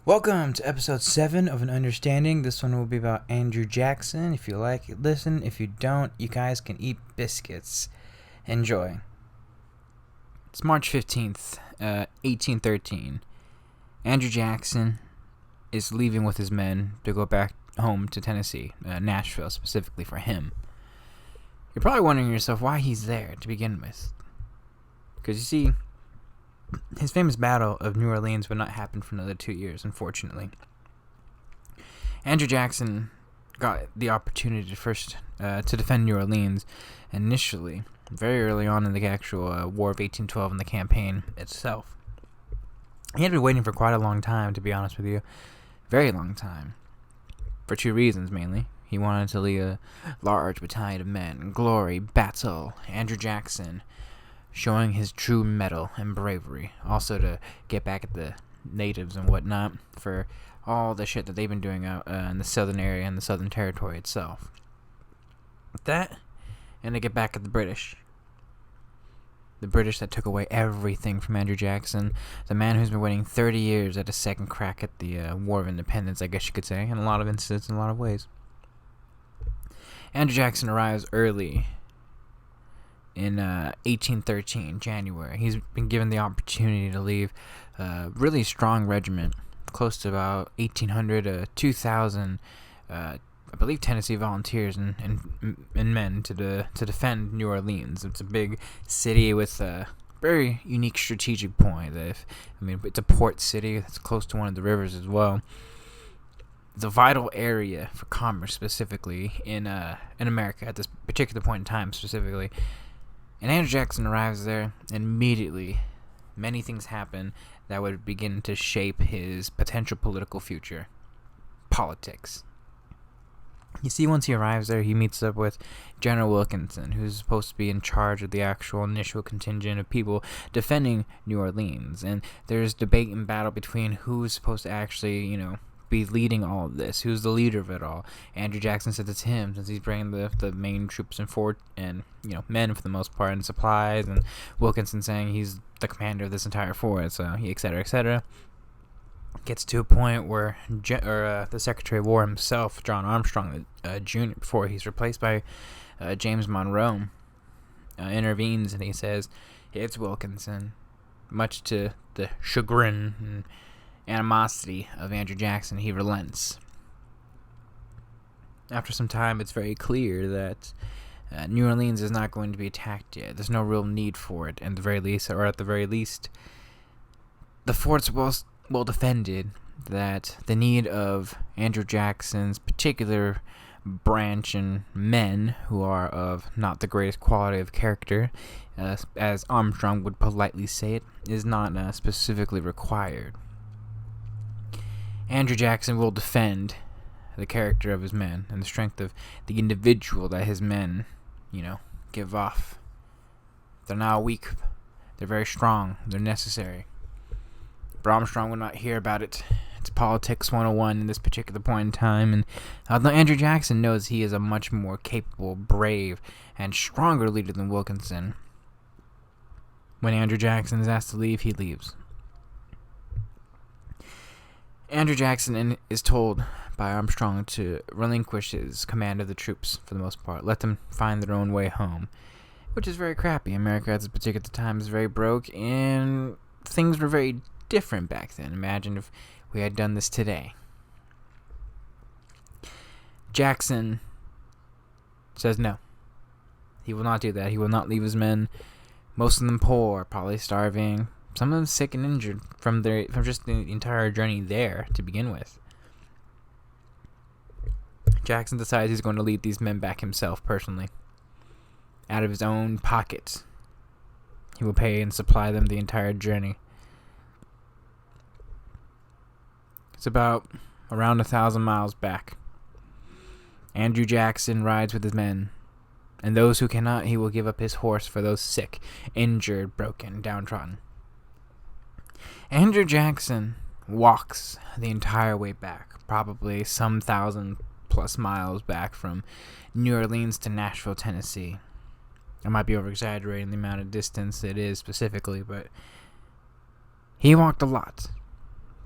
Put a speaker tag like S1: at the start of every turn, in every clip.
S1: Welcome to episode 7 of An Understanding. This one will be about Andrew Jackson. If you like it, listen. If you don't, you guys can eat biscuits. Enjoy. It's March 15th, 1813. Andrew Jackson is leaving with his men to go back home to Tennessee, Nashville specifically for him. You're probably wondering yourself why he's there to begin with. Because you see, his famous Battle of New Orleans would not happen for another 2 years, unfortunately. Andrew Jackson got the opportunity to defend New Orleans initially, very early on in the actual War of 1812 and the campaign itself. He had been waiting for quite a long time, to be honest with you. Very long time. For two reasons, mainly. He wanted to lead a large battalion of men, glory, battle, Andrew Jackson, showing his true mettle and bravery. Also to get back at the natives and whatnot for all the shit that they've been doing out in the southern area and the southern territory itself. With that, and to get back at the British. The British that took away everything from Andrew Jackson, the man who's been waiting 30 years at a second crack at the War of Independence, I guess you could say, in a lot of instances, in a lot of ways. Andrew Jackson arrives early in 1813, January. He's been given the opportunity to leave a really strong regiment, close to about 1,800 to 2,000, I believe, Tennessee volunteers and men to defend New Orleans. It's a big city with a very unique strategic point. It's a port city that's close to one of the rivers as well. It's a vital area for commerce, specifically in America at this particular point in time, specifically. And Andrew Jackson arrives there, and immediately many things happen that would begin to shape his potential political future. Politics. You see, once he arrives there, he meets up with General Wilkinson, who's supposed to be in charge of the actual initial contingent of people defending New Orleans. And there's debate and battle between who's supposed to actually, be leading all of this. Who's the leader of it all? Andrew Jackson says it's him, since he's bringing the main troops and men for the most part, and supplies, and Wilkinson saying he's the commander of this entire force, so et cetera, et cetera. Gets to a point where the Secretary of War himself, John Armstrong Jr., before he's replaced by James Monroe, intervenes, and he says it's Wilkinson, much to the chagrin and animosity of Andrew Jackson. He relents. After some time, it's very clear that New Orleans is not going to be attacked yet. There's no real need for it, at the very least, the fort's well defended. That the need of Andrew Jackson's particular branch and men, who are of not the greatest quality of character, as Armstrong would politely say it, is not specifically required. Andrew Jackson will defend the character of his men and the strength of the individual that his men, give off. They're not weak. They're very strong. They're necessary. But Armstrong will not hear about it. It's politics 101 in this particular point in time. And although Andrew Jackson knows he is a much more capable, brave, and stronger leader than Wilkinson, when Andrew Jackson is asked to leave, he leaves. Andrew Jackson is told by Armstrong to relinquish his command of the troops for the most part. Let them find their own way home. Which is very crappy. America at this particular time is very broke, and things were very different back then. Imagine if we had done this today. Jackson says no. He will not do that. He will not leave his men, most of them poor, probably starving, some of them sick and injured from just the entire journey there to begin with. Jackson decides he's going to lead these men back himself personally. Out of his own pocket. He will pay and supply them the entire journey. It's about around 1,000 miles back. Andrew Jackson rides with his men, and those who cannot, he will give up his horse for those sick, injured, broken, downtrodden. Andrew Jackson walks the entire way back, probably some 1,000+ miles back from New Orleans to Nashville, Tennessee. I might be over-exaggerating the amount of distance it is specifically, but he walked a lot.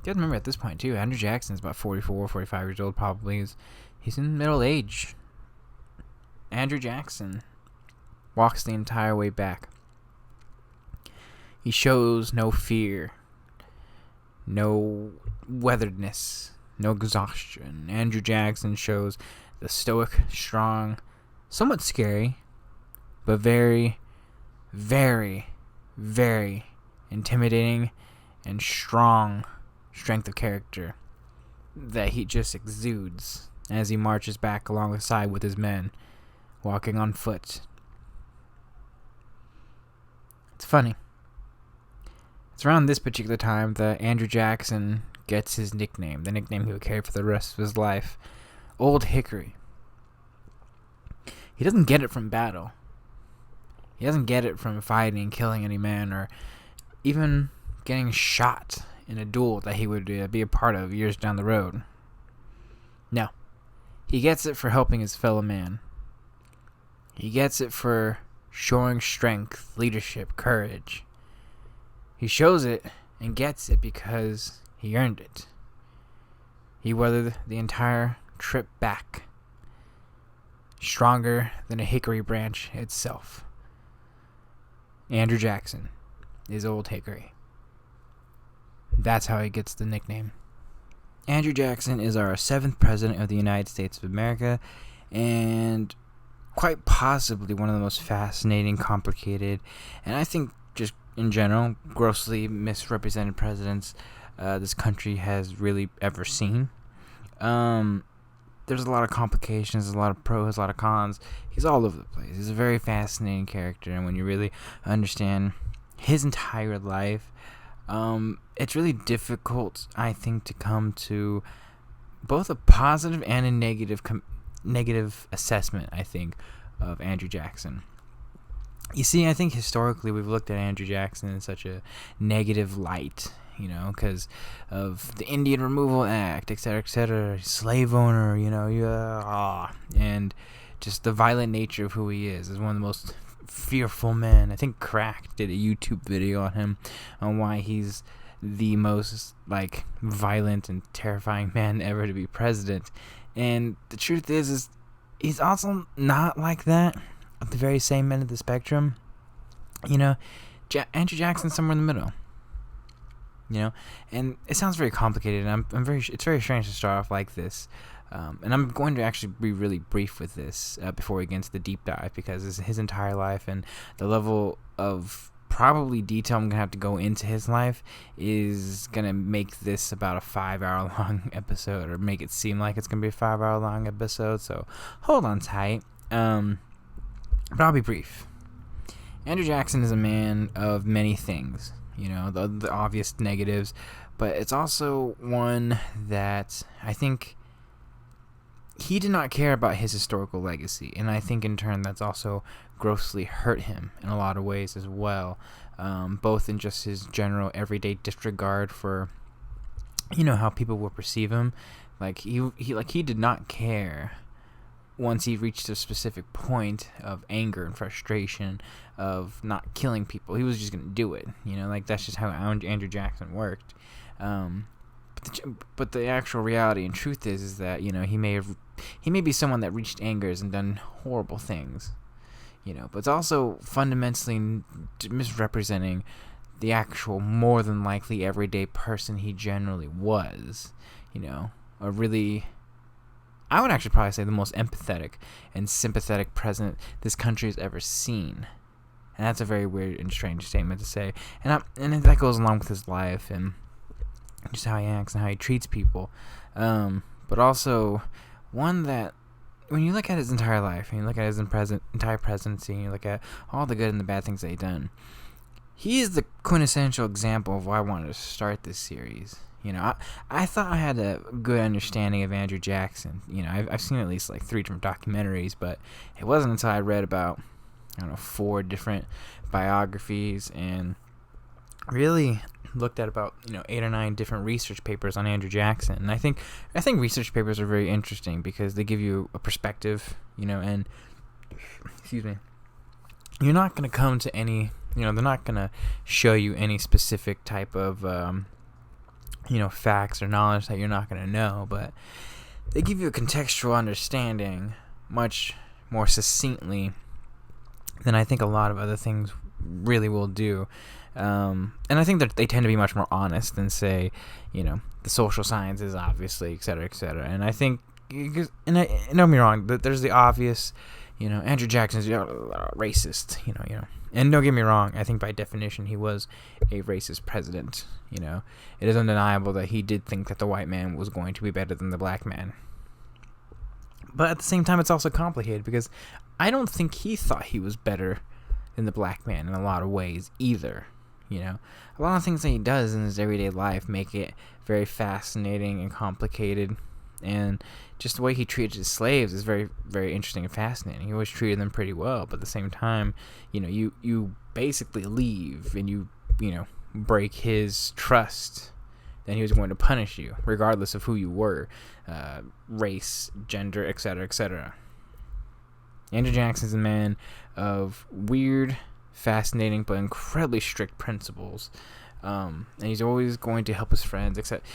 S1: You have to remember at this point, too, Andrew Jackson's about 44, 45 years old, probably. He's in middle age. Andrew Jackson walks the entire way back. He shows no fear, no weatheredness, no exhaustion. Andrew Jackson shows the stoic, strong, somewhat scary, but very, very, very intimidating and strong strength of character that he just exudes as he marches back alongside with his men, walking on foot. It's funny. It's around this particular time that Andrew Jackson gets his nickname, the nickname he would carry for the rest of his life, Old Hickory. He doesn't get it from battle. He doesn't get it from fighting and killing any man, or even getting shot in a duel that he would be a part of years down the road. No. He gets it for helping his fellow man. He gets it for showing strength, leadership, courage. He shows it and gets it because he earned it. He weathered the entire trip back, stronger than a hickory branch itself. Andrew Jackson is Old Hickory. That's how he gets the nickname. Andrew Jackson is our 7th president of the United States of America, and quite possibly one of the most fascinating, complicated, and I think just in general, grossly misrepresented presidents this country has really ever seen. There's a lot of complications, a lot of pros, a lot of cons. He's all over the place. He's a very fascinating character, and when you really understand his entire life, it's really difficult, I think, to come to both a positive and a negative assessment, I think, of Andrew Jackson. You see, I think historically we've looked at Andrew Jackson in such a negative light, because of the Indian Removal Act, etc., slave owner, and just the violent nature of who he is one of the most fearful men. I think Cracked did a YouTube video on him, on why he's the most, violent and terrifying man ever to be president. And the truth is he's also not like that at the very same end of the spectrum. Andrew Jackson's somewhere in the middle. And it sounds very complicated, and it's very strange to start off like this. And I'm going to actually be really brief with this before we get into the deep dive, because his entire life and the level of probably detail I'm going to have to go into his life is going to make this about a 5-hour long episode, or make it seem like it's going to be a 5-hour long episode. So hold on tight. But I'll be brief. Andrew Jackson is a man of many things, the obvious negatives, but it's also one that I think he did not care about his historical legacy, and I think in turn that's also grossly hurt him in a lot of ways as well, both in just his general everyday disregard for how people will perceive him. He did not care once he reached a specific point of anger and frustration of not killing people. He was just going to do it. That's just how Andrew Jackson worked. But the actual reality and truth is that, he may be someone that reached angers and done horrible things, but it's also fundamentally misrepresenting the actual, more than likely everyday person he generally was, a really, I would actually probably say the most empathetic and sympathetic president this country has ever seen. And that's a very weird and strange statement to say. And that goes along with his life and just how he acts and how he treats people. But also one that, when you look at his entire life, and you look at his entire presidency, and you look at all the good and the bad things that he's done, he is the quintessential example of why I wanted to start this series. I thought I had a good understanding of Andrew Jackson. I've seen at least 3 different documentaries, but it wasn't until I read about, 4 different biographies and really looked at about 8 or 9 different research papers on Andrew Jackson. And I think research papers are very interesting because they give you a perspective, and excuse me, you're not going to come to any, they're not going to show you any specific type of facts or knowledge that you're not going to know, but they give you a contextual understanding much more succinctly than I think a lot of other things really will do. And I think that they tend to be much more honest than, say, the social sciences, obviously, et cetera, et cetera. And I think, and don't get me wrong, there's the obvious, Andrew Jackson's racist, And don't get me wrong, I think by definition he was a racist president. It is undeniable that he did think that the white man was going to be better than the black man. But at the same time, it's also complicated because I don't think he thought he was better than the black man in a lot of ways either. A lot of things that he does in his everyday life make it very fascinating and complicated. And just the way he treated his slaves is very, very interesting and fascinating. He always treated them pretty well, but at the same time, you basically leave and you break his trust, then he was going to punish you, regardless of who you were, race, gender, etc., etc. Andrew Jackson's a man of weird, fascinating, but incredibly strict principles. And he's always going to help his friends, except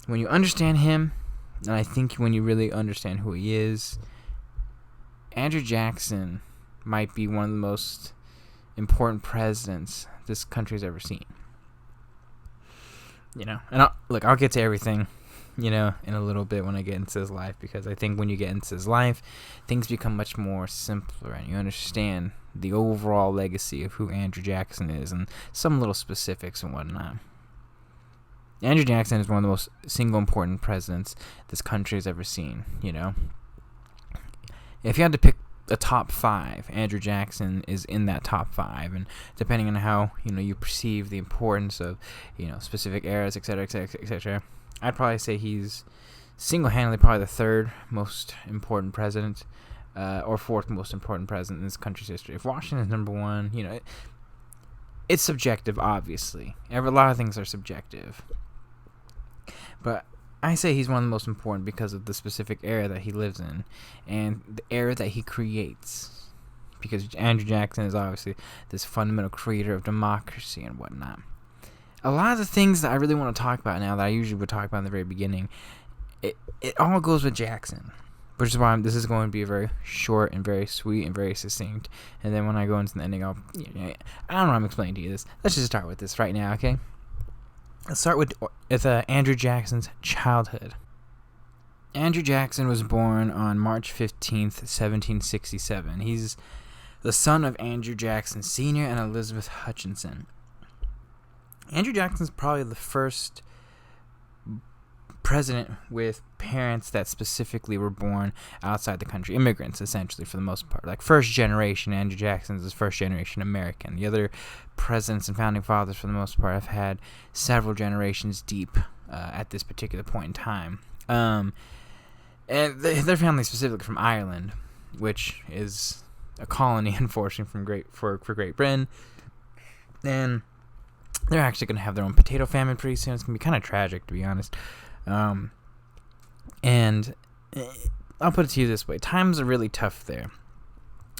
S1: when you understand him, and I think when you really understand who he is, Andrew Jackson might be one of the most important presidents this country's ever seen. And I'll get to everything, in a little bit when I get into his life, because I think when you get into his life, things become much more simpler and you understand the overall legacy of who Andrew Jackson is and some little specifics and whatnot. Andrew Jackson is one of the most single important presidents this country has ever seen, If you had to pick a top 5, Andrew Jackson is in that top 5, and depending on how you perceive the importance of specific eras, etc., etc., etc., I'd probably say he's single-handedly probably the 3rd most important president, or 4th most important president in this country's history. If Washington is number 1, it's subjective, obviously. A lot of things are subjective, but I say he's one of the most important because of the specific era that he lives in and the era that he creates. Because Andrew Jackson is obviously this fundamental creator of democracy and whatnot. A lot of the things that I really want to talk about now that I usually would talk about in the very beginning, it all goes with Jackson. Which is why this is going to be very short and very sweet and very succinct. And then when I go into the ending, I don't know how I'm explaining to you this. Let's just start with this right now, okay? Let's start with Andrew Jackson's childhood. Andrew Jackson was born on March 15th, 1767. He's the son of Andrew Jackson Sr. and Elizabeth Hutchinson. Andrew Jackson's probably the first president with parents that specifically were born outside the country. Immigrants, essentially, for the most part. Like first generation, Andrew Jackson is first generation American. The other presidents and founding fathers, for the most part, have had several generations deep at this particular point in time. And their family specifically from Ireland, which is a colony, unfortunately, for Great Britain. And they're actually going to have their own potato famine pretty soon. It's going to be kind of tragic, to be honest. And I'll put it to you this way. Times are really tough there.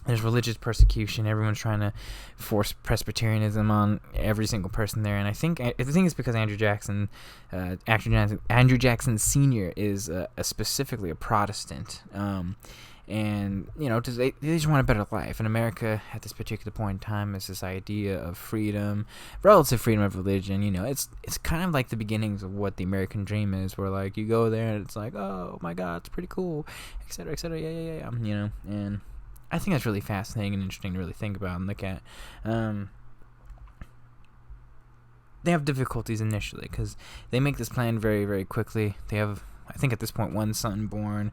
S1: There's religious persecution. Everyone's trying to force Presbyterianism on every single person there. And I think the thing is because Andrew Jackson Sr. is specifically a Protestant. And, they just want a better life. And America, at this particular point in time, is this idea of freedom, relative freedom of religion. It's kind of like the beginnings of what the American dream is, where, like, you go there and it's like, oh, my God, it's pretty cool, et cetera, yeah, And I think that's really fascinating and interesting to really think about and look at. They have difficulties initially because they make this plan very, very quickly. They have, I think at this point, one son born.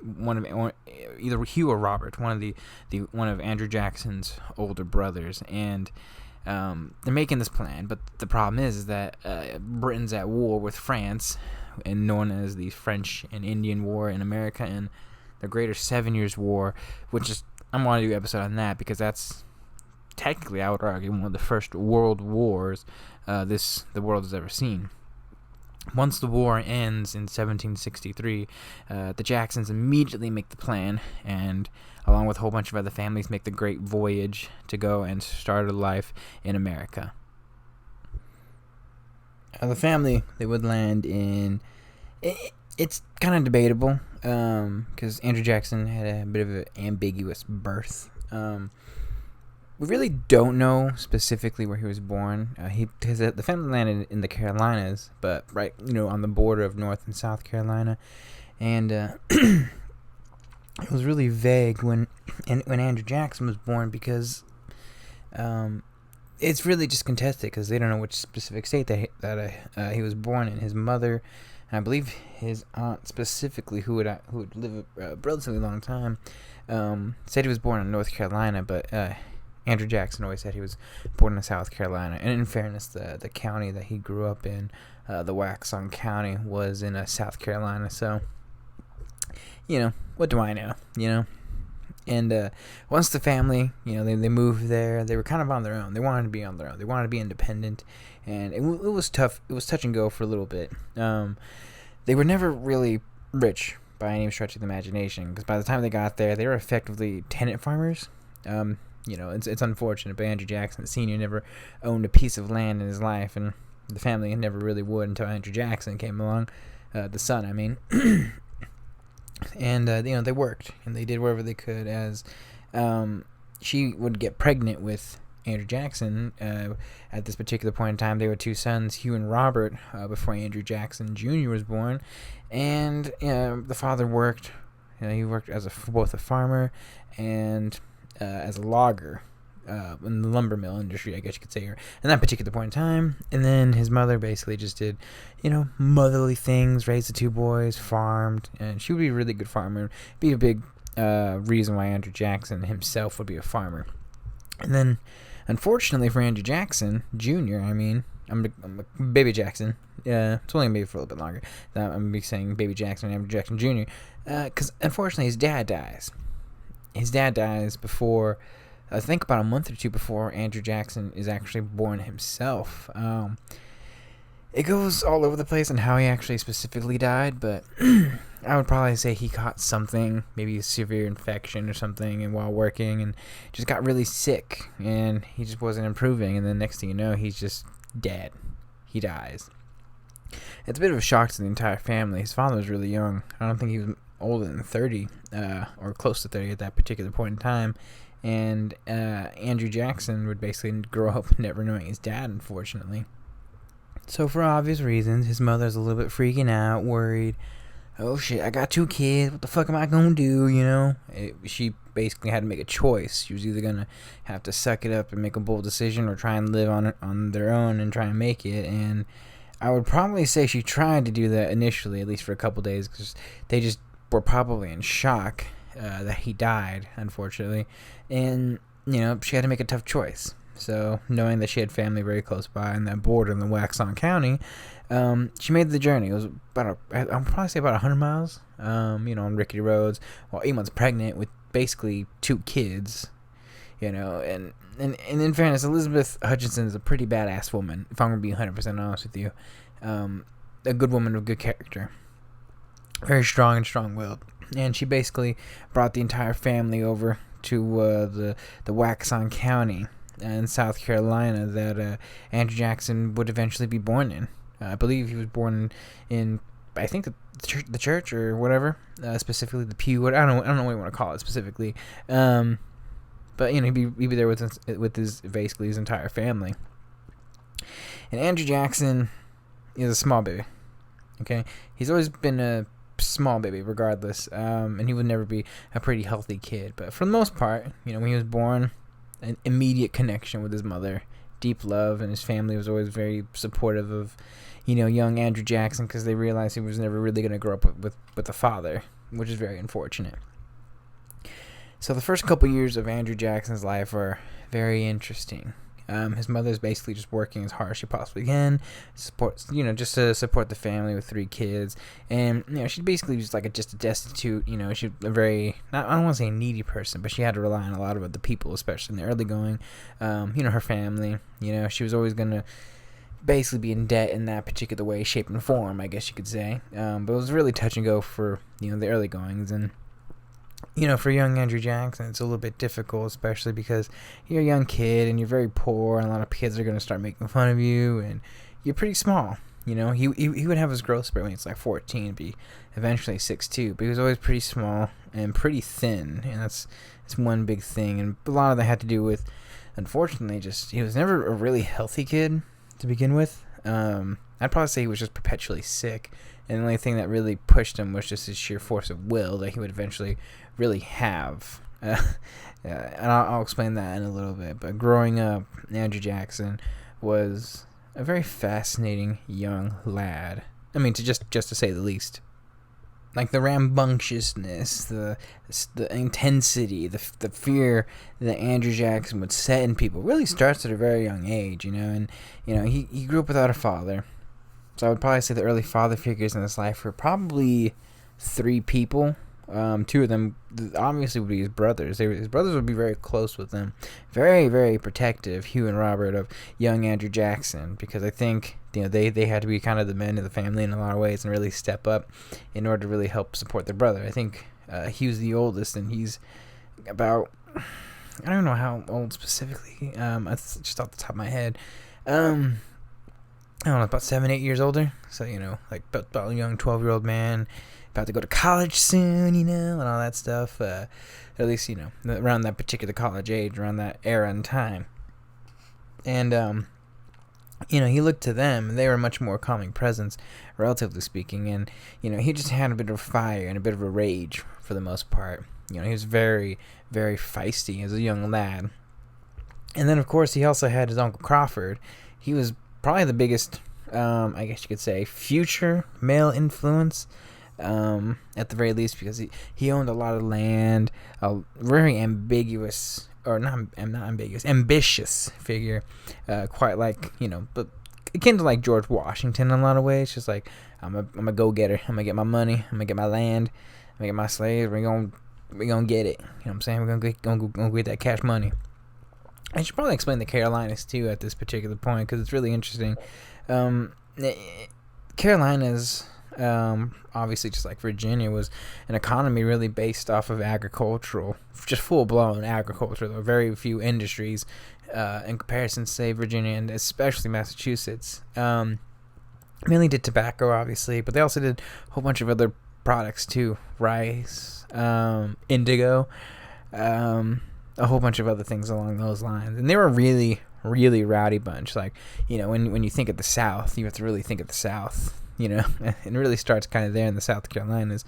S1: Either Hugh or Robert, one of Andrew Jackson's older brothers, and they're making this plan. But the problem is that Britain's at war with France, and known as the French and Indian War in America, and the Greater 7 Years' War, which is I'm going to do an episode on that because that's technically, I would argue, one of the first world wars the world has ever seen. Once the war ends in 1763, the Jacksons immediately make the plan, and along with a whole bunch of other families, make the great voyage to go and start a life in America. The family, they would land in. It's kind of debatable because Andrew Jackson had a bit of an ambiguous birth. We really don't know specifically where he was born. The family landed in the Carolinas, but right, on the border of North and South Carolina, and it was really vague when Andrew Jackson was born because it's really just contested because they don't know which specific state that he was born in. His mother, and I believe his aunt specifically, who would live a relatively long time, said he was born in North Carolina, but Andrew Jackson always said he was born in South Carolina. And in fairness, the county that he grew up in, the Waxhaw County, was in South Carolina. So, what do I know? And once the family, they moved there, they were kind of on their own. They wanted to be on their own. They wanted to be independent, and it was tough. It was touch and go for a little bit. They were never really rich by any stretch of the imagination, because by the time they got there, they were effectively tenant farmers. It's unfortunate, but Andrew Jackson Sr. never owned a piece of land in his life, and the family never really would until Andrew Jackson came along, the son, I mean. And they worked and they did whatever they could as she would get pregnant with Andrew Jackson. At this particular point in time, they were two sons, Hugh and Robert, before Andrew Jackson Jr. was born. And the father worked. He worked as both a farmer and as a logger in the lumber mill industry, I guess you could say, or in that particular point in time. And then his mother basically just did, motherly things, raised the two boys, farmed, and she would be a really good farmer. Be a big reason why Andrew Jackson himself would be a farmer. And then, unfortunately for Andrew Jackson Jr., I'm a Baby Jackson. It's only going to be for a little bit longer. I'm going to be saying Baby Jackson and Andrew Jackson Jr. Because, unfortunately, his dad dies. His dad dies before, I think about a month or two before Andrew Jackson is actually born himself. It goes all over the place on how he actually specifically died, but I would probably say he caught something, maybe a severe infection or something, and while working, and just got really sick, and he just wasn't improving, and then next thing you know, he's just dead. He dies. It's a bit of a shock to the entire family. His father was really young. I don't think he was older than 30, or close to 30 at that particular point in time. And Andrew Jackson would basically grow up never knowing his dad, unfortunately. So for obvious reasons, his mother's a little bit freaking out, worried. Oh shit, I got two kids. What the fuck am I gonna do, She basically had to make a choice. She was either gonna have to suck it up and make a bold decision, or try and live on their own and try and make it. And I would probably say she tried to do that initially, at least for a couple days, because they just were probably in shock that he died, unfortunately. And, she had to make a tough choice. So, knowing that she had family very close by in that border in the Waxhaw County, she made the journey. It was I'll probably say about 100 miles, on rickety roads, while 8 months pregnant with basically two kids, and in fairness, Elizabeth Hutchinson is a pretty badass woman, if I'm going to be 100% honest with you. A good woman of good character. Very strong and strong-willed. And she basically brought the entire family over to the Waxhaw County in South Carolina that Andrew Jackson would eventually be born in. I believe he was born in I think the church or whatever, specifically the pew. I don't know what you want to call it specifically. But he'd be there with his basically his entire family. And Andrew Jackson is a small baby. Okay, he's always been a small baby regardless, and he would never be a pretty healthy kid. But for the most part, when he was born, an immediate connection with his mother, deep love, and his family was always very supportive of, young Andrew Jackson, because they realized he was never really going to grow up with a father, which is very unfortunate. So the first couple years of Andrew Jackson's life are very interesting. His mother's basically just working as hard as she possibly can, just to support the family with 3 kids, and she's basically just like just a destitute. She's a very I don't want to say a needy person, but she had to rely on a lot of other people, especially in the early going. Her family. She was always gonna basically be in debt in that particular way, shape, and form, I guess you could say. But it was really touch and go for the early goings. And for young Andrew Jackson, it's a little bit difficult, especially because you're a young kid and you're very poor, and a lot of kids are going to start making fun of you, and you're pretty small. You know, he would have his growth spurt when he's like 14, be eventually 6'2", but he was always pretty small and pretty thin, and that's one big thing. And a lot of that had to do with, unfortunately, just he was never a really healthy kid to begin with. I'd probably say he was just perpetually sick, and the only thing that really pushed him was just his sheer force of will that he would eventually really have. And I'll explain that in a little bit. But growing up, Andrew Jackson was a very fascinating young lad. I mean, just to say the least. Like the rambunctiousness, the intensity, the fear that Andrew Jackson would set in people really starts at a very young age, you know. And you know, he grew up without a father, so I would probably say the early father figures in his life were probably 3 people. 2 of them obviously would be his brothers. His brothers would be very close with him, very, very protective, Hugh and Robert, of young Andrew Jackson, because I think, you know, they had to be kind of the men of the family in a lot of ways and really step up in order to really help support their brother. I think Hugh's the oldest, and he's about, I don't know how old specifically, just off the top of my head, I don't know, about 7-8 years older. So, you know, like about a young 12-year-old man, about to go to college soon, you know, and all that stuff. At least, you know, around that particular college age, around that era and time. And, you know, he looked to them, and they were a much more calming presence, relatively speaking. And, you know, he just had a bit of fire and a bit of a rage for the most part. You know, he was very, very feisty as a young lad. And then, of course, he also had his Uncle Crawford. He was probably the biggest, I guess you could say, future male influence, at the very least, because he owned a lot of land, a very ambiguous, or not ambiguous, ambitious figure, quite like, you know, but akin to like George Washington in a lot of ways. Just like, I'm a go-getter. I'm gonna get my money. I'm gonna get my land. I'm gonna get my slaves. We're gonna get it. You know what I'm saying? We're gonna get that cash money. I should probably explain the Carolinas too at this particular point, because it's really interesting. Carolinas, obviously, just like Virginia, was an economy really based off of agricultural, just full-blown agriculture. There were very few industries in comparison to, say, Virginia and especially Massachusetts. Mainly did tobacco, obviously, but they also did a whole bunch of other products too. Rice, indigo, a whole bunch of other things along those lines. And they were a really, really rowdy bunch. Like, you know, when you think of the South, you have to really think of the South. You know, it really starts kind of there in the South Carolinas.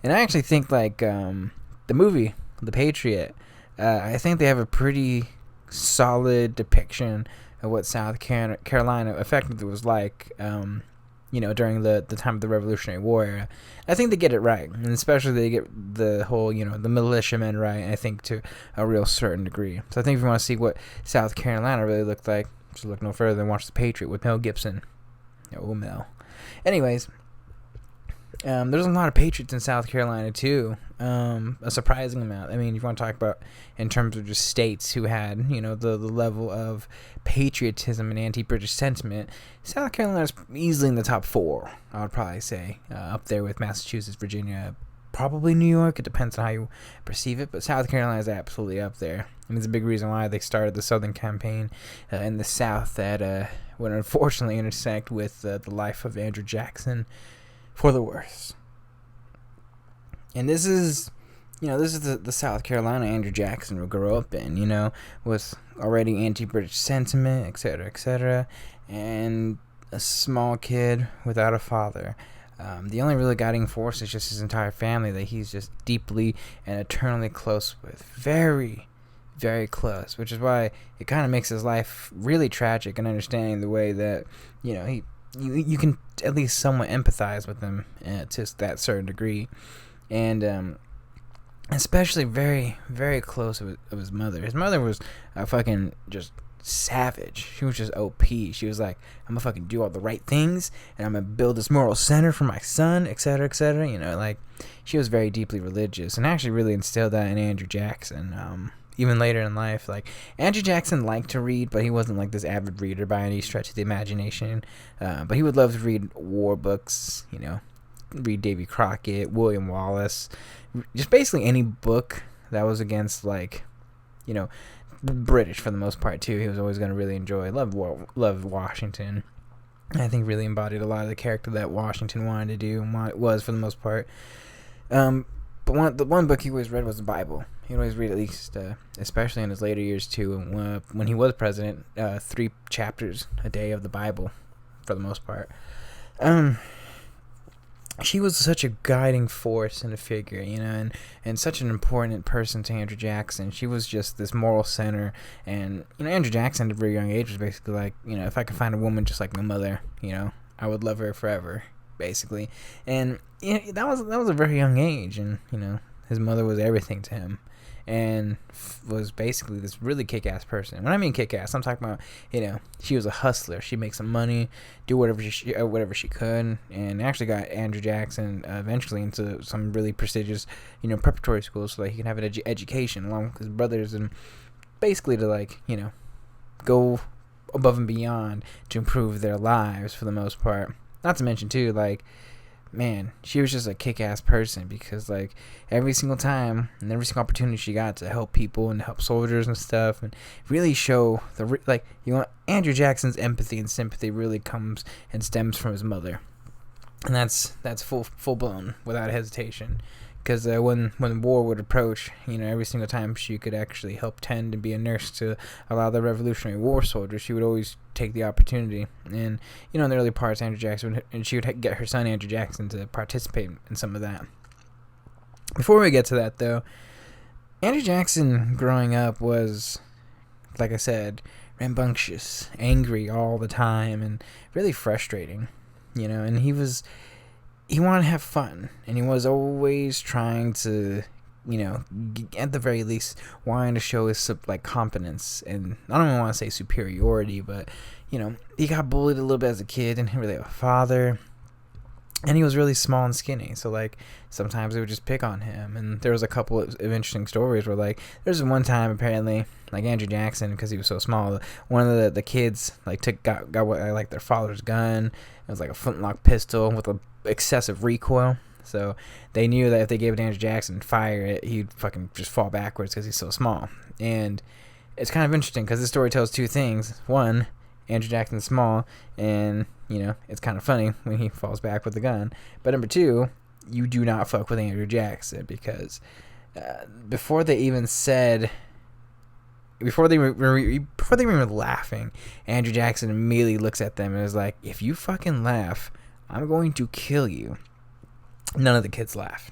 S1: And I actually think, like, the movie, The Patriot, I think they have a pretty solid depiction of what South Carolina effectively was like, you know, during the time of the Revolutionary War era. I think they get it right, and especially they get the whole, you know, the militiamen right, I think, to a real certain degree. So I think if you want to see what South Carolina really looked like, just look no further than watch The Patriot with Mel Gibson. Oh, Mel. Anyways, there's a lot of patriots in South Carolina too, a surprising amount. I mean, if you want to talk about in terms of just states who had, you know, the level of patriotism and anti-British sentiment, South Carolina is easily in the top 4, I would probably say, up there with Massachusetts, Virginia, probably New York. It depends on how you perceive it, but South Carolina is absolutely up there. I mean, it's a big reason why they started the Southern Campaign in the South that would unfortunately intersect with the life of Andrew Jackson for the worse. And this is, you know, this is the South Carolina Andrew Jackson would grow up in, you know, with already anti-British sentiment, etc., and a small kid without a father. The only really guiding force is just his entire family that he's just deeply and eternally close with. Very, very close, which is why it kind of makes his life really tragic, and understanding the way that, you know, you can at least somewhat empathize with him to that certain degree. And especially very, very close of his mother. His mother was a fucking just savage. She was just OP. She was like, I'm gonna fucking do all the right things, and I'm gonna build this moral center for my son, etc., etc. You know, like, she was very deeply religious, and actually really instilled that in Andrew Jackson. Even later in life, like, Andrew Jackson liked to read, but he wasn't like this avid reader by any stretch of the imagination. But he would love to read war books, you know, read Davy Crockett, William Wallace, just basically any book that was against, like, you know, British for the most part too. He was always going to really enjoy. Loved Washington. I think really embodied a lot of the character that Washington wanted to do and what it was for the most part. But the one book he always read was the Bible. He always read at least, especially in his later years too, when he was president, 3 chapters a day of the Bible, for the most part. She was such a guiding force and a figure, and such an important person to Andrew Jackson. She was just this moral center, and Andrew Jackson at a very young age was basically like, if I could find a woman just like my mother, I would love her forever, basically. And that was a very young age, and his mother was everything to him, and was basically this really kick-ass person. When I mean kick-ass, I'm talking about, she was a hustler. She'd make some money, do whatever she could, and actually got Andrew Jackson eventually into some really prestigious, preparatory schools so that he can have an education along with his brothers, and basically to go above and beyond to improve their lives for the most part. Not to mention too, man, she was just a kick-ass person because, every single time and every single opportunity she got to help people and help soldiers and stuff and really show Andrew Jackson's empathy and sympathy really comes and stems from his mother. And that's full-blown, without hesitation. Because when war would approach, every single time she could actually help tend and be a nurse to a lot of the Revolutionary War soldiers, she would always take the opportunity. And, in the early parts, she would get her son Andrew Jackson to participate in some of that. Before we get to that, though, Andrew Jackson growing up was, like I said, rambunctious, angry all the time, and really frustrating, and he wanted to have fun, and he was always trying to, at the very least, wanting to show his, competence, and I don't even want to say superiority, but, he got bullied a little bit as a kid, and he didn't really have a father, and he was really small and skinny, so, sometimes they would just pick on him, and there was a couple of interesting stories where, there's one time, apparently, Andrew Jackson, because he was so small, one of the kids, got their father's gun. It was, a flintlock pistol with a excessive recoil, so they knew that if they gave it to Andrew Jackson and fire it, he'd fucking just fall backwards because he's so small. And it's kind of interesting because this story tells 2 things. One, Andrew Jackson's small, and it's kind of funny when he falls back with the gun. But number 2, you do not fuck with Andrew Jackson, because before they even were even laughing, Andrew Jackson immediately looks at them and is like, if you fucking laugh, I'm going to kill you. None of the kids laugh.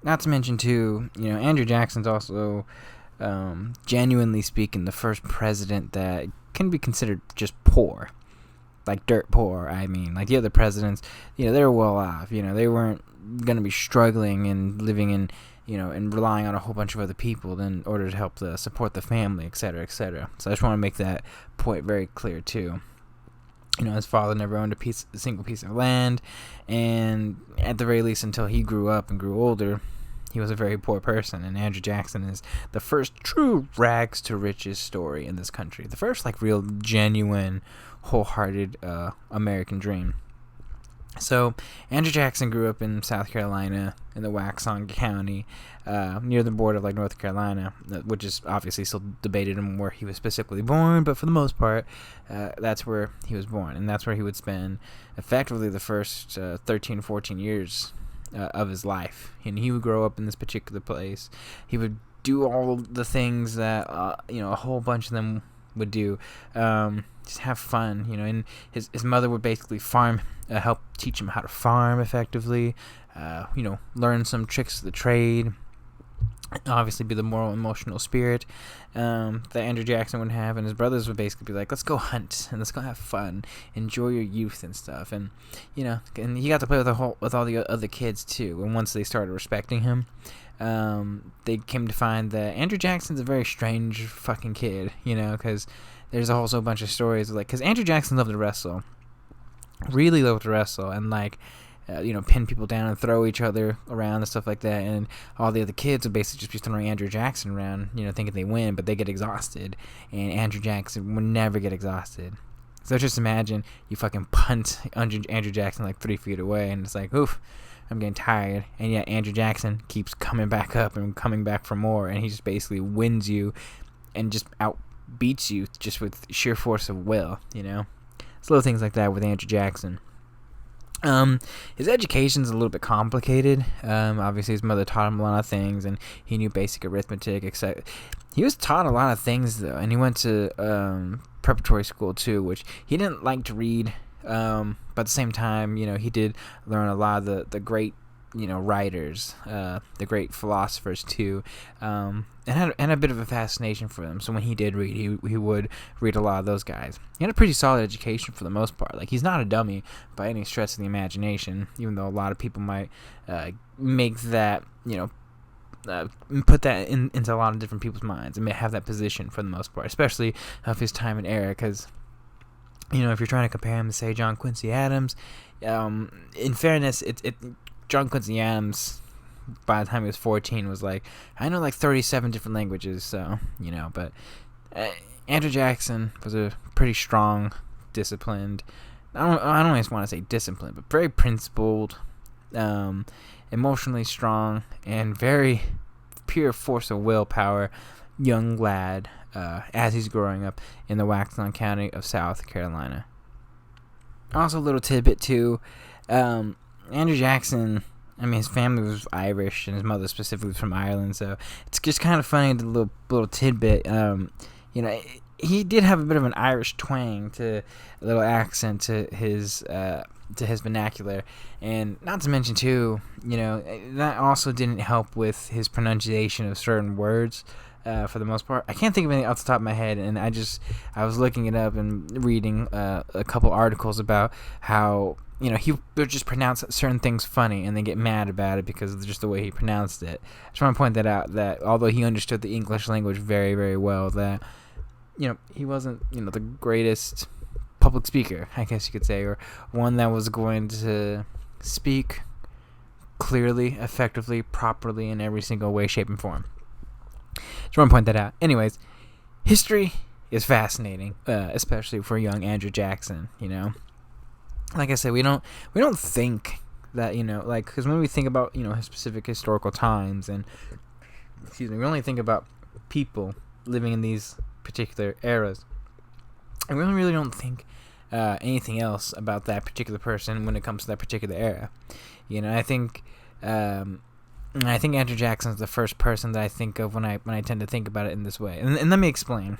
S1: Not to mention, too, Andrew Jackson's also, genuinely speaking, the first president that can be considered just poor. Dirt poor, I mean. The other presidents, they were well off. They weren't going to be struggling and living in, and relying on a whole bunch of other people in order to help support the family, etc., etc. So I just want to make that point very clear, too. His father never owned a single piece of land, and at the very least, until he grew up and grew older, he was a very poor person. And Andrew Jackson is the first true rags to riches story in this country. The first, real, genuine, wholehearted American dream. So, Andrew Jackson grew up in South Carolina, in the Waxhaw County, near the border of, North Carolina, which is obviously still debated on where he was specifically born, but for the most part, that's where he was born, and that's where he would spend, effectively, the first 13, 14 years of his life. And he would grow up in this particular place. He would do all the things that, a whole bunch of them would do. Just have fun, and his mother would basically help teach him how to farm effectively, learn some tricks of the trade, obviously be the moral emotional spirit that Andrew Jackson would have, and his brothers would basically be like, let's go hunt and let's go have fun, enjoy your youth and stuff. And and he got to play with all the other kids too. And once they started respecting him, they came to find that Andrew Jackson's a very strange fucking kid, because there's a whole bunch of stories because Andrew Jackson loved to wrestle, really loved to wrestle, and pin people down and throw each other around and stuff like that. And all the other kids would basically just be throwing Andrew Jackson around, thinking they win, but they get exhausted. And Andrew Jackson would never get exhausted. So just imagine you fucking punt Andrew Jackson 3 feet away, and it's oof, I'm getting tired. And yet Andrew Jackson keeps coming back up and coming back for more, and he just basically wins you and just outbeats you just with sheer force of will, It's little things like that with Andrew Jackson. His education's a little bit complicated. Obviously his mother taught him a lot of things, and he knew basic arithmetic, etc. He was taught a lot of things though, and he went to preparatory school too, which he didn't like to read. But at the same time, he did learn a lot of the great, writers, the great philosophers too, and had a bit of a fascination for them. So when he did read, he would read a lot of those guys. He had a pretty solid education for the most part. Like, he's not a dummy by any stretch of the imagination, even though a lot of people might make that, put that into a lot of different people's minds and may have that position for the most part, especially of his time and era, because if you're trying to compare him to, say, John Quincy Adams, in fairness, John Quincy Adams, by the time he was 14, was like, I know like 37 different languages, so, but Andrew Jackson was a pretty strong, disciplined, I don't always want to say disciplined, but very principled, emotionally strong, and very pure force of willpower young lad as he's growing up in the Waxhaw County of South Carolina. Also, a little tidbit too, Andrew Jackson, his family was Irish, and his mother specifically was from Ireland, so it's just kind of funny, the little tidbit. He did have a bit of an Irish twang to a little accent to his vernacular, and not to mention too, that also didn't help with his pronunciation of certain words. For the most part, I can't think of anything off the top of my head, and I was looking it up and reading a couple articles about how he would just pronounce certain things funny and then get mad about it because of just the way he pronounced it. I just want to point that out, that although he understood the English language very, very well, that he wasn't the greatest public speaker, I guess you could say, or one that was going to speak clearly, effectively, properly in every single way, shape, and form. Just want to point that out. Anyways, history is fascinating, especially for young Andrew Jackson. Like I said, we don't think that because when we think about specific historical times, and we only think about people living in these particular eras, and we really don't think anything else about that particular person when it comes to that particular era. I think Andrew Jackson is the first person that I think of when I tend to think about it in this way. And let me explain.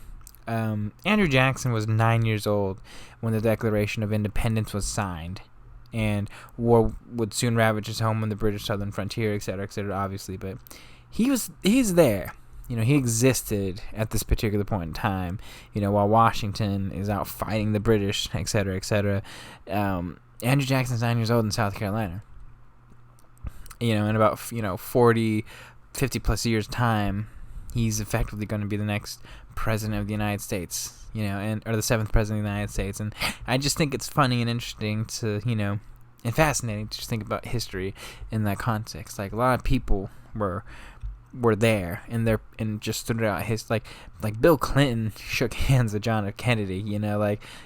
S1: Andrew Jackson was 9 years old when the Declaration of Independence was signed, and war would soon ravage his home on the British southern frontier, etc., obviously. But he's there. He existed at this particular point in time, while Washington is out fighting the British, etc., Andrew Jackson's 9 years old in South Carolina. In about 40, 50 plus years time, he's effectively going to be the next president of the United States, or the seventh president of the United States. And I just think it's funny and interesting to, and fascinating to just think about history in that context. Like, a lot of people were there, and just stood out his like Bill Clinton shook hands with John F. Kennedy.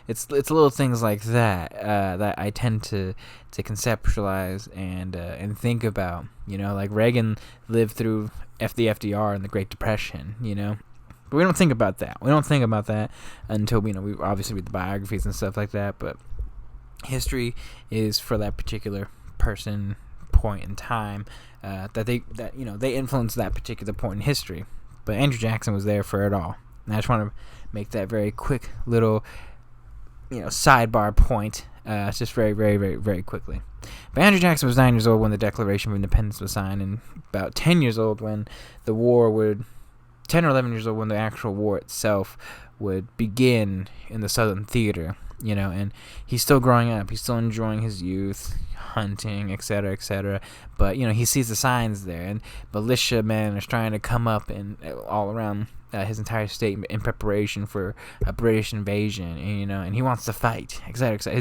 S1: It's little things like that that I tend to conceptualize and think about. Like Reagan lived through the FDR and the Great Depression. But we don't think about that. We don't think about that until we obviously read the biographies and stuff like that. But history is for that particular person, point in time, that they influenced that particular point in history. But Andrew Jackson was there for it all. And I just want to make that very quick little sidebar point, just very, very, very, very quickly. But Andrew Jackson was 9 years old when the Declaration of Independence was signed, and about 10 years old when 10 or 11 years old when the actual war itself would begin in the Southern Theater. And he's still growing up. He's still enjoying his youth, hunting, etc., but, he sees the signs there, and militiamen are trying to come up and all around his entire state in preparation for a British invasion, and he wants to fight, etc.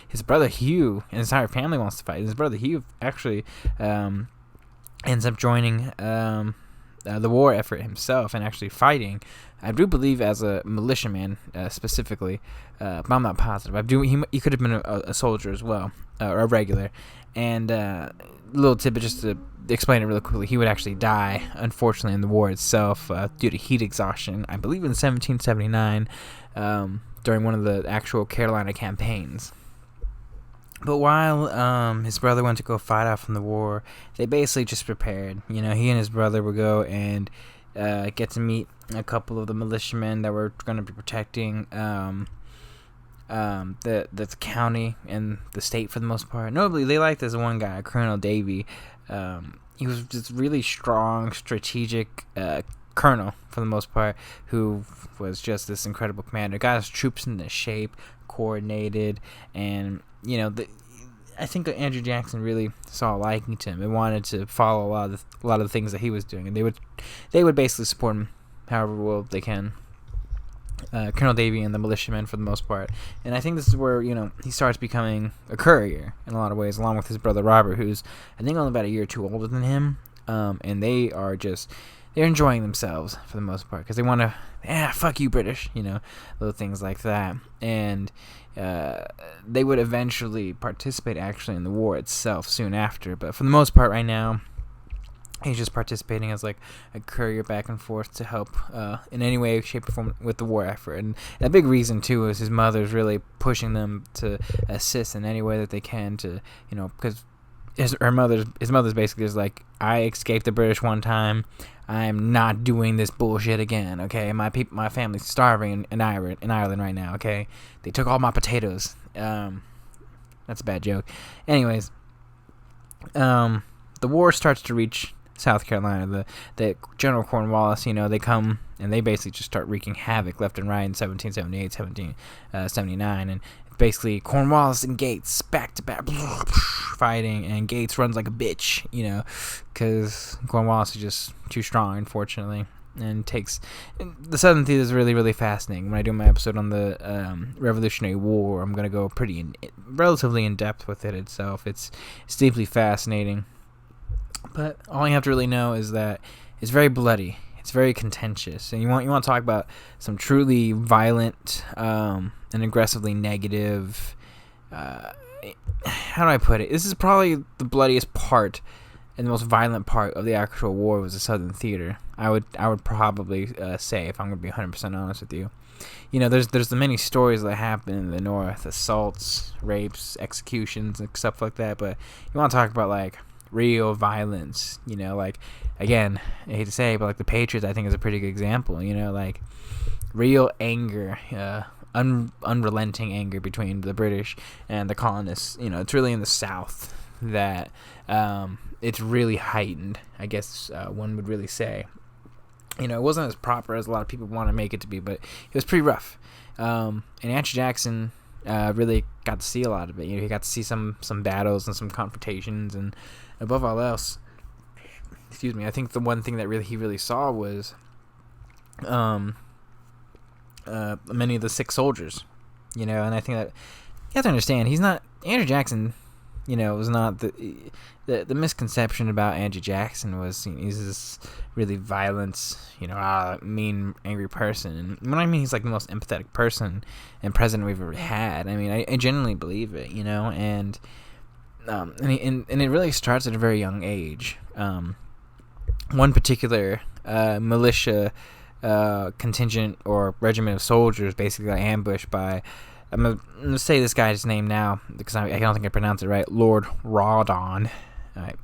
S1: His brother Hugh and his entire family wants to fight. His brother Hugh actually ends up joining the war effort himself and actually fighting. I do believe as a militiaman specifically, but I'm not positive. He could have been a soldier as well, or a regular. And little tidbit just to explain it really quickly, he would actually die, unfortunately, in the war itself due to heat exhaustion. I believe in 1779, during one of the actual Carolina campaigns. But while his brother went to go fight off in the war, they basically just prepared. He and his brother would go and get to meet a couple of the militiamen that were going to be protecting the county and the state for the most part. Notably, they liked this one guy, Colonel Davey. He was just really strong, strategic colonel for the most part, who was just this incredible commander. Got his troops into shape, coordinated, and I think that Andrew Jackson really saw a liking to him and wanted to follow a lot of the things that he was doing, and they would basically support him however well they can. Colonel Davey and the militiamen for the most part, and I think this is where he starts becoming a courier in a lot of ways, along with his brother Robert, who's I think only about a year or two older than him, and they're enjoying themselves for the most part because they want to fuck you British, little things like that, and they would eventually participate actually in the war itself soon after, but for the most part right now he's just participating as like a courier back and forth to help in any way, shape, or form with the war effort. And a big reason too is his mother's really pushing them to assist in any way that they can to, because his mother's basically just like, I escaped the British one time, I'm not doing this bullshit again. Okay, my family's starving in Ireland right now. Okay, they took all my potatoes. That's a bad joke. Anyways, the war starts to reach South Carolina. The General Cornwallis, they come and they basically just start wreaking havoc left and right in 1778, 1779, and basically Cornwallis and Gates back to back fighting, and Gates runs like a bitch, because Cornwallis is just too strong, unfortunately, and the Southern Theater is really, really fascinating. When I do my episode on the Revolutionary War, I'm gonna go relatively in depth with it itself. It's deeply fascinating. But all you have to really know is that it's very bloody. It's very contentious, and you want to talk about some truly violent and aggressively negative. How do I put it? This is probably the bloodiest part and the most violent part of the actual war was the Southern Theater. I would probably say, if I'm going to be 100% honest with you. There's the many stories that happen in the North: assaults, rapes, executions, and stuff like that. But you want to talk about like real violence, like, again, I hate to say it, but like the Patriots I think is a pretty good example, like real anger, unrelenting anger between the British and the colonists. It's really in the South that it's really heightened, I guess one would really say. It wasn't as proper as a lot of people want to make it to be, but it was pretty rough, and Andrew Jackson really got to see a lot of it. He got to see some battles and some confrontations, and above all else, I think the one thing that he really saw was many of the sick soldiers, and I think that you have to understand, Andrew Jackson, was not the misconception about Andrew Jackson was he's this really violent, mean, angry person. And when I mean he's like the most empathetic person and president we've ever had, I mean I genuinely believe it, and it really starts at a very young age. One particular militia contingent or regiment of soldiers basically got ambushed by, I'm going to say this guy's name now because I don't think I pronounced it right, Lord Rawdon. Alright.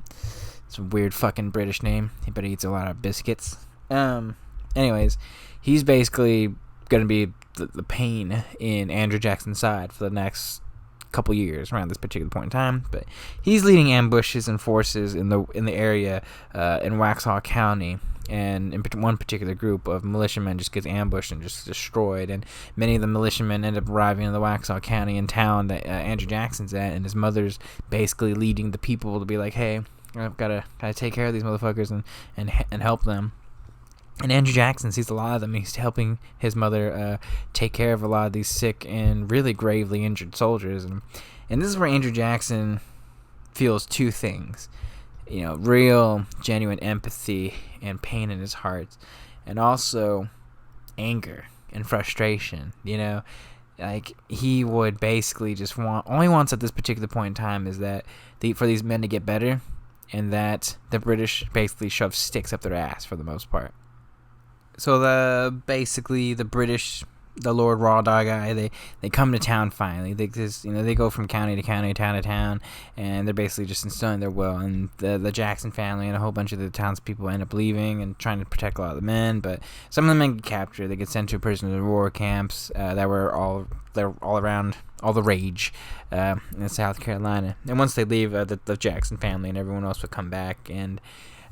S1: It's a weird fucking British name, but he eats a lot of biscuits. Anyways, he's basically going to be the pain in Andrew Jackson's side for the next couple years around this particular point in time, but he's leading ambushes and forces in the area in Waxhaw County, and in one particular group of militiamen just gets ambushed and just destroyed, and many of the militiamen end up arriving in the Waxhaw County in town that Andrew Jackson's at, and his mother's basically leading the people to be like, hey, I've gotta take care of these motherfuckers and help them. And Andrew Jackson sees a lot of them. He's helping his mother take care of a lot of these sick and really gravely injured soldiers. And this is where Andrew Jackson feels two things. Real, genuine empathy and pain in his heart. And also anger and frustration. Like, he would basically just all he wants at this particular point in time is that for these men to get better, and that the British basically shove sticks up their ass for the most part. So basically the British, the Lord Raw Dog guy, they come to town finally. They go from county to county, town to town, and they're basically just instilling their will. And the Jackson family and a whole bunch of the townspeople end up leaving and trying to protect a lot of the men. But some of the men get captured. They get sent to prisoner of war camps that were all around all the rage in South Carolina. And once they leave, the Jackson family and everyone else would come back. And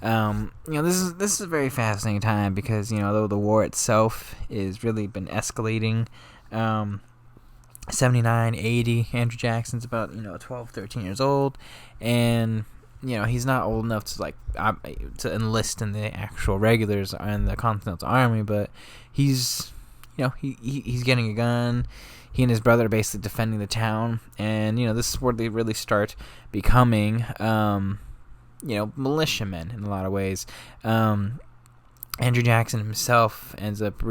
S1: this is a very fascinating time because, though the war itself is really been escalating, 79, 80, Andrew Jackson's about, 12, 13 years old, and, he's not old enough to enlist in the actual regulars in the Continental Army, but he's getting a gun. He and his brother are basically defending the town, and, this is where they really start becoming, militiamen in a lot of ways. Andrew Jackson himself ends up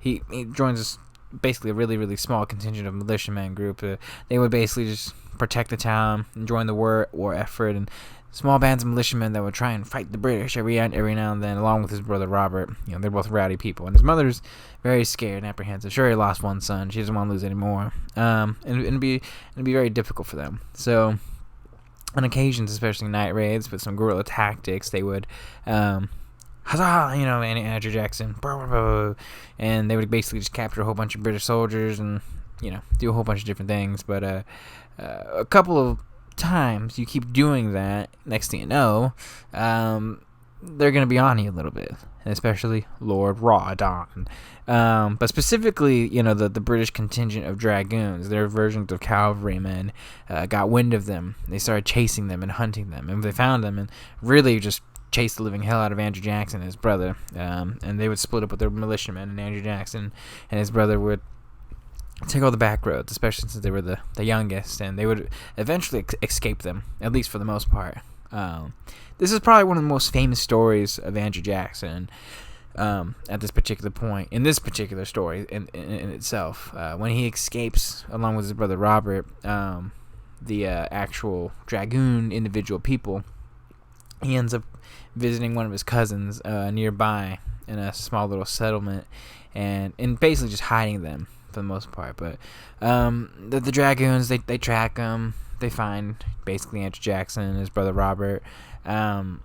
S1: he joins basically a really, really small contingent of militiamen group. They would basically just protect the town and join the war effort, and small bands of militiamen that would try and fight the British every now and then, along with his brother Robert. They're both rowdy people, and his mother's very scared and apprehensive. Sure, he lost one son. She doesn't want to lose any more. And it'd be very difficult for them. So, on occasions, especially night raids with some guerrilla tactics, they would, huzzah, Andrew Jackson, and they would basically just capture a whole bunch of British soldiers and, do a whole bunch of different things. But a couple of times you keep doing that, next thing you know, they're going to be on you a little bit, especially Lord Rawdon. But specifically, the British contingent of dragoons, their versions of cavalrymen, got wind of them. They started chasing them and hunting them, and they found them and really just chased the living hell out of Andrew Jackson and his brother. And they would split up with their militiamen, and Andrew Jackson and his brother would take all the back roads, especially since they were the youngest, and they would eventually escape them, at least for the most part. This is probably one of the most famous stories of Andrew Jackson at this particular point, in this particular story in itself. When he escapes, along with his brother Robert, the actual dragoon individual people, he ends up visiting one of his cousins nearby in a small little settlement, and basically just hiding them for the most part. But the dragoons, they track him. They find basically Andrew Jackson and his brother Robert, and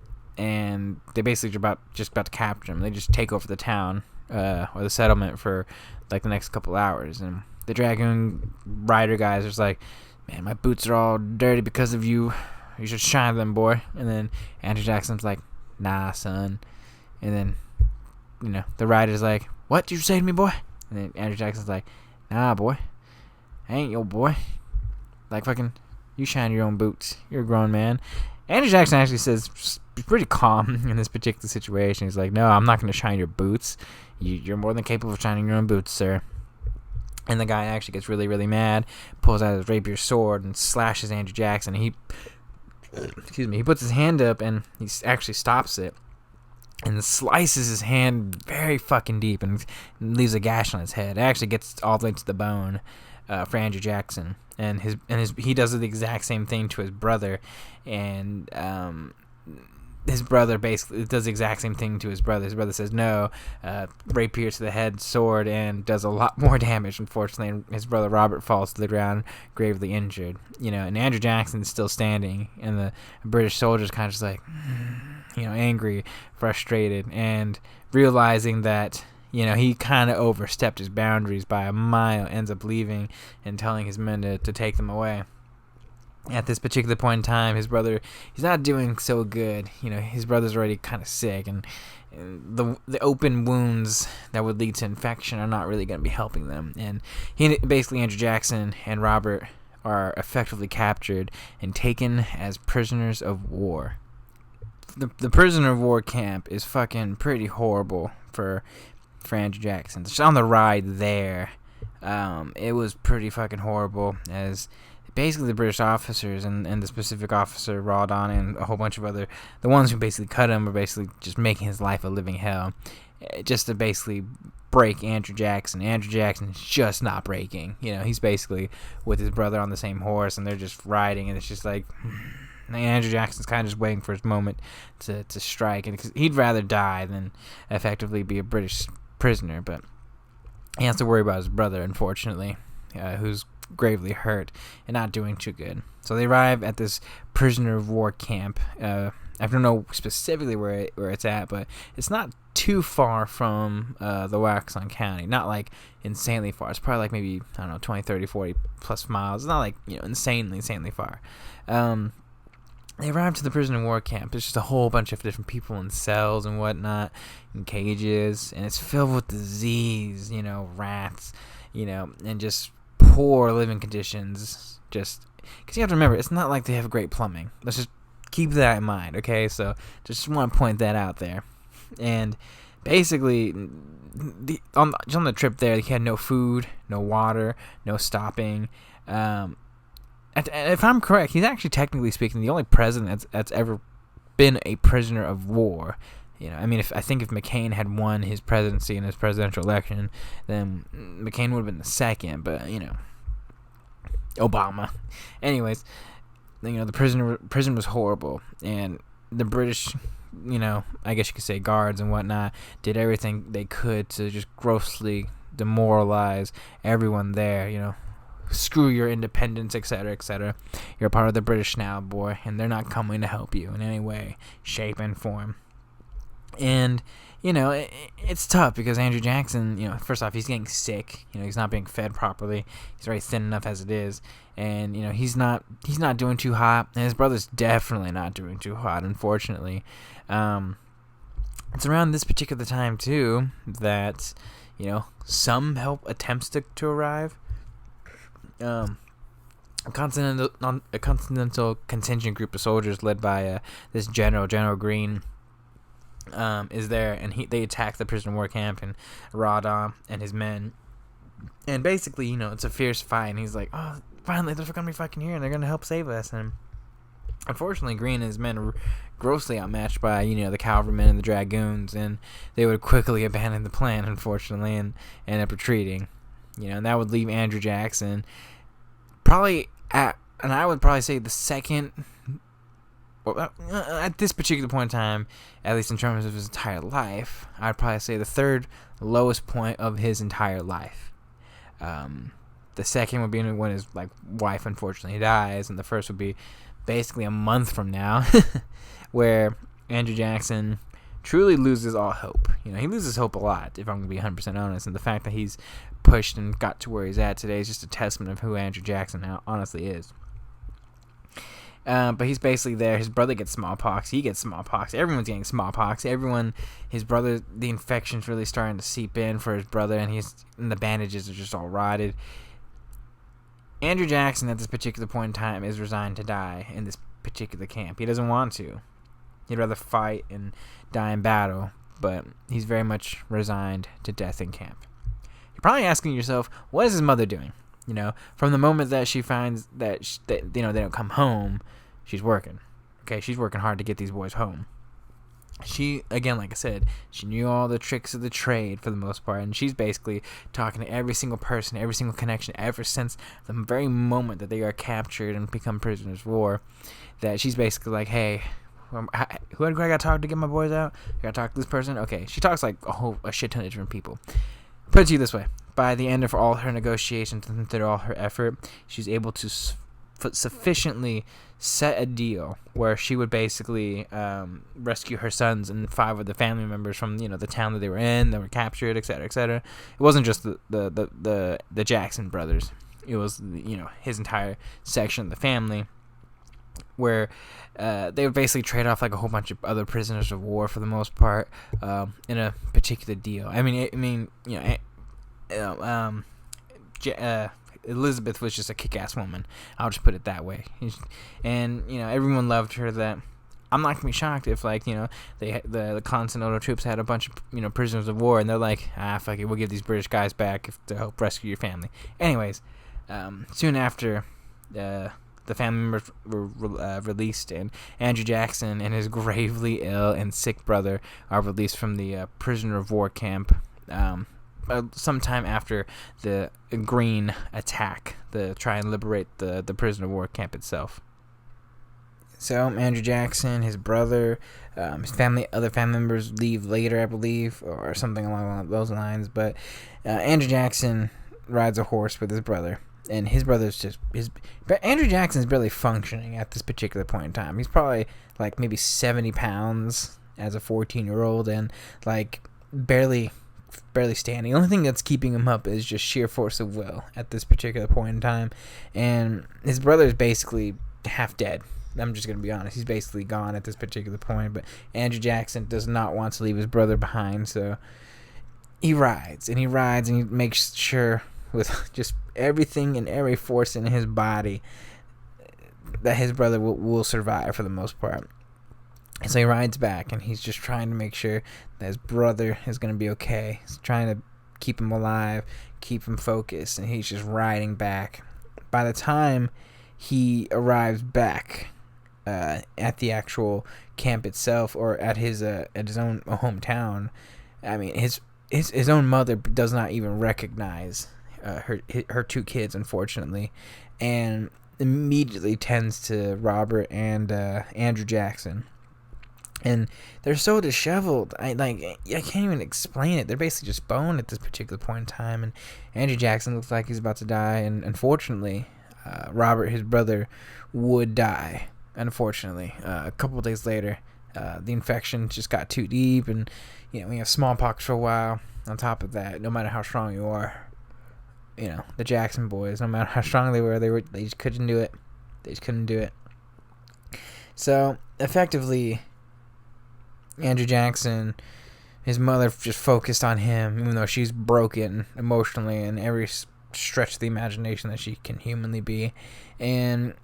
S1: they basically just about to capture him. They just take over the town or the settlement for like the next couple hours, and the dragoon rider guys are just like, "Man, my boots are all dirty because of you. You should shine them, boy." And then Andrew Jackson's like, "Nah, son." And then the rider's like, "What did you say to me, boy?" And then Andrew Jackson's like, "Nah, boy, I ain't your boy. Like, fucking, you shine your own boots. You're a grown man." Andrew Jackson actually says, he's pretty calm in this particular situation. He's like, "No, I'm not going to shine your boots. You're more than capable of shining your own boots, sir." And the guy actually gets really, really mad, pulls out his rapier sword and slashes Andrew Jackson. He puts his hand up and he actually stops it and slices his hand very fucking deep and leaves a gash on his head. It actually gets all the way to the bone for Andrew Jackson, and he does the exact same thing to his brother, and his brother basically does the exact same thing to his brother. His brother says no, rapier to the head, sword, and does a lot more damage, unfortunately, and his brother Robert falls to the ground gravely injured. And Andrew Jackson is still standing, and the British soldiers kind of just like, angry, frustrated, and realizing that he kind of overstepped his boundaries by a mile, ends up leaving and telling his men to take them away. At this particular point in time, his brother, he's not doing so good. His brother's already kind of sick, and the open wounds that would lead to infection are not really going to be helping them. And basically, Andrew Jackson and Robert are effectively captured and taken as prisoners of war. The prisoner of war camp is fucking pretty horrible for Andrew Jackson. Just on the ride there, it was pretty fucking horrible, as basically the British officers and the specific officer Rawdon and a whole bunch of the ones who basically cut him, were basically just making his life a living hell, just to basically break Andrew Jackson. Andrew Jackson is just not breaking. He's basically with his brother on the same horse, and they're just riding, and it's just like Andrew Jackson's kind of just waiting for his moment to strike, and he'd rather die than effectively be a British prisoner. But he has to worry about his brother, unfortunately, who's gravely hurt and not doing too good. So they arrive at this prisoner of war camp. I don't know specifically where it's at, but it's not too far from the Waxhaw County. Not like insanely far. It's probably like maybe, I don't know, 20, 30, 40 plus miles. It's not like, insanely far. They arrive to the prisoner of war camp. It's just a whole bunch of different people in cells and whatnot, in cages, and it's filled with disease, rats, and just poor living conditions. Just because you have to remember, it's not like they have great plumbing. Let's just keep that in mind, okay? So just want to point that out there. And basically, on the trip there, he had no food, no water, no stopping. If I'm correct, he's actually, technically speaking, the only president that's ever been a prisoner of war. If McCain had won his presidency in his presidential election, then McCain would have been the second. But Obama. Anyways, the prison was horrible, and the British, I guess you could say guards and whatnot, did everything they could to just grossly demoralize everyone there. Screw your independence, etc., etc. You're a part of the British now, boy, and they're not coming to help you in any way, shape, and form. And, it's tough because Andrew Jackson, first off, he's getting sick. He's not being fed properly. He's already thin enough as it is. And, he's not doing too hot. And his brother's definitely not doing too hot, unfortunately. It's around this particular time, too, that, some help attempts to arrive. A continental contingent group of soldiers led by this General Greene, is there, and they attack the prisoner of war camp and Rawdon and his men. And basically, it's a fierce fight, and he's like, oh, finally, they're going to be fucking here, and they're going to help save us. And unfortunately, Greene and his men are grossly outmatched by, the cavalrymen and the dragoons, and they would quickly abandon the plan, unfortunately, and end up retreating. And that would leave Andrew Jackson probably and I would probably say the second, at this particular point in time, at least in terms of his entire life, I'd probably say the third lowest point of his entire life. The second would be when his wife unfortunately dies, and the first would be basically a month from now, where Andrew Jackson truly loses all hope. He loses hope a lot, if I'm going to be 100% honest, and the fact that he's pushed and got to where he's at today is just a testament of who Andrew Jackson now honestly is. But he's basically there. His brother gets smallpox. He gets smallpox. Everyone's getting smallpox. His brother, the infection's really starting to seep in for his brother, and the bandages are just all rotted. Andrew Jackson, at this particular point in time, is resigned to die in this particular camp. He doesn't want to. He'd rather fight and die in battle, but he's very much resigned to death in camp. You're probably asking yourself, what is his mother doing? From the moment that she finds that they don't come home, she's working. Okay, she's working hard to get these boys home. She, again, like I said, she knew all the tricks of the trade for the most part, and she's basically talking to every single person, every single connection, ever since the very moment that they are captured and become prisoners of war, that she's basically like, hey, who do I got to talk to get my boys out? I got to talk to this person? Okay, she talks like a shit ton of different people. Put it to you this way. By the end of all her negotiations and through all her effort, she's able to sufficiently set a deal where she would basically rescue her sons and 5 of the family members from the town that they were in, that were captured, etc., etc. It wasn't just the Jackson brothers. It was his entire section of the family, where they would basically trade off like a whole bunch of other prisoners of war for the most part in a particular deal. Elizabeth was just a kick-ass woman. I'll just put it that way. And everyone loved her. That I'm not gonna be shocked if the Continental troops had a bunch of prisoners of war, and they're like, fuck it, we'll give these British guys back to help rescue your family. Anyways, soon after, the family members were released, and Andrew Jackson and his gravely ill and sick brother are released from the prisoner of war camp sometime after the Greene attack, to try and liberate the prisoner of war camp itself. So Andrew Jackson, his brother, his other family members leave later, I believe, or something along those lines. But Andrew Jackson rides a horse with his brother, and his brother's but Andrew Jackson's barely functioning at this particular point in time. He's probably like maybe 70 pounds as a 14-year-old, and like barely standing. The only thing that's keeping him up is just sheer force of will at this particular point in time. And his brother is basically half dead. I'm just going to be honest. He's basically gone at this particular point. But Andrew Jackson does not want to leave his brother behind. So he rides and he makes sure with just everything and every force in his body that his brother will survive for the most part. So he rides back, and he's just trying to make sure that his brother is going to be okay. He's trying to keep him alive, keep him focused, and he's just riding back. By the time he arrives back at the actual camp itself, or at his own hometown, I mean, his own mother does not even recognize her two kids, unfortunately, and immediately tends to Robert and Andrew Jackson. And they're so disheveled. I can't even explain it. They're basically just bone at this particular point in time. And Andrew Jackson looks like he's about to die. And unfortunately, Robert, his brother, would die. Unfortunately, a couple of days later, the infection just got too deep, and we have smallpox for a while. On top of that, no matter how strong you are, the Jackson boys, no matter how strong they were, they just couldn't do it. They just couldn't do it. So effectively, Andrew Jackson, his mother just focused on him, even though she's broken emotionally in every stretch of the imagination that she can humanly be. And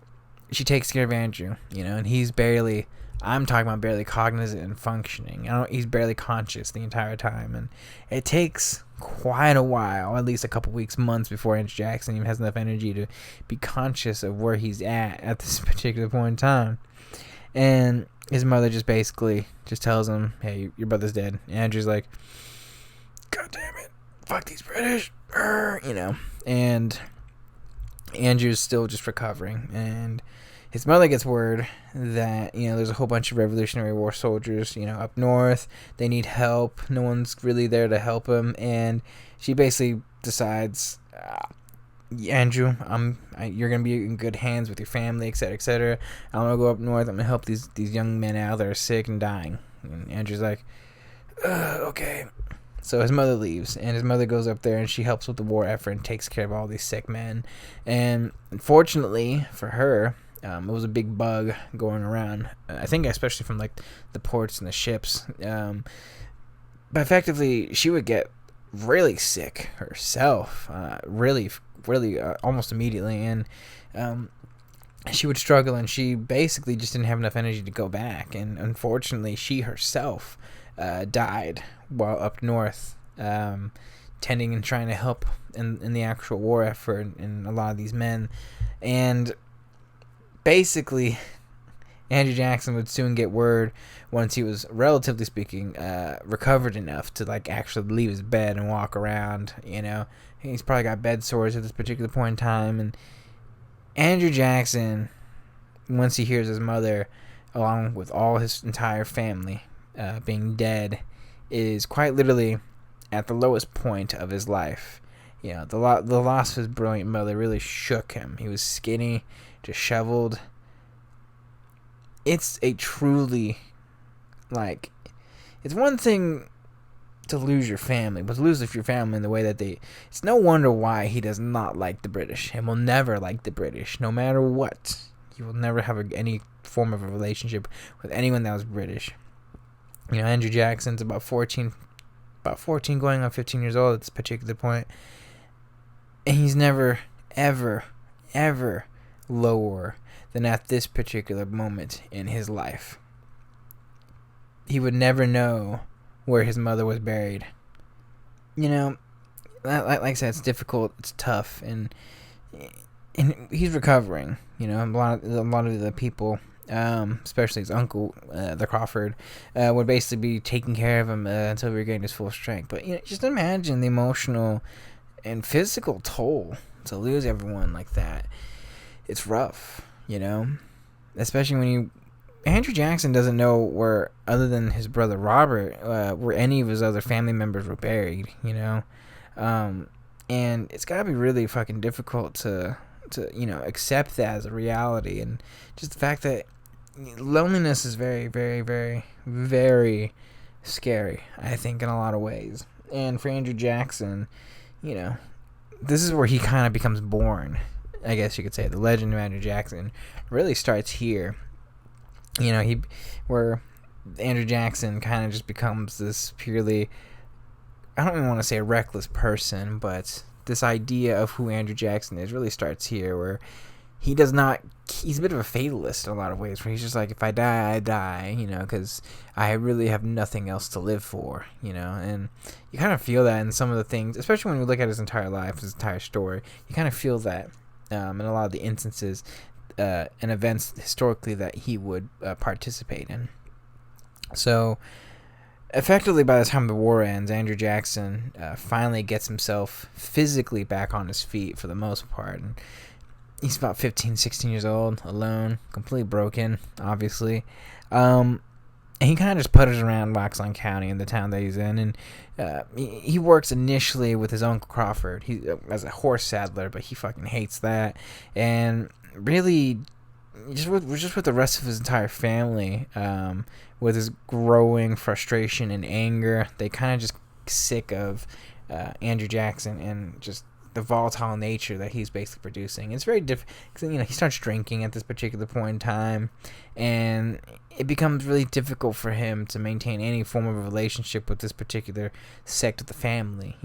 S1: she takes care of Andrew, and he's barely, I'm talking about barely cognizant and functioning. He's barely conscious the entire time. And it takes quite a while, at least a couple weeks, months, before Andrew Jackson even has enough energy to be conscious of where he's at this particular point in time. And his mother just basically just tells him, hey, your brother's dead. And Andrew's like, God damn it, fuck these British, and Andrew's still just recovering. And his mother gets word that, there's a whole bunch of Revolutionary War soldiers, up north. They need help. No one's really there to help him. And she basically decides, Andrew, you're gonna be in good hands with your family, etc., etc. I'm gonna go up north. I'm gonna help these young men out that are sick and dying. And Andrew's like, okay. So his mother leaves, and his mother goes up there, and she helps with the war effort and takes care of all these sick men. And unfortunately for her, it was a big bug going around. I think especially from like the ports and the ships. But effectively, she would get really sick herself. Really almost immediately, and she would struggle, and she basically just didn't have enough energy to go back. And unfortunately, she herself died while up north, tending and trying to help in the actual war effort and a lot of these men. And basically, Andrew Jackson would soon get word, once he was, relatively speaking, recovered enough to actually leave his bed and walk around. He's probably got bed sores at this particular point in time. And Andrew Jackson, once he hears his mother, along with all his entire family being dead, is quite literally at the lowest point of his life. The loss of his brilliant mother really shook him. He was skinny, disheveled. It's a truly, it's one thing to lose your family, but to lose your family in the way that it's no wonder why he does not like the British, and will never like the British, no matter what. He will never have any form of a relationship with anyone that was British. Andrew Jackson's about 14 going on 15 years old at this particular point, and he's never, ever, ever lower than at this particular moment in his life. He would never know where his mother was buried. Like I said, it's difficult, it's tough, and he's recovering. A lot of the people, especially his uncle, the Crawford, would basically be taking care of him until he regained his full strength. But just imagine the emotional and physical toll to lose everyone like that. It's rough, especially when you Andrew Jackson doesn't know where, other than his brother Robert, where any of his other family members were buried. And it's gotta be really fucking difficult to accept that as a reality, and just the fact that loneliness is very, very, very, very scary, I think, in a lot of ways. And for Andrew Jackson, this is where he kind of becomes born, I guess you could say. The legend of Andrew Jackson really starts here. Where Andrew Jackson kind of just becomes this purely, I don't even want to say a reckless person, but this idea of who Andrew Jackson is really starts here, where he's a bit of a fatalist in a lot of ways, where he's just like, if I die, I die, because I really have nothing else to live for, and you kind of feel that in some of the things, especially when you look at his entire life, his entire story, you kind of feel that in a lot of the instances and events historically that he would participate in. So, effectively, by the time the war ends, Andrew Jackson finally gets himself physically back on his feet for the most part. And he's about 15, 16 years old, alone, completely broken, obviously. And he kind of just putters around Waxhaw County in the town that he's in. And he works initially with his Uncle Crawford as a horse saddler, but he fucking hates that. And really, just with the rest of his entire family, with his growing frustration and anger, they kind of just sick of Andrew Jackson and just the volatile nature that he's basically producing. It's very difficult. He starts drinking at this particular point in time, and it becomes really difficult for him to maintain any form of a relationship with this particular sect of the family.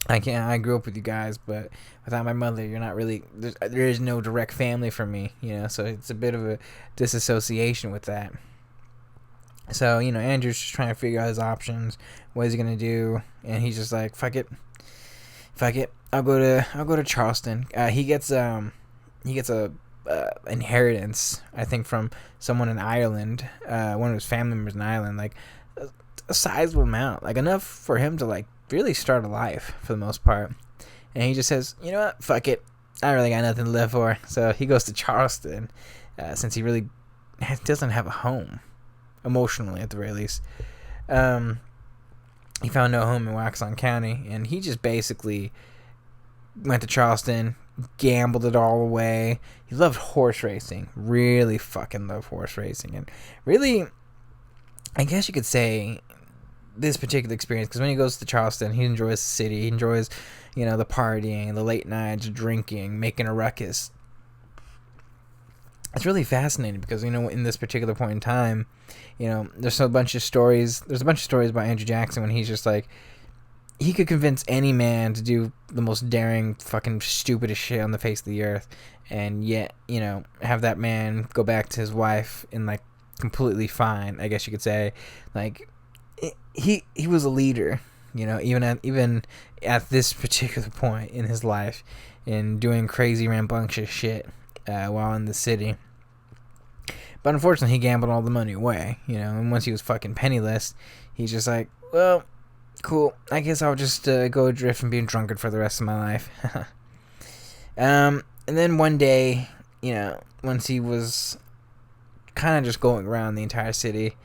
S1: I grew up with you guys, but without my mother, you're not really, there is no direct family for me, so it's a bit of a disassociation with that. So, Andrew's just trying to figure out his options, what he's going to do, and he's just like, fuck it, I'll go to Charleston. He gets a inheritance, I think, from someone in Ireland, one of his family members in Ireland, like a sizable amount, like enough for him to like really start a life for the most part. And he just says, you know what, fuck it, I really got nothing to live for. So he goes to Charleston, since he really doesn't have a home, emotionally at the very least. He found no home in Waxhaw County, and he just basically went to Charleston, gambled it all away. He loved horse racing, really fucking loved horse racing, and really, I guess you could say, this particular experience, because when he goes to Charleston, he enjoys the city, he enjoys, the partying, the late nights, drinking, making a ruckus. It's really fascinating because, in this particular point in time, there's a bunch of stories about Andrew Jackson when he's just like, he could convince any man to do the most daring, fucking stupidest shit on the face of the earth, and yet, have that man go back to his wife and, like, completely fine, I guess you could say. Like, he was a leader, even at this particular point in his life, in doing crazy rambunctious shit while in the city. But unfortunately, he gambled all the money away, and once he was fucking penniless, he's just like, well, cool, I guess I'll just go adrift and be a drunkard for the rest of my life. And then one day, once he was kind of just going around the entire city,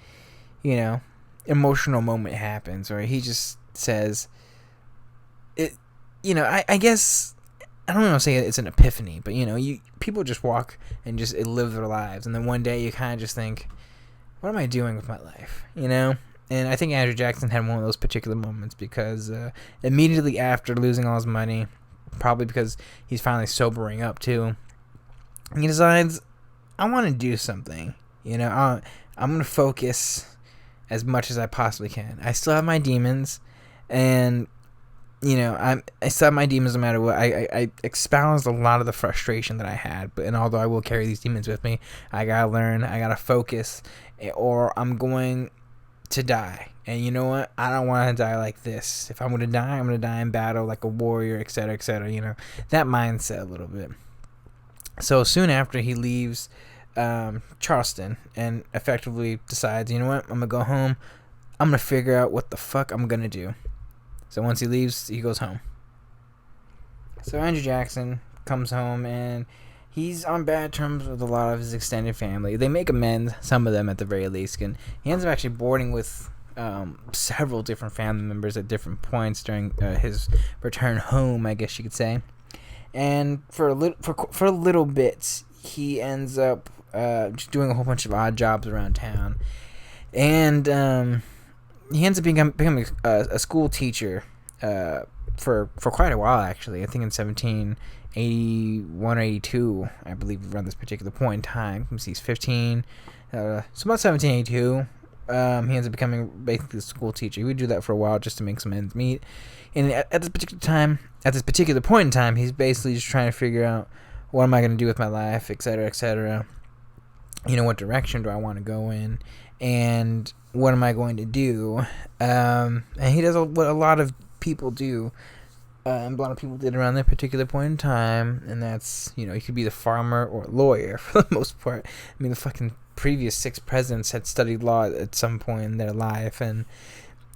S1: emotional moment happens where he just says, I guess, I don't want to say it's an epiphany, but people just walk and just live their lives, and then one day you kind of just think, what am I doing with my life, And I think Andrew Jackson had one of those particular moments because immediately after losing all his money, probably because he's finally sobering up too, he decides, I want to do something, I'm going to focus as much as I possibly can. I still have my demons, and I still have my demons no matter what. I espoused a lot of the frustration that I had, and although I will carry these demons with me, I gotta learn, I gotta focus, or I'm going to die. And you know what? I don't want to die like this. If I'm going to die, I'm going to die in battle like a warrior, etc., etc. That mindset a little bit. So soon after he leaves Charleston and effectively decides, you know what? I'm going to go home. I'm going to figure out what the fuck I'm going to do. So once he leaves, he goes home. So Andrew Jackson comes home, and he's on bad terms with a lot of his extended family. They make amends, some of them at the very least, and he ends up actually boarding with several different family members at different points during his return home, I guess you could say. And for a little bit, he ends up just doing a whole bunch of odd jobs around town, and he ends up becoming a school teacher for quite a while, actually. I think in 1781 or 82, I believe, around this particular point in time. He's 15, so about 1782. He ends up becoming basically a school teacher. He would do that for a while just to make some ends meet. And at this particular point in time, he's basically just trying to figure out, what am I going to do with my life, etc., etc. What direction do I want to go in, and what am I going to do? And he does what a lot of people do, and a lot of people did around that particular point in time, and that's, he could be the farmer or lawyer for the most part. I mean, the fucking previous 6 presidents had studied law at some point in their life, and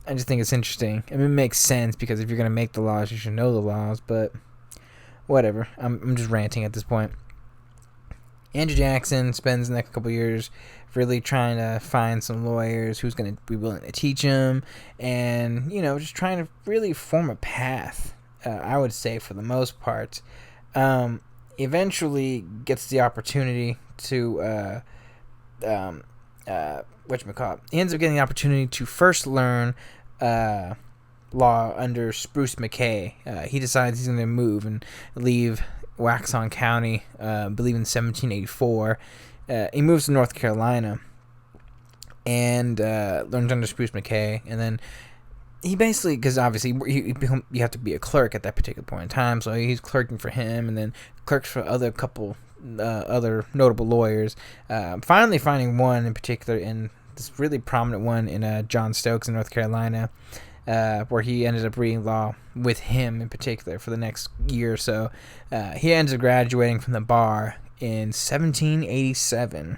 S1: I just think it's interesting. I mean, it makes sense, because if you're going to make the laws, you should know the laws, but whatever. I'm just ranting at this point. Andrew Jackson spends the next couple years really trying to find some lawyers who's going to be willing to teach him, and, just trying to really form a path, I would say, for the most part. Eventually gets the opportunity to, whatchamacallit, he ends up getting the opportunity to first learn law under Spruce McKay. He decides he's going to move and leave Waxhaw County, I believe in 1784. He moves to North Carolina and learns under Spruce McKay, and then he basically, because obviously you have to be a clerk at that particular point in time, so he's clerking for him, and then clerks for other notable lawyers. Finally finding one in particular, in this really prominent one in John Stokes in North Carolina, where he ended up reading law with him in particular for the next year or so. He ends up graduating from the bar in 1787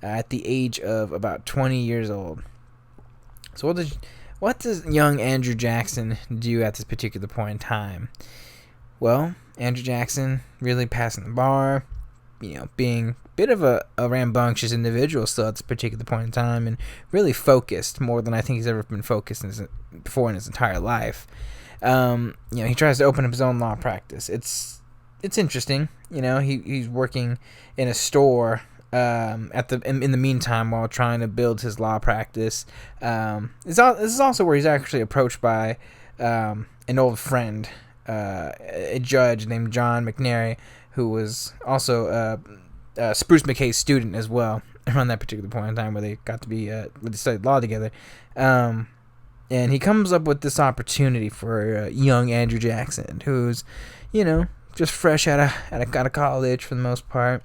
S1: at the age of about 20 years old. So what does young Andrew Jackson do at this particular point in time? Well, Andrew Jackson really passing the bar, being a bit of a rambunctious individual still at this particular point in time, and really focused more than I think he's ever been focused before in his entire life. He tries to open up his own law practice. It's interesting. He's working in a store in the meantime while trying to build his law practice. This is also where he's actually approached by an old friend, a judge named John McNary, who was also Spruce McKay's student as well around that particular point in time, where they got to be where they studied law together. And he comes up with this opportunity for young Andrew Jackson, who's, just fresh out of college for the most part.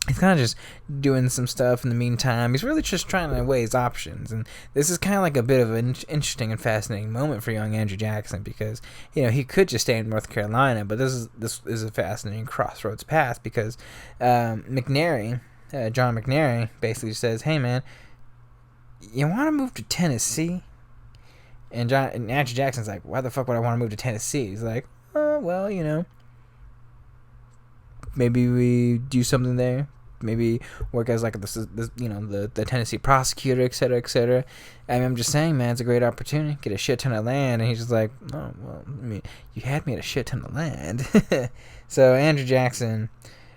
S1: He's kind of just doing some stuff in the meantime. He's really just trying to weigh his options. And this is kind of like a bit of an interesting and fascinating moment for young Andrew Jackson, because, he could just stay in North Carolina, but this is a fascinating crossroads path, because John McNary basically says, hey, man, you want to move to Tennessee? And Andrew Jackson's like, why the fuck would I want to move to Tennessee? He's like, oh, well, maybe we do something there. Maybe work as like the Tennessee prosecutor, etc., etc. I mean, I'm just saying, man, it's a great opportunity. Get a shit ton of land. And he's just like, oh, well, I mean, you had me at a shit ton of land. So Andrew Jackson,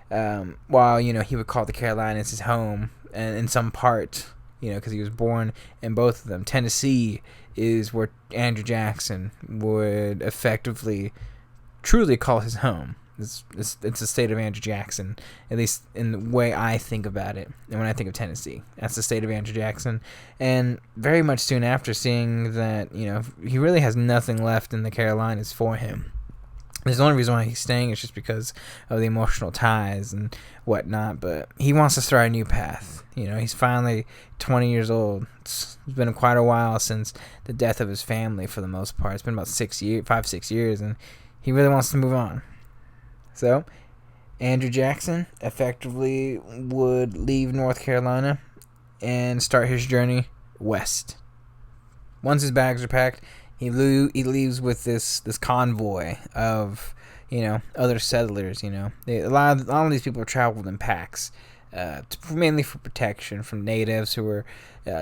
S1: while, he would call the Carolinas his home, and in some part, because he was born in both of them, Tennessee is where Andrew Jackson would effectively, truly call his home. It's the state of Andrew Jackson, at least in the way I think about it. And when I think of Tennessee, that's the state of Andrew Jackson. And very much soon after, seeing that, he really has nothing left in the Carolinas for him. The only reason why he's staying is just because of the emotional ties and whatnot. But he wants to start a new path. He's finally 20 years old. It's been quite a while since the death of his family, for the most part. It's been about 6 years, and he really wants to move on. So, Andrew Jackson effectively would leave North Carolina and start his journey west. Once his bags are packed, he leaves with this convoy of, other settlers. A lot of these people traveled in packs, mainly for protection from natives who were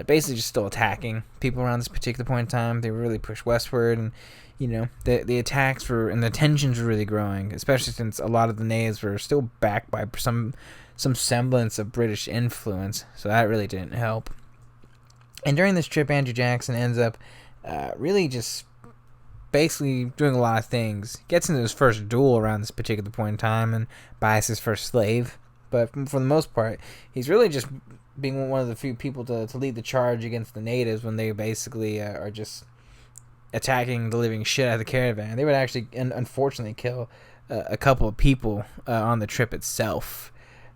S1: basically just still attacking people around this particular point in time. They were really pushed westward, and the attacks were, and the tensions were really growing, especially since a lot of the natives were still backed by some semblance of British influence. So that really didn't help. And during this trip, Andrew Jackson ends up really just basically doing a lot of things. Gets into his first duel around this particular point in time and buys his first slave. But for the most part, he's really just being one of the few people to lead the charge against the natives when they basically are just attacking the living shit out of the caravan. They would actually, unfortunately, kill a couple of people on the trip itself.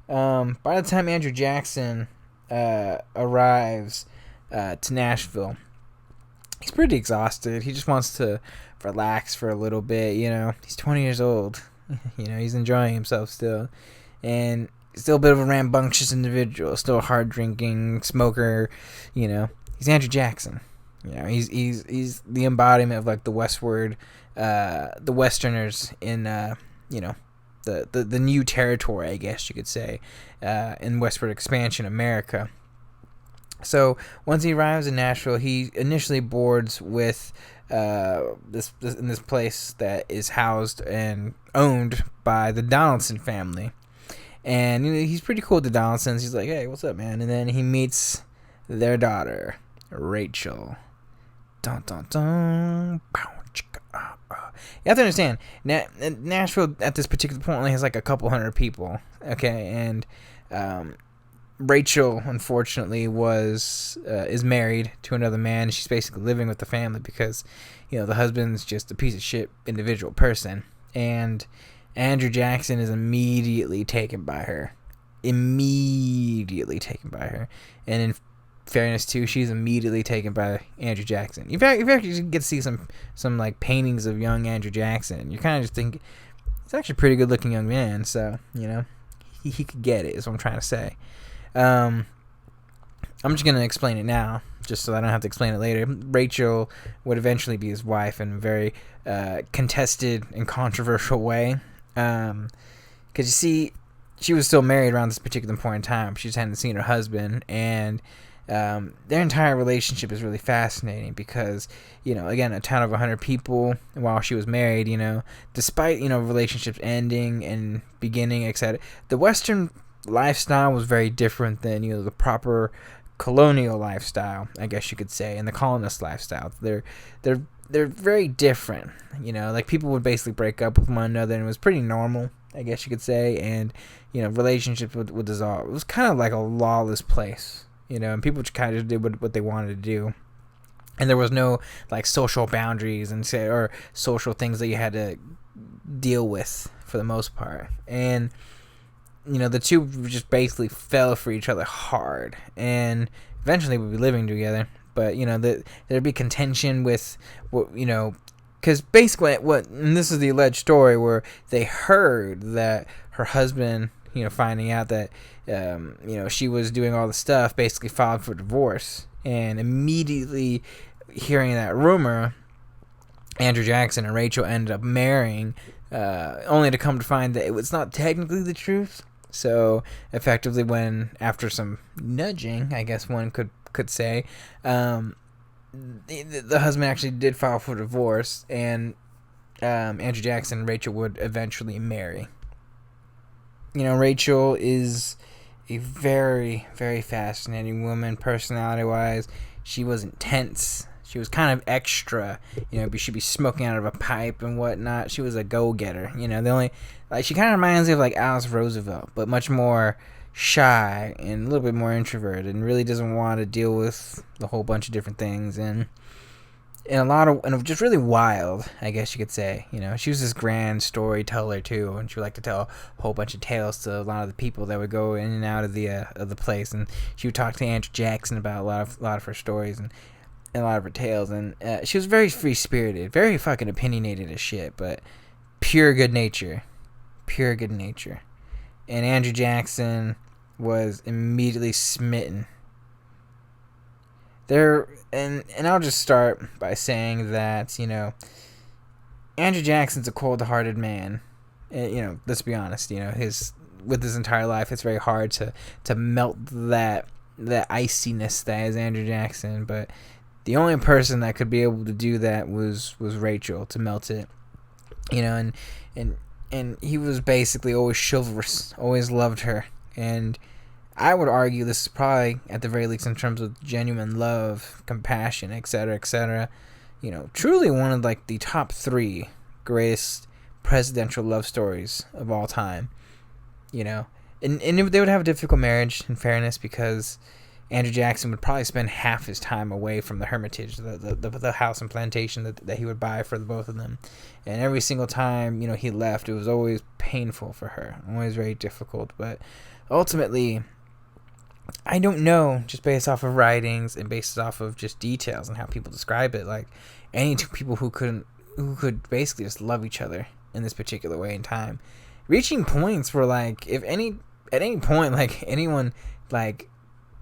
S1: By the time Andrew Jackson arrives to Nashville, he's pretty exhausted. He just wants to relax for a little bit. He's 20 years old. He's enjoying himself still, and still a bit of a rambunctious individual, still a hard drinking smoker. He's Andrew Jackson. He's the embodiment of like the westward, the Westerners in the new territory, I guess you could say, in westward expansion America. So once he arrives in Nashville, he initially boards with this place that is housed and owned by the Donaldson family. And he's pretty cool with the Donaldsons. He's like, hey, what's up, man? And then he meets their daughter, Rachel. Dun, dun, dun. You have to understand, Nashville at this particular point only has like a couple hundred people. Okay, and Rachel, unfortunately, is married to another man. She's basically living with the family because, the husband's just a piece of shit individual person. And Andrew Jackson is immediately taken by her. And in fairness, too, she's immediately taken by Andrew Jackson. In fact, you get to see some like paintings of young Andrew Jackson. You kind of just think he's actually a pretty good looking young man. So, he could get it, is what I'm trying to say. I'm just going to explain it now, just so I don't have to explain it later. Rachel would eventually be his wife in a very contested and controversial way. Because you see, she was still married around this particular point in time. She just hadn't seen her husband, and their entire relationship is really fascinating because, again, a town of 100 people while she was married, despite, relationships ending and beginning, etc., the Western lifestyle was very different than, the proper colonial lifestyle, I guess you could say, and the colonist lifestyle. They're very different, like people would basically break up with one another, and it was pretty normal, I guess you could say, and, relationships would dissolve. It was kind of like a lawless place, and people just kind of did what they wanted to do. And there was no, like, social boundaries or social things that you had to deal with for the most part. And, the two just basically fell for each other hard. And eventually we'd be living together. But, there'd be contention with, because basically and this is the alleged story where they heard that her husband, finding out that, she was doing all the stuff, basically filed for divorce. And immediately hearing that rumor, Andrew Jackson and Rachel ended up marrying, only to come to find that it was not technically the truth. So effectively, after some nudging, I guess one could say, the husband actually did file for divorce, and Andrew Jackson and Rachel would eventually marry. Rachel is a very, very fascinating woman, personality-wise. She was intense. She was kind of extra, she'd be smoking out of a pipe and whatnot. She was a go-getter, she kind of reminds me of like Alice Roosevelt, but much more shy and a little bit more introverted, and really doesn't want to deal with a whole bunch of different things, and just really wild, I guess you could say. She was this grand storyteller too, and she would like to tell a whole bunch of tales to a lot of the people that would go in and out of the place, and she would talk to Andrew Jackson about a lot of her stories and a lot of her tales, and she was very free spirited, very fucking opinionated as shit, but pure good nature. And Andrew Jackson was immediately smitten. And I'll just start by saying that, Andrew Jackson's a cold-hearted man. And, let's be honest. With his entire life, it's very hard to melt that iciness that is Andrew Jackson. But the only person that could be able to do that was Rachel, to melt it. And he was basically always chivalrous, always loved her. And I would argue this is probably, at the very least, in terms of genuine love, compassion, etc., truly one of like the top 3 greatest presidential love stories of all time. And they would have a difficult marriage, in fairness, because Andrew Jackson would probably spend half his time away from the Hermitage, the house and plantation that he would buy for the both of them. And every single time, he left, it was always painful for her, always very difficult. But ultimately, I don't know, just based off of writings and based off of just details and how people describe it, like any two people who could basically just love each other in this particular way in time, reaching points where, like, at any point, like, anyone, like,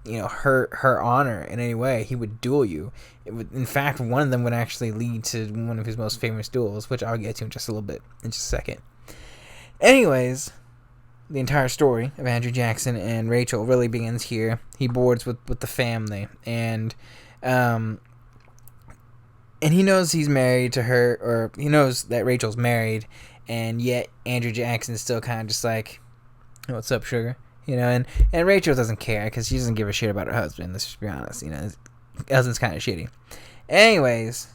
S1: hurt her honor in any way, he would duel you. In fact, one of them would actually lead to one of his most famous duels, which I'll get to in just a second. Anyways, the entire story of Andrew Jackson and Rachel really begins here. He boards with the family, and he knows he's married to her, or he knows that Rachel's married, and yet Andrew Jackson's still kind of just like, what's up, sugar? And Rachel doesn't care because she doesn't give a shit about her husband. Let's just be honest. His husband's kind of shitty. Anyways,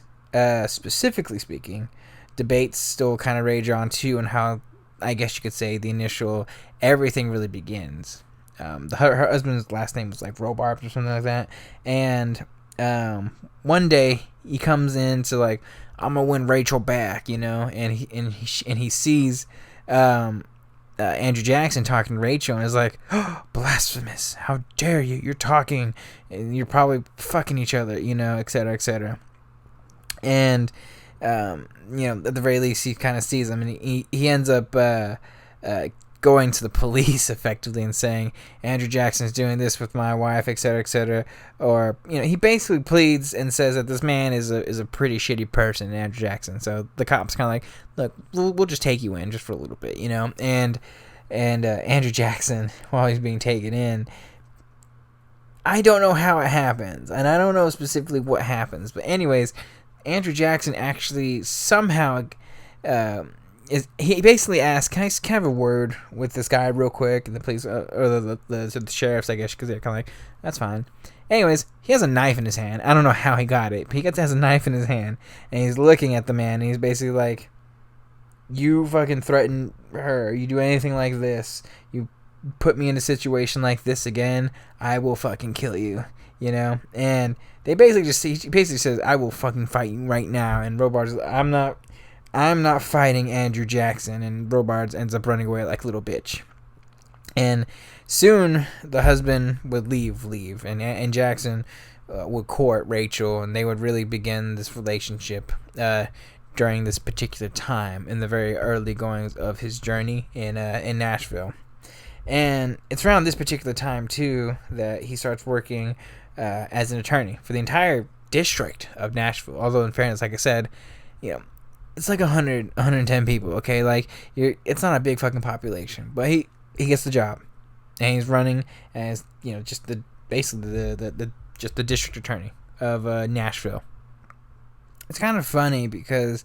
S1: specifically speaking, debates still kind of rage on too, and how, I guess you could say, the initial everything really begins. Her husband's last name was like Robards or something like that, and one day he comes in to like, I'm gonna win Rachel back, and he sees Andrew Jackson talking to Rachel, and is like, oh, blasphemous, how dare you, you're talking, and you're probably fucking each other, etc. And at the very least, he kind of sees him, and he ends up going to the police effectively and saying, Andrew Jackson's doing this with my wife, etc. Or he basically pleads and says that this man is a pretty shitty person, Andrew Jackson. So the cops kind of like, look, we'll just take you in just for a little bit, and Andrew Jackson, while he's being taken in, I don't know how it happens, and I don't know specifically what happens, but anyways, Andrew Jackson actually somehow he basically asks, can I have a word with this guy real quick? And the police, or the sheriffs, I guess, because they're kind of like, that's fine. Anyways, he has a knife in his hand. I don't know how he got it, but he has a knife in his hand, and he's looking at the man, and he's basically like, you fucking threaten her, you do anything like this, you put me in a situation like this again, I will fucking kill you, and he basically says, I will fucking fight you right now, and Robards, I'm not fighting Andrew Jackson, and Robards ends up running away like a little bitch. And soon the husband would leave, and Jackson would court Rachel, and they would really begin this relationship during this particular time in the very early goings of his journey in Nashville. And it's around this particular time too that he starts working as an attorney for the entire district of Nashville. Although in fairness, like I said, it's like 110 people, okay? Like, it's not a big fucking population, but he gets the job, and he's running as just the district attorney of Nashville. It's kind of funny because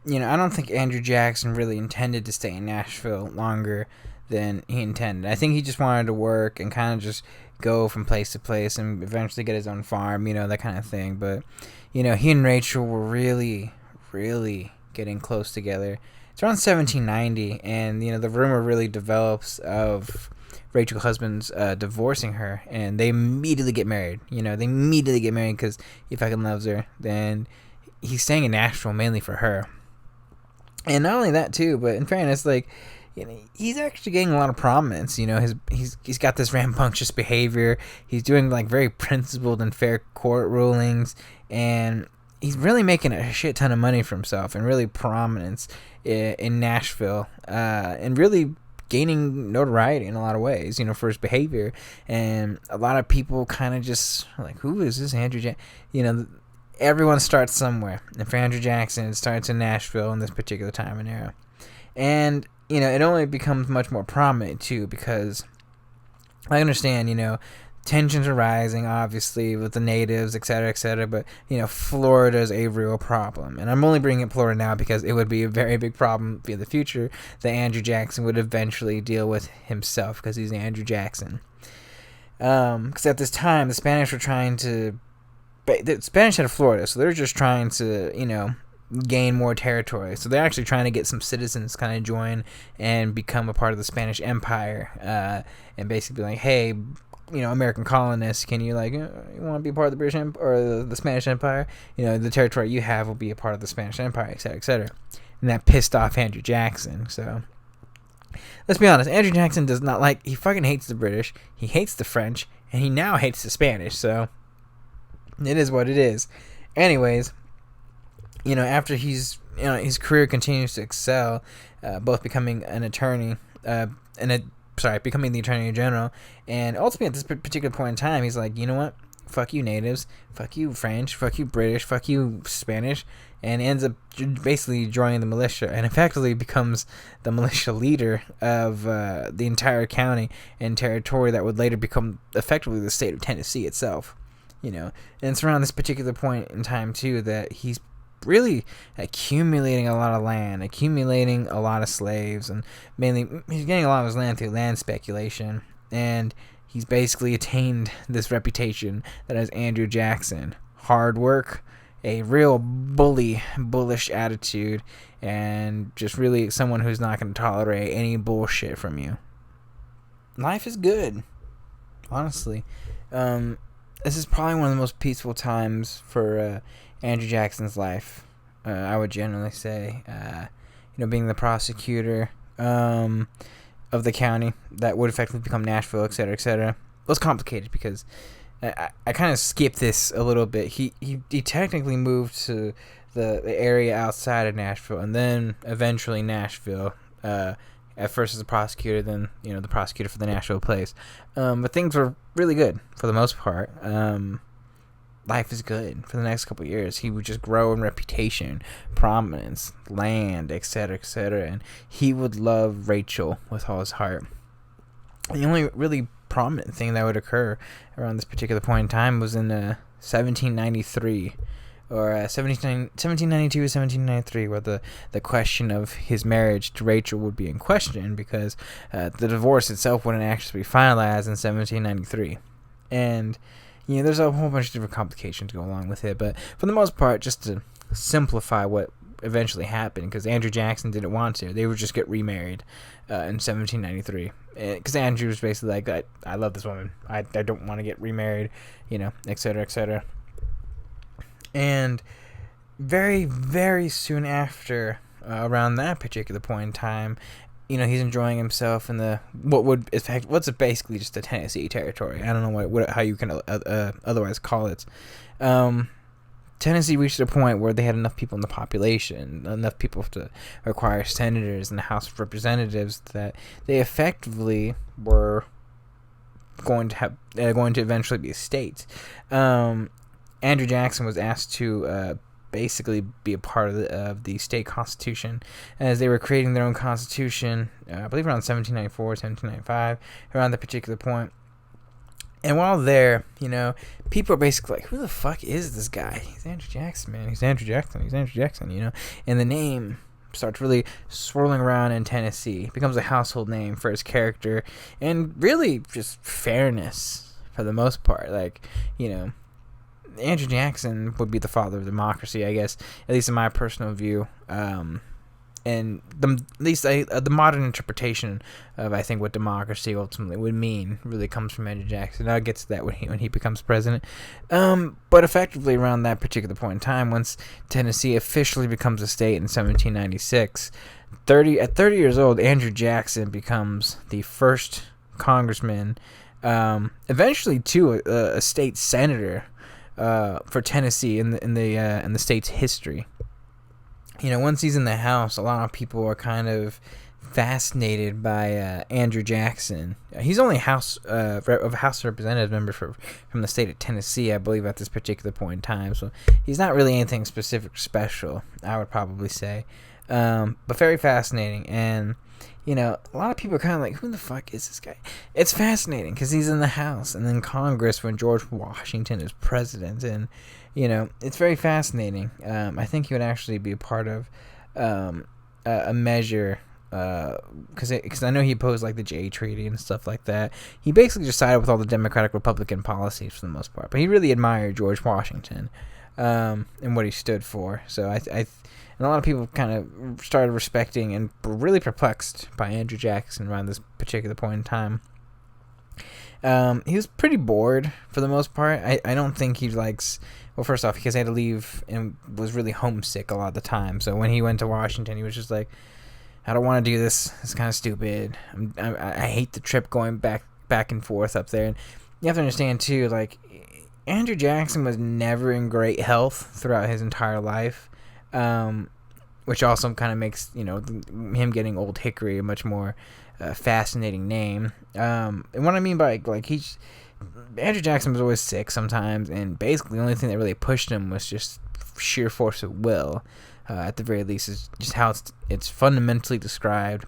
S1: I don't think Andrew Jackson really intended to stay in Nashville longer than he intended. I think he just wanted to work and kind of just go from place to place and eventually get his own farm, that kind of thing. But he and Rachel were really getting close together. It's around 1790, and the rumor really develops of Rachel's husband's divorcing her, and they immediately get married. Because he fucking loves her. Then he's staying in Nashville mainly for her, and not only that too, but in fairness, like, he's actually getting a lot of prominence. He's got this rambunctious behavior. He's doing like very principled and fair court rulings, and he's really making a shit ton of money for himself and really prominence in Nashville, and really gaining notoriety in a lot of ways, for his behavior. And a lot of people kind of just like, who is this Andrew Jackson? Everyone starts somewhere. And for Andrew Jackson, it starts in Nashville in this particular time and era. And it only becomes much more prominent too, because I understand, tensions are rising, obviously, with the natives, et cetera, but, Florida's a real problem. And I'm only bringing up Florida now because it would be a very big problem in the future that Andrew Jackson would eventually deal with himself, because he's Andrew Jackson. Because at this time, the Spanish were trying to... The Spanish had Florida, so they're just trying to, gain more territory. So they're actually trying to get some citizens kind of join and become a part of the Spanish Empire, and basically be like, hey, American colonists, can you you want to be part of the British Empire or the Spanish Empire? The territory you have will be a part of the Spanish Empire, et cetera, et cetera. And that pissed off Andrew Jackson. So let's be honest, Andrew Jackson does not he fucking hates the British, he hates the French, and he now hates the Spanish. So it is what it is. Anyways, after his career continues to excel, both becoming an attorney, becoming the Attorney General, and ultimately at this particular point in time, he's like, you know what? Fuck you natives, fuck you French, fuck you British, fuck you Spanish, and ends up basically joining the militia, and effectively becomes the militia leader of the entire county and territory that would later become effectively the state of Tennessee itself. And it's around this particular point in time too that he's really accumulating a lot of land, accumulating a lot of slaves, and mainly he's getting a lot of his land through land speculation, and he's basically attained this reputation that as Andrew Jackson: hard work, a real bullish attitude, and just really someone who's not going to tolerate any bullshit from you. Life is good, honestly. This is probably one of the most peaceful times for Andrew Jackson's life, I would generally say. Being the prosecutor of the county that would effectively become Nashville, et cetera, et cetera. It was complicated because I kind of skipped this a little bit. He technically moved to the area outside of Nashville, and then eventually Nashville. At first as a prosecutor, then the prosecutor for the Nashville place. But things were really good for the most part. Life is good for the next couple of years. He would just grow in reputation, prominence, land, etc., and he would love Rachel with all his heart. The only really prominent thing that would occur around this particular point in time was in 1793. Or 1792 or 1793, where the question of his marriage to Rachel would be in question, because the divorce itself wouldn't actually be finalized in 1793. And, there's a whole bunch of different complications to go along with it, but for the most part, just to simplify what eventually happened, because Andrew Jackson didn't want to, they would just get remarried in 1793. Because Andrew was basically like, I love this woman, I don't want to get remarried, et cetera, et cetera. And very, very soon after, around that particular point in time, he's enjoying himself in what's basically just the Tennessee territory. I don't know how you can otherwise call it. Tennessee reached a point where they had enough people in the population, enough people to require senators in the House of Representatives, that they effectively were going to eventually be a state. Andrew Jackson was asked to basically be a part of the state constitution, as they were creating their own constitution, I believe around 1794, 1795, around that particular point. And while there, people are basically like, who the fuck is this guy? He's Andrew Jackson, man. He's Andrew Jackson, And the name starts really swirling around in Tennessee. It becomes a household name for his character, and really just fairness for the most part. Andrew Jackson would be the father of democracy, I guess, at least in my personal view. And the modern interpretation of, I think, what democracy ultimately would mean really comes from Andrew Jackson. I'll get to that when he becomes president. But effectively around that particular point in time, once Tennessee officially becomes a state in 1796, at 30 years old, Andrew Jackson becomes the first congressman, eventually too a state senator, for Tennessee in the state's history. Once he's in the House, a lot of people are kind of fascinated by Andrew Jackson. He's only House Representative member from the state of Tennessee, I believe, at this particular point in time. So he's not really anything special, I would probably say. But very fascinating. And a lot of people are kind of like, who the fuck is this guy? It's fascinating because he's in the House and then Congress when George Washington is president. And, it's very fascinating. I think he would actually be a part of a measure, because I know he opposed like the Jay Treaty and stuff like that. He basically just sided with all the Democratic Republican policies for the most part. But he really admired George Washington and what he stood for. So and a lot of people kind of started respecting and were really perplexed by Andrew Jackson around this particular point in time. He was pretty bored for the most part. I don't think he likes... Well, first off, because he had to leave and was really homesick a lot of the time. So when he went to Washington, he was just like, I don't want to do this. It's kind of stupid. I hate the trip going back and forth up there. And you have to understand, too, like, Andrew Jackson was never in great health throughout his entire life. Which also kind of makes, him getting Old Hickory a much more fascinating name. And what I mean by, like, Andrew Jackson was always sick sometimes, and basically the only thing that really pushed him was just sheer force of will. At the very least, is just how it's fundamentally described.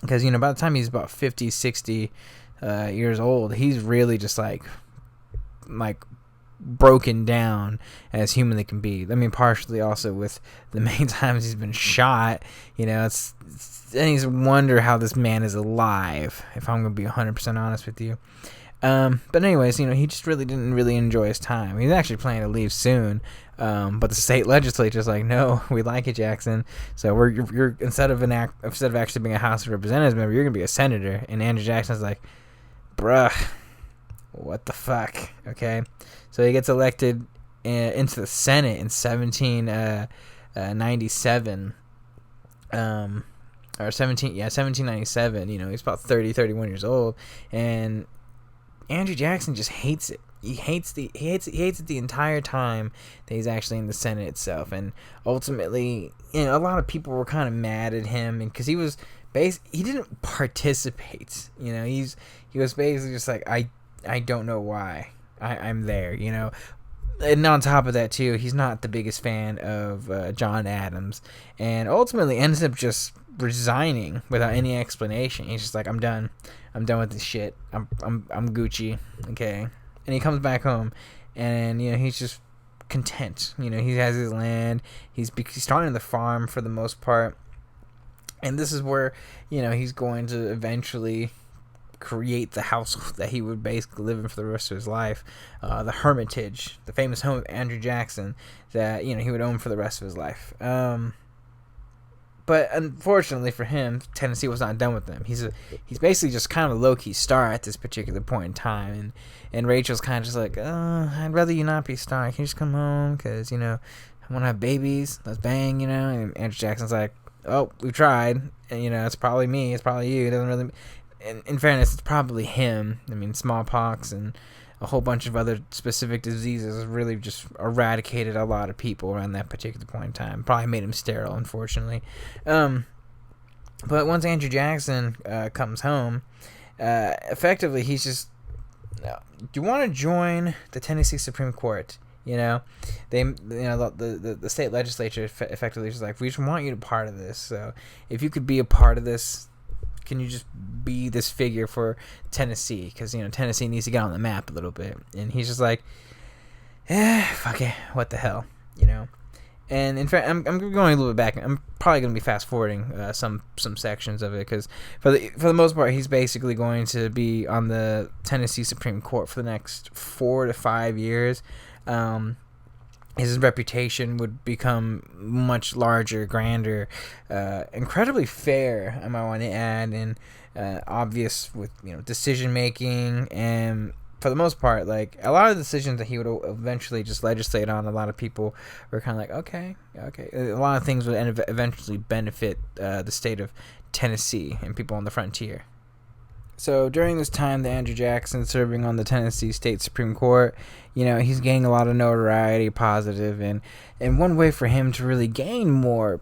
S1: Because, by the time he's about 50, 60 years old, he's really just like broken down as humanly can be. I mean, partially also with the many times he's been shot. And he's wonder how this man is alive, if I'm going to be 100% honest with you. But anyways, he just really didn't really enjoy his time. He's actually planning to leave soon. But the state legislature's like, no, we like it, Jackson. So you're instead of actually being a House of Representatives member, you're gonna be a senator. And Andrew Jackson's like, bruh, what the fuck? Okay, so he gets elected into the Senate in 1797. Or 1797. He's about 31 years old, and Andrew Jackson just hates it. He hates it the entire time that he's actually in the Senate itself. And ultimately, a lot of people were kind of mad at him, and because he didn't participate. He was basically just like, I don't know why I'm there. And on top of that too, he's not the biggest fan of John Adams, and ultimately ends up just resigning without any explanation. He's just like, I'm done with this shit. I'm Gucci. Okay. And he comes back home, and he's just content. He has his land. He's starting the farm for the most part, and this is where he's going to eventually create the house that he would basically live in for the rest of his life, the Hermitage, the famous home of Andrew Jackson that he would own for the rest of his life. But unfortunately for him, Tennessee was not done with him. He's basically just kind of a low-key star at this particular point in time. And Rachel's kind of just like, I'd rather you not be a star. Can you just come home? Because, I want to have babies. Let's bang, And Andrew Jackson's like, oh, we tried. And, it's probably me. It's probably you. It doesn't really... In fairness, it's probably him. I mean, smallpox and a whole bunch of other specific diseases really just eradicated a lot of people around that particular point in time. Probably made him sterile, unfortunately. But once Andrew Jackson comes home, effectively he's just, do you want to join the Tennessee Supreme Court? The state legislature effectively is like, we just want you to be part of this. So if you could be a part of this, can you just be this figure for Tennessee? Because, Tennessee needs to get on the map a little bit. And he's just like, fuck it, what the hell, And in fact, I'm going a little bit back. I'm probably going to be fast forwarding some sections of it, because for the most part, he's basically going to be on the Tennessee Supreme Court for the next 4 to 5 years. His reputation would become much larger, grander, incredibly fair, I might want to add, and obvious with decision making. And for the most part, like, a lot of the decisions that he would eventually just legislate on, a lot of people were kind of like, okay. A lot of things would eventually benefit the state of Tennessee and people on the frontier. So during this time that Andrew Jackson serving on the Tennessee State Supreme Court, he's gaining a lot of notoriety, positive, and one way for him to really gain more,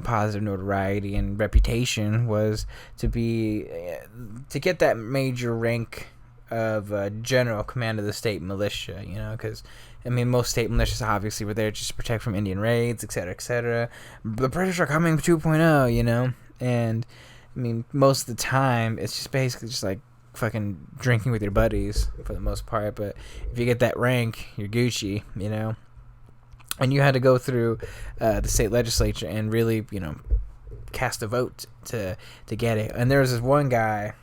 S1: positive notoriety and reputation was to get that major rank of general command of the state militia, you know, because, I mean, most state militias obviously were there just to protect from Indian raids, etc., etc. The British are coming 2.0, you know, and, I mean, most of the time, it's just basically just like fucking drinking with your buddies for the most part, but if you get that rank, you're Gucci, you know, and you had to go through the state legislature and really, you know, cast a vote to get it. And there was this one guy,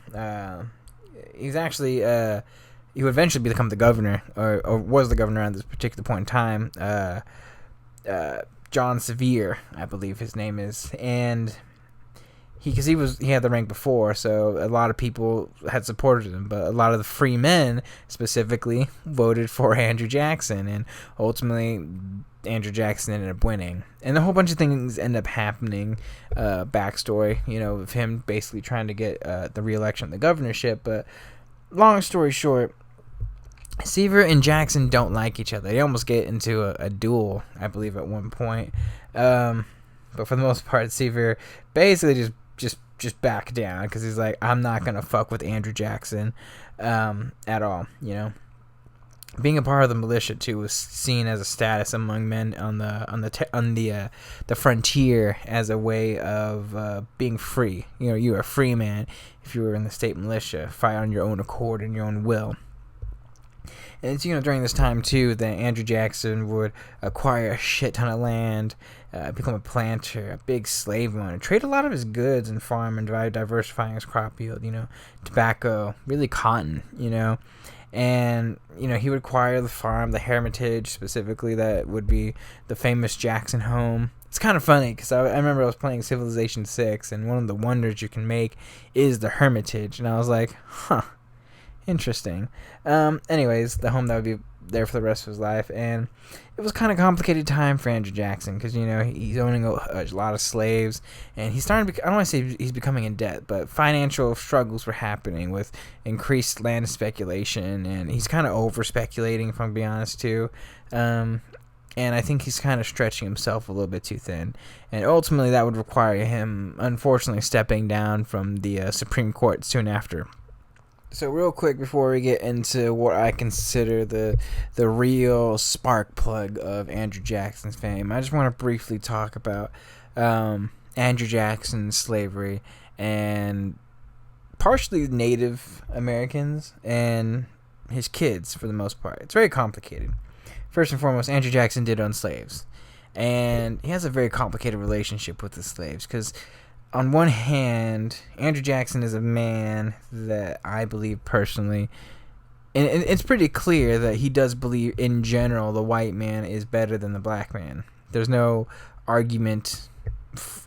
S1: he's actually he would eventually become the governor, or was the governor at this particular point in time, John Sevier, I believe his name is, and he had the rank before, so a lot of people had supported him, but a lot of the free men specifically voted for Andrew Jackson, and ultimately Andrew Jackson ended up winning. And a whole bunch of things end up happening, backstory, you know, of him basically trying to get the re-election of the governorship. But long story short, Sevier and Jackson don't like each other. They almost get into a duel, I believe, at one point. But for the most part, Sevier basically just back down, because he's like, I'm not gonna fuck with Andrew Jackson at all, you know. Being a part of the militia too was seen as a status among men on the frontier, as a way of being free. You know, you were a free man if you were in the state militia, fight on your own accord and your own will. And it's, you know, during this time too that Andrew Jackson would acquire a shit ton of land, become a planter, a big slave owner, trade a lot of his goods and farm, and diversifying his crop yield. You know, tobacco, really cotton. You know. And, you know, he would acquire the farm, the Hermitage specifically, that would be the famous Jackson home. It's kind of funny, because I remember I was playing Civilization 6, and one of the wonders you can make is the Hermitage. And I was like, huh, interesting. Anyways, the home that would be there for the rest of his life. And it was kind of complicated time for Andrew Jackson, because, you know, he's owning a lot of slaves, and he's starting to I don't want to say he's becoming in debt, but financial struggles were happening with increased land speculation, and he's kind of over speculating, if I'm being honest too. And I think he's kind of stretching himself a little bit too thin, and ultimately that would require him, unfortunately, stepping down from the Supreme Court soon after. So real quick before we get into what I consider the real spark plug of Andrew Jackson's fame, I just want to briefly talk about Andrew Jackson's slavery and partially Native Americans and his kids for the most part. It's very complicated. First and foremost, Andrew Jackson did own slaves, and he has a very complicated relationship with the slaves, because on one hand, Andrew Jackson is a man that I believe personally, and it's pretty clear that he does believe in general the white man is better than the black man. There's no argument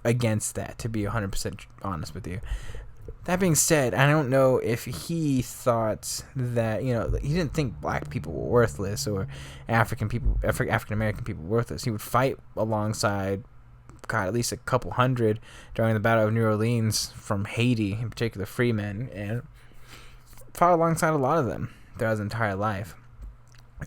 S1: against that, to be 100% honest with you. That being said, I don't know if he thought that, you know, he didn't think black people were worthless, or African American people were worthless. He would fight alongside, God, at least a couple hundred during the Battle of New Orleans from Haiti, in particular, free men, and fought alongside a lot of them throughout his entire life.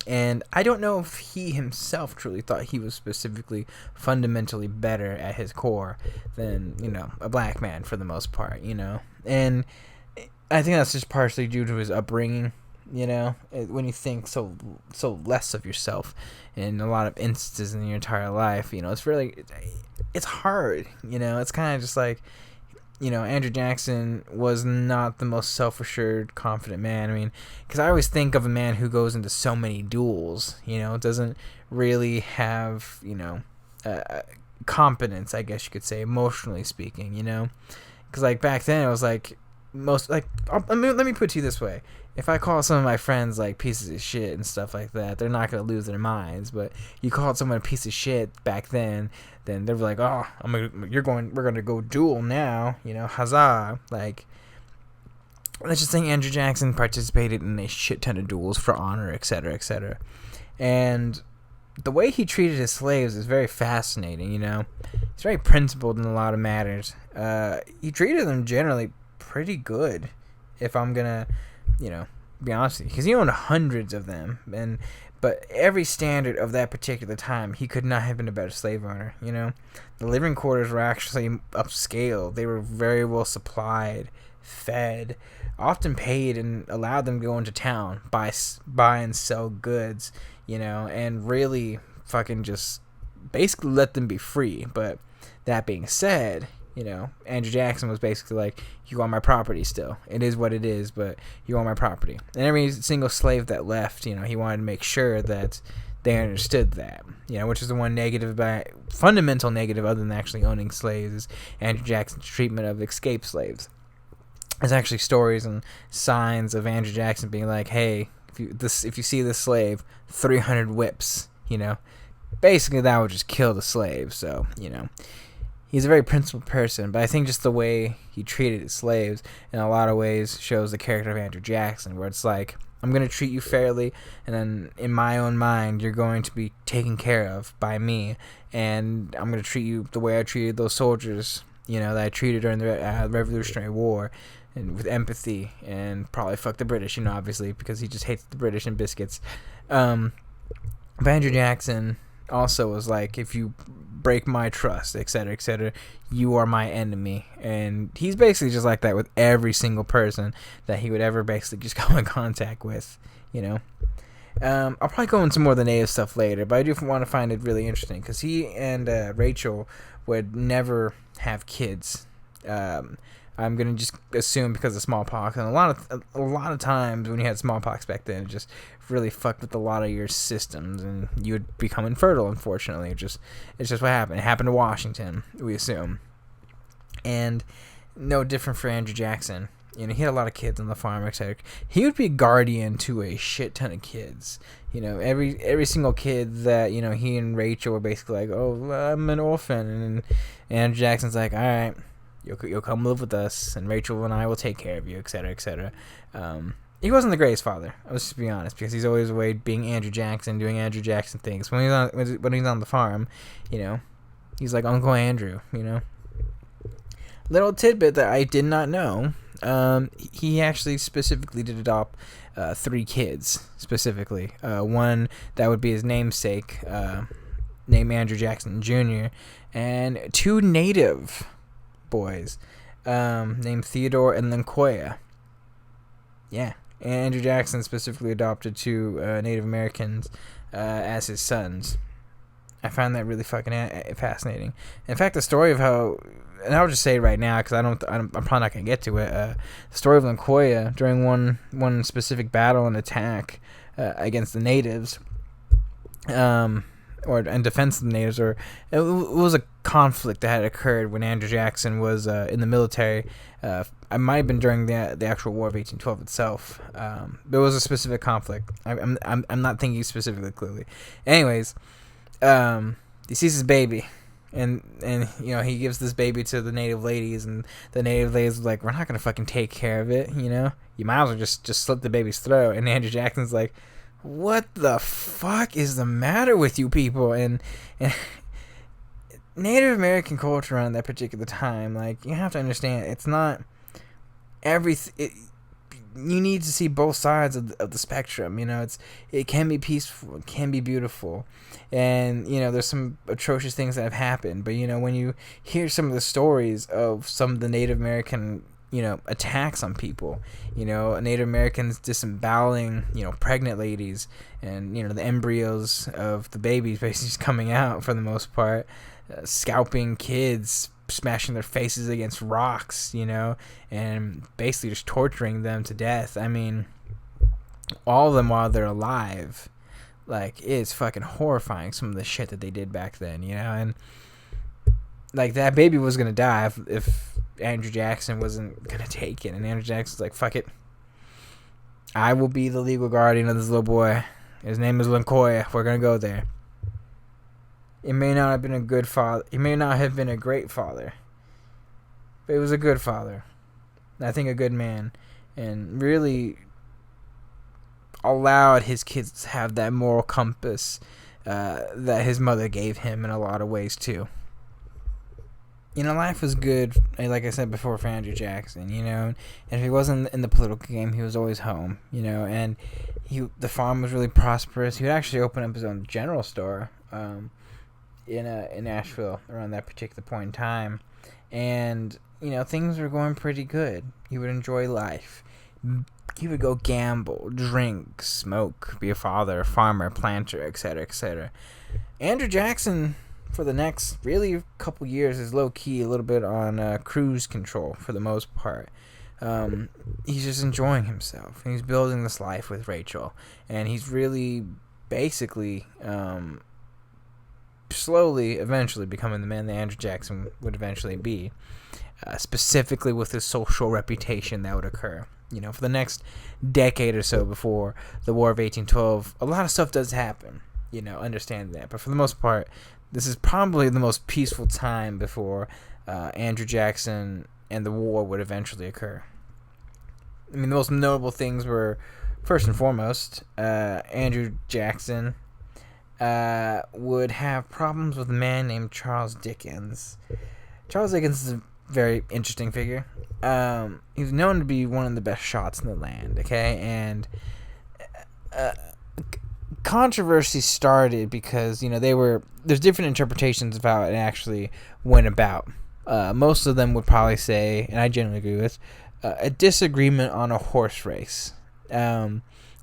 S1: And I don't know if he himself truly thought he was specifically fundamentally better at his core than, you know, a black man for the most part, you know. And I think that's just partially due to his upbringing. You know, when you think so less of yourself in a lot of instances in your entire life, you know, it's hard, you know. It's kind of just like, you know, Andrew Jackson was not the most self-assured, confident man. I mean, because I always think of a man who goes into so many duels, you know, doesn't really have, you know, competence, I guess you could say, emotionally speaking, you know. Because, like, back then, it was like, let me put it to you this way. If I call some of my friends like pieces of shit and stuff like that, they're not gonna lose their minds. But you called someone a piece of shit back then they're like, oh, we're gonna go duel now, you know, huzzah! Like, let's just think Andrew Jackson participated in a shit ton of duels for honor, etc., etc. And the way he treated his slaves is very fascinating. You know, he's very principled in a lot of matters. He treated them generally pretty good, if I'm gonna, you know, be honest with you, because he owned hundreds of them, but every standard of that particular time, he could not have been a better slave owner. You know, the living quarters were actually upscale. They were very well supplied. fed, often paid, and allowed them to go into town, buy and sell goods, and really fucking just basically let them be free. But that being said, Andrew Jackson was basically like, you are my property still. It is what it is, but you are my property. And every single slave that left, he wanted to make sure that they understood that, which is the one fundamental negative other than actually owning slaves, is Andrew Jackson's treatment of escaped slaves. There's actually stories and signs of Andrew Jackson being like, hey, if you see this slave, 300 whips, basically that would just kill the slave. So, he's a very principled person, but I think just the way he treated his slaves in a lot of ways shows the character of Andrew Jackson, where it's like, I'm going to treat you fairly, and then in my own mind, you're going to be taken care of by me, and I'm going to treat you the way I treated those soldiers, that I treated during the Revolutionary War, and with empathy, and probably fuck the British, obviously, because he just hates the British and biscuits. But Andrew Jackson also was like, if you break my trust, etc., you are my enemy. And he's basically just like that with every single person that he would ever basically just go in contact with, I'll probably go into more of the native stuff later, but I do want to find it really interesting because he and Rachel would never have kids. I'm gonna just assume because of smallpox, and a lot of times when you had smallpox back then, it just really fucked with a lot of your systems, and you would become infertile. Unfortunately, it's just what happened. It happened to Washington, we assume, and no different for Andrew Jackson. He had a lot of kids on the farm, etc. He would be a guardian to a shit ton of kids. Every single kid that he and Rachel were basically like, oh, I'm an orphan, and Andrew Jackson's like, all right. You'll come live with us, and Rachel and I will take care of you, etc., etc. He wasn't the greatest father. Let's just be honest, because he's always away being Andrew Jackson, doing Andrew Jackson things. When he's on the farm, he's like Uncle Andrew. Little tidbit that I did not know. He actually specifically did adopt 3 kids specifically. One that would be his namesake, named Andrew Jackson Jr., and 2 native boys named Theodore and Lincoya. Yeah, Andrew Jackson specifically adopted 2 Native Americans as his sons. I find that really fucking fascinating. In fact, the story of how, and I'll just say it right now because I'm probably not gonna get to it. The story of Lincoya during one specific battle and attack against the natives. Or in defense of the natives, or it was a conflict that had occurred when Andrew Jackson was in the military. It might have been during the actual War of 1812 itself. There was a specific conflict. I'm not thinking specifically clearly. Anyways, he sees his baby, and he gives this baby to the native ladies, and the native ladies are like, we're not gonna fucking take care of it. You might as well just slit the baby's throat. And Andrew Jackson's like, what the fuck is the matter with you people? And Native American culture around that particular time, like, you have to understand, it's not everything. You need to see both sides of the spectrum. It can be peaceful, it can be beautiful, and there's some atrocious things that have happened. But when you hear some of the stories of some of the Native American attacks on people, Native Americans disemboweling, pregnant ladies, and, the embryos of the babies basically just coming out for the most part, scalping kids, smashing their faces against rocks, and basically just torturing them to death. I mean, all of them while they're alive. Like, it's fucking horrifying, some of the shit that they did back then, and like, that baby was gonna die if Andrew Jackson wasn't gonna take it, and Andrew Jackson's like, fuck it, I will be the legal guardian of this little boy. His name is Lincoya. We're gonna go there. It may not have been a good father. He may not have been a great father, but he was a good father. I think a good man, and really allowed his kids to have that moral compass that his mother gave him in a lot of ways too. Life was good, like I said before, for Andrew Jackson, and if he wasn't in the political game, he was always home, and the farm was really prosperous. He would actually open up his own general store in Nashville around that particular point in time, and things were going pretty good. He would enjoy life. He would go gamble, drink, smoke, be a father, a farmer, planter, etc., etc. Andrew Jackson, for the next really couple years, is low-key a little bit on cruise control for the most part. He's just enjoying himself. He's building this life with Rachel, and he's really basically slowly, eventually becoming the man that Andrew Jackson would eventually be, specifically with his social reputation that would occur. For the next decade or so before the War of 1812, a lot of stuff does happen, understand that. But for the most part, this is probably the most peaceful time before Andrew Jackson and the war would eventually occur. I mean, the most notable things were, first and foremost, Andrew Jackson would have problems with a man named Charles Dickens. Charles Dickens is a very interesting figure. He's known to be one of the best shots in the land, okay? And controversy started because, there's different interpretations of how it actually went about. Most of them would probably say, and I generally agree with, a disagreement on a horse race.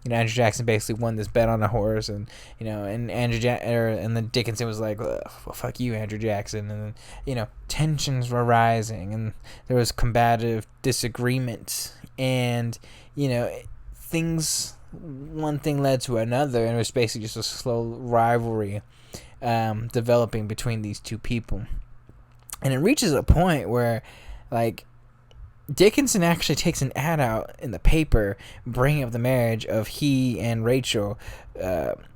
S1: Andrew Jackson basically won this bet on a horse, and and and then Dickinson was like, well, "Fuck you, Andrew Jackson," and then tensions were rising, and there was combative disagreement, and things, one thing led to another, and it was basically just a slow rivalry developing between these two people, and it reaches a point where, Dickinson actually takes an ad out in the paper bringing up the marriage of he and Rachel,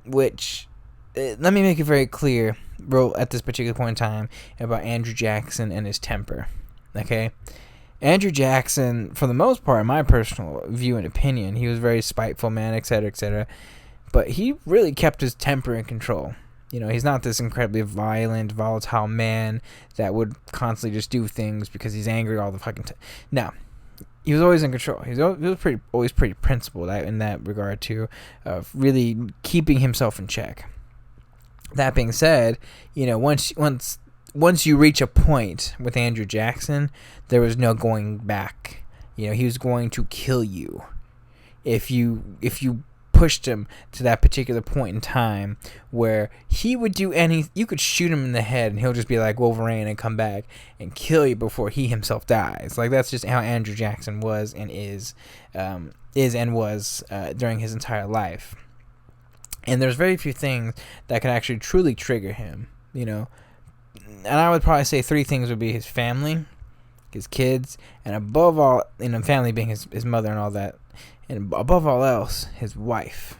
S1: which, let me make it very clear, at this particular point in time, about Andrew Jackson and his temper, okay? Andrew Jackson, for the most part, in my personal view and opinion, he was a very spiteful man, etc., etc., but he really kept his temper in control. He's not this incredibly violent, volatile man that would constantly just do things because he's angry all the fucking time. No, he was always in control. He was always pretty principled in that regard too, of really keeping himself in check. That being said, once you reach a point with Andrew Jackson, there was no going back. He was going to kill you if you pushed him to that particular point in time where he would do you could shoot him in the head and he'll just be like Wolverine and come back and kill you before he himself dies. That's just how Andrew Jackson was and is and was during his entire life. And there's very few things that can actually truly trigger him, and I would probably say three things would be his family, his kids, and above all, family being his mother and all that. And above all else, his wife.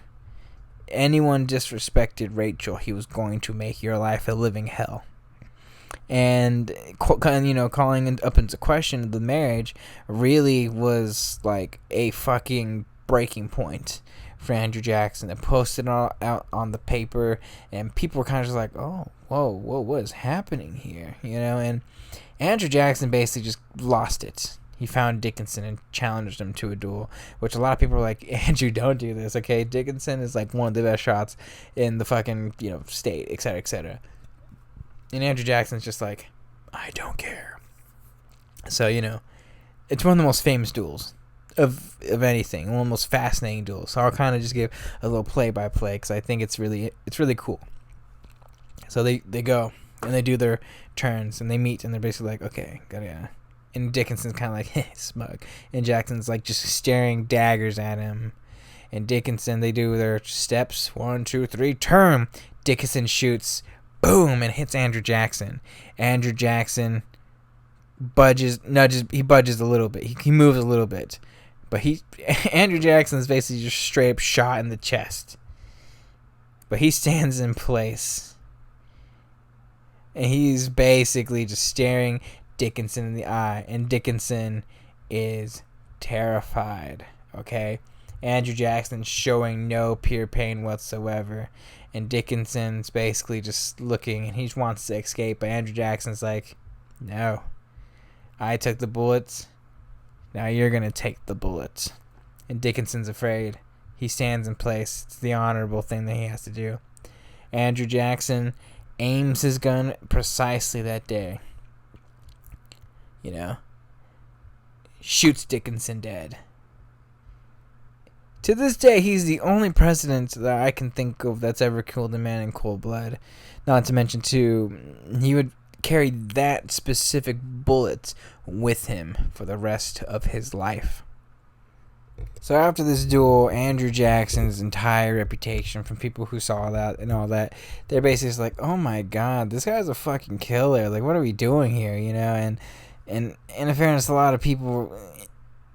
S1: Anyone disrespected Rachel, he was going to make your life a living hell. And calling up into question the marriage really was like a fucking breaking point for Andrew Jackson. It posted all out on the paper, and people were kind of just like, "Oh, whoa, what is happening here?" And Andrew Jackson basically just lost it. He found Dickinson and challenged him to a duel, which a lot of people were like, Andrew, don't do this, okay? Dickinson is one of the best shots in the fucking, state, etc., etc. And Andrew Jackson's just like, I don't care. So, it's one of the most famous duels of anything, one of the most fascinating duels. So I'll kind of just give a little play-by-play because I think it's really cool. So they go and they do their turns and they meet and they're basically like, okay, gotta. And Dickinson's kind of like, smug. And Jackson's just staring daggers at him. And Dickinson, they do their steps. 1, 2, 3, turn. Dickinson shoots. Boom. And hits Andrew Jackson. Andrew Jackson budges a little bit. He moves a little bit. But Andrew Jackson is basically just straight up shot in the chest. But he stands in place. And he's basically just staring Dickinson in the eye, and Dickinson is terrified, okay? Andrew Jackson's showing no pure pain whatsoever, and Dickinson's basically just looking, and he just wants to escape, but Andrew Jackson's like, no, I took the bullets, now you're gonna take the bullets. And Dickinson's afraid. He stands in place. It's the honorable thing that he has to do. Andrew Jackson aims his gun precisely that day. shoots Dickinson dead. To this day, he's the only president that I can think of that's ever killed a man in cold blood. Not to mention, too, he would carry that specific bullet with him for the rest of his life. So after this duel, Andrew Jackson's entire reputation from people who saw that and all that, they're basically like, oh my god, this guy's a fucking killer. Like, what are we doing here, you know? And in fairness, a lot of people...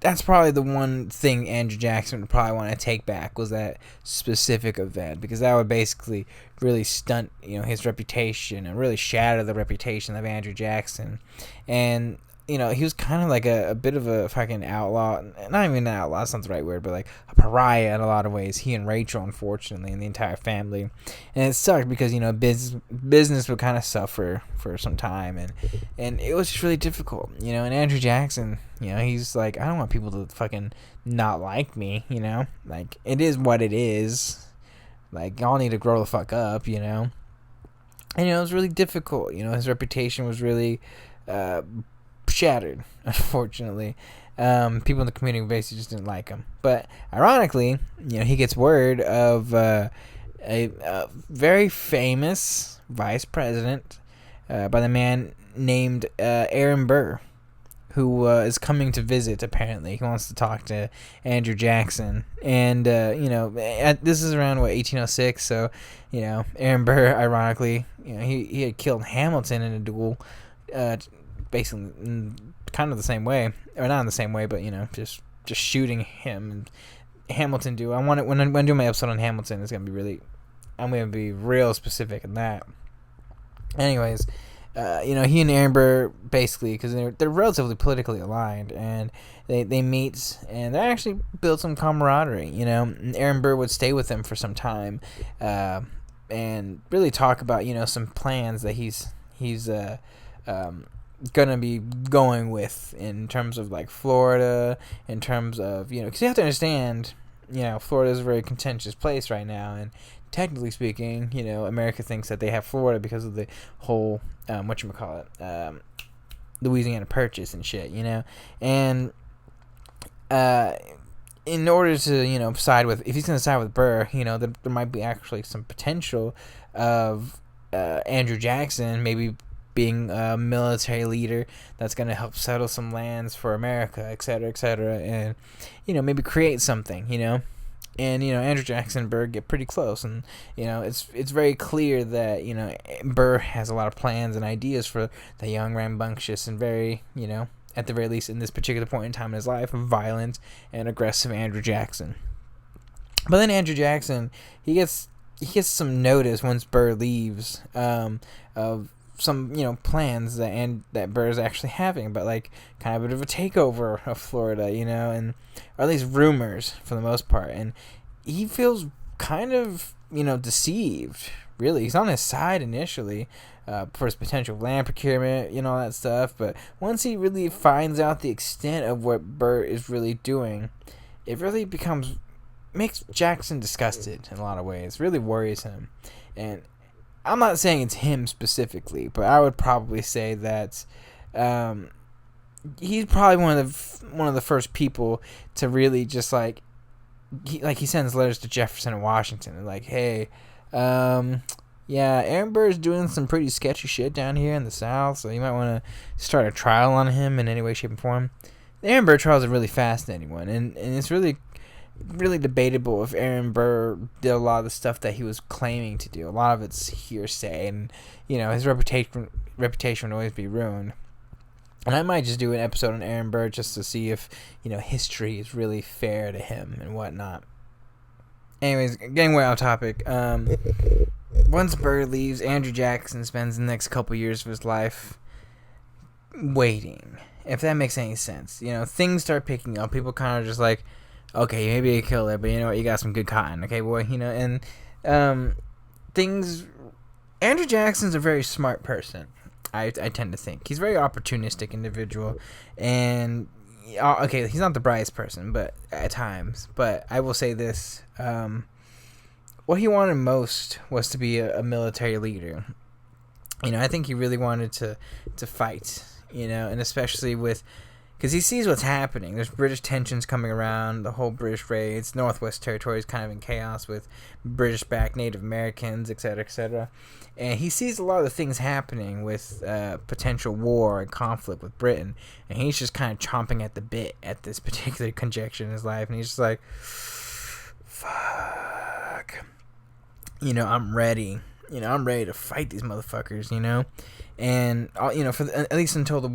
S1: That's probably the one thing Andrew Jackson would probably want to take back, was that specific event, because that would basically really stunt, you know, his reputation and really shatter the reputation of Andrew Jackson. And, you know, he was kind of like a bit of a fucking outlaw. Not even an outlaw, that's not the right word, but like a pariah in a lot of ways. He and Rachel, unfortunately, and the entire family. And it sucked because, you know, business would kind of suffer for some time, and it was just really difficult, you know. And Andrew Jackson, you know, he's like, I don't want people to fucking not like me, you know. Like, it is what it is. Like, y'all need to grow the fuck up, you know. And, you know, it was really difficult. You know, his reputation was really shattered, unfortunately. People in the community basically just didn't like him. But ironically, you know, he gets word of a very famous vice president by the man named Aaron Burr, who is coming to visit. Apparently, he wants to talk to Andrew Jackson. And you know, this is around 1806. So, you know, Aaron Burr, ironically, you know, he had killed Hamilton in a duel. Basically kind of the same way, or not in the same way, but, you know, just shooting him. And Hamilton do. When I do my episode on Hamilton, it's gonna be I'm gonna be real specific in that. Anyways, you know, he and Aaron Burr, basically, because they're relatively politically aligned, and they meet, and they actually build some camaraderie. You know, and Aaron Burr would stay with them for some time, and really talk about, you know, some plans that he's gonna be going with in terms of, like, Florida, in terms of, you know, because you have to understand, you know, Florida is a very contentious place right now, and technically speaking, you know, America thinks that they have Florida because of the whole Louisiana Purchase and shit, you know. And in order to, you know, if he's gonna side with Burr, you know, there might be actually some potential of Andrew Jackson maybe being a military leader that's going to help settle some lands for America, etc., and, you know, maybe create something, you know. And, you know, Andrew Jackson and Burr get pretty close, and, you know, it's very clear that, you know, Burr has a lot of plans and ideas for the young, rambunctious, and very, you know, at the very least in this particular point in time in his life, violent and aggressive Andrew Jackson. But then Andrew Jackson, he gets some notice once Burr leaves, of some, you know, plans that Burr is actually having, but, like, kind of a bit of a takeover of Florida, you know, and, or at least rumors for the most part, and he feels kind of, you know, deceived, really. He's on his side initially, for his potential land procurement, you know, all that stuff, but once he really finds out the extent of what Burr is really doing, it really makes Jackson disgusted in a lot of ways, really worries him. And I'm not saying it's him specifically, but I would probably say that he's probably one of the first people to really just, like, he sends letters to Jefferson and Washington and, like, hey, yeah, Aaron Burr is doing some pretty sketchy shit down here in the South, so you might want to start a trial on him in any way, shape, and form. The Aaron Burr trials are really fascinating one, and it's really debatable if Aaron Burr did a lot of the stuff that he was claiming to do. A lot of it's hearsay, and, you know, his reputation would always be ruined. And I might just do an episode on Aaron Burr just to see if, you know, history is really fair to him and whatnot. Anyways, getting way off topic. Once Burr leaves, Andrew Jackson spends the next couple years of his life waiting. If that makes any sense. You know, things start picking up. People kind of just like, okay, maybe a killer, but you know what? You got some good cotton, okay, boy? You know, and Andrew Jackson's a very smart person. I tend to think he's a very opportunistic individual, and okay, he's not the brightest person, but at times. But I will say this: what he wanted most was to be a military leader. You know, I think he really wanted to fight. You know, and especially with because he sees what's happening. There's British tensions coming around, the whole British raids, Northwest Territories kind of in chaos with British-backed Native Americans, etc., etc. And he sees a lot of the things happening with potential war and conflict with Britain, and he's just kind of chomping at the bit at this particular conjecture in his life, and he's just like, fuck. I'm ready. I'm ready to fight these motherfuckers, And for at least until the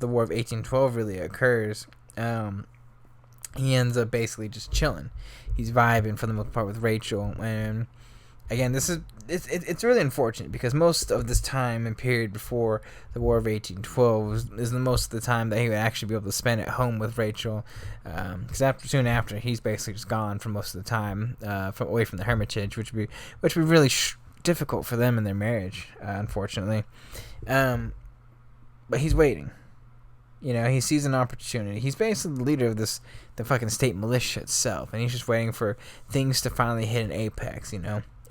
S1: War of 1812 really occurs, he ends up basically just chilling. He's vibing for the most part with Rachel, and again, it's really unfortunate because most of this time and period before the War of 1812 is the most of the time that he would actually be able to spend at home with Rachel, because soon after he's basically just gone for most of the time, away from the Hermitage, which would be really difficult for them in their marriage, unfortunately. But he's waiting. He sees an opportunity. He's basically the leader of the fucking state militia itself, and he's just waiting for things to finally hit an apex,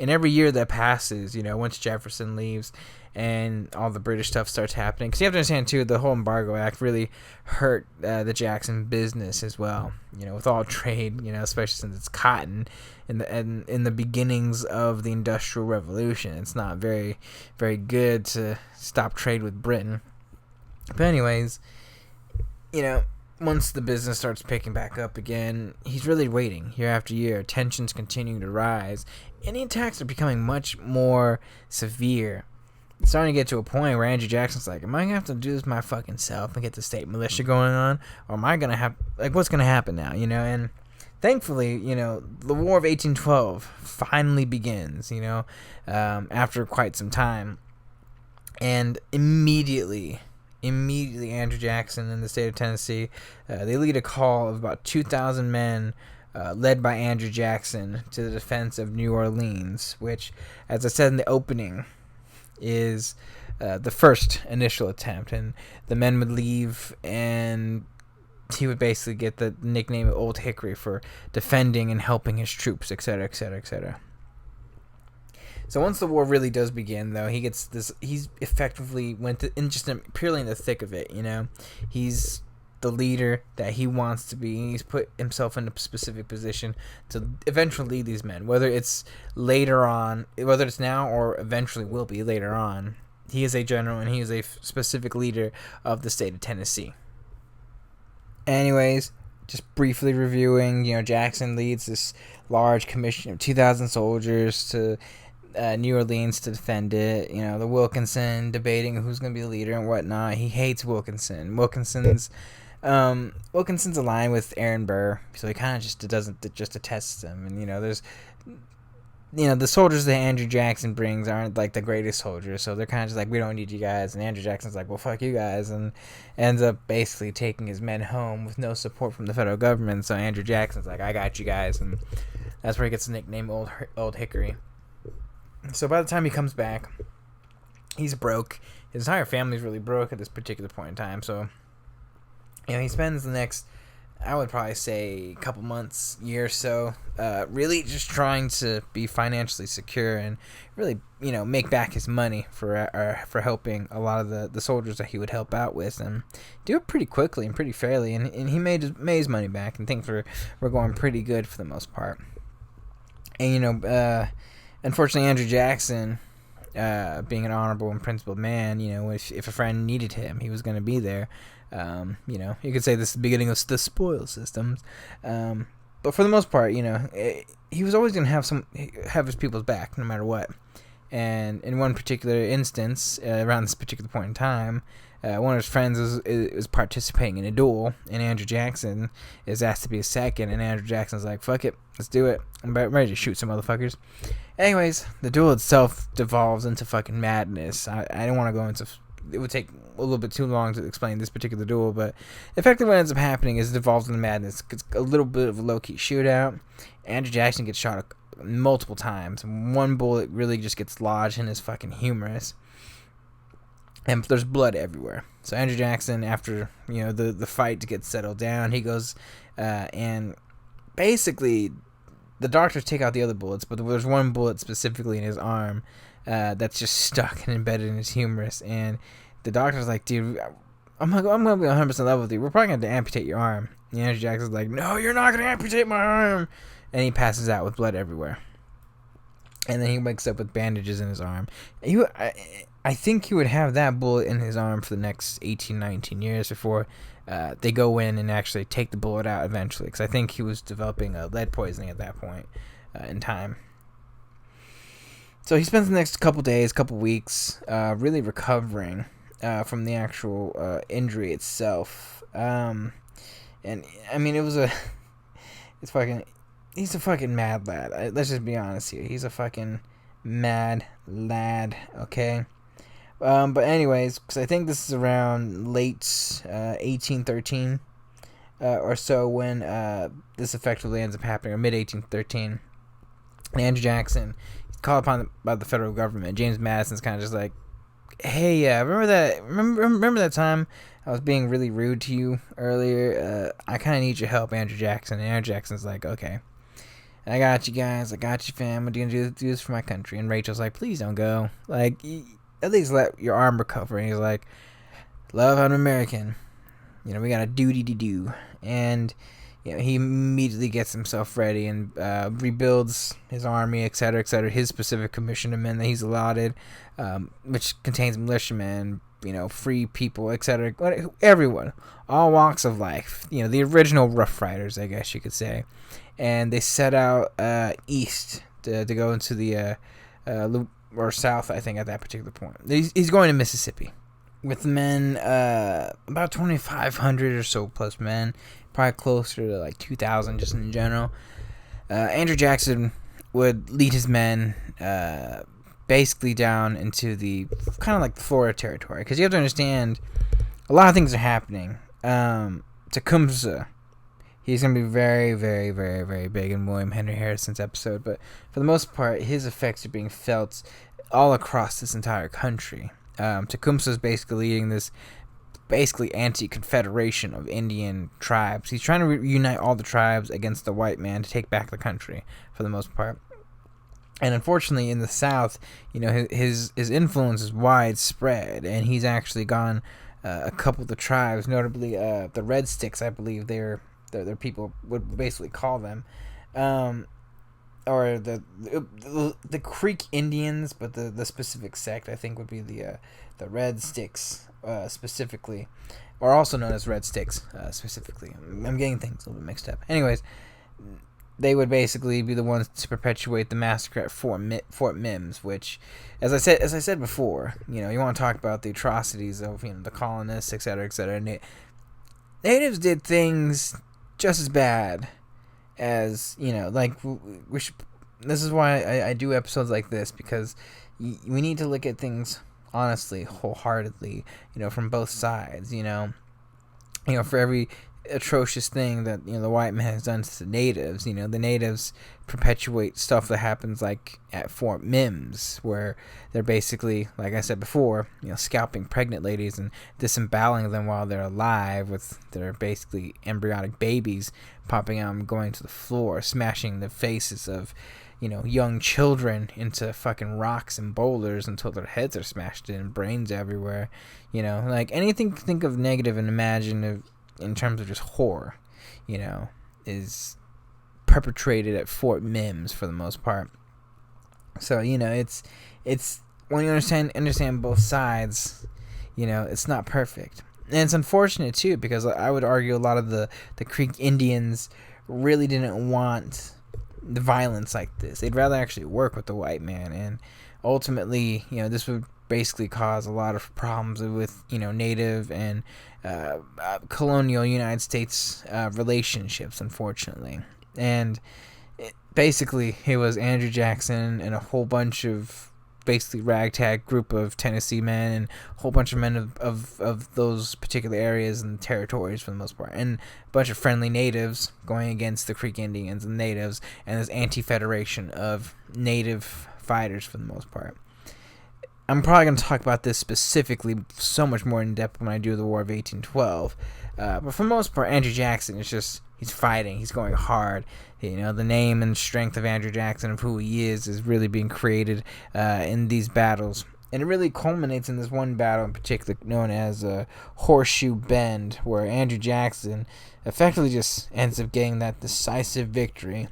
S1: And every year that passes, once Jefferson leaves and all the British stuff starts happening, because you have to understand, too, the whole Embargo Act really hurt the Jackson business as well, with all trade, especially since it's cotton in the beginnings of the Industrial Revolution. It's not very, very good to stop trade with Britain. But anyways, once the business starts picking back up again, he's really waiting year after year. Tensions continuing to rise. Any attacks are becoming much more severe. It's starting to get to a point where Andrew Jackson's like, am I going to have to do this my fucking self and get the state militia going on? Or am I going to have, what's going to happen now, And thankfully, the War of 1812 finally begins, after quite some time. And immediately Andrew Jackson and the state of Tennessee, they lead a call of about 2,000 men, led by Andrew Jackson, to the defense of New Orleans, which, as I said in the opening, is the first initial attempt. And the men would leave, and he would basically get the nickname of Old Hickory for defending and helping his troops, etc., etc., etc. So once the war really does begin, though, he's effectively purely in the thick of it, He's the leader that he wants to be. He's put himself in a specific position to eventually lead these men, whether it's now or eventually will be later on. He is a general, and he is a specific leader of the state of Tennessee. Anyways, just briefly reviewing, Jackson leads this large commission of 2,000 soldiers to New Orleans to defend it. The Wilkinson debating who's going to be the leader and whatnot. He hates Wilkinson. Wilkinson's aligned with Aaron Burr, so he kind of just detests him. And there's the soldiers that Andrew Jackson brings aren't the greatest soldiers, so they're kind of just like, we don't need you guys. And Andrew Jackson's like, well, fuck you guys, and ends up basically taking his men home with no support from the federal government. So Andrew Jackson's like, I got you guys, and that's where he gets the nickname Old Hickory. So by the time he comes back, he's broke. His entire family's really broke at this particular point in time. So, he spends the next, I would probably say, couple months, year or so, really just trying to be financially secure and really, make back his money for helping a lot of the soldiers that he would help out with, and do it pretty quickly and pretty fairly. And he made his money back, and things were going pretty good for the most part. And unfortunately, Andrew Jackson, being an honorable and principled man, if a friend needed him, he was going to be there. You could say this is the beginning of the spoil systems. But for the most part, he was always going to have his people's back no matter what. And in one particular instance, around this particular point in time, one of his friends is participating in a duel, and Andrew Jackson is asked to be a second, and Andrew Jackson's like, fuck it, let's do it. I'm ready to shoot some motherfuckers. Anyways, the duel itself devolves into fucking madness. I don't want to go into... It would take a little bit too long to explain this particular duel, but effectively what ends up happening is it devolves into madness. It's a little bit of a low-key shootout. Andrew Jackson gets shot multiple times. One bullet really just gets lodged in his fucking humerus. And there's blood everywhere. So Andrew Jackson, after the fight gets settled down, he goes and basically the doctors take out the other bullets, but there's one bullet specifically in his arm that's just stuck and embedded in his humerus. And the doctor's like, dude, I'm gonna be 100% level with you. We're probably gonna have to amputate your arm. And Andrew Jackson's like, no, you're not gonna amputate my arm. And he passes out with blood everywhere. And then he wakes up with bandages in his arm. I think he would have that bullet in his arm for the next 18, 19 years before they go in and actually take the bullet out eventually. Because I think he was developing lead poisoning at that point in time. So he spends the next couple days, couple weeks, really recovering from the actual injury itself. And I mean, he's a fucking mad lad. Let's just be honest here. He's a fucking mad lad, okay? But anyways, because I think this is around late 1813 or so when this effectively ends up happening, or mid-1813. And Andrew Jackson, he's called upon by the federal government. James Madison's kind of just like, hey, remember that time I was being really rude to you earlier? I kind of need your help, Andrew Jackson. And Andrew Jackson's like, okay. I got you guys. I got you, fam. I'm going to do this for my country. And Rachel's like, please don't go. Like, at least let your arm recover. And he's like, love, I'm American. You know, we got a duty to do. And, you know, he immediately gets himself ready and rebuilds his army, et cetera, his specific commission of men that he's allotted, which contains militiamen, you know, free people, et cetera, everyone, all walks of life. You know, the original Rough Riders, I guess you could say. And they set out east to go into the or south, I think, at that particular point. He's going to Mississippi with men, about 2,500 or so plus men, probably closer to like 2,000 just in general. Andrew Jackson would lead his men basically down into the kind of like Florida territory, because you have to understand a lot of things are happening. Tecumseh, he's going to be very, very, very, very big in William Henry Harrison's episode, but for the most part, his effects are being felt all across this entire country. Tecumseh is basically leading this anti-confederation of Indian tribes. He's trying to reunite all the tribes against the white man to take back the country, for the most part. And unfortunately, in the South, you know, his influence is widespread, and he's actually gone a couple of the tribes, notably the Red Sticks, I believe their people would basically call them, or the Creek Indians, but the specific sect I think would be the Red Sticks specifically, or also known as Red Sticks specifically. I'm getting things a little bit mixed up. Anyways, they would basically be the ones to perpetuate the massacre at Fort Mims, which, as I said before, you know, you want to talk about the atrocities of, you know, the colonists, et cetera, and natives did things just as bad as, you know, like we should. This is why I do episodes like this, because we need to look at things honestly, wholeheartedly, you know, from both sides. You know, for every atrocious thing that, you know, the white man has done to the natives, you know, the natives perpetuate stuff that happens like at Fort Mims, where they're basically, like I said before, you know, scalping pregnant ladies and disemboweling them while they're alive, with their basically embryonic babies popping out and going to the floor, smashing the faces of, you know, young children into fucking rocks and boulders until their heads are smashed in, brains everywhere. You know, like anything think of negative and imaginative in terms of just horror, you know, is perpetrated at Fort Mims for the most part. So, you know, it's when you understand both sides, you know, it's not perfect. And it's unfortunate too, because I would argue a lot of the Creek Indians really didn't want the violence like this. They'd rather actually work with the white man, and ultimately, you know, this would basically cause a lot of problems with, you know, native and colonial United States relationships, unfortunately. And basically, it was Andrew Jackson and a whole bunch of basically ragtag group of Tennessee men and a whole bunch of men of those particular areas and territories for the most part, and a bunch of friendly natives going against the Creek Indians and natives, and this anti-federation of native fighters for the most part. I'm probably going to talk about this specifically so much more in depth when I do the War of 1812. But for the most part, Andrew Jackson is just, he's fighting, he's going hard. You know, the name and strength of Andrew Jackson, of who he is really being created in these battles. And it really culminates in this one battle in particular known as Horseshoe Bend, where Andrew Jackson effectively just ends up getting that decisive victory,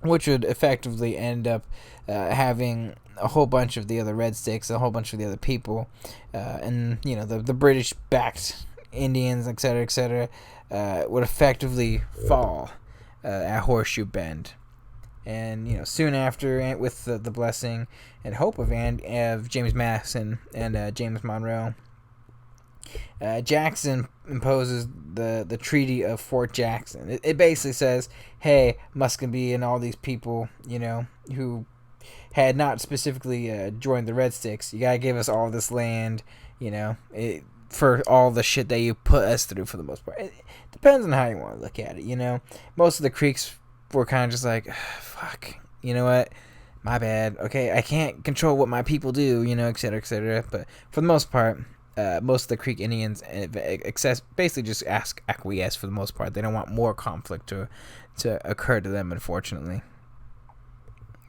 S1: which would effectively end up having a whole bunch of the other Red Sticks, a whole bunch of the other people, and the British backed Indians, etc., would effectively fall at Horseshoe Bend. And soon after, with the blessing and hope of James Madison and James Monroe, Jackson imposes the Treaty of Fort Jackson. It basically says, hey, Muscogee and all these people, who had not specifically joined the Red Sticks, you gotta give us all this land, for all the shit that you put us through for the most part. It depends on how you want to look at it, Most of the Creeks were kind of just like, fuck, you know what? My bad. Okay, I can't control what my people do, etc., etc. But for the most part, most of the Creek Indians basically just acquiesce for the most part. They don't want more conflict to occur to them, unfortunately.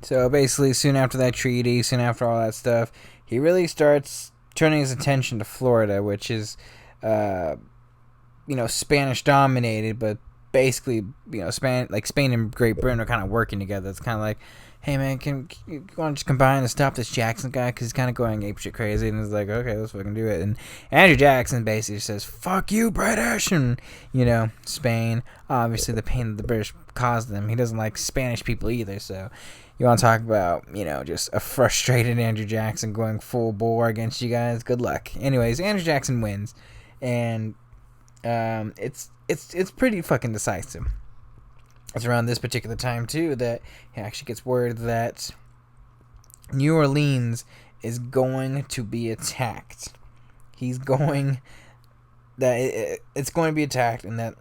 S1: So basically, soon after that treaty, soon after all that stuff, he really starts turning his attention to Florida, which is, Spanish dominated, but basically, Spain and Great Britain are kind of working together. It's kind of like, hey man, can you want to just combine and stop this Jackson guy, because he's kind of going apeshit crazy. And it's like, okay, let's fucking do it. And Andrew Jackson basically says, fuck you, British. And Spain, obviously the pain that the British caused them, he doesn't like Spanish people either. So you want to talk about just a frustrated Andrew Jackson going full bore against you guys? Good luck. Anyways, Andrew Jackson wins, and it's pretty fucking decisive. It's around this particular time too that he actually gets word that New Orleans is going to be attacked. It's going to be attacked, and that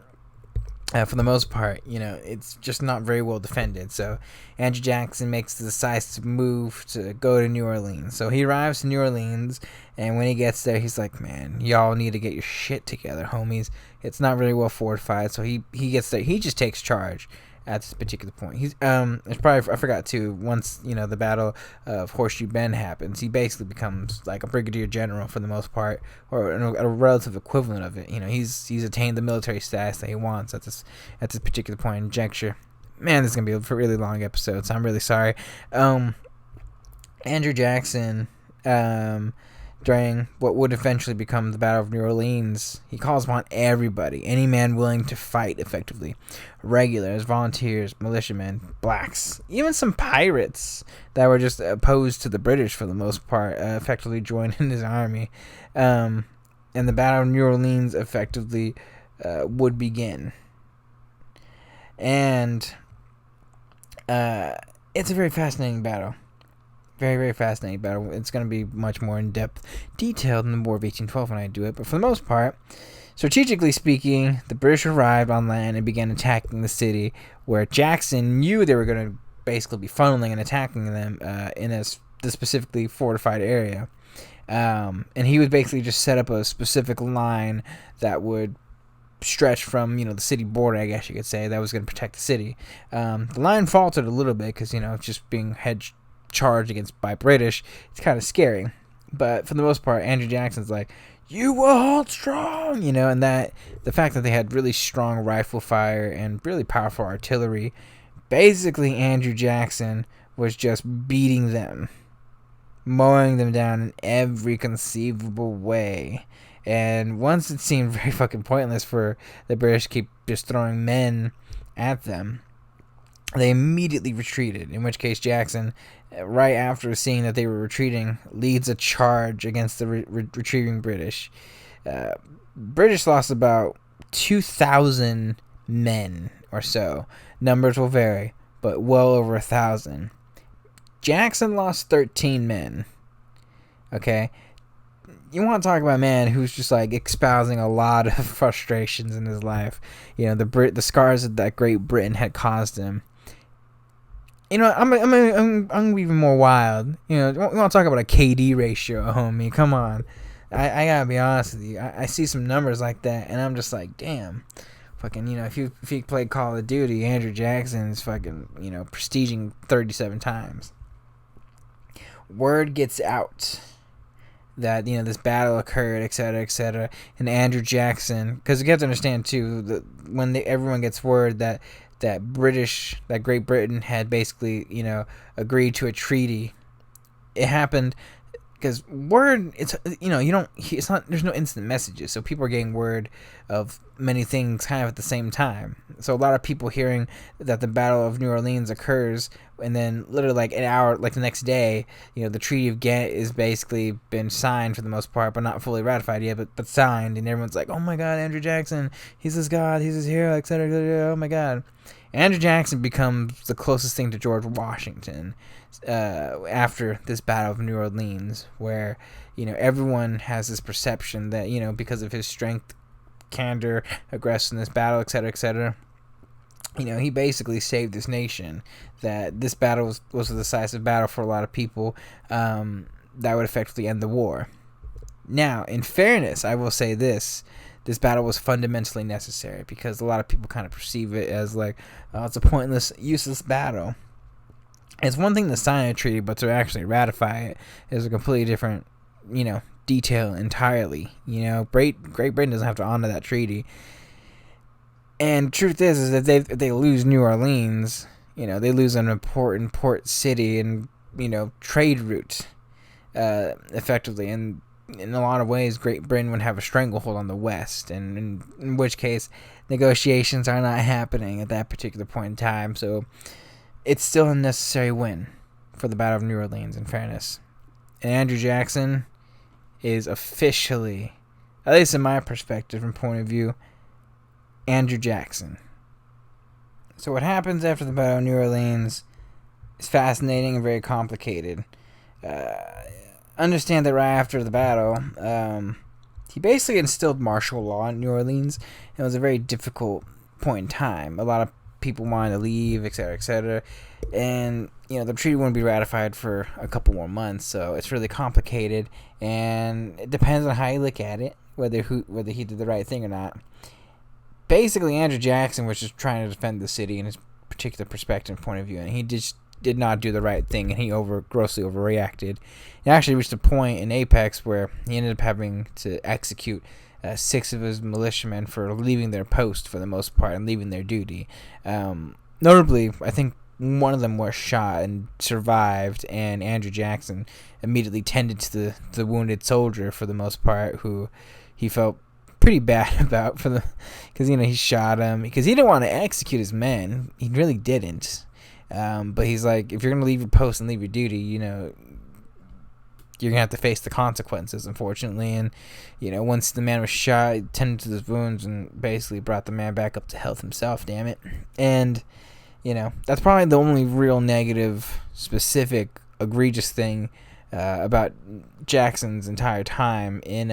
S1: for the most part, it's just not very well defended. So Andrew Jackson makes the decisive move to go to New Orleans. So he arrives to New Orleans, and when he gets there, he's like, man, y'all need to get your shit together, homies. It's not really well fortified. So he gets there. He just takes charge at this particular point. It's probably, I forgot too, once the Battle of Horseshoe Bend happens, he basically becomes like a brigadier general for the most part, or a relative equivalent of it. He's attained the military status that he wants at this particular point in juncture. Man, this is gonna be a really long episode, so I'm really sorry. Andrew Jackson, during what would eventually become the Battle of New Orleans, he calls upon everybody, any man willing to fight effectively. Regulars, volunteers, militiamen, blacks, even some pirates that were just opposed to the British for the most part, effectively joined in his army. And the Battle of New Orleans effectively would begin. And it's a very fascinating battle. Very, very fascinating battle. It's going to be much more in-depth, detailed in the War of 1812 when I do it. But for the most part, strategically speaking, the British arrived on land and began attacking the city, where Jackson knew they were going to basically be funneling and attacking them in the specifically fortified area. And he would basically just set up a specific line that would stretch from the city border, I guess you could say, that was going to protect the city. The line faltered a little bit because just being charged against by British, it's kind of scary. But for the most part, Andrew Jackson's like, you will hold strong, and that the fact that they had really strong rifle fire and really powerful artillery, basically Andrew Jackson was just beating them, mowing them down in every conceivable way. And once it seemed very fucking pointless for the British to keep just throwing men at them, they immediately retreated, in which case Jackson, right after seeing that they were retreating, leads a charge against the retreating British. British lost about 2,000 men or so. Numbers will vary, but well over 1,000. Jackson lost 13 men. Okay? You want to talk about a man who's just like espousing a lot of frustrations in his life. The scars that Great Britain had caused him. I'm gonna be even more wild. We want to talk about a KD ratio, homie. Come on, I gotta be honest with you. I see some numbers like that, and I'm just like, damn, fucking. If you played Call of Duty, Andrew Jackson is fucking, prestiging 37 times. Word gets out that, this battle occurred, etc., etc. And Andrew Jackson, because you have to understand too, when everyone gets word that Great Britain had basically, agreed to a treaty, it happened because word, it's not, there's no instant messages, so people are getting word of many things kind of at the same time. So a lot of people hearing that the Battle of New Orleans occurs, and then literally like an hour, like the next day, the Treaty of Ghent is basically been signed for the most part, but not fully ratified yet, but signed, and everyone's like, oh my god, Andrew Jackson, he's this god, he's this hero, etc., oh my god. Andrew Jackson becomes the closest thing to George Washington after this Battle of New Orleans, where everyone has this perception that because of his strength, candor, aggressiveness, battle, etc., he basically saved this nation. That this battle was a decisive battle for a lot of people that would effectively end the war. Now, in fairness, I will say this battle was fundamentally necessary, because a lot of people kind of perceive it as like, oh, it's a pointless, useless battle. It's one thing to sign a treaty, but to actually ratify it is a completely different, detail entirely. Great Britain doesn't have to honor that treaty. And truth is that if they lose New Orleans, they lose an important port city and, trade route, effectively. And in a lot of ways, Great Britain would have a stranglehold on the West, and in which case negotiations are not happening at that particular point in time. So it's still a necessary win for the Battle of New Orleans, in fairness. And Andrew Jackson is officially, at least in my perspective and point of view, Andrew Jackson. So what happens after the Battle of New Orleans is fascinating and very complicated. Understand that right after the battle, he basically instilled martial law in New Orleans. It was a very difficult point in time. A lot of people wanted to leave, etc., etc., and the treaty wouldn't be ratified for a couple more months. So it's really complicated, and it depends on how you look at it, whether he did the right thing or not. Basically, Andrew Jackson was just trying to defend the city in his particular perspective and point of view, and he just did not do the right thing, and he grossly overreacted. He actually reached a point in Apex where he ended up having to execute 6 of his militiamen for leaving their post for the most part and leaving their duty. Notably, I think one of them was shot and survived, and Andrew Jackson immediately tended to the wounded soldier for the most part, who he felt pretty bad about because he shot him because he didn't want to execute his men. He really didn't. But he's like, if you're going to leave your post and leave your duty, you're going to have to face the consequences, unfortunately. And, once the man was shot, he tended to his wounds and basically brought the man back up to health himself, damn it. And, that's probably the only real negative, specific, egregious thing about Jackson's entire time in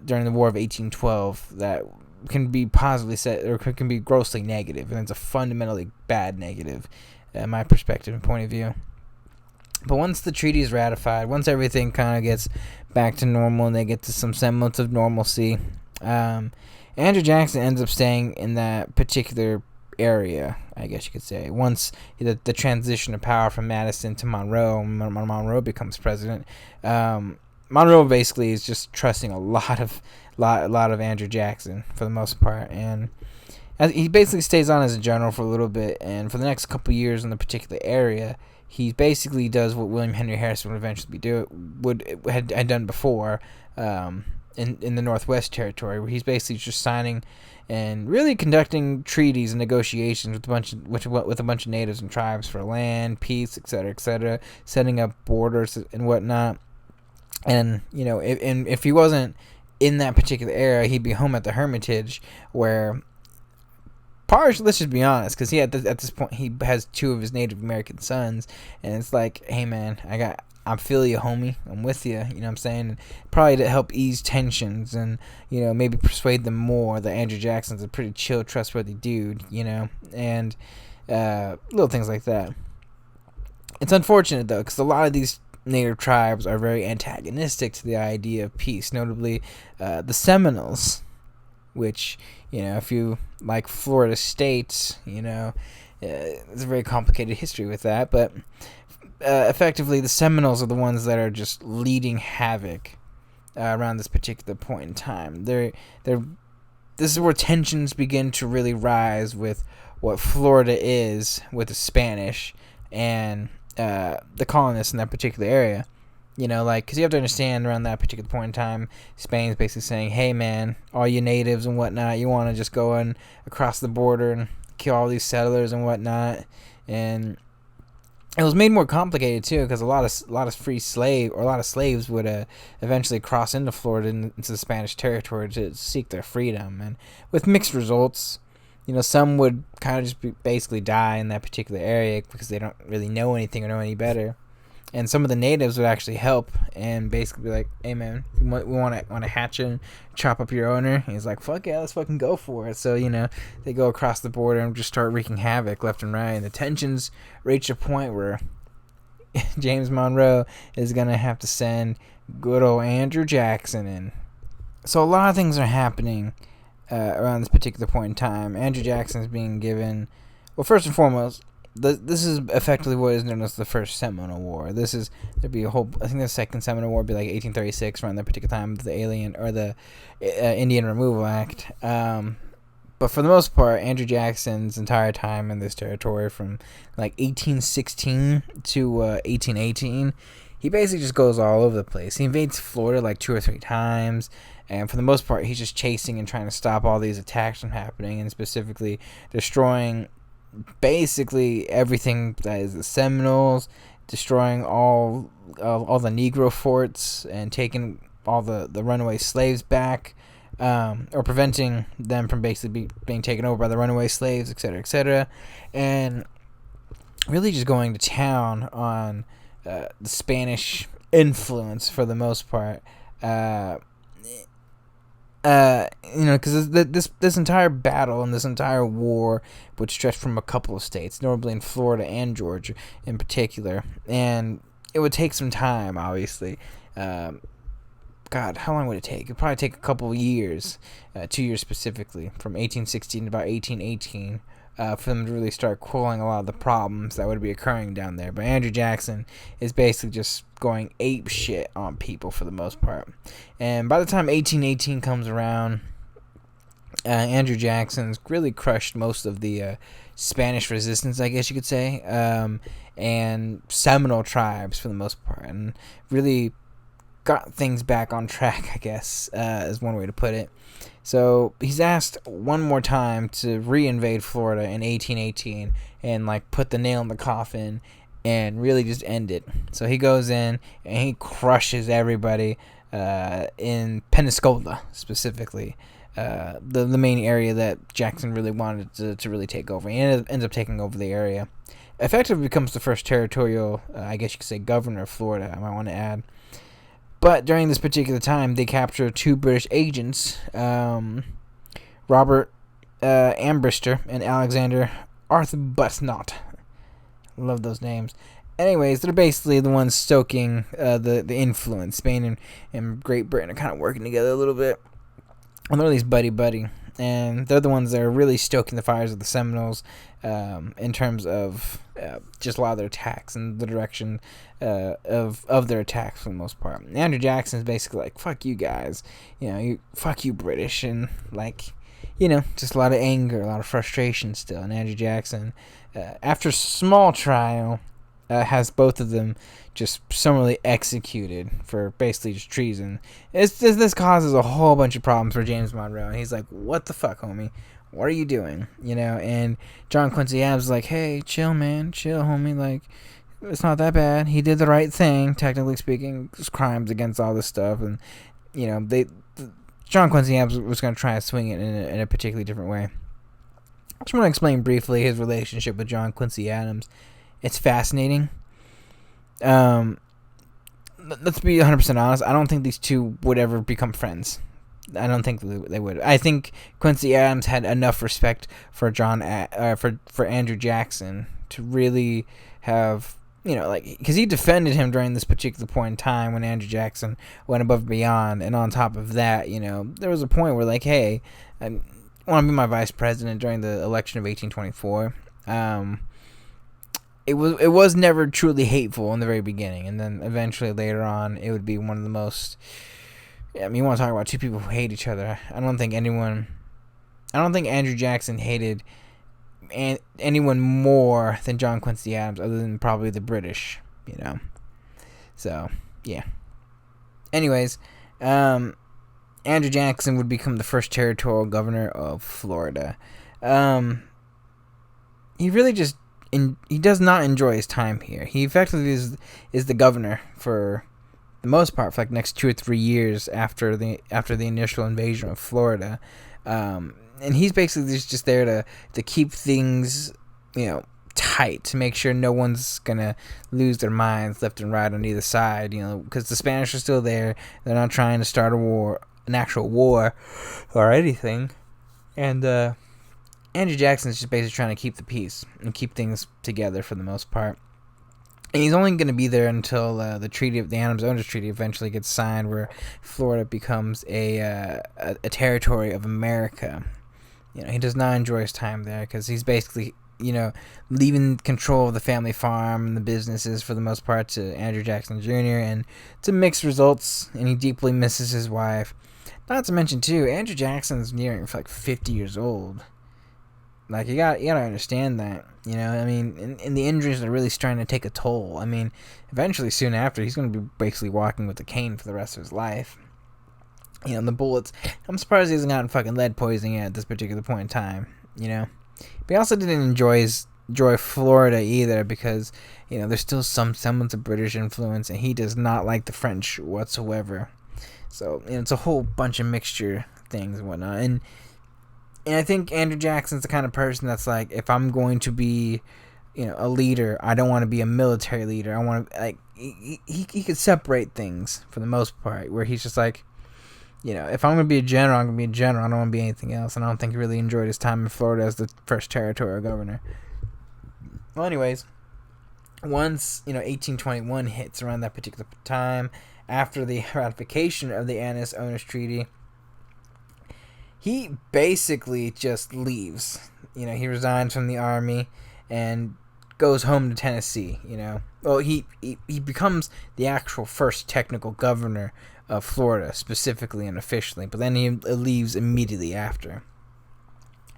S1: during the War of 1812 that can be positively said, or can be grossly negative, and it's a fundamentally bad negative, in my perspective and point of view. But once the treaty is ratified, once everything kind of gets back to normal and they get to some semblance of normalcy, Andrew Jackson ends up staying in that particular area, I guess you could say. Once the transition of power from Madison to Monroe, Monroe becomes president. Monroe basically is just trusting a lot of Andrew Jackson for the most part, and he basically stays on as a general for a little bit, and for the next couple of years in the particular area, he basically does what William Henry Harrison would eventually had done before, in the Northwest Territory, where he's basically just signing and really conducting treaties and negotiations with a bunch of natives and tribes for land, peace, etc., setting up borders and whatnot. And if he wasn't in that particular area, he'd be home at the Hermitage, where let's just be honest, because at this point he has 2 of his Native American sons, and it's like, hey man, I feel you, homie, I'm with you, you know what I'm saying? And probably to help ease tensions and maybe persuade them more that Andrew Jackson's a pretty chill, trustworthy dude, and little things like that. It's unfortunate though, because a lot of these Native tribes are very antagonistic to the idea of peace, notably the Seminoles, which, if you like Florida State, It's a very complicated history with that, but effectively the Seminoles are the ones that are just leading havoc around this particular point in time. This is where tensions begin to really rise with what Florida is with the Spanish and the colonists in that particular area. Because you have to understand, around that particular point in time, Spain's basically saying, hey, man, all you natives and whatnot, you want to just go in across the border and kill all these settlers and whatnot. And it was made more complicated, too, because a lot of slaves would eventually cross into Florida, into the Spanish territory to seek their freedom. And with mixed results, some would kind of just basically die in that particular area because they don't really know anything or know any better. And some of the natives would actually help and basically be like, hey, man, we want to hatch and chop up your owner. And he's like, fuck yeah, let's fucking go for it. So, they go across the border and just start wreaking havoc left and right. And the tensions reach a point where James Monroe is going to have to send good old Andrew Jackson in. So a lot of things are happening around this particular point in time. Andrew Jackson is being given, well, first and foremost, this is effectively what is known as the First Seminole War. There'd be a whole, I think the Second Seminole War would be like 1836, around that particular time of the Indian Removal Act. But for the most part, Andrew Jackson's entire time in this territory, from like 1816 to 1818, he basically just goes all over the place. He invades Florida like 2 or 3 times, and for the most part, he's just chasing and trying to stop all these attacks from happening, and specifically destroying basically everything that is the Seminoles, destroying all the Negro forts and taking all the runaway slaves back, or preventing them from basically being taken over by the runaway slaves, etc., etc., and really just going to town on the Spanish influence for the most part. Because this entire battle and this entire war would stretch from a couple of states, notably in Florida and Georgia in particular, and it would take some time, obviously. God, how long would it take? It'd probably take a couple of years, 2 years specifically, from 1816 to about 1818, for them to really start quelling a lot of the problems that would be occurring down there. But Andrew Jackson is basically just going ape shit on people for the most part. And by the time 1818 comes around, Andrew Jackson's really crushed most of the Spanish resistance, I guess you could say, and Seminole tribes for the most part, and really got things back on track, I guess, is one way to put it. So he's asked one more time to reinvade Florida in 1818 and put the nail in the coffin and really just end it. So he goes in and he crushes everybody in Pensacola specifically, the main area that Jackson really wanted to really take over. He ends up taking over the area. Effectively becomes the first territorial, I guess you could say, governor of Florida, I might want to add. But during this particular time, they capture 2 British agents, Robert Ambrister and Alexander Arbuthnot. Love those names. Anyways, they're basically the ones stoking the influence. Spain and Great Britain are kind of working together a little bit. And they're at least buddy. And they're the ones that are really stoking the fires of the Seminoles in terms of just a lot of their attacks and the direction of their attacks for the most part. Andrew Jackson is basically like, fuck you guys, fuck you British, and just a lot of anger, a lot of frustration still. And Andrew Jackson, after a small trial, has both of them just summarily executed for basically just treason. This causes a whole bunch of problems for James Monroe, and he's like, what the fuck, homie? What are you doing? And John Quincy Adams is like, hey, chill, man, chill, homie, it's not that bad. He did the right thing, technically speaking. There's crimes against all this stuff, and John Quincy Adams was going to try to swing it in a particularly different way. I just want to explain briefly his relationship with John Quincy Adams. It's fascinating. Let's be 100% honest. I don't think these two would ever become friends. I don't think they would. I think Quincy Adams had enough respect for for Andrew Jackson to really have, because he defended him during this particular point in time when Andrew Jackson went above and beyond. And on top of that, there was a point where hey, I want to be my vice president during the election of 1824. It was never truly hateful in the very beginning, and then eventually later on, it would be one of the most. I mean, you want to talk about two people who hate each other? I don't think Andrew Jackson hated anyone more than John Quincy Adams, other than probably the British. So yeah. Anyways, Andrew Jackson would become the first territorial governor of Florida. He really just he does not enjoy his time here. He effectively is the governor for the most part for like next 2 or 3 years after the initial invasion of Florida, and he's basically just there to keep things tight, to make sure no one's gonna lose their minds left and right on either side, because the Spanish are still there. They're not trying to start an actual war or anything, and Andrew Jackson is just basically trying to keep the peace and keep things together for the most part. And he's only going to be there until the Adams-Onis Treaty eventually gets signed, where Florida becomes a territory of America. He does not enjoy his time there because he's basically leaving control of the family farm and the businesses for the most part to Andrew Jackson Jr. and to mixed results. And he deeply misses his wife. Not to mention too, Andrew Jackson's nearing like 50 years old. Like, you gotta understand that, I mean, and the injuries are really starting to take a toll. I mean, eventually, soon after, he's going to be basically walking with a cane for the rest of his life. The bullets, I'm surprised he hasn't gotten fucking lead poisoning at this particular point in time, But he also didn't enjoy Florida either because, there's still some semblance of British influence, and he does not like the French whatsoever. So, it's a whole bunch of mixture things and whatnot, and I think Andrew Jackson's the kind of person that's like, if I'm going to be, a leader, I don't want to be a military leader. I want to, like, he could separate things for the most part, where he's just like, if I'm going to be a general, I'm going to be a general. I don't want to be anything else. And I don't think he really enjoyed his time in Florida as the first territorial governor. Well, anyways, once, 1821 hits around that particular time, after the ratification of the Adams-Onis Treaty, he basically just leaves. He resigns from the army and goes home to Tennessee. Well, he becomes the actual first technical governor of Florida, specifically and officially, but then he leaves immediately after.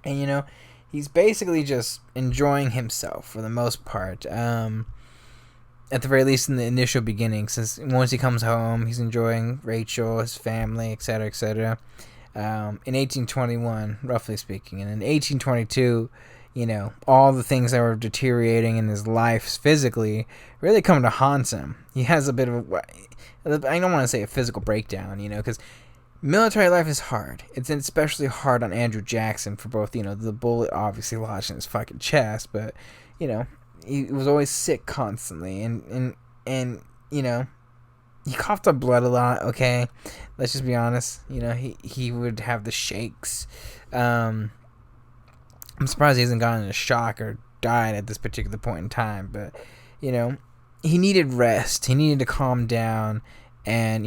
S1: And he's basically just enjoying himself for the most part. At the very least in the initial beginning, since once he comes home, he's enjoying Rachel, his family, etc., etc. In 1821, roughly speaking, and in 1822, all the things that were deteriorating in his life physically really come to haunt him. He has a bit of I don't want to say a physical breakdown, because military life is hard. It's especially hard on Andrew Jackson for both, the bullet obviously lodged in his fucking chest, but, he was always sick constantly, and he coughed up blood a lot, okay? Let's just be honest. He would have the shakes. I'm surprised he hasn't gotten a shock or died at this particular point in time. But, he needed rest. He needed to calm down. And,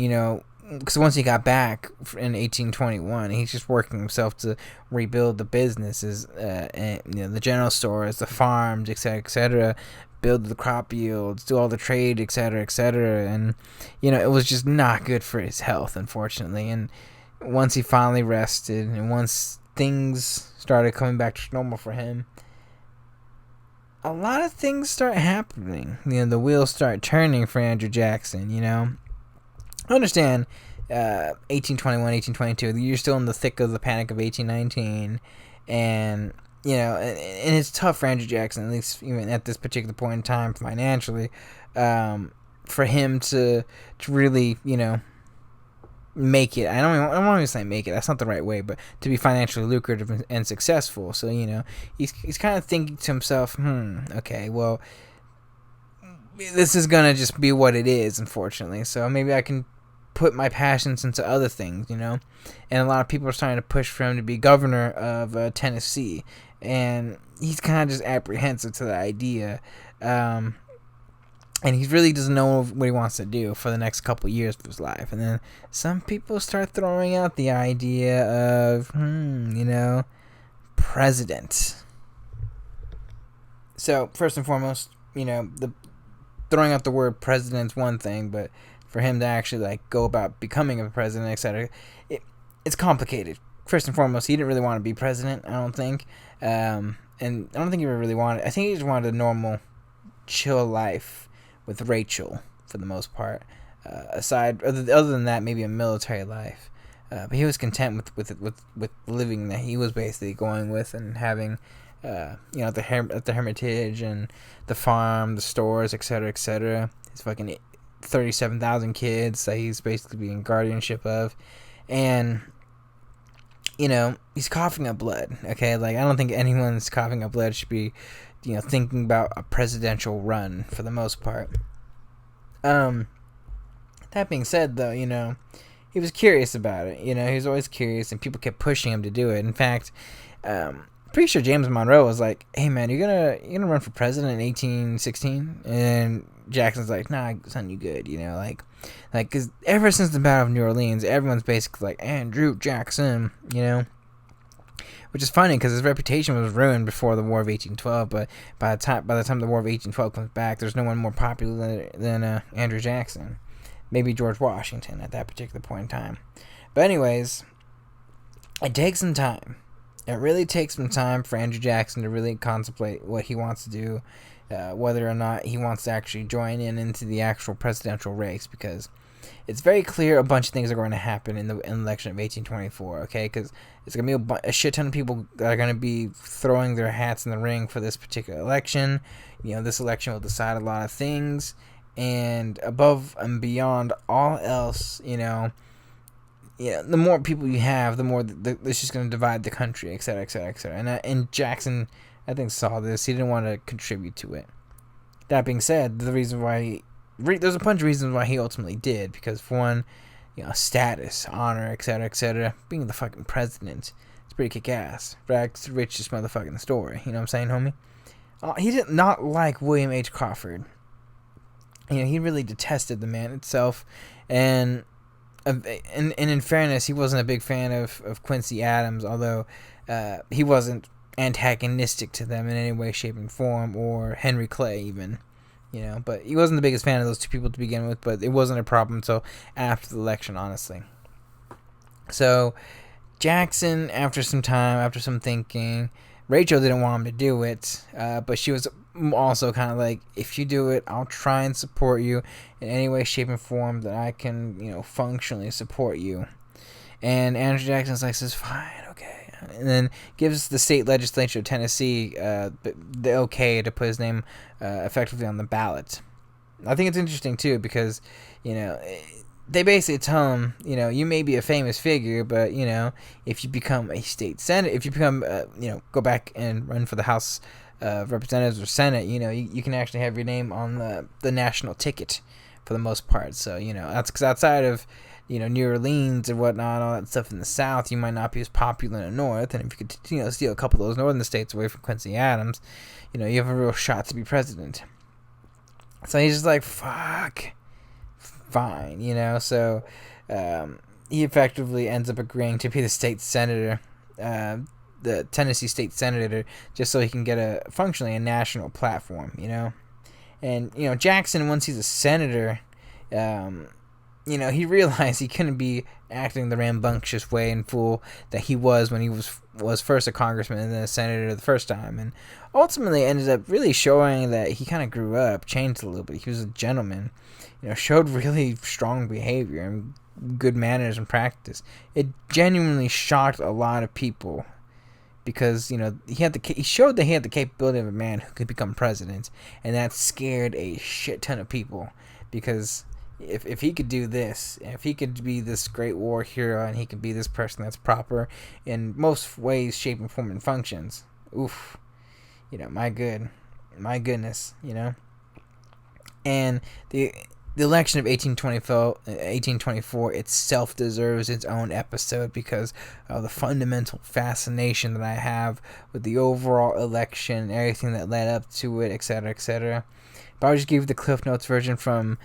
S1: because once he got back in 1821, he's just working himself to rebuild the businesses, and, the general stores, the farms, etc., build the crop yields, do all the trade, etc., etc., and it was just not good for his health, unfortunately. And once he finally rested, and once things started coming back to normal for him, a lot of things start happening. The wheels start turning for Andrew Jackson. I understand, 1821, 1822, you're still in the thick of the Panic of 1819, and and it's tough for Andrew Jackson, at least even at this particular point in time financially, for him to really, make it. I don't want to say make it. That's not the right way, but to be financially lucrative and successful. So, he's kind of thinking to himself, okay, well, this is going to just be what it is, unfortunately. So maybe I can put my passions into other things, And a lot of people are starting to push for him to be governor of Tennessee. And he's kind of just apprehensive to the idea. And he really doesn't know what he wants to do for the next couple years of his life. And then some people start throwing out the idea of, president. So first and foremost, the throwing out the word president's one thing, but for him to actually like go about becoming a president, etc., it's complicated. First and foremost, he didn't really want to be president, I don't think, and I don't think he really wanted. I think he just wanted a normal, chill life with Rachel for the most part. Other than that, maybe a military life. But he was content with living that he was basically going with and having, at the Hermitage and the farm, the stores, etc., etc. His fucking 37,000 kids that he's basically being guardianship of, and he's coughing up blood. Okay, like I don't think anyone's coughing up blood should be, thinking about a presidential run for the most part. That being said, though, he was curious about it. He was always curious, and people kept pushing him to do it. In fact, pretty sure James Monroe was like, "Hey, man, you're gonna run for president in 1816," and Jackson's like, "Nah, son, you good?" Because ever since the Battle of New Orleans, everyone's basically like Andrew Jackson, which is funny because his reputation was ruined before the War of 1812. But by the time the War of 1812 comes back, there's no one more popular than Andrew Jackson. Maybe George Washington at that particular point in time. But anyways, it takes some time. It really takes some time for Andrew Jackson to really contemplate what he wants to do, whether or not he wants to actually join into the actual presidential race, because it's very clear a bunch of things are going to happen in the election of 1824, okay? Because it's going to be a shit ton of people that are going to be throwing their hats in the ring for this particular election. This election will decide a lot of things. And above and beyond all else, the more people you have, the more it's just going to divide the country, etc., etc., etc. And Jackson, I think, saw this. He didn't want to contribute to it. That being said, there's a bunch of reasons why he ultimately did. Because for one, status, honor, etc., etc. Being the fucking president, it's pretty kick-ass. Rags to richest motherfucker in the story. You know what I'm saying, homie? He did not like William H. Crawford. He really detested the man itself, and in fairness, he wasn't a big fan of Quincy Adams, although he wasn't antagonistic to them in any way, shape, and form, or Henry Clay even, but he wasn't the biggest fan of those two people to begin with, but it wasn't a problem until after the election, honestly. So, Jackson, after some time, after some thinking, Rachel didn't want him to do it, but she was also kind of like, if you do it, I'll try and support you in any way, shape, and form that I can, functionally support you. And Andrew Jackson's like, says, fine, okay. And then gives the state legislature of Tennessee the okay to put his name effectively on the ballot. I think it's interesting, too, because, they basically tell him, you may be a famous figure, but, if you become a state senator, if you become, go back and run for the House Representatives or Senate, you can actually have your name on the national ticket for the most part. So, that's because outside of, New Orleans and whatnot, all that stuff in the South, you might not be as popular in the North. And if you could, steal a couple of those northern states away from Quincy Adams, you have a real shot to be president. So he's just like, fuck, fine, So he effectively ends up agreeing to be the state senator, the Tennessee state senator, just so he can get functionally a national platform, And, Jackson, once he's a senator, he realized he couldn't be acting the rambunctious way and fool that he was when he was first a congressman and then a senator the first time. And ultimately ended up really showing that he kind of grew up, changed a little bit. He was a gentleman, showed really strong behavior and good manners and practice. It genuinely shocked a lot of people. Because, he showed that he had the capability of a man who could become president. And that scared a shit ton of people. Because if he could do this, if he could be this great war hero, and he could be this person that's proper in most ways, shape, and form, and functions. Oof. My goodness, And the election of 1824 itself deserves its own episode because of the fundamental fascination that I have with the overall election, everything that led up to it, etc., etc. But I'll just give you the Cliff Notes version from,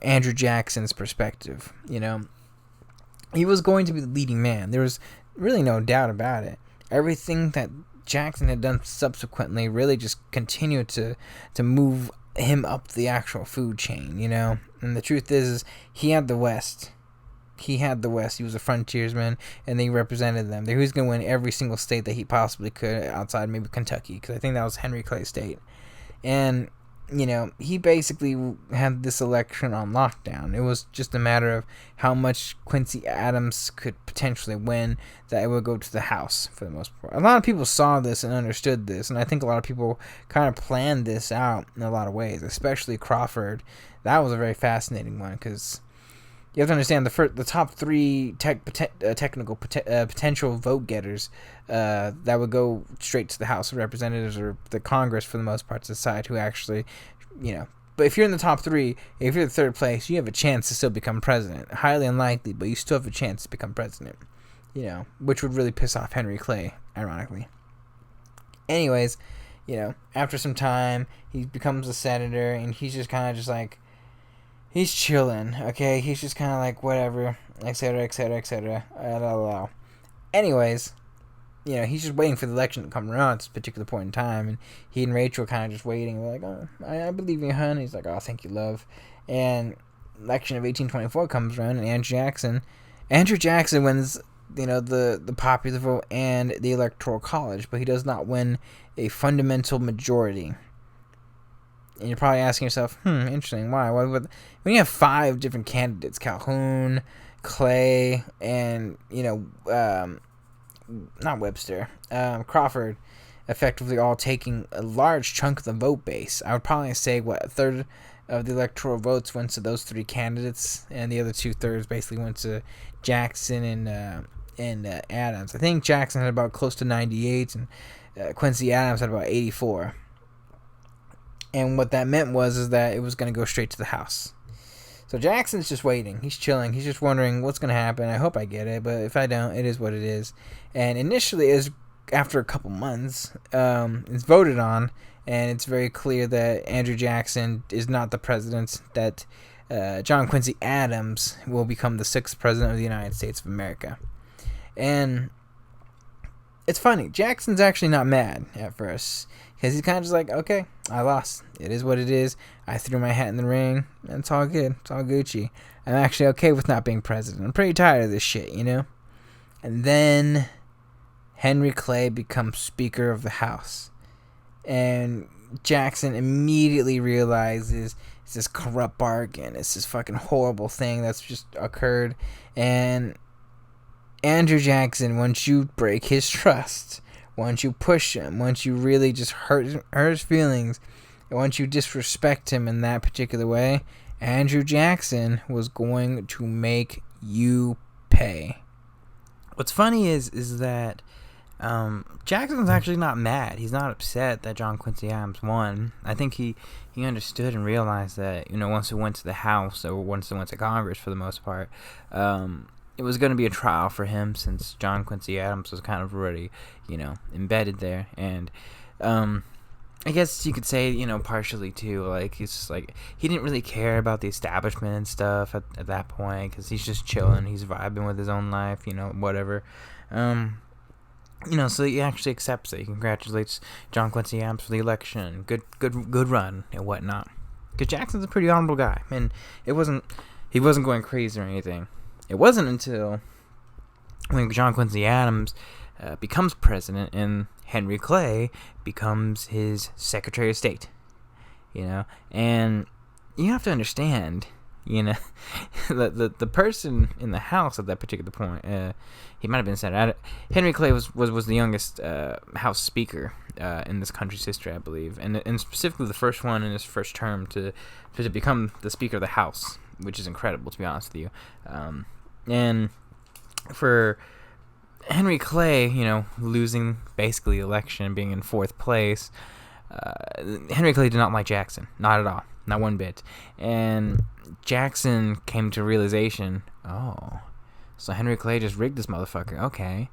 S1: Andrew Jackson's perspective. He was going to be the leading man. There was really no doubt about it. Everything that Jackson had done subsequently really just continued to move him up the actual food chain, you know? And the truth is he had the West. He had the West. He was a frontiersman, and he represented them. He was going to win every single state that he possibly could, outside maybe Kentucky, because I think that was Henry Clay State. And, you know, he basically had this election on lockdown. It was just a matter of how much Quincy Adams could potentially win, that it would go to the House for the most part. A lot of people saw this and understood this, and I think a lot of people kind of planned this out in a lot of ways, especially Crawford. That was a very fascinating one, because you have to understand the top three technical potential vote getters that would go straight to the House of Representatives or the Congress for the most part to decide who actually, you know. But if you're in the top three, if you're in third place, you have a chance to still become president. Highly unlikely, but you still have a chance to become president. You know, which would really piss off Henry Clay, ironically. Anyways, you know, after some time, he becomes a senator, and he's just kind of just like, he's chilling, okay? He's just kind of like, whatever, etc., etc., etc. Anyways, you know, he's just waiting for the election to come around at this particular point in time, and he and Rachel kind of just waiting. They're like, oh, I believe in you, hon. He's like, oh, thank you, love. And election of 1824 comes around, and Andrew Jackson wins, you know, the popular vote and the Electoral College, but he does not win a fundamental majority. And you're probably asking yourself, interesting, why? When you have 5 different candidates, Calhoun, Clay, and, you know, not Webster, Crawford, effectively all taking a large chunk of the vote base. I would probably say, a third of the electoral votes went to those 3 candidates, and the other 2/3 basically went to Jackson and Adams. I think Jackson had about close to 98, and Quincy Adams had about 84. And what that meant is that it was going to go straight to the House. So Jackson's just waiting. He's chilling. He's just wondering what's going to happen. I hope I get it, but if I don't, it is what it is. And initially, after a couple months, it's voted on, and it's very clear that Andrew Jackson is not the president, that John Quincy Adams will become the 6th president of the United States of America. And it's funny. Jackson's actually not mad at first, because he's kind of just like, okay, I lost. It is what it is. I threw my hat in the ring. And it's all good. It's all Gucci. I'm actually okay with not being president. I'm pretty tired of this shit, you know? And then Henry Clay becomes Speaker of the House. And Jackson immediately realizes it's this corrupt bargain. It's this fucking horrible thing that's just occurred. And Andrew Jackson, once you break his trust, once you push him, once you really just hurt his feelings, and once you disrespect him in that particular way, Andrew Jackson was going to make you pay. What's funny is that Jackson's actually not mad. He's not upset that John Quincy Adams won. I think he understood and realized that, you know, once it went to the House, or once it went to Congress for the most part, it was going to be a trial for him, since John Quincy Adams was kind of already, you know, embedded there. And I guess you could say, you know, partially too, like, he's just like, he didn't really care about the establishment and stuff at that point, because he's just chilling, he's vibing with his own life, you know, whatever. You know, so he actually accepts it. He congratulates John Quincy Adams for the election. Good run and whatnot. Because Jackson's a pretty honorable guy, and he wasn't going crazy or anything. It wasn't until when John Quincy Adams becomes president and Henry Clay becomes his Secretary of State, you know. And you have to understand, you know, the person in the House at that particular point, he might have been Senator. Henry Clay was the youngest House Speaker in this country's history, I believe, and specifically the first one in his first term to become the Speaker of the House, which is incredible, to be honest with you. And for Henry Clay, you know, losing basically the election, being in 4th place, Henry Clay did not like Jackson, not at all, not one bit. And Jackson came to realization, oh, so Henry Clay just rigged this motherfucker. Okay,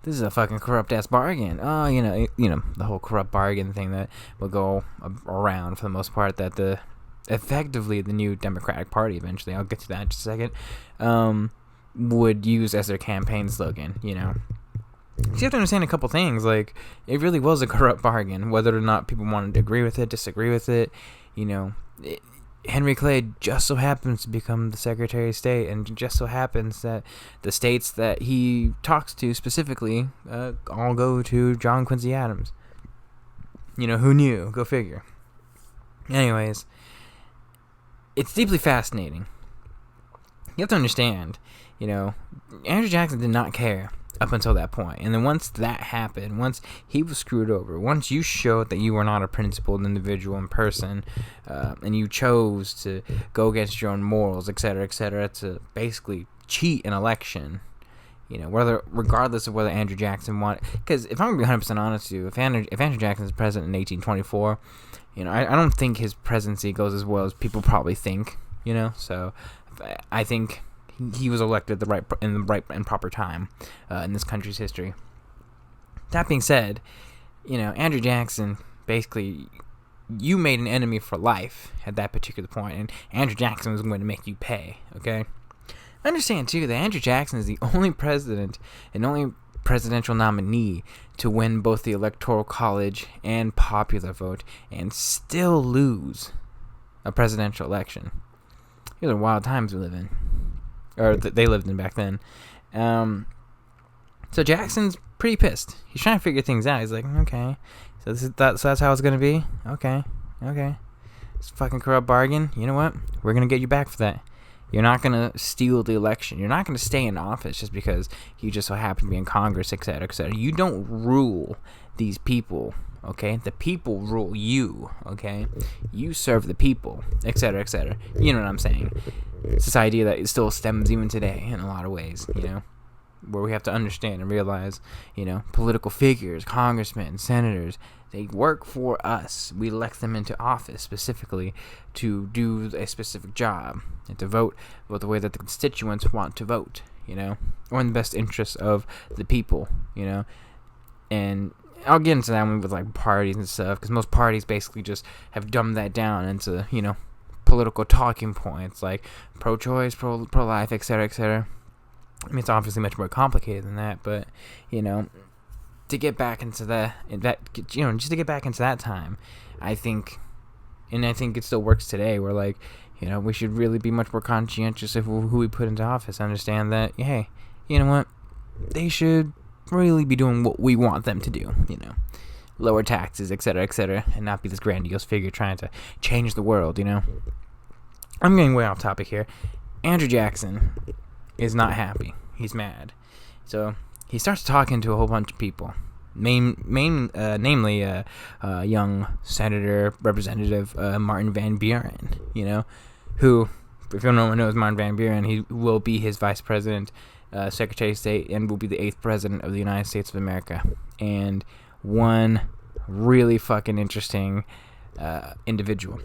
S1: this is a fucking corrupt ass bargain. Oh, you know the whole corrupt bargain thing that will go around for the most part. That effectively the new Democratic Party, eventually, I'll get to that in just a second, would use as their campaign slogan, you know. you have to understand a couple things. Like, it really was a corrupt bargain, whether or not people wanted to agree with it, disagree with it. Henry Clay just so happens to become the Secretary of State, and just so happens that the states that he talks to specifically all go to John Quincy Adams. Who knew? Go figure. Anyways, it's deeply fascinating. You have to understand, Andrew Jackson did not care up until that point. And then once that happened, once he was screwed over, once you showed that you were not a principled individual in person, and you chose to go against your own morals, etc., to basically cheat an election, regardless of whether Andrew Jackson wanted. Because if I'm going to be 100% honest with you, if Andrew Jackson is president in 1824, I don't think his presidency goes as well as people probably think, So I think he was elected in the right and proper time in this country's history. That being said, Andrew Jackson, basically, you made an enemy for life at that particular point, and Andrew Jackson was going to make you pay, okay? Understand, too, that Andrew Jackson is the only president and only presidential nominee to win both the Electoral College and popular vote and still lose a presidential election. These are wild times we live in. Or they lived in back then. So Jackson's pretty pissed. He's trying to figure things out. He's like, okay, so that's how it's gonna be. Okay, it's a fucking corrupt bargain. You know what? We're gonna get you back for that. You're not gonna steal the election. You're not gonna stay in office just because you just so happen to be in Congress, etc., etc. You don't rule these people. Okay, the people rule you. Okay, you serve the people, etc., etc. You know what I'm saying? It's this idea that it still stems even today in a lot of ways. Where we have to understand and realize, political figures, congressmen, senators, they work for us. We elect them into office specifically to do a specific job and to vote the way that the constituents want to vote. Or in the best interest of the people. And I'll get into that one with like parties and stuff, because most parties basically just have dumbed that down into political talking points like pro-choice, pro-life, etc., etc. I mean, it's obviously much more complicated than that, but to get back into just to get back into that time, I think it still works today. Where like we should really be much more conscientious of who we put into office. Understand that, hey, you know what, they should really be doing what we want them to do, lower taxes, etc., and not be this grandiose figure trying to change the world, I'm getting way off topic here. Andrew Jackson is not happy. He's mad. So he starts talking to a whole bunch of people, namely young Senator Representative Martin Van Buren, who, if anyone knows Martin Van Buren, he will be his vice president, Secretary of State, and will be the 8th president of the United States of America. And one really fucking interesting individual.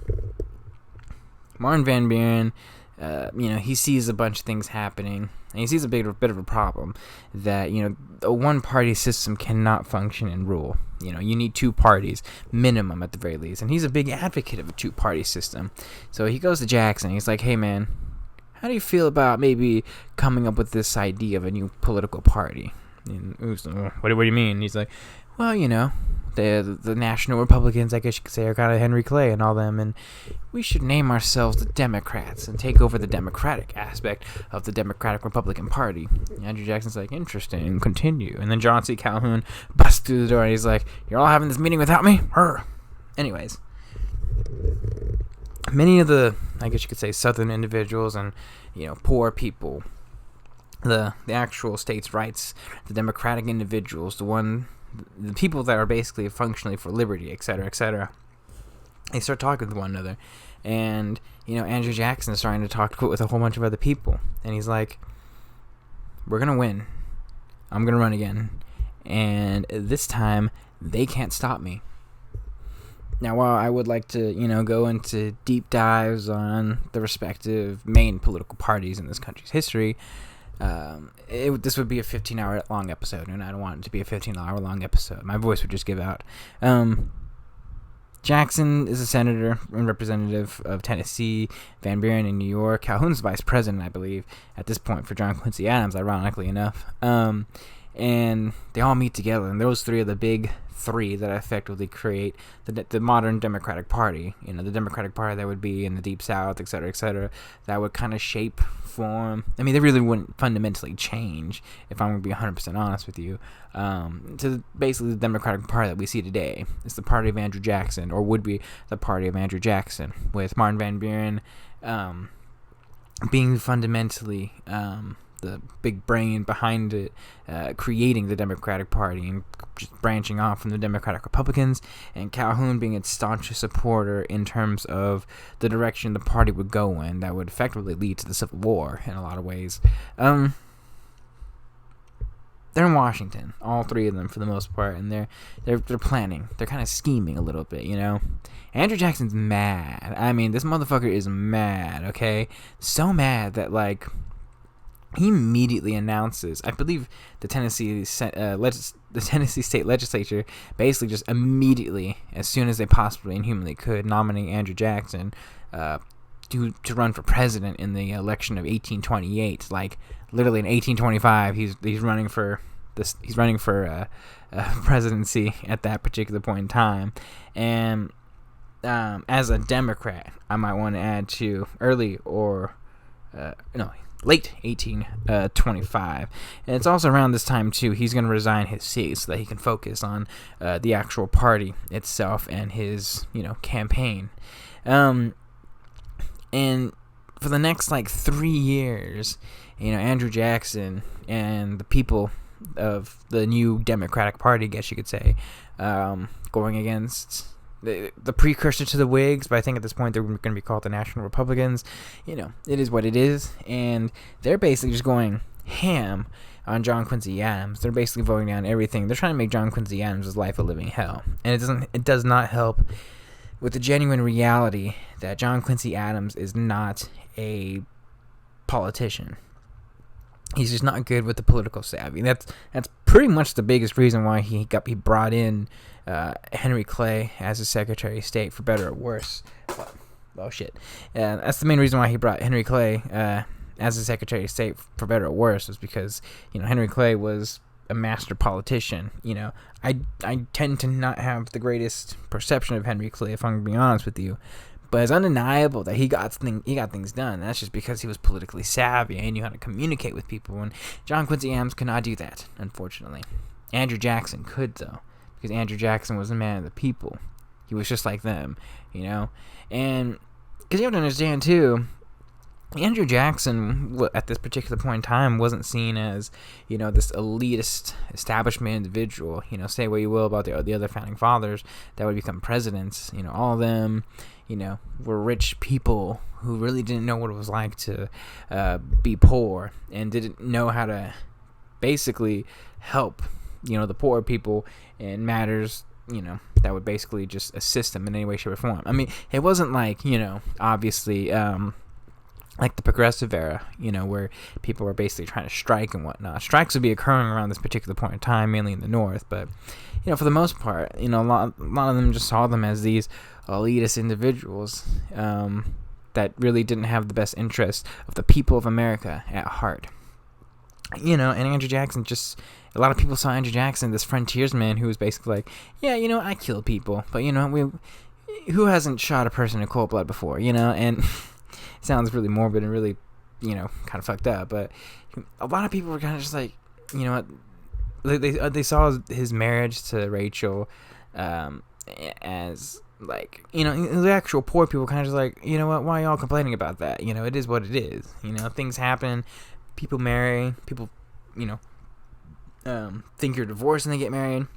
S1: Martin Van Buren, he sees a bunch of things happening, and he sees a bit of a problem that, a one-party system cannot function and rule. You need two parties, minimum at the very least. And he's a big advocate of a two-party system. So he goes to Jackson, and he's like, hey, man, how do you feel about maybe coming up with this idea of a new political party? And what do you mean? And he's like, well, the National Republicans, I guess you could say, are kind of Henry Clay and all them, and we should name ourselves the Democrats and take over the democratic aspect of the Democratic Republican Party. And Andrew Jackson's like, interesting, continue. And then John C. Calhoun busts through the door, and he's like, you're all having this meeting without me? Anyways, many of the, I guess you could say, Southern individuals and, poor people, the actual states' rights, the democratic individuals, the people that are basically functionally for liberty, etc., they start talking with one another. And, Andrew Jackson is starting to talk with a whole bunch of other people. And he's like, we're going to win. I'm going to run again. And this time, they can't stop me. Now, while I would like to, go into deep dives on the respective main political parties in this country's history, this would be a 15-hour long episode, and I don't want it to be a 15-hour long episode. My voice would just give out. Jackson is a senator and representative of Tennessee, Van Buren in New York, Calhoun's vice president, I believe, at this point for John Quincy Adams, ironically enough. and they all meet together, and those three are the big three that effectively create the modern Democratic Party. You know, the Democratic Party that would be in the Deep South, et cetera, that would kind of shape, form. I mean, they really wouldn't fundamentally change, if I'm going to be 100% honest with you, to basically the Democratic Party that we see today. It's the party of Andrew Jackson, or would be the party of Andrew Jackson, with Martin Van Buren being fundamentally the big brain behind it, creating the Democratic Party and just branching off from the Democratic Republicans, and Calhoun being its staunchest supporter in terms of the direction the party would go in that would effectively lead to the Civil War in a lot of ways. They're in Washington, all three of them for the most part, and they're planning. They're kind of scheming a little bit, you know. Andrew Jackson's mad. I mean, this motherfucker is mad, okay? So mad that, like, he immediately announces, I believe the Tennessee State Legislature basically just immediately, as soon as they possibly and humanly could, nominate Andrew Jackson to run for president in the election of 1828. Like, literally in 1825, he's running for this. He's running for presidency at that particular point in time, and as a Democrat, I might want to add to late 1825. And it's also around this time, too, he's going to resign his seat so that he can focus on the actual party itself and his, campaign. And for the next, 3 years, Andrew Jackson and the people of the new Democratic Party, I guess you could say, going against the precursor to the Whigs, but I think at this point they're going to be called the National Republicans. It is what it is, and they're basically just going ham on John Quincy Adams. They're basically voting down everything. They're trying to make John Quincy Adams' life a living hell, and it does not help with the genuine reality that John Quincy Adams is not a politician. He's just not good with the political savvy. That's pretty much the biggest reason why he brought in Henry Clay as his Secretary of State, for better or worse. Oh shit! That's the main reason why he brought Henry Clay as his Secretary of State, for better or worse, was because Henry Clay was a master politician. I tend to not have the greatest perception of Henry Clay, if I'm gonna be honest with you. But it's undeniable that he got things done. That's just because he was politically savvy and knew how to communicate with people. And John Quincy Adams could not do that, unfortunately. Andrew Jackson could, though, because Andrew Jackson was a man of the people. He was just like them, And because you have to understand, too, Andrew Jackson, at this particular point in time, wasn't seen as, this elitist establishment individual. Say what you will about the other founding fathers that would become presidents. All of them, were rich people who really didn't know what it was like to be poor, and didn't know how to basically help, the poor people in matters, that would basically just assist them in any way, shape, or form. I mean, it wasn't like, obviously, like the Progressive era, where people were basically trying to strike and whatnot. Strikes would be occurring around this particular point in time, mainly in the North, but, for the most part, a lot of them just saw them as these elitist individuals that really didn't have the best interest of the people of America at heart. And Andrew Jackson a lot of people saw Andrew Jackson, this frontiersman who was basically like, yeah, I kill people, but, who hasn't shot a person in cold blood before, and it sounds really morbid and really, kind of fucked up, but a lot of people were kind of just like, they saw his marriage to Rachel as, like, the actual poor people kind of just like, why are y'all complaining about that? It is what it is. Things happen, people marry, people, think you're divorced and they get married.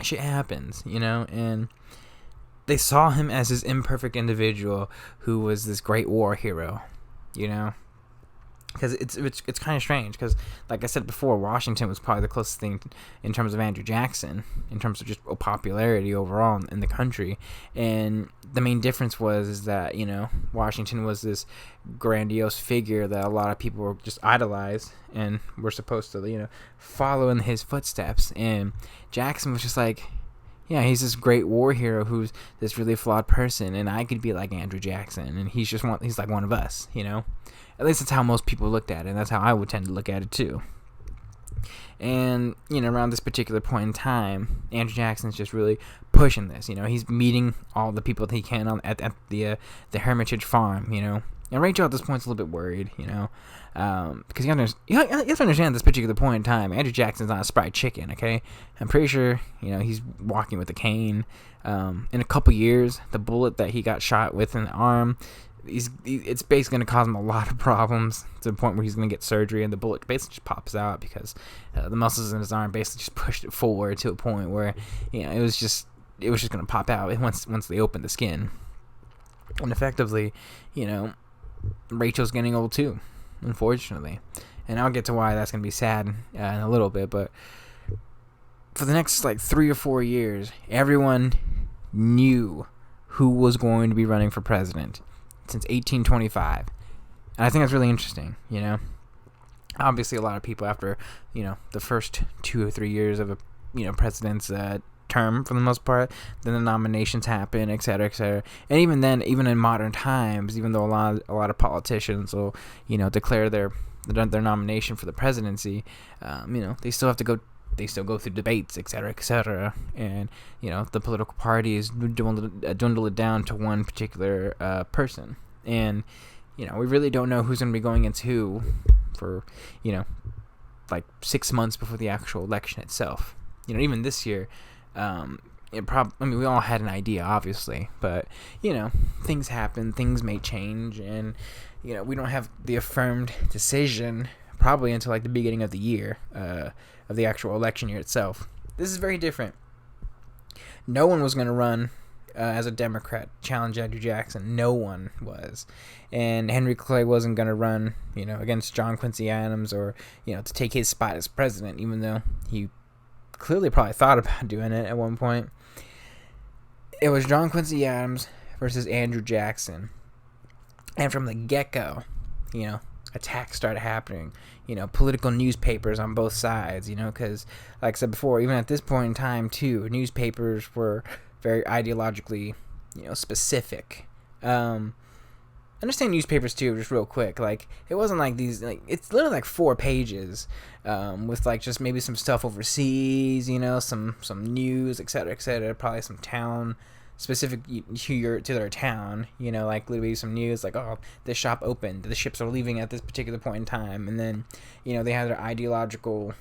S1: Shit happens, and they saw him as this imperfect individual who was this great war hero, because it's kind of strange, because like I said before, Washington was probably the closest thing in terms of Andrew Jackson, in terms of just popularity overall in the country. And the main difference is that Washington was this grandiose figure that a lot of people were just idolized and were supposed to follow in his footsteps, and Jackson was just like, yeah, he's this great war hero who's this really flawed person, and I could be like Andrew Jackson, and he's like one of us, At least that's how most people looked at it, and that's how I would tend to look at it too. And, around this particular point in time, Andrew Jackson's just really pushing this. He's meeting all the people that he can at the Hermitage farm, And Rachel at this point's a little bit worried, because you have to understand this particular point in time, Andrew Jackson's not a spry chicken, okay? I'm pretty sure, he's walking with a cane. In a couple years, the bullet that he got shot with in the arm, it's basically going to cause him a lot of problems to the point where he's going to get surgery, and the bullet basically just pops out because the muscles in his arm basically just pushed it forward to a point where it was just going to pop out once they opened the skin. And effectively, Rachel's getting old too, unfortunately, and I'll get to why that's going to be sad in a little bit. But for the next 3 or 4 years, everyone knew who was going to be running for president since 1825. And I think that's really interesting, Obviously, a lot of people after, the first 2 or 3 years of a, president's term, for the most part, then the nominations happen, et cetera, et cetera. And even then, even in modern times, even though a lot of politicians will, declare their nomination for the presidency, they still have to go. They still go through debates, et cetera, and the political parties dwindle it down to one particular person, and we really don't know who's going to be going against who for 6 months before the actual election itself. Even this year, we all had an idea, obviously, but things happen, things may change, and we don't have the affirmed decision probably until the beginning of the year. Of the actual election year itself. This is very different. No one was going to run as a Democrat, challenge Andrew Jackson. No one was. And Henry Clay wasn't going to run, against John Quincy Adams or, to take his spot as president, even though he clearly probably thought about doing it at one point. It was John Quincy Adams versus Andrew Jackson. And from the get-go, attacks started happening. Political newspapers on both sides, because, like I said before, even at this point in time, too, newspapers were very ideologically, specific. Understand newspapers, too, just real quick. It wasn't like these, it's literally 4 pages with, just maybe some stuff overseas, some news, et cetera, probably some town specific to their town, literally some news, oh, this shop opened, the ships are leaving at this particular point in time, and then, they have their ideological,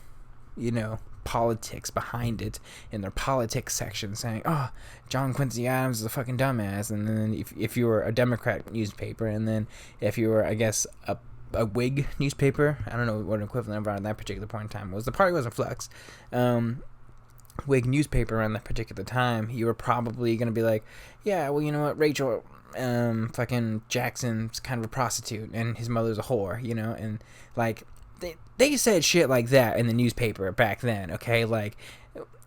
S1: politics behind it in their politics section, saying, oh, John Quincy Adams is a fucking dumbass, and then if you were a Democrat newspaper, and then if you were, I guess, a Whig newspaper, I don't know what an equivalent of at that particular point in time was, the party was a flux, Whig newspaper around that particular time, you were probably going to be yeah, well, you know what, Rachel, fucking Jackson's kind of a prostitute, and his mother's a whore, and, they said shit like that in the newspaper back then, okay,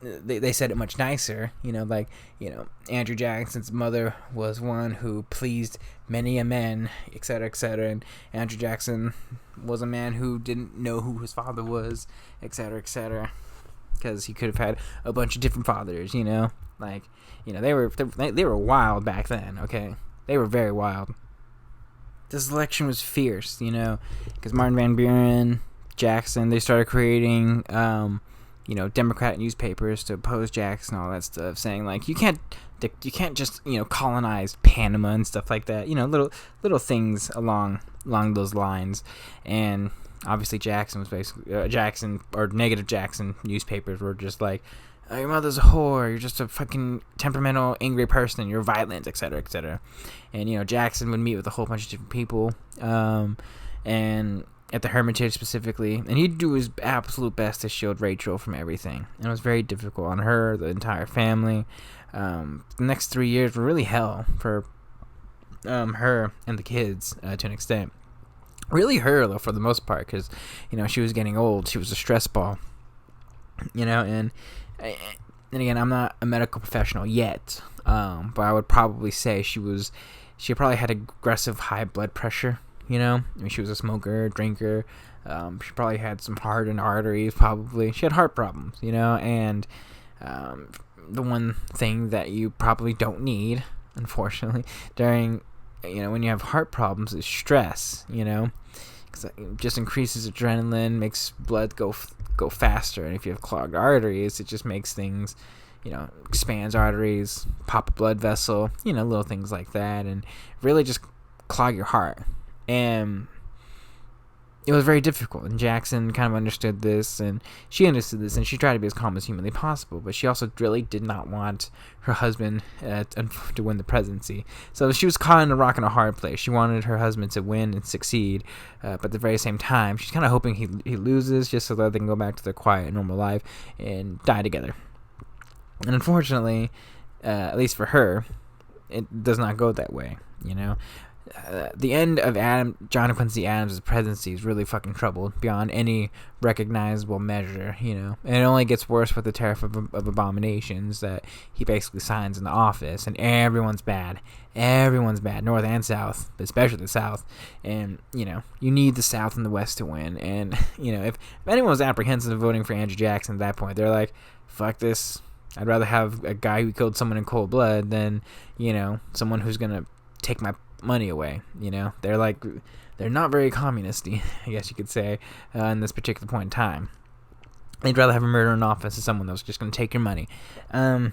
S1: they said it much nicer, Andrew Jackson's mother was one who pleased many a man, et cetera, and Andrew Jackson was a man who didn't know who his father was, et cetera, because he could have had a bunch of different fathers, they were wild back then, okay? They were very wild. This election was fierce, because Martin Van Buren, Jackson, they started creating, Democrat newspapers to oppose Jackson, all that stuff, saying, you can't just, colonize Panama and stuff like that, little things along those lines, and obviously Jackson was basically negative Jackson newspapers were just oh, your mother's a whore, you're just a fucking temperamental, angry person, you're violent, et cetera, and Jackson would meet with a whole bunch of different people, and at the Hermitage specifically, and he'd do his absolute best to shield Rachel from everything, and it was very difficult on her, the entire family. The next 3 years were really hell for her and the kids to an extent. Really her, though, for the most part, because, she was getting old. She was a stress ball, and again, I'm not a medical professional yet, but I would probably say she probably had aggressive high blood pressure, she was a smoker, drinker, she probably had some hardened arteries, probably. She had heart problems, and the one thing that you probably don't need, unfortunately, during when you have heart problems is stress, because it just increases adrenaline, makes blood go go faster. And if you have clogged arteries, it just makes things, expands arteries, pop a blood vessel, little things like that, and really just clog your heart. And it was very difficult, and Jackson kind of understood this, and she understood this, and she tried to be as calm as humanly possible, but she also really did not want her husband to win the presidency. So she was caught in a rock and a hard place. She wanted her husband to win and succeed, but at the very same time, she's kind of hoping he loses just so that they can go back to their quiet, normal life and die together. And unfortunately, at least for her, it does not go that way, the end of John Quincy Adams' presidency is really fucking troubled beyond any recognizable measure, and it only gets worse with the tariff of abominations that he basically signs in the office, and everyone's bad, North and South, but especially the South, and, you need the South and the West to win, and, if anyone was apprehensive of voting for Andrew Jackson at that point, they're like, fuck this, I'd rather have a guy who killed someone in cold blood than, someone who's gonna take my money away. They're not very communist-y, I guess you could say, in this particular point in time. They'd rather have a murderer in office than someone that's just going to take your money. The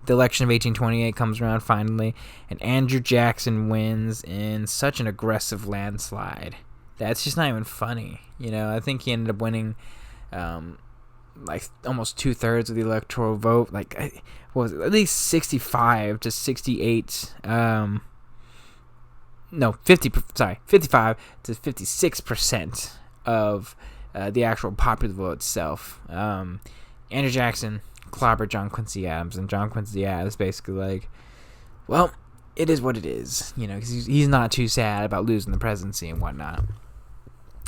S1: election of 1828 comes around finally, and Andrew Jackson wins in such an aggressive landslide that's just not even funny. I think he ended up winning almost 2/3 of the electoral vote. What was it? At least 65 to 68 55 to 56% of the actual popular vote itself. Andrew Jackson clobbered John Quincy Adams, and John Quincy Adams basically like, well, it is what it is, because he's not too sad about losing the presidency and whatnot.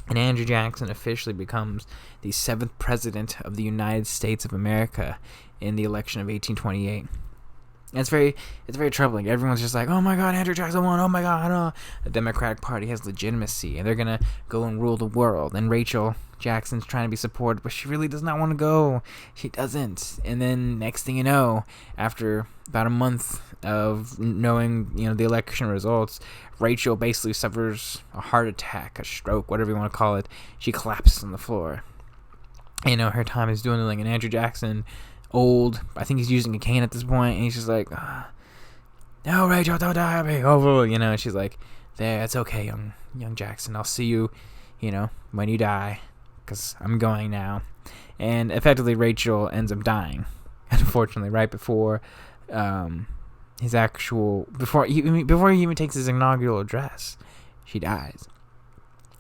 S1: And Andrew Jackson officially becomes the 7th president of the United States of America in the election of 1828. And it's very troubling. Everyone's just like, oh my God, Andrew Jackson won. Oh my God, the Democratic Party has legitimacy, and they're gonna go and rule the world. And Rachel Jackson's trying to be supported, but she really does not want to go. She doesn't. And then next thing you know, after about a month of knowing, the election results, Rachel basically suffers a heart attack, a stroke, whatever you want to call it. She collapses on the floor. Her time is dwindling, and Andrew Jackson, old, I think he's using a cane at this point, and he's just like, no, Rachel, don't die on me, and she's like, there, it's okay, young Jackson, I'll see you, when you die, because I'm going now. And effectively, Rachel ends up dying, unfortunately, right before before he even takes his inaugural address. She dies.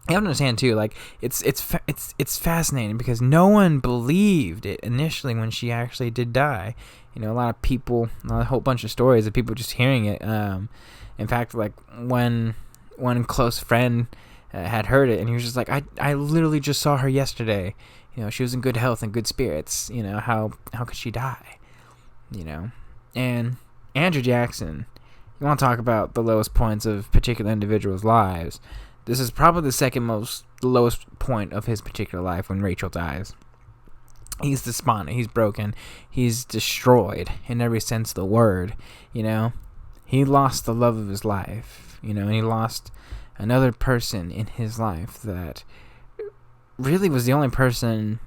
S1: You have to understand too, it's fascinating because no one believed it initially when she actually did die. A lot of people, a whole bunch of stories of people just hearing it. In fact, when one close friend had heard it, and he was just like, I literally just saw her yesterday. She was in good health and good spirits. How could she die? And Andrew Jackson, you want to talk about the lowest points of particular individuals' lives. This is probably the lowest point of his particular life when Rachel dies. He's despondent. He's broken. He's destroyed in every sense of the word. He lost the love of his life. And he lost another person in his life that really was the only person,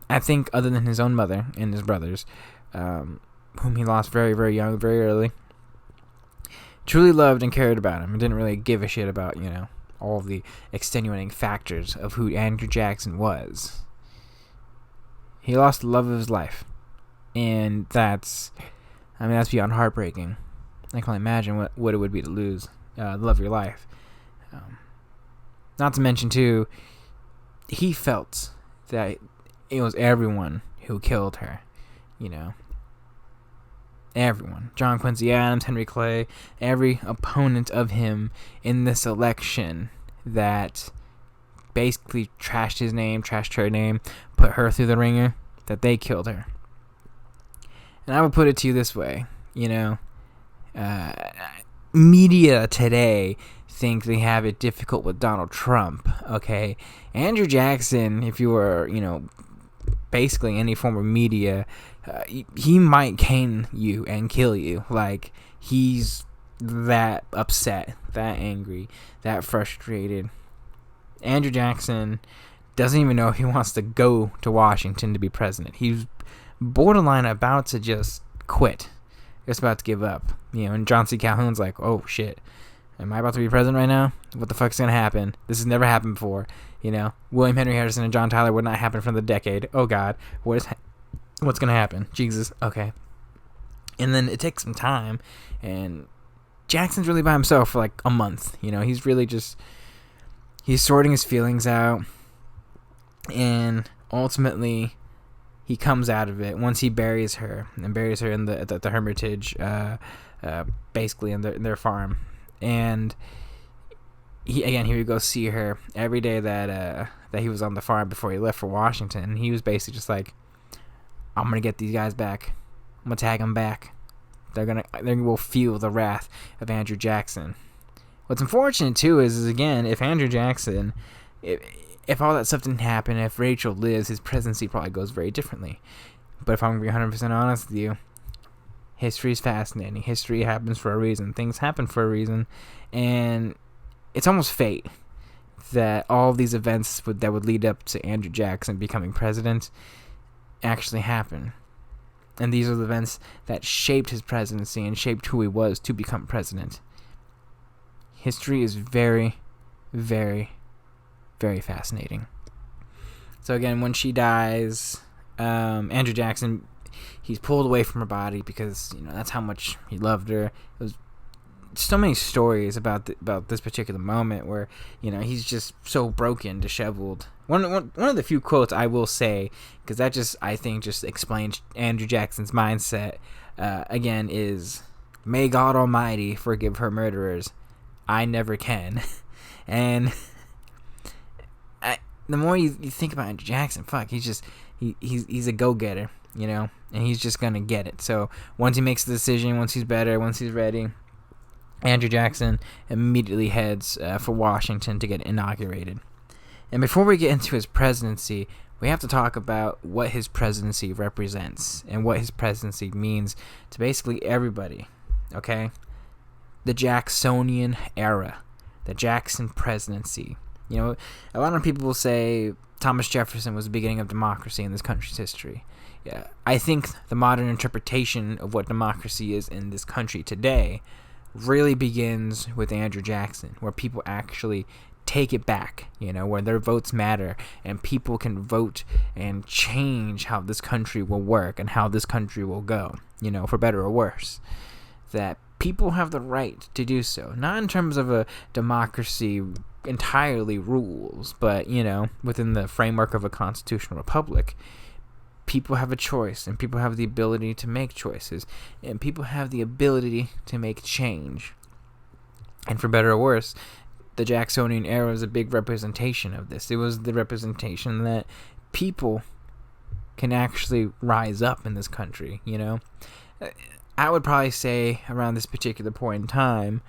S1: I think, other than his own mother and his brothers, whom he lost very, very young, very early, truly loved and cared about him and didn't really give a shit about, all of the extenuating factors of who Andrew Jackson was. He lost the love of his life. And that's beyond heartbreaking. I can only imagine what it would be to lose the love of your life. Not to mention, too, he felt that it was everyone who killed her. Everyone. John Quincy Adams, Henry Clay, every opponent of him in this election that basically trashed his name, trashed her name, put her through the ringer, that they killed her. And I would put it to you this way, media today think they have it difficult with Donald Trump, okay? Andrew Jackson, if you were, basically any form of media, he might cane you and kill you. He's that upset, that angry, that frustrated. Andrew Jackson doesn't even know if he wants to go to Washington to be president. He's borderline about to just quit. Just about to give up. And John C. Calhoun's like, oh, shit. Am I about to be president right now? What the fuck's going to happen? This has never happened before. William Henry Harrison and John Tyler would not happen for the decade. Oh, God. What's going to happen? Jesus. Okay. And then it takes some time, and Jackson's really by himself for like a month. He's really just, he's sorting his feelings out, and ultimately he comes out of it once he buries her in the Hermitage, basically in their farm. And he would go see her every day that he was on the farm before he left for Washington. And he was basically just like, I'm gonna get these guys back. I'm gonna tag them back. They will feel the wrath of Andrew Jackson. What's unfortunate too is again, if Andrew Jackson, if all that stuff didn't happen, if Rachel lives, his presidency probably goes very differently. But if I'm gonna be 100% honest with you, history is fascinating. History happens for a reason. Things happen for a reason, and it's almost fate that all of these events that would lead up to Andrew Jackson becoming president actually happen. And these are the events that shaped his presidency and shaped who he was to become president. History is very, very, very fascinating. So again, when she dies, Andrew Jackson, he's pulled away from her body because that's how much he loved her. It was so many stories about this particular moment where he's just so broken, disheveled. One of the few quotes I will say, because that I think explains Andrew Jackson's mindset, again, is, "May God Almighty forgive her murderers. I never can." And the more you think about Andrew Jackson, fuck, he's a go-getter, and he's just gonna get it. So once he makes the decision, once he's better, once he's ready, Andrew Jackson immediately heads for Washington to get inaugurated. And before we get into his presidency, we have to talk about what his presidency represents and what his presidency means to basically everybody, okay? The Jacksonian era, the Jackson presidency. A lot of people will say Thomas Jefferson was the beginning of democracy in this country's history. Yeah, I think the modern interpretation of what democracy is in this country today really begins with Andrew Jackson, where people actually take it back, where their votes matter and people can vote and change how this country will work and how this country will go, for better or worse. That people have the right to do so, not in terms of a democracy entirely rules, but, within the framework of a constitutional republic. People have a choice, and people have the ability to make choices, and people have the ability to make change. And for better or worse, the Jacksonian era was a big representation of this. It was the representation that people can actually rise up in this country, I would probably say around this particular point in time,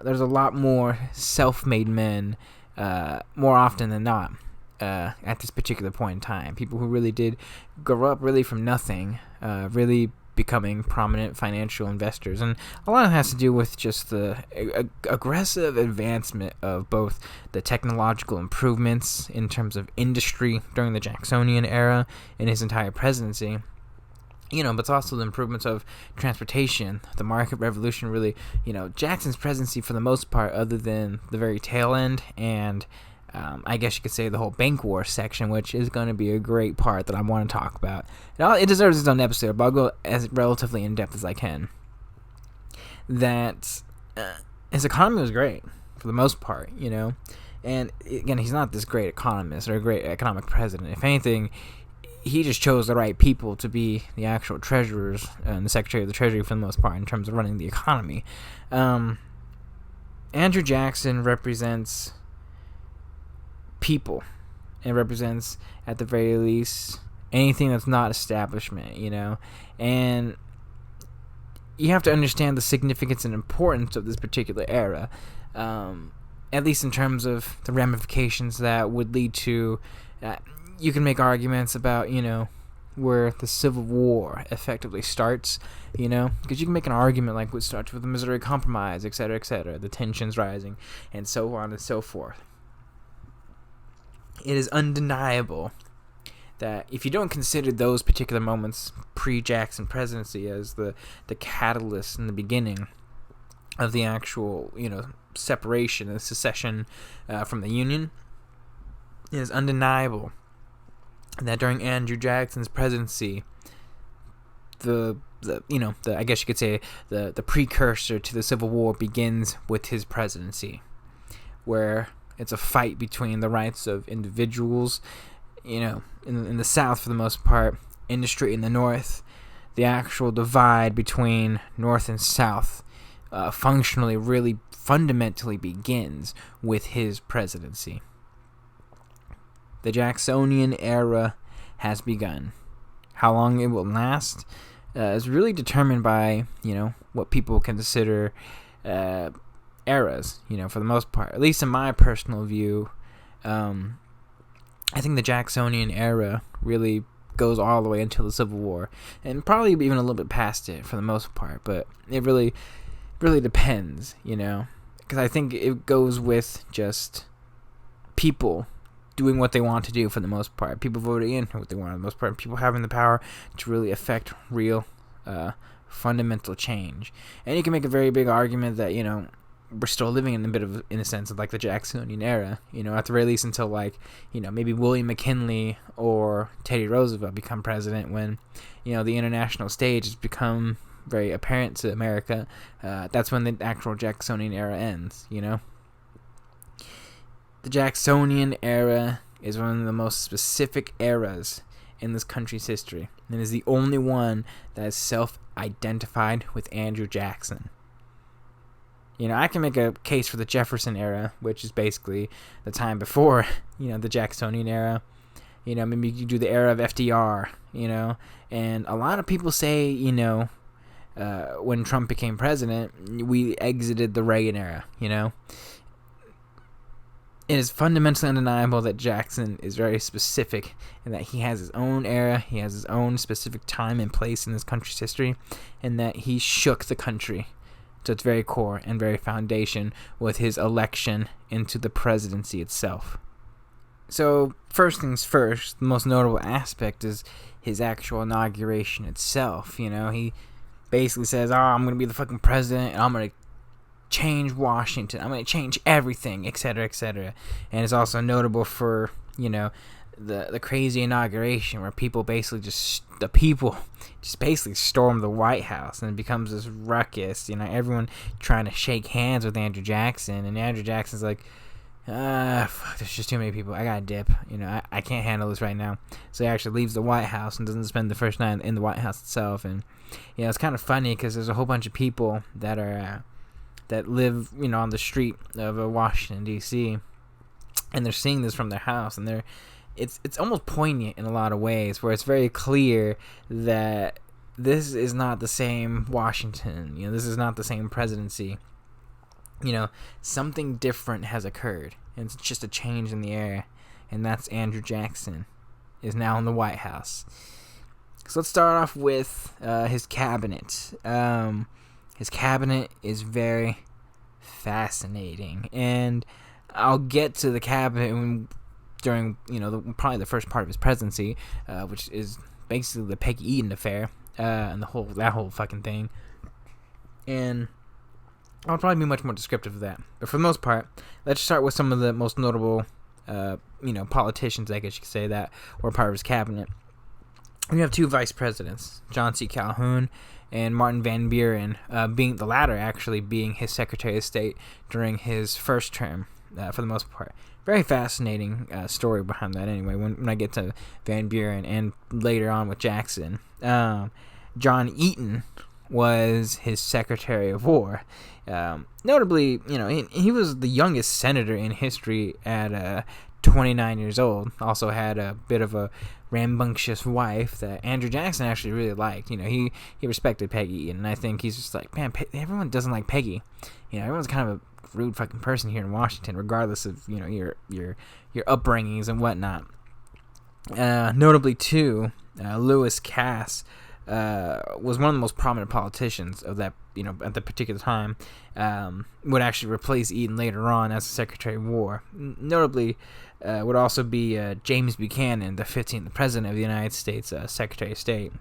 S1: there's a lot more self-made men, more often than not, at this particular point in time. People who really did grow up really from nothing, really becoming prominent financial investors. And a lot of it has to do with just the aggressive advancement of both the technological improvements in terms of industry during the Jacksonian era in his entire presidency. But it's also the improvements of transportation, the market revolution, really, Jackson's presidency for the most part, other than the very tail end and I guess you could say the whole bank war section, which is going to be a great part that I want to talk about. It deserves its own episode, but I'll go as relatively in-depth as I can. That his economy was great, for the most part, And, again, he's not this great economist or a great economic president. If anything, he just chose the right people to be the actual treasurers and the Secretary of the Treasury for the most part in terms of running the economy. Andrew Jackson represents people. It represents, at the very least, anything that's not establishment, and you have to understand the significance and importance of this particular era, at least in terms of the ramifications that would lead to, you can make arguments about, where the Civil War effectively starts, because you can make an argument like what starts with the Missouri Compromise, etc., the tensions rising, and so on and so forth. it is undeniable that if you don't consider those particular moments pre-Jackson presidency as the catalyst in the beginning of the actual, separation and secession from the Union, it is undeniable that during Andrew Jackson's presidency, the I guess you could say the precursor to the Civil War begins with his presidency, where it's a fight between the rights of individuals, in the South for the most part, industry in the North. The actual divide between North and South functionally, really fundamentally begins with his presidency. The Jacksonian era has begun. How long it will last is really determined by, what people consider eras, for the most part. At least in my personal view, I think the Jacksonian era really goes all the way until the Civil War, and probably even a little bit past it for the most part, but it really depends, because I think it goes with just people doing what they want to do for the most part, people voting in what they want for the most part, people having the power to really affect real fundamental change. And you can make a very big argument that, we're still living in a sense of like the Jacksonian era, at the very least until maybe William McKinley or Teddy Roosevelt become president, when, the international stage has become very apparent to America. That's when the actual Jacksonian era ends, The Jacksonian era is one of the most specific eras in this country's history, and is the only one that is self-identified with Andrew Jackson. I can make a case for the Jefferson era, which is basically the time before, the Jacksonian era. Maybe you do the era of FDR, and a lot of people say, when Trump became president, we exited the Reagan era, It is fundamentally undeniable that Jackson is very specific in that he has his own era, he has his own specific time and place in this country's history, and that he shook the country to its very core and very foundation with his election into the presidency itself. So, first things first, the most notable aspect is his actual inauguration itself. He basically says, I'm going to be the fucking president, and I'm going to change Washington. I'm going to change everything, etc., etc. And it's also notable for, the crazy inauguration where people basically just basically storm the White House, and it becomes this ruckus, everyone trying to shake hands with Andrew Jackson, and Andrew Jackson's like, fuck, there's just too many people, I gotta dip, I can't handle this right now. So he actually leaves the White House and doesn't spend the first night in the White House itself. And it's kind of funny because there's a whole bunch of people that are that live on the street of Washington DC, and they're seeing this from their house, and it's almost poignant in a lot of ways, where it's very clear that this is not the same Washington. This is not the same presidency. Something different has occurred, and it's just a change in the air, and that's Andrew Jackson is now in the White House. So let's start off with his cabinet. His cabinet is very fascinating, and I'll get to the cabinet during probably the first part of his presidency, which is basically the Peggy Eaton affair, and that whole fucking thing. And I'll probably be much more descriptive of that. But for the most part, let's start with some of the most notable, politicians, I guess you could say, that were part of his cabinet. We have two vice presidents, John C. Calhoun and Martin Van Buren, being the latter actually being his Secretary of State during his first term, for the most part. Very fascinating story behind that anyway, when I get to Van Buren and later on with Jackson. John Eaton was his Secretary of War. Notably, he was the youngest senator in history at 29 years old. Also had a bit of a rambunctious wife that Andrew Jackson actually really liked. He respected Peggy, and I think he's just like, man, everyone doesn't like Peggy. Everyone's kind of a rude fucking person here in Washington, regardless of your upbringings and whatnot. Notably too, Lewis Cass was one of the most prominent politicians of that, at the particular time, would actually replace Eden later on as the Secretary of War. Notably, would also be James Buchanan, the 15th President of the United States, Secretary of State.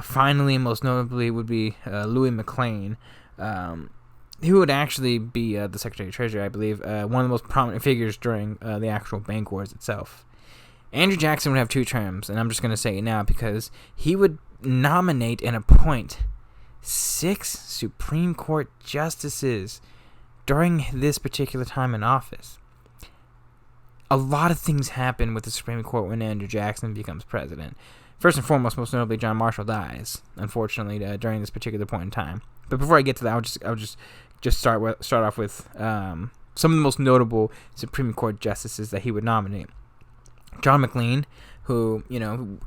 S1: Finally, most notably, would be Louis McLean, who would actually be the Secretary of Treasury, I believe, one of the most prominent figures during the actual bank wars itself. Andrew Jackson would have 2 terms, and I'm just going to say it now because he would nominate and appoint 6 Supreme Court justices during this particular time in office. A lot of things happen with the Supreme Court when Andrew Jackson becomes president. First and foremost, most notably, John Marshall dies, unfortunately, during this particular point in time. But before I get to that, I'll just start off with some of the most notable Supreme Court justices that he would nominate. John McLean, who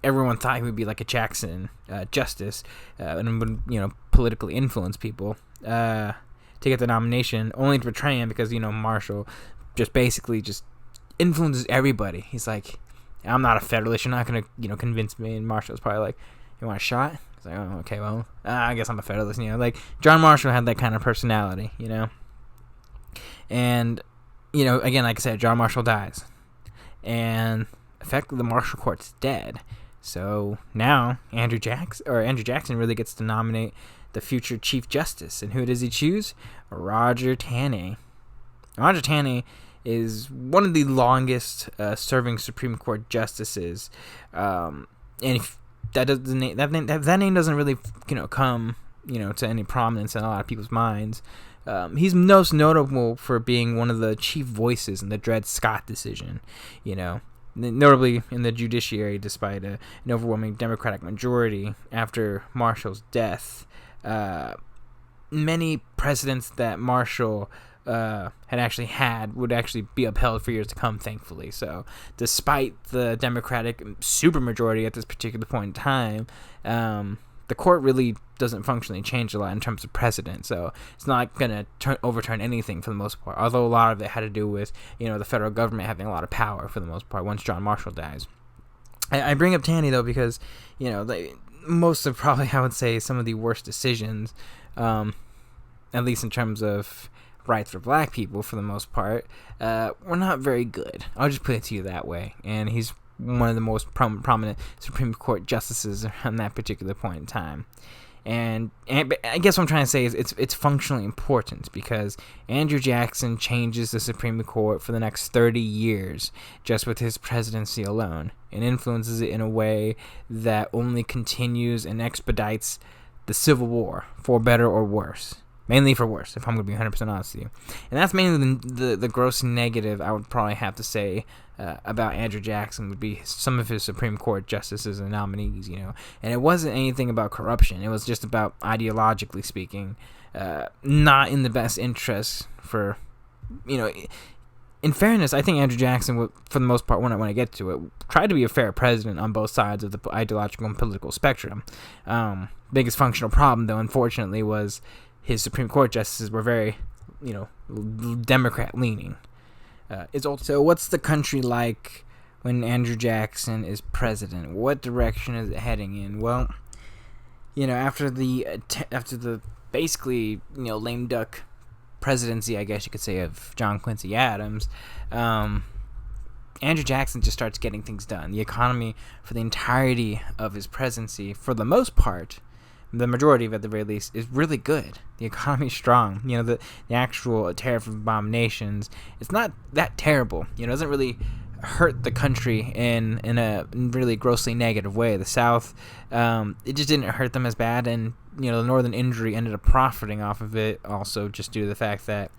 S1: everyone thought he would be like a Jackson justice, and would politically influence people to get the nomination, only to betray him because Marshall just basically just influences everybody. He's like, I'm not a Federalist. You're not gonna convince me. And Marshall's probably like, you want a shot? He's like, oh, okay, well, I guess I'm a Federalist. Like John Marshall had that kind of personality, and again, like I said, John Marshall dies. And effectively, the Marshall Court's dead. So now Andrew Jackson really gets to nominate the future Chief Justice. And who does he choose? Roger Taney. Roger Taney is one of the longest serving Supreme Court justices. And if that name doesn't really come to any prominence in a lot of people's minds. He's most notable for being one of the chief voices in the Dred Scott decision, notably in the judiciary, despite an overwhelming Democratic majority after Marshall's death. Many precedents that Marshall had would actually be upheld for years to come, thankfully. So despite the Democratic supermajority at this particular point in time, the court really doesn't functionally change a lot in terms of precedent, so it's not going to overturn anything for the most part, although a lot of it had to do with, the federal government having a lot of power for the most part once John Marshall dies. I bring up Taney, though, because, most of probably, I would say, some of the worst decisions, at least in terms of rights for black people for the most part, were not very good. I'll just put it to you that way, and he's one of the most prominent Supreme Court justices on that particular point in time. And I guess what I'm trying to say is it's functionally important because Andrew Jackson changes the Supreme Court for the next 30 years just with his presidency alone, and influences it in a way that only continues and expedites the Civil War, for better or worse. Mainly for worse, if I'm going to be 100% honest with you. And that's mainly the gross negative I would probably have to say about Andrew Jackson would be some of his Supreme Court justices and nominees, And it wasn't anything about corruption. It was just about, ideologically speaking, not in the best interest for, in fairness, I think Andrew Jackson would, for the most part, when I get to it, tried to be a fair president on both sides of the ideological and political spectrum. Biggest functional problem, though, unfortunately, was his Supreme Court justices were very, Democrat-leaning. So what's the country like when Andrew Jackson is president? What direction is it heading in? Well, after the basically, lame duck presidency, I guess you could say, of John Quincy Adams, Andrew Jackson just starts getting things done. The economy, for the entirety of his presidency, for the most part, the majority of it at the very least, is really good. The economy's strong. The actual tariff abominations, it's not that terrible. It doesn't really hurt the country in a really grossly negative way. The South, it just didn't hurt them as bad, and the Northern Industry ended up profiting off of it also, just due to the fact that,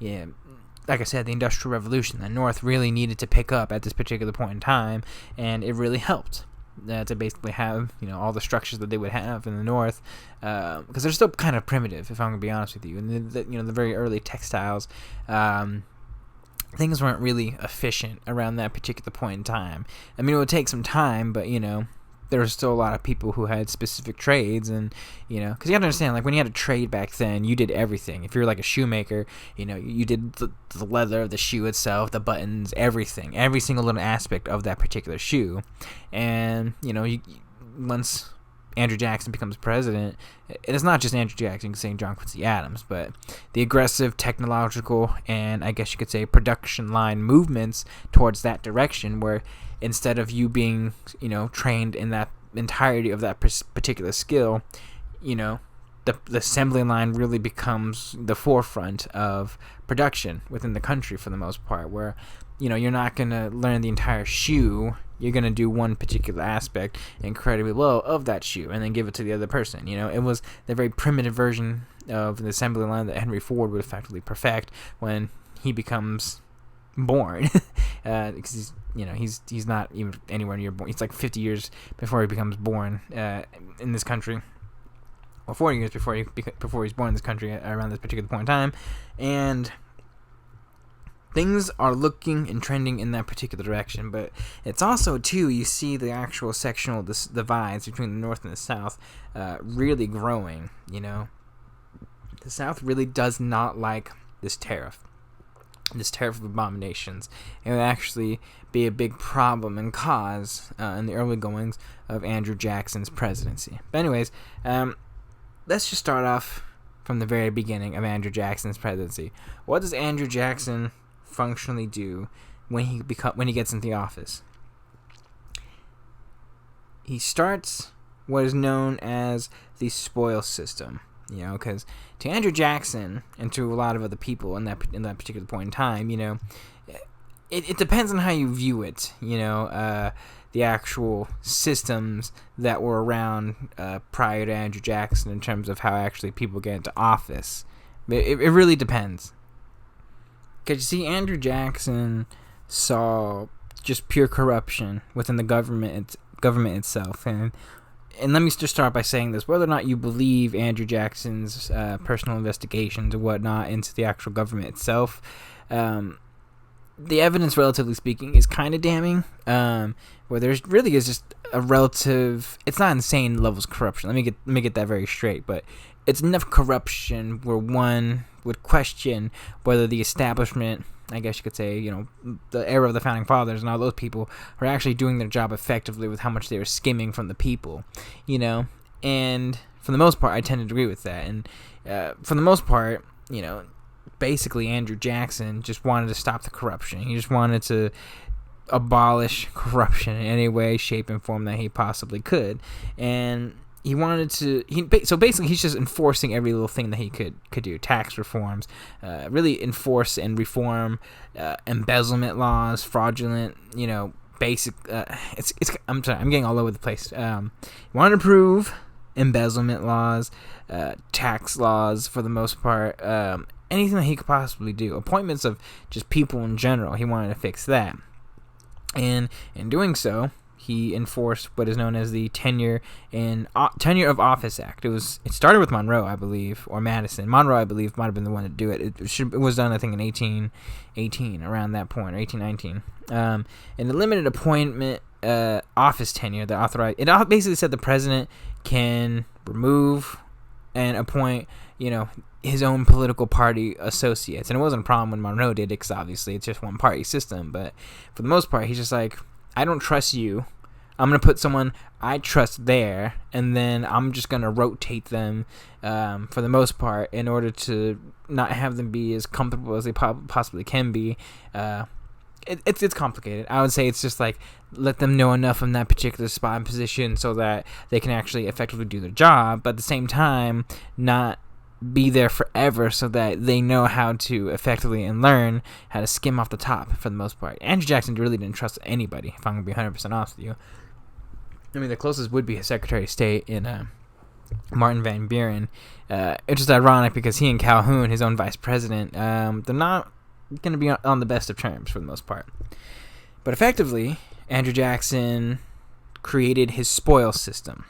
S1: like I said, the Industrial Revolution, the North really needed to pick up at this particular point in time, and it really helped. To basically have all the structures that they would have in the North, because they're still kind of primitive, if I'm going to be honest with you. And the very early textiles, things weren't really efficient around that particular point in time. I mean, it would take some time, but there were still a lot of people who had specific trades, and because you have to understand, like, when you had a trade back then, you did everything. If you're like a shoemaker, you did the leather of the shoe itself, the buttons, everything, every single little aspect of that particular shoe. And once Andrew Jackson becomes president, it is not just Andrew Jackson saying John Quincy Adams, but the aggressive technological and I guess you could say production line movements towards that direction, where instead of you being, trained in that entirety of that particular skill, the assembly line really becomes the forefront of production within the country for the most part, where you're not going to learn the entire shoe. You're going to do one particular aspect incredibly well of that shoe and then give it to the other person. It was the very primitive version of the assembly line that Henry Ford would effectively perfect when he becomes born. Because he's not even anywhere near born. He's like 50 years before he becomes born in this country. Or 40 years before he's born in this country around this particular point in time. And things are looking and trending in that particular direction, but it's also, too, you see the actual sectional divides between the North and the South really growing, The South really does not like this tariff of abominations. It would actually be a big problem and cause in the early goings of Andrew Jackson's presidency. But anyways, let's just start off from the very beginning of Andrew Jackson's presidency. What does Andrew Jackson functionally do when he gets into the office? He starts what is known as the spoils system. Because to Andrew Jackson and to a lot of other people in that particular point in time, it depends on how you view it. The actual systems that were around prior to Andrew Jackson in terms of how actually people get into office. It really depends. Because you see, Andrew Jackson saw just pure corruption within the government itself. And let me just start by saying this. Whether or not you believe Andrew Jackson's personal investigations and whatnot into the actual government itself, the evidence, relatively speaking, is kind of damning. Where there really is just a relative... It's not insane levels of corruption. Let me get that very straight. But it's enough corruption where one would question whether the establishment, I guess you could say, the era of the Founding Fathers and all those people are actually doing their job effectively with how much they were skimming from the people, And for the most part, I tend to agree with that. And for the most part, basically Andrew Jackson just wanted to stop the corruption. He just wanted to abolish corruption in any way, shape, and form that he possibly could. And he wanted to... So basically, he's just enforcing every little thing that he could do. Tax reforms, really enforce and reform embezzlement laws, fraudulent, basic... I'm sorry, I'm getting all over the place. He wanted to improve embezzlement laws, tax laws for the most part, anything that he could possibly do. Appointments of just people in general, he wanted to fix that. And in doing so, he enforced what is known as the Tenure of Office Act. It started with Monroe, I believe, or Madison. Monroe, I believe, might have been the one to do it. It was done, I think, in 1818, around that point, or 1819. And the limited appointment office tenure that authorized... It basically said the president can remove and appoint, his own political party associates. And it wasn't a problem when Monroe did it, because obviously it's just one party system. But for the most part, he's just like, I don't trust you. I'm going to put someone I trust there, and then I'm just going to rotate them for the most part in order to not have them be as comfortable as they possibly can be. It's complicated. I would say it's just like, let them know enough in that particular spot and position so that they can actually effectively do their job, but at the same time, not be there forever so that they know how to effectively and learn how to skim off the top for the most part. Andrew Jackson really didn't trust anybody, if I'm going to be 100% honest with you. I mean, the closest would be his Secretary of State in Martin Van Buren. It's just ironic because he and Calhoun, his own vice president, they're not going to be on the best of terms for the most part. But effectively, Andrew Jackson created his spoils system.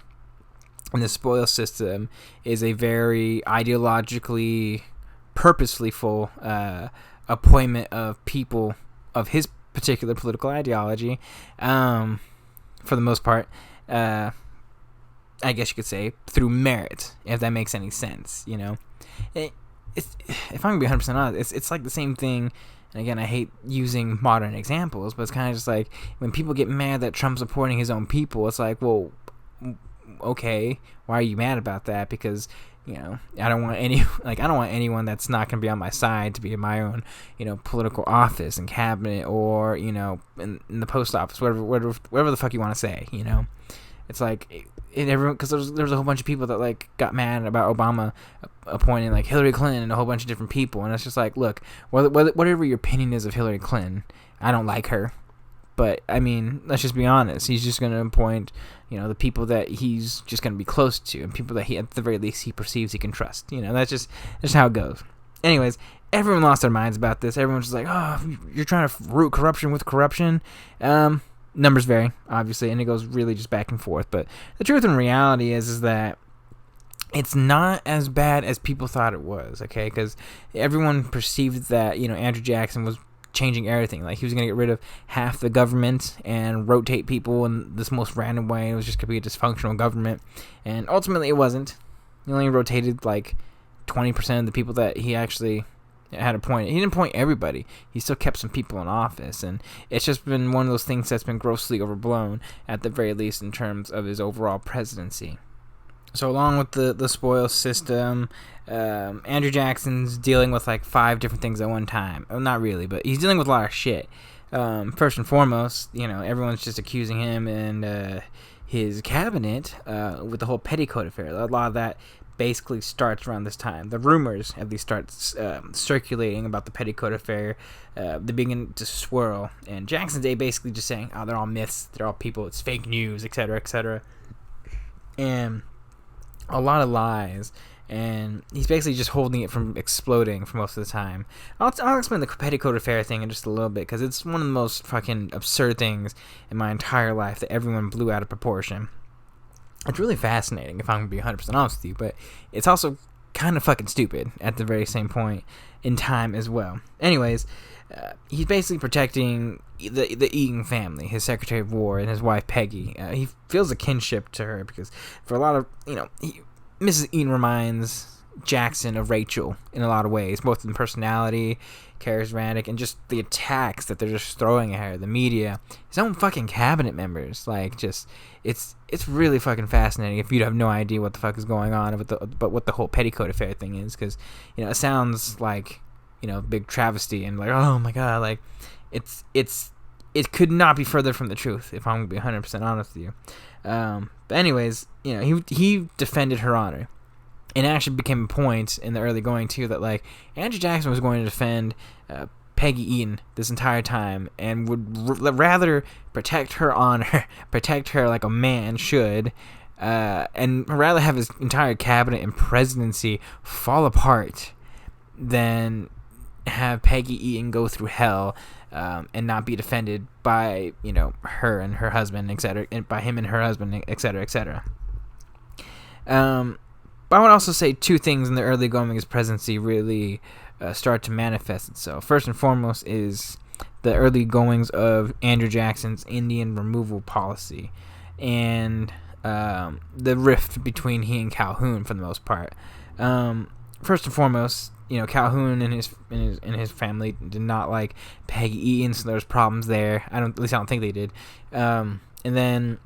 S1: And the spoils system is a very ideologically, purposely full appointment of people of his particular political ideology, for the most part, I guess you could say, through merit, if that makes any sense, if I'm going to be 100% honest, it's like the same thing. And again, I hate using modern examples, but it's kind of just like when people get mad that Trump's supporting his own people, it's like, well, okay, why are you mad about that? Because, I don't want anyone that's not going to be on my side to be in my own, political office and cabinet, or, in the post office, whatever the fuck you want to say, It's like, everyone, because there was a whole bunch of people that, like, got mad about Obama appointing, like, Hillary Clinton and a whole bunch of different people, and it's just like, look, whatever your opinion is of Hillary Clinton, I don't like her. But, I mean, let's just be honest. He's just going to appoint, the people that he's just going to be close to, and people that he, at the very least, he perceives he can trust. That's just how it goes. Anyways, everyone lost their minds about this. Everyone's just like, oh, you're trying to root corruption with corruption. Numbers vary, obviously, and it goes really just back and forth. But the truth and reality is that it's not as bad as people thought it was, okay? Because everyone perceived that, Andrew Jackson was changing everything. Like, he was going to get rid of half the government and rotate people in this most random way. It was just going to be a dysfunctional government. And ultimately, it wasn't. He only rotated, like, 20% of the people that he actually had appointed. He didn't appoint everybody. He still kept some people in office. And it's just been one of those things that's been grossly overblown, at the very least, in terms of his overall presidency. So along with the spoil system, Andrew Jackson's dealing with like 5 different things at one time. Well, not really, but he's dealing with a lot of shit. First and foremost, everyone's just accusing him and his cabinet with the whole petticoat affair. A lot of that basically starts around this time. The rumors at least start circulating about the petticoat affair. They begin to swirl. And Jackson's basically just saying, oh, they're all myths, they're all people, it's fake news, etc., etc. And a lot of lies, and he's basically just holding it from exploding for most of the time. I'll explain the petticoat affair thing in just a little bit, because it's one of the most fucking absurd things in my entire life that everyone blew out of proportion. It's really fascinating, if I'm going to be 100% honest with you, but it's also kind of fucking stupid at the very same point in time as well. Anyways, he's basically protecting the Eaton family, his Secretary of War and his wife Peggy. He feels a kinship to her because for a lot of, Mrs. Eaton reminds Jackson of Rachel in a lot of ways, both in personality, charismatic, and just the attacks that they're just throwing at her, the media, his own fucking cabinet members. Like, just, it's really fucking fascinating if you have no idea what the fuck is going on, but what the whole petticoat affair thing is, because, it sounds like, big travesty and like, oh my god, like, it could not be further from the truth, if I'm gonna be 100% honest with you. But anyways, he defended her honor. And it actually became a point in the early going, too, that, like, Andrew Jackson was going to defend Peggy Eaton this entire time and would rather protect her honor, protect her like a man should, and rather have his entire cabinet and presidency fall apart than have Peggy Eaton go through hell and not be defended by, her and her husband, etc., and by him and her husband, etc., etc. But I would also say 2 things in the early going of his presidency really start to manifest itself. First and foremost is the early goings of Andrew Jackson's Indian removal policy and the rift between he and Calhoun for the most part. First and foremost, Calhoun and his family did not like Peggy Eaton, so there was problems there. I don't think they did. And then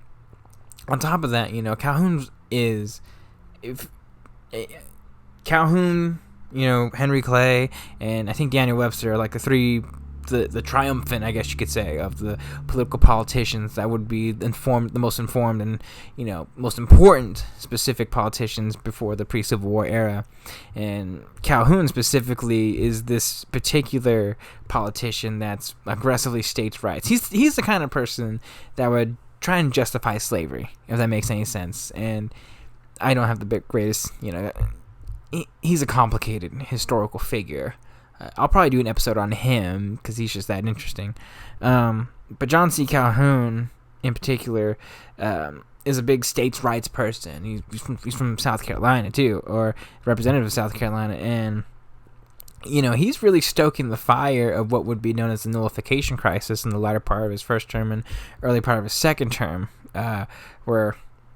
S1: on top of that, Calhoun is Calhoun, Henry Clay, and I think Daniel Webster are like the triumphant, I guess you could say, of the political politicians that would be the most informed and, most important specific politicians before the pre-Civil War era. And Calhoun specifically is this particular politician that's aggressively states' rights. He's the kind of person that would try and justify slavery, if that makes any sense. And I don't have the greatest, he's a complicated historical figure. I'll probably do an episode on him because he's just that interesting. But John C. Calhoun, in particular, is a big states' rights person. He's from South Carolina, too, or representative of South Carolina. And, he's really stoking the fire of what would be known as the nullification crisis in the latter part of his first term and early part of his second term, where...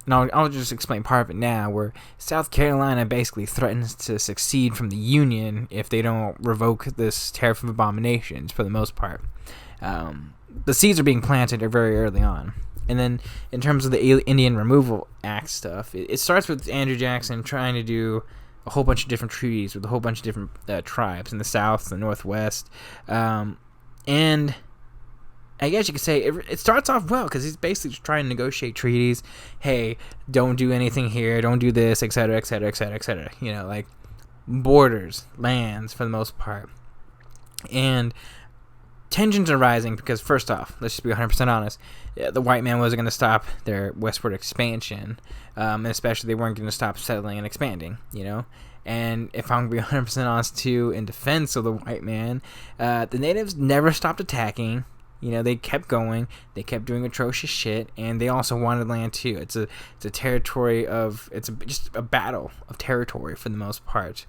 S1: Now, I'll just explain part of it now, where South Carolina basically threatens to secede from the Union if they don't revoke this tariff of abominations, for the most part. The seeds are being planted very early on. And then in terms of the Indian Removal Act stuff, it starts with Andrew Jackson trying to do a whole bunch of different treaties with a whole bunch of different tribes in the South, the Northwest, and I guess you could say it starts off well because he's basically just trying to negotiate treaties. Hey, don't do anything here, don't do this, etc., etc., etc., etc. You know, like borders, lands for the most part. And tensions are rising because, first off, let's just be 100% honest, the white man wasn't going to stop their westward expansion, and especially they weren't going to stop settling and expanding, you know? And if I'm going to be 100% honest, too, in defense of the white man, the natives never stopped attacking. You know, they kept going, they kept doing atrocious shit, and they also wanted land, too. It's a territory of, just a battle of territory for the most part.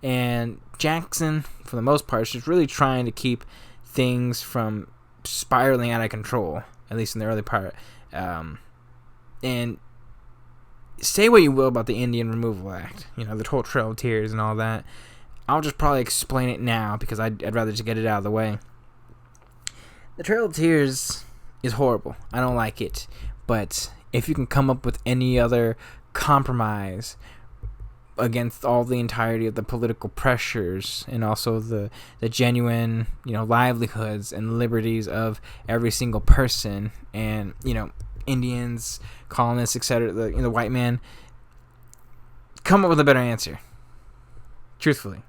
S1: And Jackson, for the most part, is just really trying to keep things from spiraling out of control, at least in the early part. And say what you will about the Indian Removal Act, you know, the whole Trail of Tears and all that. I'll just probably explain it now because I'd rather just get it out of the way. The Trail of Tears is horrible. I don't like it. But if you can come up with any other compromise against all the entirety of the political pressures and also the genuine, you know, livelihoods and liberties of every single person and, you know, Indians, colonists, etc., the white man, come up with a better answer. Truthfully.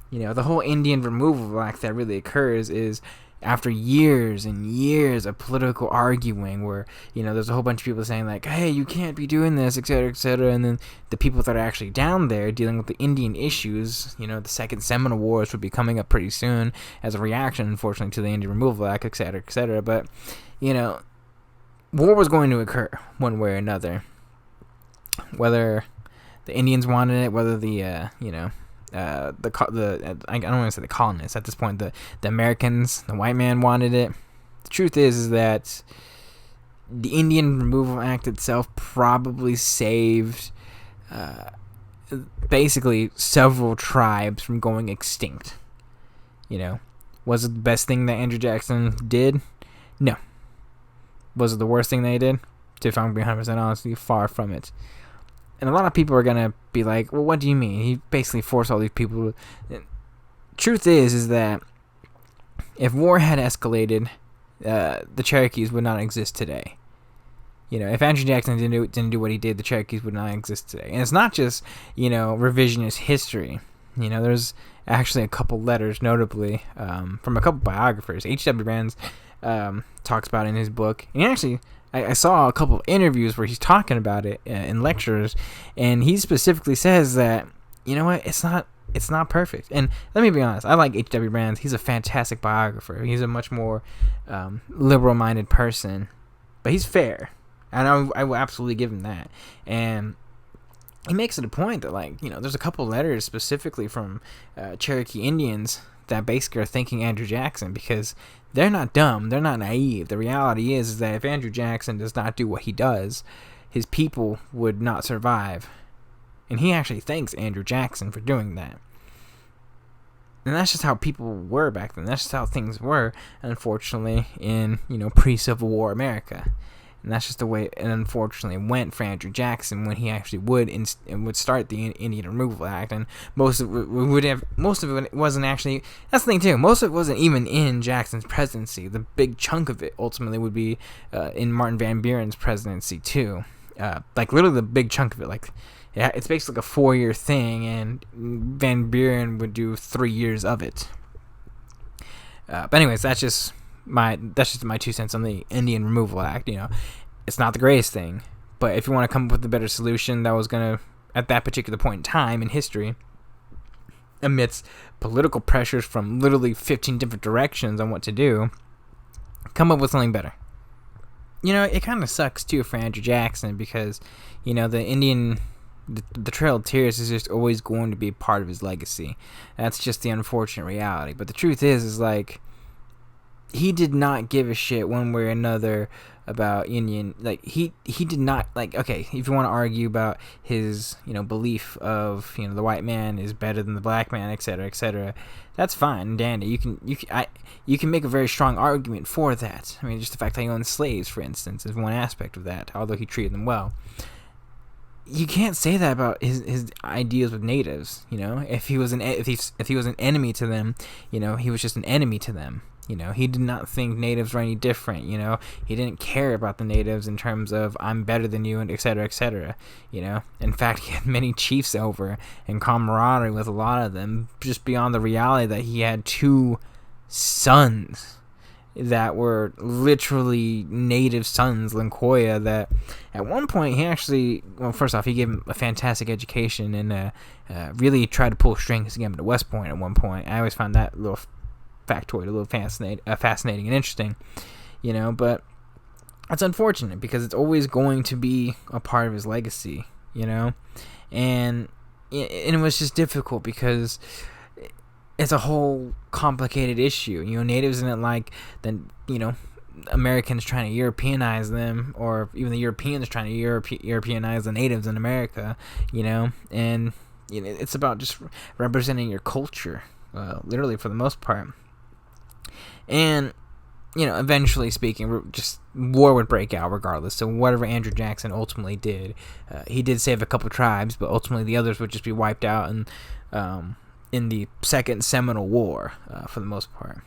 S1: You know, the whole Indian Removal Act that really occurs is after years and years of political arguing where, you know, there's a whole bunch of people saying like, hey, you can't be doing this, etc., and then the people that are actually down there dealing with the Indian issues, you know, the Second Seminole Wars would be coming up pretty soon as a reaction, unfortunately, to the Indian Removal Act, etc., but, you know, war was going to occur one way or another, whether the Indians wanted it, whether the, I don't want to say the colonists at this point, the Americans, the white man wanted it. The truth is that the Indian Removal Act itself probably saved basically several tribes from going extinct. You know, was it the best thing that Andrew Jackson did? No. Was it the worst thing they did? If I'm being 100% honest, far from it. And a lot of people are going to be like, well, what do you mean? He basically forced all these people. Truth is that if war had escalated, the Cherokees would not exist today. You know, if Andrew Jackson didn't do what he did, the Cherokees would not exist today. And it's not just, you know, revisionist history. You know, there's actually a couple letters, notably, from a couple biographers. H.W. Brands talks about it in his book. And actually, I saw a couple of interviews where he's talking about it in lectures, and he specifically says that, you know what, it's not perfect. And let me be honest, I like H.W. Brands. He's a fantastic biographer. He's a much more liberal-minded person, but he's fair, and I will absolutely give him that. And he makes it a point that, like, you know, there's a couple letters specifically from Cherokee Indians that basically are thanking Andrew Jackson because they're not dumb, they're not naive. The reality is that if Andrew Jackson does not do what he does, his people would not survive. And he actually thanks Andrew Jackson for doing that. And that's just how people were back then. That's just how things were, unfortunately, in, you know, pre-Civil War America. And that's just the way it unfortunately went for Andrew Jackson when he actually would start the Indian Removal Act. And most of it wasn't actually. That's the thing too. Most of it wasn't even in Jackson's presidency. The big chunk of it ultimately would be in Martin Van Buren's presidency too. Like literally the big chunk of it. Like, yeah, it's basically like a 4-year thing, and Van Buren would do 3 years of it. But anyways, that's just my 2 cents on the Indian Removal Act. You know, it's not the greatest thing, but if you want to come up with a better solution that was gonna, at that particular point in time in history, amidst political pressures from literally 15 different directions on what to do, come up with something better. You know, it kind of sucks too for Andrew Jackson because, you know, the Trail of Tears is just always going to be part of his legacy. That's just the unfortunate reality. But the truth is like, he did not give a shit one way or another about Indian. Like he did not, like, okay, if you want to argue about his, belief of, the white man is better than the black man, etc., that's fine and dandy. You can make a very strong argument for that. I mean, just the fact that he owned slaves, for instance, is one aspect of that, although he treated them well. You can't say that about his ideas with natives. If he was if he was an enemy to them, he was just an enemy to them. He did not think natives were any different. He didn't care about the natives in terms of I'm better than you, and et cetera, et cetera. In fact, he had many chiefs over and camaraderie with a lot of them, just beyond the reality that he had 2 sons that were literally native sons, Lincoya, that at one point he actually, well, first off, he gave him a fantastic education and really tried to pull strings to get him to West Point at one point. I always found that little factoid a little fascinating and interesting, but it's unfortunate because it's always going to be a part of his legacy, and it was just difficult because it's a whole complicated issue. Natives didn't like then, Americans trying to Europeanize them, or even the Europeans trying to Europeanize the natives in America, and it's about just representing your culture, literally for the most part. And, eventually speaking, just war would break out regardless. So whatever Andrew Jackson ultimately did, he did save a couple tribes, but ultimately the others would just be wiped out in the Second Seminole War, for the most part.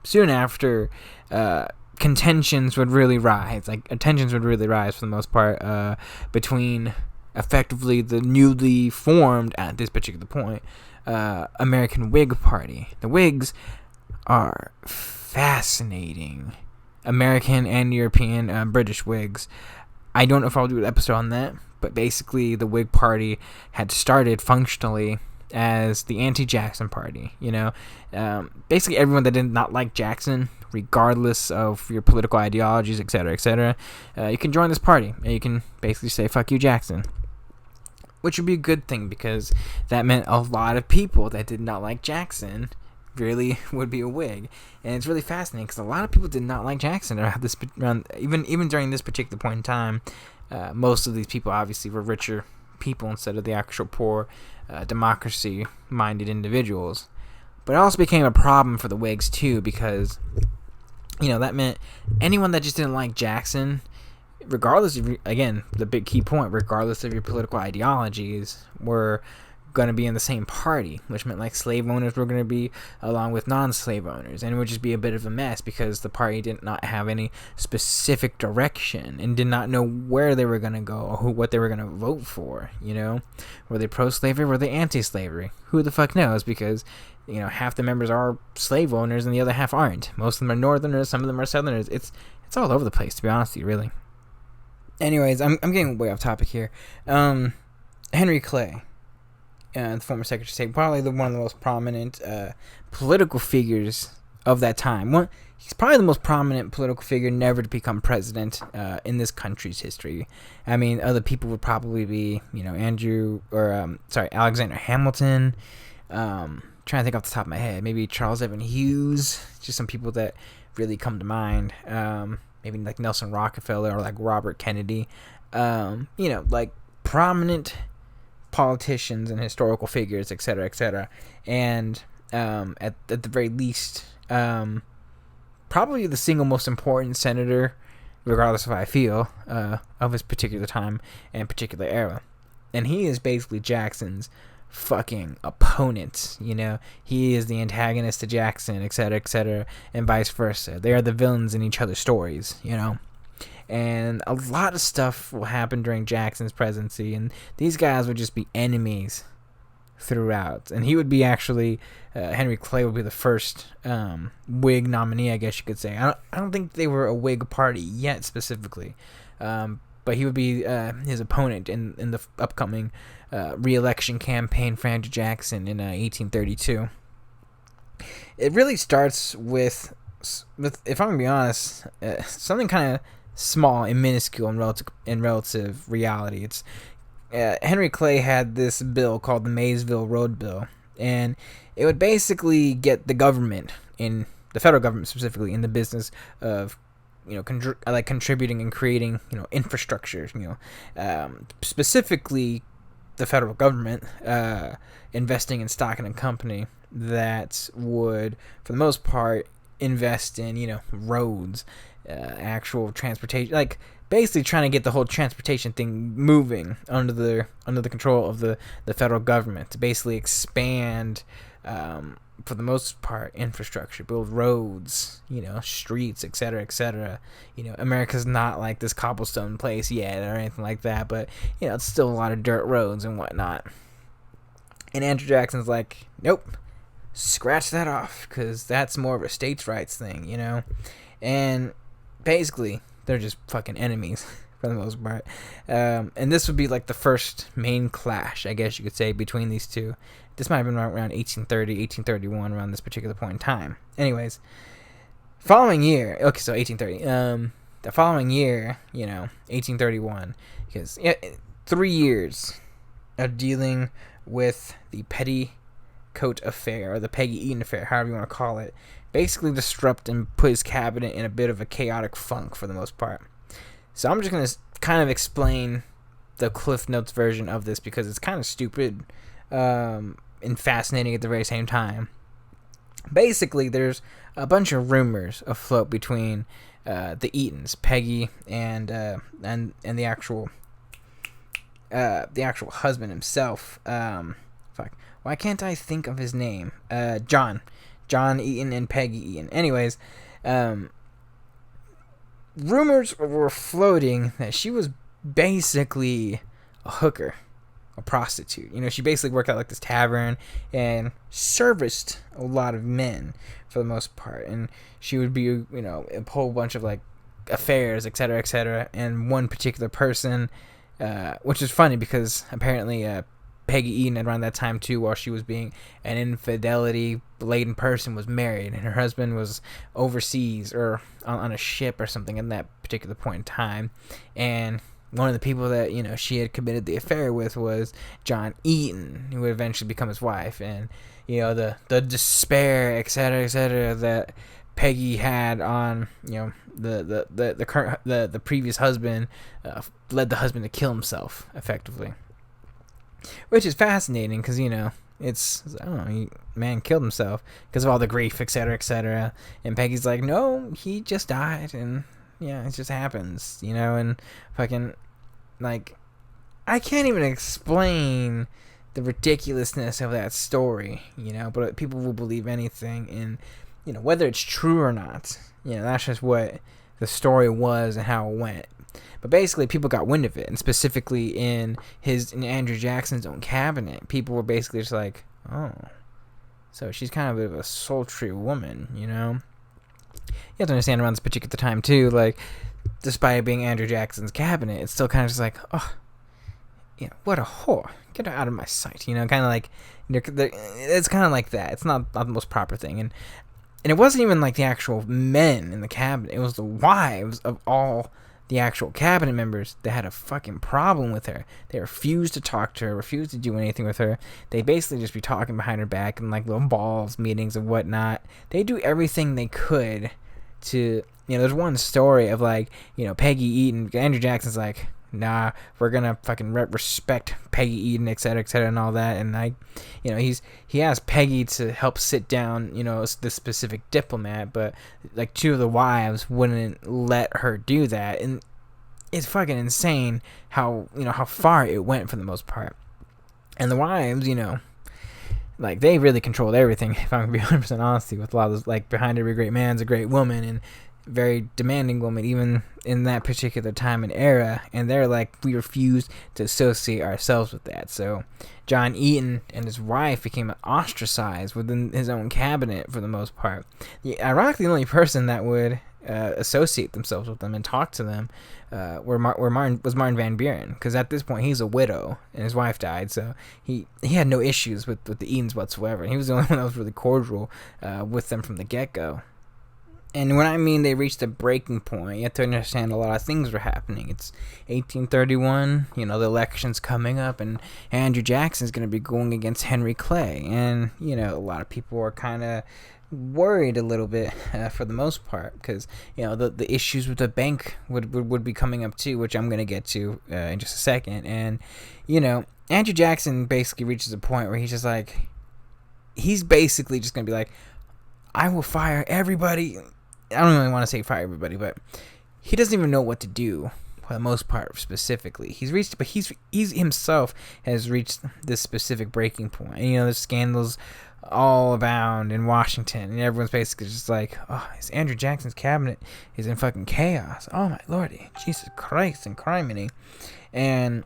S1: Soon after, tensions would really rise for the most part, between effectively the newly formed, at this particular point, American Whig Party. The Whigs are fascinating. American and European, British Whigs. I don't know if I'll do an episode on that, but basically the Whig Party had started functionally as the anti-Jackson Party. Basically everyone that did not like Jackson, regardless of your political ideologies, etc., you can join this party, and you can basically say, fuck you, Jackson. Which would be a good thing, because that meant a lot of people that did not like Jackson really would be a Whig. And it's really fascinating because a lot of people did not like Jackson even during this particular point in time. Most of these people obviously were richer people instead of the actual poor, democracy-minded individuals. But it also became a problem for the Whigs too, because that meant anyone that just didn't like Jackson, regardless of, again, the big key point, regardless of your political ideologies, were going to be in the same party, which meant like slave owners were going to be along with non-slave owners, and it would just be a bit of a mess because the party did not have any specific direction and did not know where they were going to go or what they were going to vote for. Were they pro-slavery? Were they anti-slavery? Who the fuck knows? Because half the members are slave owners and the other half aren't. Most of them are northerners, some of them are southerners. It's all over the place, to be honest with you, really. Anyways, I'm getting way off topic here. Henry Clay, the former Secretary of State, probably one of the most prominent political figures of that time. He's probably the most prominent political figure never to become president in this country's history. I mean, other people would probably be, Alexander Hamilton. Trying to think off the top of my head, maybe Charles Evan Hughes. Just some people that really come to mind. Maybe like Nelson Rockefeller or like Robert Kennedy, like prominent politicians and historical figures, etc., and at the very least, probably the single most important senator, regardless of how I feel, of his particular time and particular era. And he is basically Jackson's fucking opponent. He is the antagonist to Jackson, etc., and vice versa. They are the villains in each other's stories, and a lot of stuff will happen during Jackson's presidency, and these guys would just be enemies throughout. And he would be actually Henry Clay would be the first Whig nominee, I guess you could say. I don't think they were a Whig party yet specifically, but he would be his opponent in the upcoming re-election campaign for Andrew Jackson in 1832. It really starts with, if I'm gonna be honest, something kind of small and minuscule in relative reality. It's Henry Clay had this bill called the Maysville Road Bill, and it would basically get the government in the federal government specifically in the business of contributing and creating infrastructure. Specifically the federal government investing in stock in a company that would, for the most part, invest in roads, actual transportation, like basically trying to get the whole transportation thing moving under the control of the federal government to basically expand, for the most part, infrastructure, build roads, streets, etc., etc. America's not like this cobblestone place yet or anything like that, but it's still a lot of dirt roads and whatnot. And Andrew Jackson's like, nope, scratch that off, because that's more of a states' rights thing, and basically they're just fucking enemies for the most part. And this would be like the first main clash, I guess you could say, between these two. This might have been around 1830, 1831, around this particular point in time. Anyways, following year, okay, so 1830. The following year, 1831, because 3 years of dealing with the Petticoat affair, or the Peggy Eaton affair, however you want to call it, basically disrupt and put his cabinet in a bit of a chaotic funk for the most part. So I'm just going to kind of explain the Cliff Notes version of this because it's kind of stupid and fascinating at the very same time. Basically, there's a bunch of rumors afloat between the Eatons, Peggy, and the actual husband himself. Why can't I think of his name? John Eaton and Peggy Eaton. Anyways, rumors were floating that she was basically a hooker, a prostitute. She basically worked at like this tavern and serviced a lot of men for the most part, and she would be a whole bunch of like affairs, etc., etc. And one particular person, which is funny because apparently Peggy Eaton around that time too, while she was being an infidelity-laden person, was married, and her husband was overseas or on a ship or something at that particular point in time. And one of the people that she had committed the affair with was John Eaton, who would eventually become his wife. And the despair, etc., that Peggy had on the previous husband led the husband to kill himself effectively. Which is fascinating because, man killed himself because of all the grief, etc., etc. And Peggy's like, no, he just died, and it just happens, and fucking, like, I can't even explain the ridiculousness of that story, but people will believe anything, and, whether it's true or not, that's just what the story was and how it went. But basically, people got wind of it, and specifically in Andrew Jackson's own cabinet, people were basically just like, oh, so she's kind of a bit of a sultry woman, You have to understand around this particular time, too, like, despite being Andrew Jackson's cabinet, it's still kind of just like, oh, what a whore. Get her out of my sight, kind of like, it's kind of like that. It's not the most proper thing, and it wasn't even like the actual men in the cabinet. It was the wives of all the actual cabinet members that had a fucking problem with her. They refused to talk to her, refused to do anything with her. They basically just be talking behind her back in like little balls meetings and whatnot. They do everything they could to, there's one story of like, Peggy Eaton, Andrew Jackson's like, nah, we're gonna fucking respect Peggy Eaton, etc., and all that. And like, he asked Peggy to help sit down, this specific diplomat, but like two of the wives wouldn't let her do that. And it's fucking insane how far it went for the most part. And the wives, like, they really controlled everything, if I'm gonna be 100% honest with a lot of those, like, behind every great man's a great woman, and very demanding woman, even in that particular time and era. And they're like, we refuse to associate ourselves with that. So John Eaton and his wife became ostracized within his own cabinet for the most part. Ironically, the only person that would associate themselves with them and talk to them was Martin Van Buren, because at this point he's a widow and his wife died, so he had no issues with the Eatons whatsoever, and he was the only one that was really cordial with them from the get-go. And when I mean they reached a breaking point, you have to understand a lot of things were happening. It's 1831, the election's coming up, and Andrew Jackson's going to be going against Henry Clay. And, a lot of people are kind of, worried a little bit for the most part, because the issues with the bank would be coming up too, which I'm gonna get to in just a second. And Andrew Jackson basically reaches a point where he's basically just gonna be like, I will fire everybody. I don't really want to say fire everybody, but he doesn't even know what to do for the most part. Specifically, he's himself has reached this specific breaking point. And there's scandals all abound in Washington, and everyone's basically just like, oh, it's Andrew Jackson's cabinet is in fucking chaos. Oh my lordy, Jesus Christ and criminy. And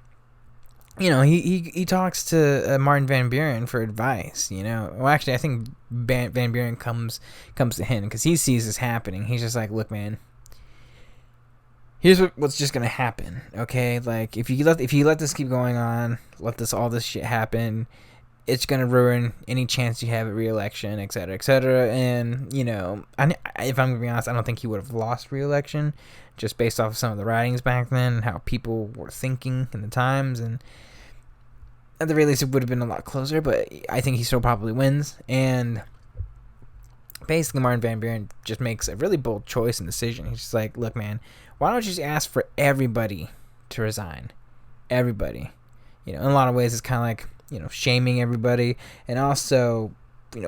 S1: he talks to Martin Van Buren for advice. Well, actually, I think Van Buren comes to him because he sees this happening. He's just like, look, man, here's what's just gonna happen. Okay, like if you let this keep going on, let all this shit happen, it's gonna ruin any chance you have at re-election, et cetera, et cetera. And if I'm gonna be honest, I don't think he would have lost re-election just based off of some of the writings back then and how people were thinking in the times. And at the very least, it would have been a lot closer. But I think he still probably wins. And basically, Martin Van Buren just makes a really bold choice and decision. He's just like, look, man, why don't you just ask for everybody to resign? Everybody. In a lot of ways, it's kind of like, shaming everybody. And also,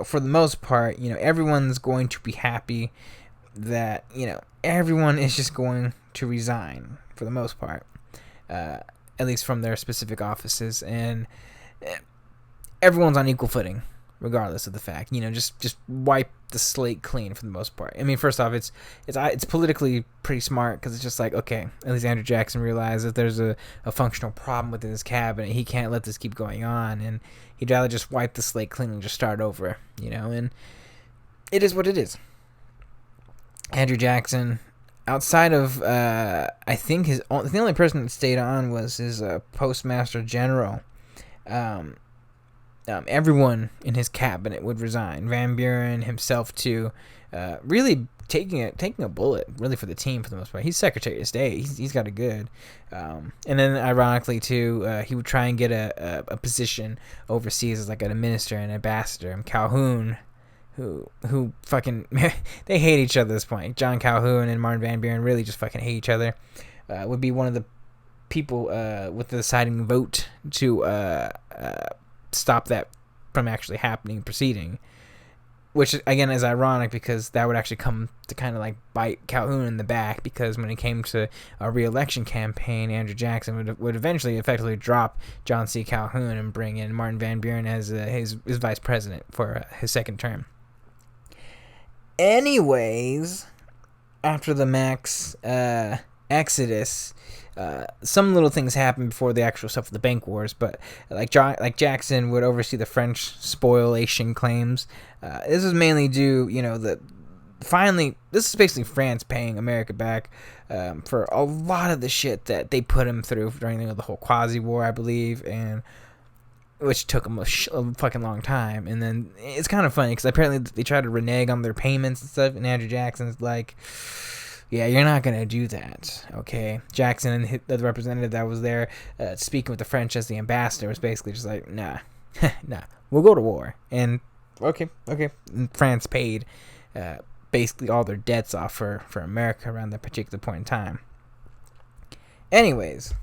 S1: for the most part, everyone's going to be happy that, everyone is just going to resign for the most part, at least from their specific offices. And everyone's on equal footing, regardless of the fact. Just wipe the slate clean for the most part. I mean, first off, it's politically pretty smart because it's just like, okay, at least Andrew Jackson realized that there's a functional problem within his cabinet. He can't let this keep going on, and he'd rather just wipe the slate clean and just start over, and it is what it is. Andrew Jackson, outside of, I think the only person that stayed on was his postmaster general. Everyone in his cabinet would resign. Van Buren himself too, really taking a bullet really for the team for the most part. He's Secretary of State. He's got it good. And then ironically too, he would try and get a position overseas as like an minister and ambassador. Calhoun, who fucking they hate each other at this point. John Calhoun and Martin Van Buren really just fucking hate each other. Would be one of the people with the deciding vote to stop that from actually happening, proceeding, which again is ironic because that would actually come to kind of like bite Calhoun in the back, because when it came to a re-election campaign, Andrew Jackson would eventually effectively drop John C. Calhoun and bring in Martin Van Buren as his vice president for his second term. Anyways, after the Max exodus, some little things happened before the actual stuff with the bank wars, but like Jackson would oversee the French spoliation claims. This was mainly due, this is basically France paying America back for a lot of the shit that they put him through during the whole Quasi War, I believe, and which took them a fucking long time. And then it's kind of funny because apparently they tried to renege on their payments and stuff, and Andrew Jackson's like, yeah, you're not going to do that, okay? Jackson and the representative that was there speaking with the French as the ambassador was basically just like, nah, we'll go to war. And okay. And France paid basically all their debts off for America around that particular point in time. Anyways,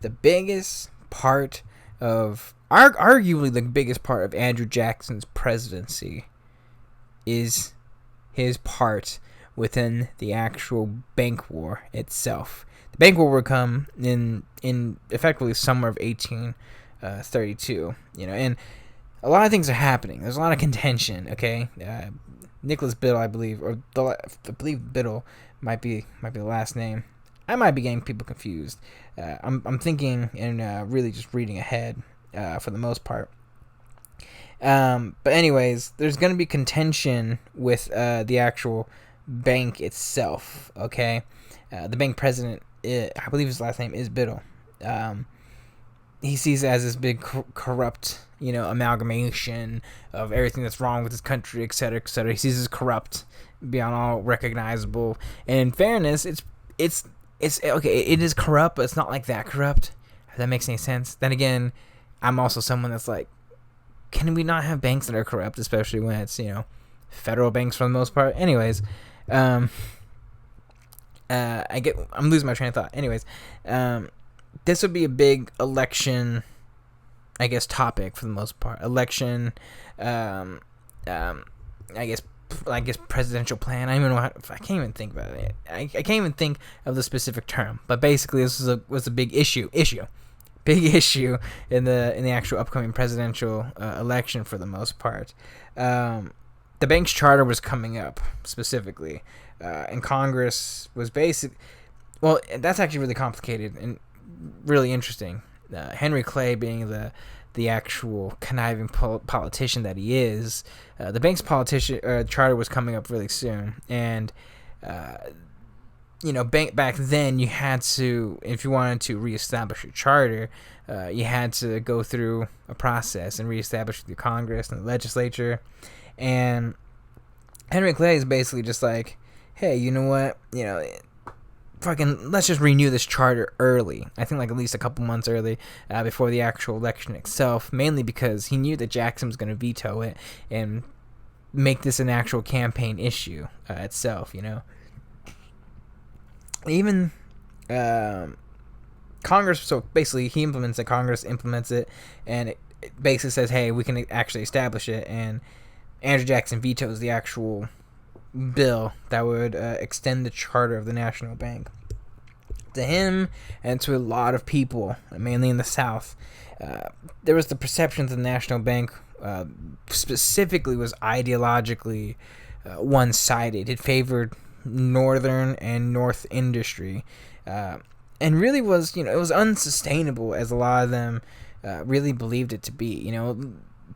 S1: the biggest part of, arguably the biggest part of Andrew Jackson's presidency is his part within the actual bank war itself. The bank war would come in effectively summer of 1832, and a lot of things are happening. There's a lot of contention, okay? Nicholas Biddle, I believe Biddle might be the last name. I might be getting people confused. I'm thinking and really just reading ahead for the most part. But anyways, there's going to be contention with the actual bank itself, okay? The bank president, I believe his last name is Biddle. He sees it as this big corrupt, amalgamation of everything that's wrong with his country, et cetera, et cetera. He sees it as corrupt, beyond all recognizable. And in fairness, it's okay, it is corrupt, but it's not like that corrupt, if that makes any sense. Then again, I'm also someone that's like, can we not have banks that are corrupt, especially when it's, federal banks for the most part. Anyways, I'm losing my train of thought. Anyways, this would be a big election, I guess, topic for the most part. Election, I guess presidential plan. I don't even know I can't even think about it. I can't even think of the specific term. But basically, this was a big issue in the actual upcoming presidential election for the most part. The bank's charter was coming up specifically, and Congress was well, that's actually really complicated and really interesting. Henry Clay being the actual conniving politician that he is, the bank's charter was coming up really soon, and back then you had to, if you wanted to reestablish your charter, you had to go through a process and reestablish the Congress and the legislature. And Henry Clay is basically just like, hey, you know what, fucking let's just renew this charter early. I think like at least a couple months early, before the actual election itself, mainly because he knew that Jackson was going to veto it and make this an actual campaign issue itself. Even Congress, so basically he implements it, Congress implements it, and it basically says, hey, we can actually establish it, and Andrew Jackson vetoes the actual bill that would extend the charter of the National Bank. To him and to a lot of people, mainly in the South, there was the perception that the National Bank specifically was ideologically one-sided. It favored Northern and North industry, and really was, it was unsustainable, as a lot of them really believed it to be.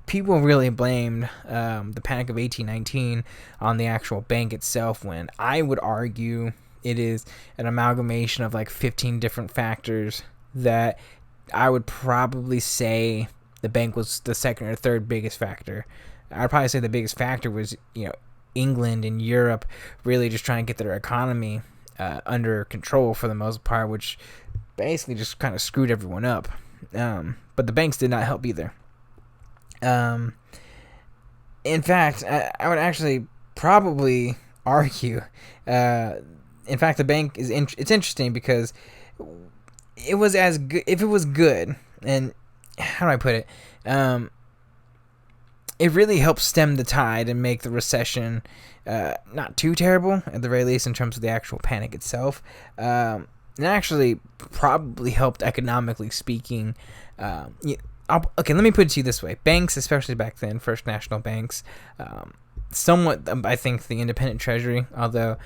S1: People really blamed the Panic of 1819 on the actual bank itself, when I would argue it is an amalgamation of like 15 different factors that I would probably say the bank was the second or third biggest factor. I'd probably say the biggest factor was, England and Europe really just trying to get their economy under control for the most part, which basically just kind of screwed everyone up. But the banks did not help either. In fact, I would actually probably argue, in fact, the bank it's interesting because it was as good, if it was good, and how do I put it? It really helped stem the tide and make the recession not too terrible, at the very least, in terms of the actual panic itself. It actually probably helped economically speaking. Okay, let me put it to you this way. Banks, especially back then, First National Banks, somewhat, I think, the independent treasury, although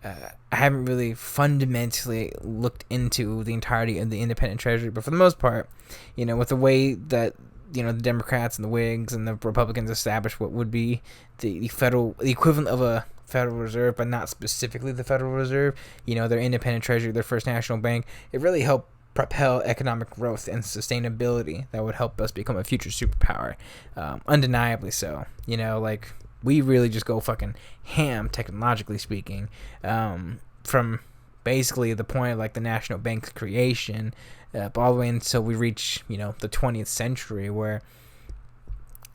S1: I haven't really fundamentally looked into the entirety of the independent treasury, but for the most part, with the way that, the Democrats and the Whigs and the Republicans established what would be the equivalent of a Federal Reserve, but not specifically the Federal Reserve, their independent treasury, their First National Bank, it really helped propel economic growth and sustainability that would help us become a future superpower. Undeniably so. We really just go fucking ham, technologically speaking, from basically the point of like the National Bank's creation, all the way until we reach, the 20th century, where,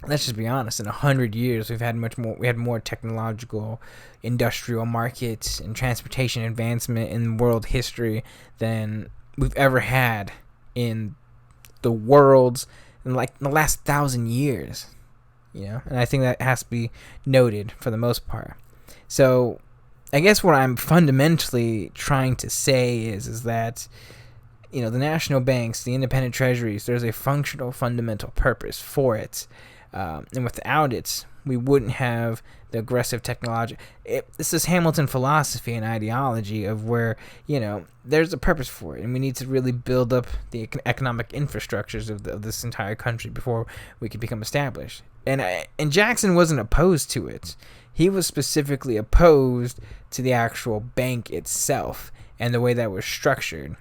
S1: let's just be honest, in 100 years we had more technological, industrial markets and transportation advancement in world history than we've ever had in the world's, in like the last 1,000 years, and I think that has to be noted for the most part. So I guess what I'm fundamentally trying to say is that, the national banks, the independent treasuries, there's a functional, fundamental purpose for it, and without it, we wouldn't have the aggressive technology. This is Hamilton philosophy and ideology of where, there's a purpose for it, and we need to really build up the economic infrastructures of this entire country before we could become established. And Jackson wasn't opposed to it. He was specifically opposed to the actual bank itself and the way that was structured.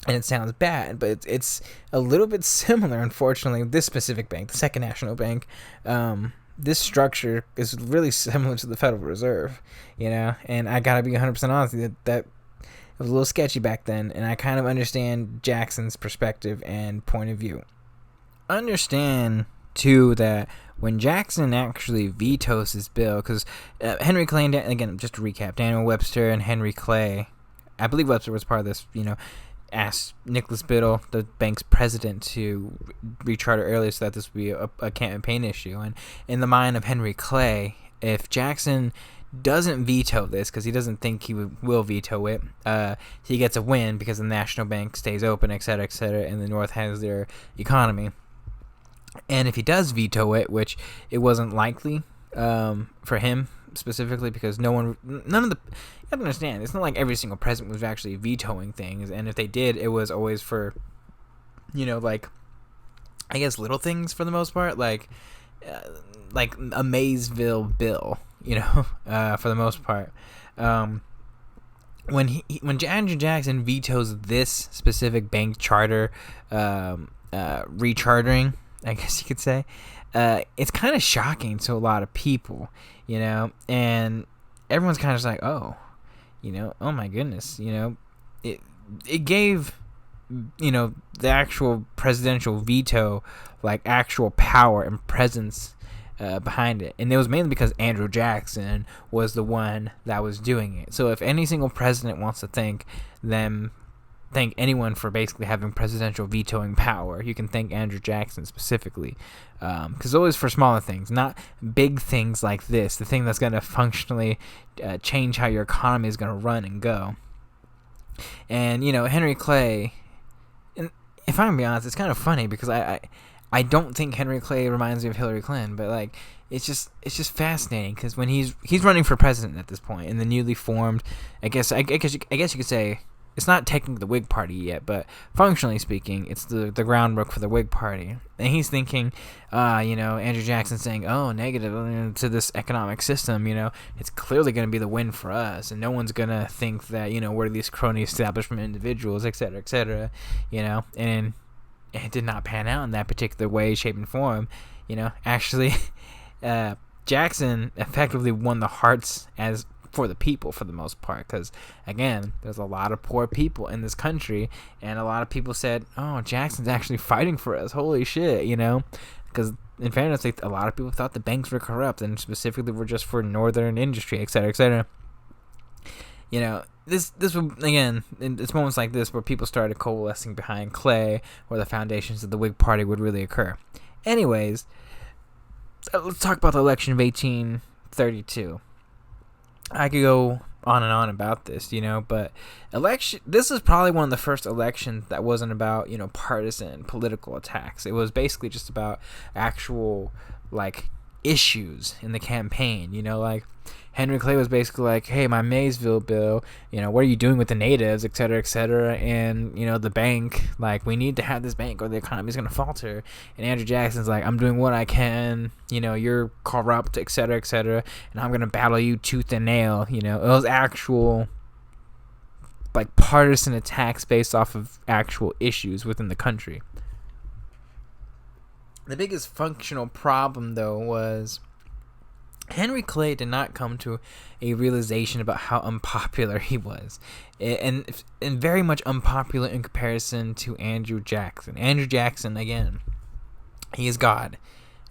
S1: And it sounds bad, but it's a little bit similar, unfortunately. This specific bank, the Second National Bank, this structure is really similar to the Federal Reserve, and I gotta be 100% honest with you, that it was a little sketchy back then, and I kind of understand Jackson's perspective and point of view. Understand, too, that when Jackson actually vetoes his bill, because Henry Clay, and again, just to recap, Daniel Webster and Henry Clay, I believe Webster was part of this, asked Nicholas Biddle, the bank's president, to recharter earlier so that this would be a campaign issue. And in the mind of Henry Clay, if Jackson doesn't veto this, because he doesn't think he will veto it, he gets a win because the National Bank stays open, etc., and the North has their economy. And if he does veto it, which it wasn't likely for him specifically, because none of the, you have to understand, it's not like every single president was actually vetoing things, and if they did, it was always for, like, I guess little things for the most part, like a Maysville bill, for the most part. When Andrew Jackson vetoes this specific bank charter rechartering, I guess you could say, it's kind of shocking to a lot of people, and everyone's kind of just like, oh my goodness, it gave, the actual presidential veto, like, actual power and presence behind it. And it was mainly because Andrew Jackson was the one that was doing it. So if any single president wants to thank anyone for basically having presidential vetoing power, you can thank Andrew Jackson specifically, because always for smaller things, not big things like this, the thing that's going to functionally change how your economy is going to run and go. And Henry Clay, and if I'm gonna be honest, it's kind of funny because I don't think Henry Clay reminds me of Hillary Clinton, but like it's just fascinating because when he's running for president at this point in the newly formed, I guess you could say, it's not technically the Whig Party yet, but functionally speaking, it's the groundwork for the Whig Party. And he's thinking, Andrew Jackson saying, oh, negative to this economic system, it's clearly going to be the win for us, and no one's going to think that, we're these crony establishment individuals, et cetera, and it did not pan out in that particular way, shape, and form. Actually, Jackson effectively won the hearts for the people for the most part, because again, there's a lot of poor people in this country, and a lot of people said, oh, Jackson's actually fighting for us, holy shit, because in fairness, a lot of people thought the banks were corrupt and specifically were just for northern industry, etc. This would, again, it's moments like this where people started coalescing behind Clay, where the foundations of the Whig Party would really occur. Anyways, let's talk about the election of 1832. I could go on and on about this, but this is probably one of the first elections that wasn't about, partisan political attacks. It was basically just about actual, like, issues in the campaign, like Henry Clay was basically like, hey, my Maysville bill, what are you doing with the natives, et cetera, and, the bank, like, we need to have this bank or the economy's going to falter. And Andrew Jackson's like, I'm doing what I can, you're corrupt, et cetera, and I'm going to battle you tooth and nail, it was actual, like, partisan attacks based off of actual issues within the country. The biggest functional problem, though, was Henry Clay did not come to a realization about how unpopular he was, and very much unpopular in comparison to Andrew Jackson. Andrew Jackson, again, he is God,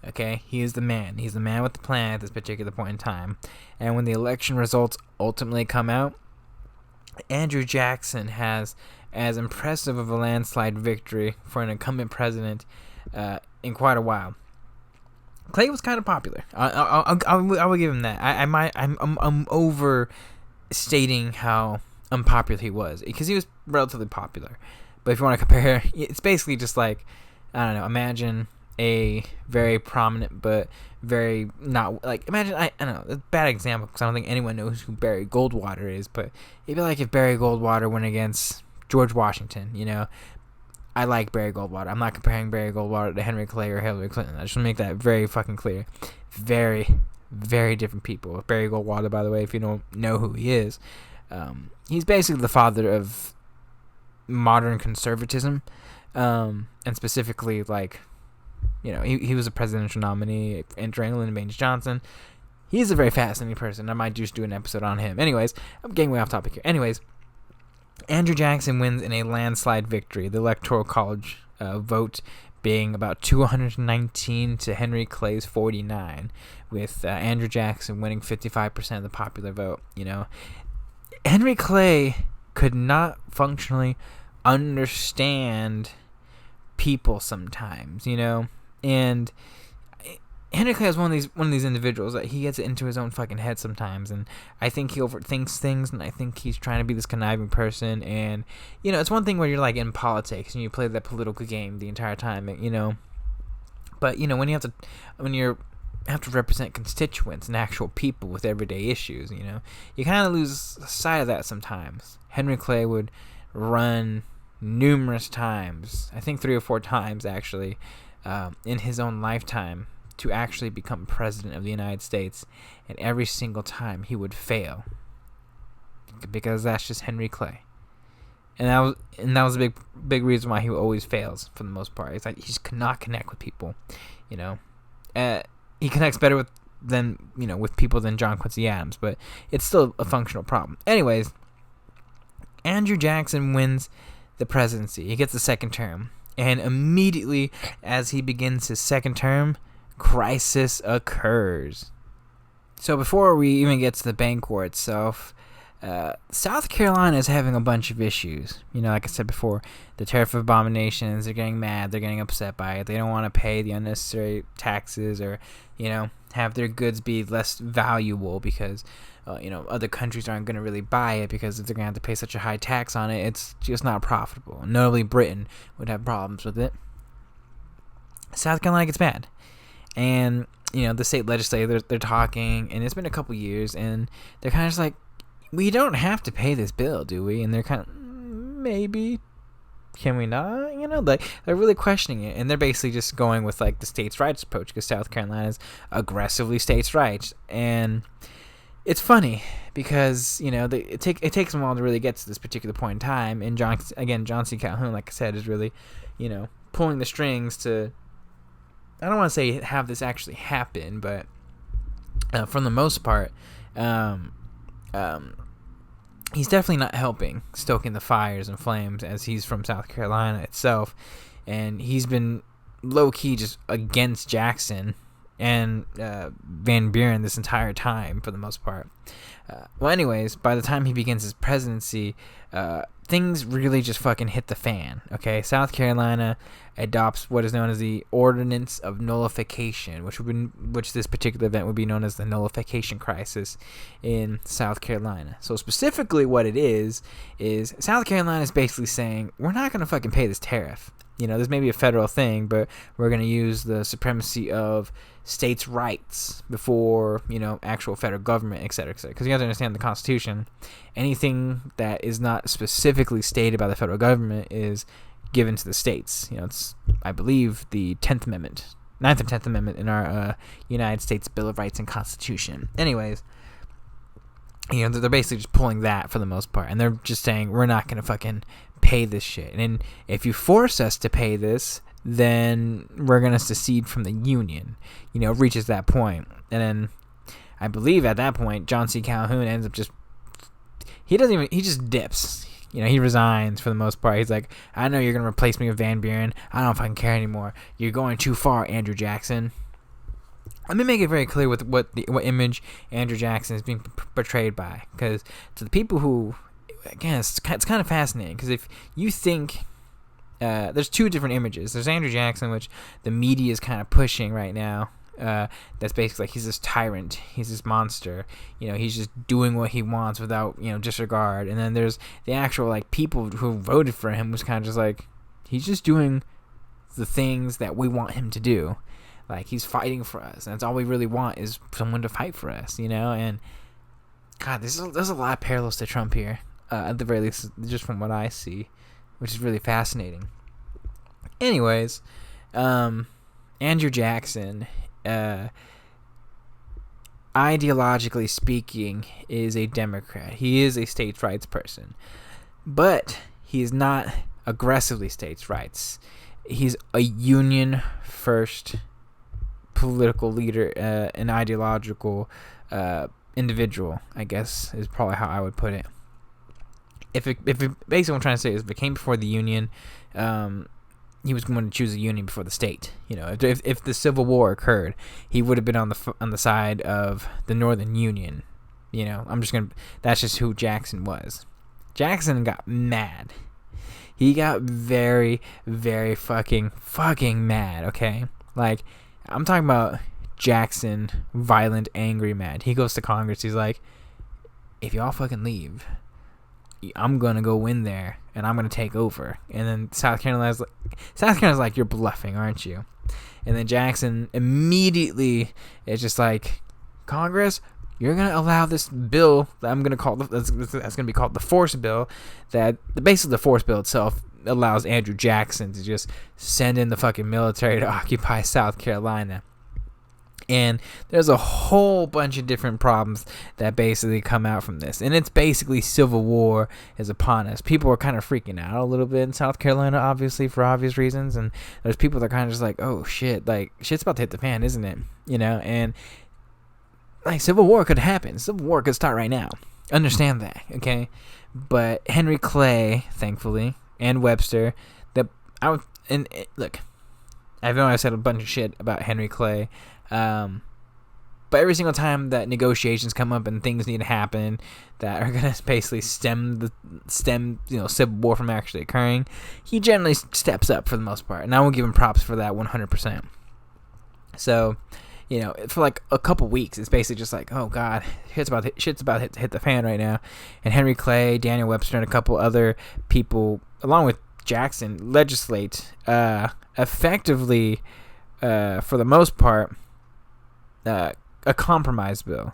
S1: okay? He is the man. He's the man with the plan at this particular point in time. And when the election results ultimately come out, Andrew Jackson has as impressive of a landslide victory for an incumbent president in quite a while. Clay was kind of popular. I will give him that. I'm overstating how unpopular he was, because he was relatively popular. But if you want to compare, it's basically just like, I don't know, imagine a very prominent but very not, like, imagine, I don't know, a bad example because I don't think anyone knows who Barry Goldwater is, but it'd be like if Barry Goldwater went against George Washington, I like Barry Goldwater. I'm not comparing Barry Goldwater to Henry Clay or Hillary Clinton. I just want to make that very fucking clear. Very, very different people. Barry Goldwater, by the way, if you don't know who he is, he's basically the father of modern conservatism, and specifically, like, he was a presidential nominee, entering Lyndon Baines Johnson. He's a very fascinating person. I might just do an episode on him. Anyways, I'm getting way off topic here. Anyways, Andrew Jackson wins in a landslide victory. The Electoral College vote being about 219 to Henry Clay's 49, with Andrew Jackson winning 55% of the popular vote. Henry Clay could not functionally understand people sometimes, and Henry Clay is one of these individuals that he gets into his own fucking head sometimes, and I think he overthinks things, and I think he's trying to be this conniving person. And it's one thing where you're like in politics and you play that political game the entire time, but when you have to represent constituents and actual people with everyday issues, you kind of lose sight of that sometimes. Henry Clay would run numerous times, I think 3 or 4 times actually, in his own lifetime, to actually become president of the United States, and every single time he would fail, because that's just Henry Clay. And that was a big reason why he always fails for the most part. It's like he just cannot connect with people. He connects better with people than John Quincy Adams, but it's still a functional problem. Anyways, Andrew Jackson wins the presidency. He gets the second term, and immediately as he begins his second term, crisis occurs. So before we even get to the bank war itself, South Carolina is having a bunch of issues. Like I said before, the tariff abominations, they're getting mad, they're getting upset by it. They don't want to pay the unnecessary taxes, or, have their goods be less valuable because, other countries aren't going to really buy it, because if they're going to have to pay such a high tax on it, it's just not profitable. Notably, Britain would have problems with it. South Carolina gets mad. And, the state legislature, they're talking, and it's been a couple years, and they're kind of just like, we don't have to pay this bill, do we? And they're kind of, maybe, can we not? They're really questioning it, and they're basically just going with, like, the states' rights approach, because South Carolina is aggressively states' rights. And it's funny, because, it takes them a while to really get to this particular point in time, and John C. Calhoun, like I said, is really, pulling the strings to, I don't want to say have this actually happen, but for the most part, he's definitely not helping stoking the fires and flames, as he's from South Carolina itself, and he's been low-key just against Jackson and Van Buren this entire time for the most part. Well, anyways, by the time he begins his presidency, things really just fucking hit the fan. Okay, South Carolina adopts what is known as the Ordinance of Nullification, which this particular event would be known as the Nullification Crisis in South Carolina. So specifically, what it is South Carolina is basically saying, we're not gonna fucking pay this tariff. This may be a federal thing, but we're going to use the supremacy of states' rights before, actual federal government, et cetera, et cetera. Because you have to understand the Constitution. Anything that is not specifically stated by the federal government is given to the states. It's, I believe, the 10th Amendment, 9th and 10th Amendment in our United States Bill of Rights and Constitution. Anyways, they're basically just pulling that for the most part. And they're just saying, we're not going to fucking pay this shit. And if you force us to pay this, then we're going to secede from the Union. Reaches that point. And then I believe at that point, John C. Calhoun ends up he just dips. He resigns for the most part. He's like, I know you're going to replace me with Van Buren. I don't fucking care anymore. You're going too far, Andrew Jackson. Let me make it very clear with what image Andrew Jackson is being portrayed by. Because to the people who, again, it's kind of fascinating. Because if you think, there's 2 different images. There's Andrew Jackson, which the media is kind of pushing right now. That's basically like he's this tyrant. He's this monster. He's just doing what he wants without, disregard. And then there's the actual, like, people who voted for him was kind of just like, he's just doing the things that we want him to do. Like, he's fighting for us, and that's all we really want is someone to fight for us, and God, there's a lot of parallels to Trump here, at the very least, just from what I see, which is really fascinating. Anyways, Andrew Jackson, ideologically speaking, is a Democrat. He is a states' rights person, but he is not aggressively states' rights. He's a union-first political leader, an ideological individual, I guess, is probably how I would put it. If it basically what I'm trying to say is, if it came before the Union, he was going to choose a union before the state. If the Civil War occurred, he would have been on the side of the Northern Union. That's just who Jackson was. Jackson got mad. He got very, very fucking mad, okay? Like, I'm talking about Jackson, violent, angry, mad. He goes to Congress. He's like, if y'all fucking leave, I'm going to go in there, and I'm going to take over. And then South Carolina's like, you're bluffing, aren't you? And then Jackson immediately is just like, Congress, you're going to allow this bill that I'm going to call, that's going to be called the Force Bill, that basically the Force Bill itself allows Andrew Jackson to just send in the fucking military to occupy South Carolina. And there's a whole bunch of different problems that basically come out from this. And it's basically Civil War is upon us. People are kind of freaking out a little bit in South Carolina, obviously, for obvious reasons. And there's people that are kind of just like, oh, shit. Like, shit's about to hit the fan, isn't it? And, like, Civil War could happen. Civil War could start right now. Understand that, okay? But Henry Clay, thankfully, and Webster, look, I know I said a bunch of shit about Henry Clay, but every single time that negotiations come up and things need to happen that are gonna basically stem Civil War from actually occurring, he generally steps up for the most part, and I will give him props for that 100%. So, for like a couple weeks, it's basically just like, oh god, shit's about to hit the fan right now, and Henry Clay, Daniel Webster, and a couple other people, along with Jackson, legislate effectively, for the most part, a compromise bill.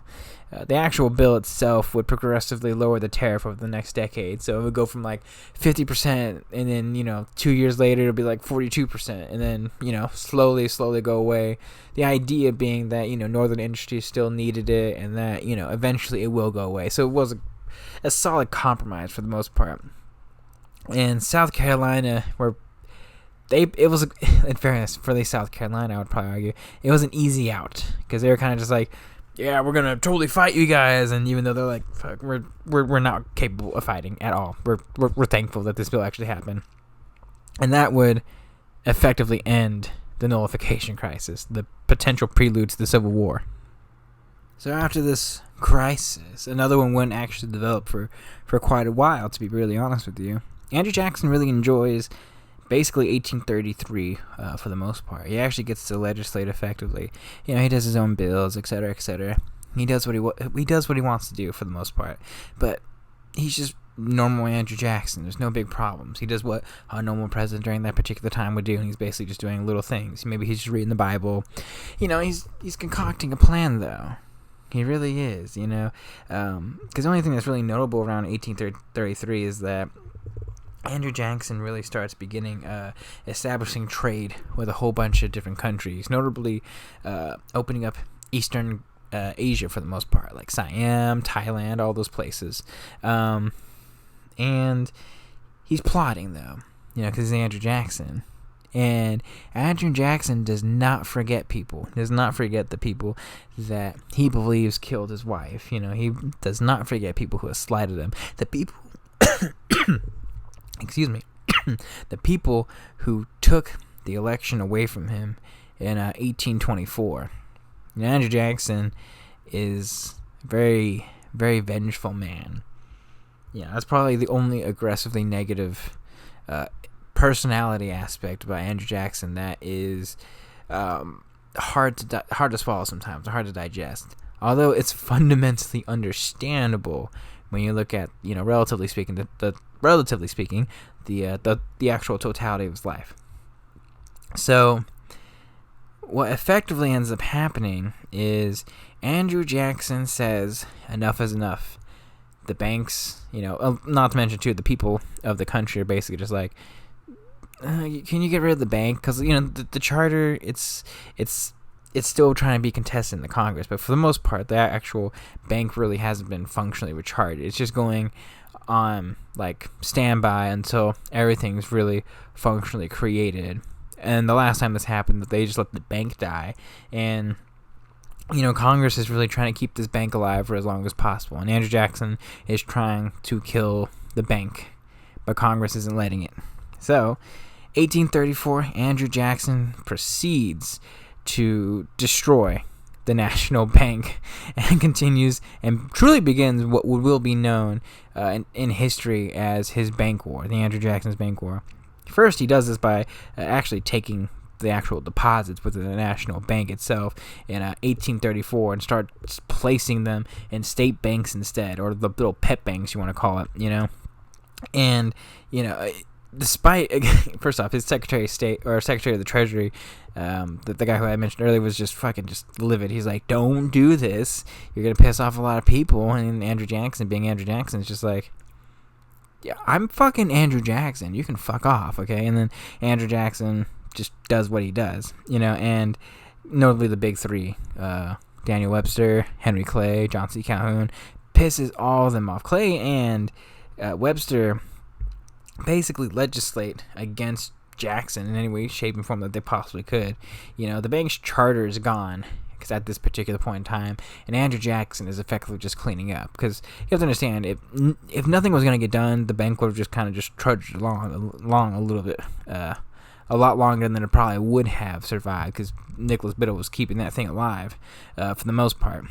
S1: The actual bill itself would progressively lower the tariff over the next decade. So it would go from like 50%, and then 2 years later it'll be like 42%, and then slowly go away. The idea being that northern industry still needed it, and that eventually it will go away. So it was a solid compromise for the most part. And South Carolina, it was, in fairness, for the South Carolina, I would probably argue, it was an easy out, because they were kind of just like, yeah, we're gonna totally fight you guys, and even though they're like, fuck, we're not capable of fighting at all. We're thankful that this bill actually happened, and that would effectively end the nullification crisis, the potential prelude to the Civil War. So after this crisis, another one wouldn't actually develop for quite a while, to be really honest with you. Andrew Jackson really enjoys basically 1833 for the most part. He actually gets to legislate effectively. He does his own bills, etc., etc. He does what he wants to do for the most part. But he's just normal Andrew Jackson. There's no big problems. He does what a normal president during that particular time would do, and he's basically just doing little things. Maybe he's just reading the Bible. He's concocting a plan, though. He really is, because the only thing that's really notable around 1833 is that Andrew Jackson really starts establishing trade with a whole bunch of different countries, notably opening up Eastern Asia for the most part, like Siam, Thailand, all those places. And he's plotting, though, because he's Andrew Jackson. And Andrew Jackson does not forget people. Does not forget the people that he believes killed his wife. He does not forget people who have slighted him. The people... excuse me, the people who took the election away from him in 1824. Andrew Jackson is a very, very vengeful man. That's probably the only aggressively negative personality aspect about Andrew Jackson that is hard to swallow sometimes, hard to digest. Although it's fundamentally understandable when you look at, relatively speaking, the actual totality of his life. So, what effectively ends up happening is Andrew Jackson says, enough is enough. The banks, not to mention, too, the people of the country are basically just like, can you get rid of the bank? Because, the charter, it's still trying to be contested in the Congress, but for the most part, the actual bank really hasn't been functionally recharted. It's just going on like standby until everything's really functionally created. And the last time this happened, they just let the bank die, and Congress is really trying to keep this bank alive for as long as possible. And Andrew Jackson is trying to kill the bank, but Congress isn't letting it. So 1834, Andrew Jackson proceeds to destroy the National Bank and continues and truly begins what will be known in history as his bank war, the Andrew Jackson's bank war. First, he does this by actually taking the actual deposits within the National Bank itself in 1834 and start placing them in state banks instead, or the little pet banks you want to call it, And, despite, first off, his Secretary of State, or Secretary of the Treasury, the guy who I mentioned earlier was just fucking just livid. He's like, don't do this. You're going to piss off a lot of people. And Andrew Jackson, being Andrew Jackson, is just like, yeah, I'm fucking Andrew Jackson. You can fuck off, okay? And then Andrew Jackson just does what he does, and notably the big three, Daniel Webster, Henry Clay, John C. Calhoun, pisses all of them off. Clay and Webster basically legislate against Jackson in any way, shape, and form that they possibly could. The bank's charter is gone because at this particular point in time, and Andrew Jackson is effectively just cleaning up. Because you have to understand, if nothing was going to get done, the bank would have just kind of just trudged along a little bit, a lot longer than it probably would have survived, because Nicholas Biddle was keeping that thing alive for the most part.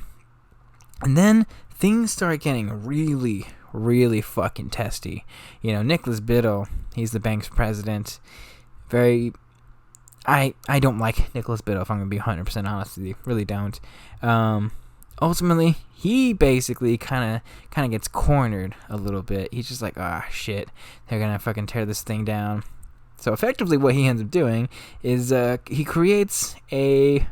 S1: And then things start getting really, really fucking testy. Nicholas Biddle, he's the bank's president. I don't like Nicholas Biddle, if I'm going to be 100% honest with you. Really don't. Ultimately, he basically kind of gets cornered a little bit. He's just like, shit, they're going to fucking tear this thing down. So effectively what he ends up doing is he creates I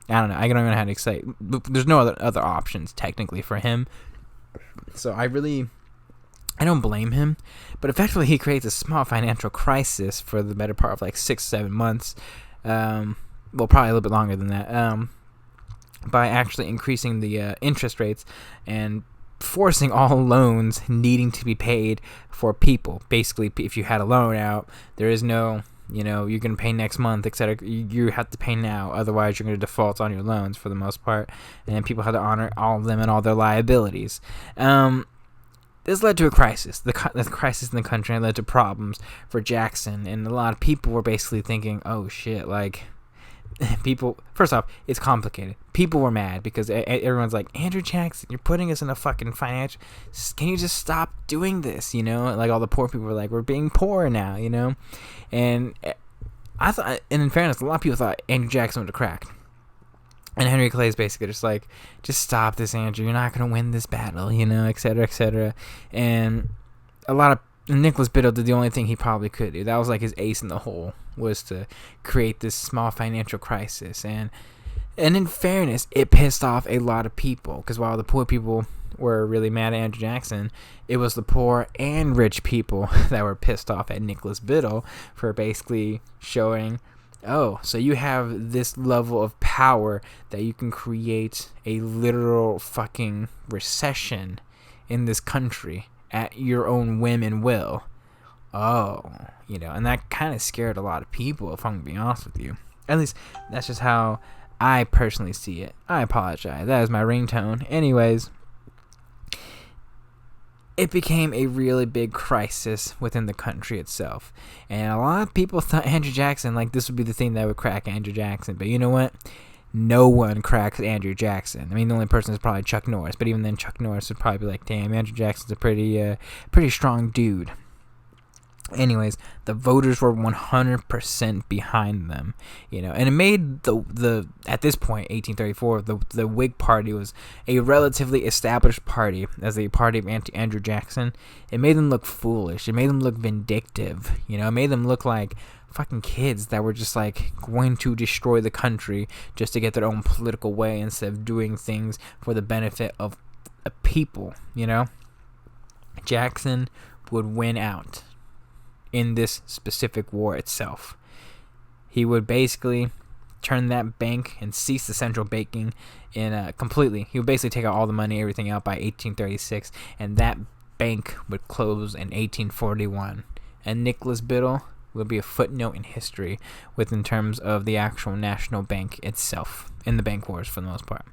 S1: don't know, I don't even know how to say it. There's no other options technically for him. So I don't blame him. But effectively he creates a small financial crisis for the better part of like 6-7 months. Well, probably a little bit longer than that. By actually increasing the interest rates and forcing all loans needing to be paid for people. Basically, if you had a loan out, there is no, you're going to pay next month, etc. You have to pay now, otherwise you're going to default on your loans for the most part, and people have to honor all of them and all their liabilities. This led to a crisis. The crisis in the country led to problems for Jackson, and a lot of people were basically thinking, oh shit, like, people, first off, it's complicated. People were mad because everyone's like, Andrew Jackson, you're putting us in a fucking financial, can you just stop doing this, like all the poor people were like, we're being poor now, and I thought, and in fairness, a lot of people thought Andrew Jackson would have cracked, and Henry Clay is basically just like, just stop this, Andrew, you're not going to win this battle, etc., etc., and a lot of Nicholas Biddle did the only thing he probably could do. That was like his ace in the hole, was to create this small financial crisis. And in fairness, it pissed off a lot of people, because while the poor people were really mad at Andrew Jackson, it was the poor and rich people that were pissed off at Nicholas Biddle for basically showing, oh, so you have this level of power that you can create a literal fucking recession in this country at your own whim and will. Oh, and that kind of scared a lot of people, if I'm going to be honest with you. At least, that's just how I personally see it. I apologize. That is my ringtone. Anyways, it became a really big crisis within the country itself. And a lot of people thought Andrew Jackson, like, this would be the thing that would crack Andrew Jackson. But you know what? No one cracks Andrew Jackson. I mean, the only person is probably Chuck Norris. But even then, Chuck Norris would probably be like, damn, Andrew Jackson's a pretty strong dude. Anyways, the voters were 100% behind them, and it made the at this point, 1834, the Whig Party was a relatively established party as the party of Andrew Jackson. It made them look foolish. It made them look vindictive. It made them look like fucking kids that were just like going to destroy the country just to get their own political way instead of doing things for the benefit of the people. Jackson would win out in this specific war itself. He would basically turn that bank and cease the central banking completely. He would basically take out all the money, everything out by 1836, and that bank would close in 1841. And Nicholas Biddle will be a footnote in history in terms of the actual national bank itself in the bank wars for the most part.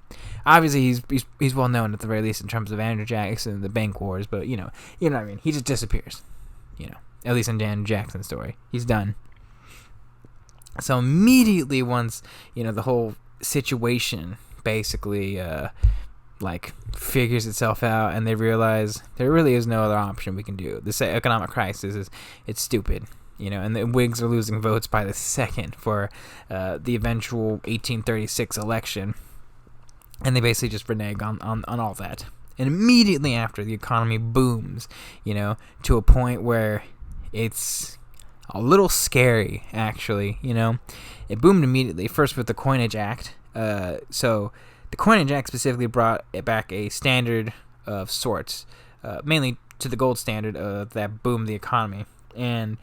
S1: Obviously, he's well known at the very least in terms of Andrew Jackson and the bank wars, but you know what I mean. He just disappears. At least in Dan Jackson's story, he's done. So immediately once, the whole situation basically figures itself out, and they realize there really is no other option we can do. This economic crisis it's stupid, and the Whigs are losing votes by the second for the eventual 1836 election, and they basically just renege on all that. And immediately after, the economy booms, to a point where it's a little scary, actually. It boomed immediately, first with the Coinage Act. So the Coinage Act specifically brought back a standard of sorts, mainly to the gold standard that boomed the economy. And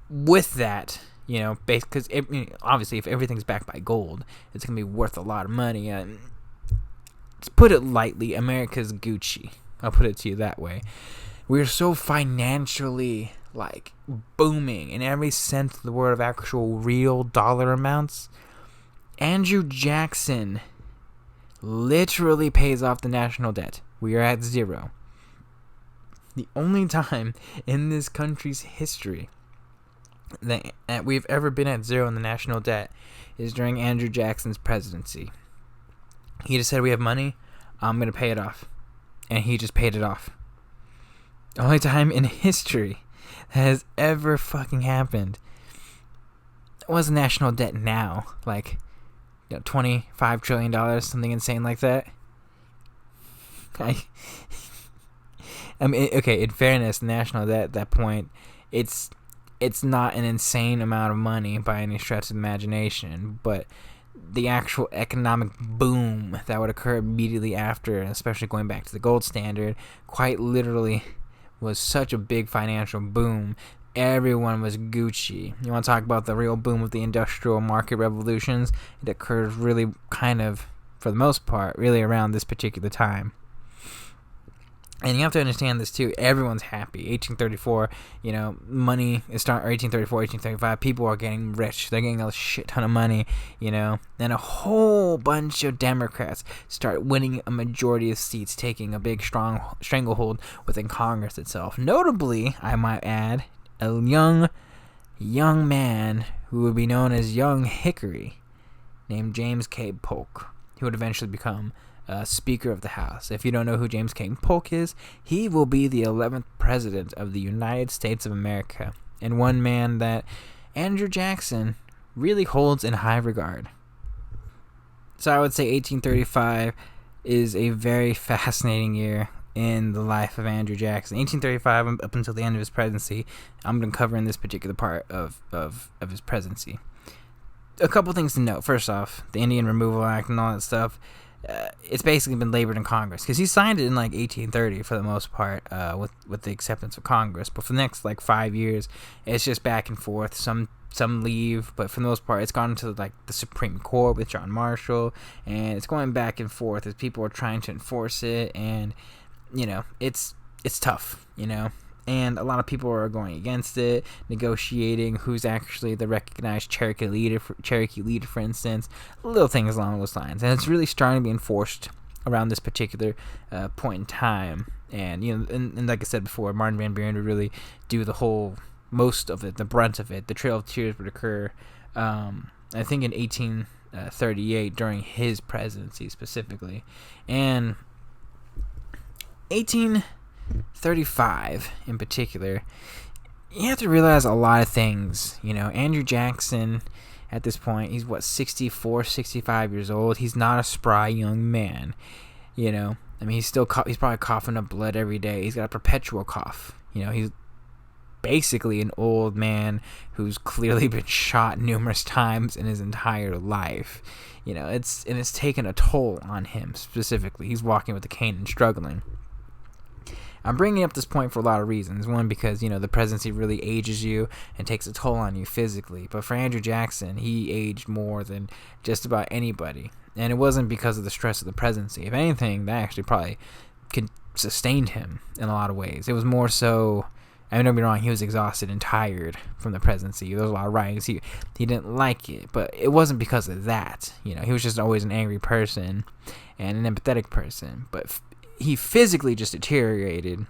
S1: with that, because obviously if everything's backed by gold, it's going to be worth a lot of money. To put it lightly, America's Gucci. I'll put it to you that way. We're so financially booming in every sense of the word of actual real dollar amounts. Andrew Jackson literally pays off the national debt. We are at zero. The only time in this country's history that we've ever been at zero in the national debt is during Andrew Jackson's presidency. He just said, we have money, I'm going to pay it off. And he just paid it off. The only time in history that has ever fucking happened. What's national debt now? $25 trillion, something insane like that? I mean, okay, in fairness, national debt at that point, it's not an insane amount of money by any stretch of the imagination, but the actual economic boom that would occur immediately after, especially going back to the gold standard, quite literally was such a big financial boom. Everyone was Gucci. You want to talk about the real boom of the industrial market revolutions? It occurs really kind of, for the most part, really around this particular time. And you have to understand this too. Everyone's happy. 1834, money is starting. 1834, 1835, people are getting rich. They're getting a shit ton of money, and a whole bunch of Democrats start winning a majority of seats, taking a big, strong stranglehold within Congress itself. Notably, I might add, a young man who would be known as Young Hickory, named James K. Polk, who would eventually become Speaker of the House. If you don't know who James K. Polk is, he will be the 11th President of the United States of America, and one man that Andrew Jackson really holds in high regard. So I would say 1835 is a very fascinating year in the life of Andrew Jackson. 1835 up until the end of his presidency, I'm going to cover in this particular part of his presidency. A couple things to note. First off, the Indian Removal Act and all that stuff, it's basically been labored in Congress, because he signed it in 1830 for the most part, with the acceptance of Congress. But for the next 5 years, it's just back and forth. Some leave, but for the most part, it's gone to the Supreme Court with John Marshall, and it's going back and forth as people are trying to enforce it, and it's tough, and a lot of people are going against it, negotiating who's actually the recognized Cherokee leader, for instance, little things along those lines. And it's really starting to be enforced around this particular point in time. And, and like I said before, Martin Van Buren would really do most of it, the brunt of it. The Trail of Tears would occur, I think, in 1838 during his presidency specifically. And 1835 in particular, you have to realize a lot of things. Andrew Jackson, at this point, he's 64, 65 years old. He's not a spry young man. He's probably coughing up blood every day. He's got a perpetual cough. He's basically an old man who's clearly been shot numerous times in his entire life. It's taken a toll on him specifically. He's walking with a cane and struggling. I'm bringing up this point for a lot of reasons. One, because, the presidency really ages you and takes a toll on you physically. But for Andrew Jackson, he aged more than just about anybody. And it wasn't because of the stress of the presidency. If anything, that actually probably sustained him in a lot of ways. It was more so, don't get me wrong, he was exhausted and tired from the presidency. There was a lot of writings. He didn't like it. But it wasn't because of that. He was just always an angry person and an empathetic person. But he physically just deteriorated,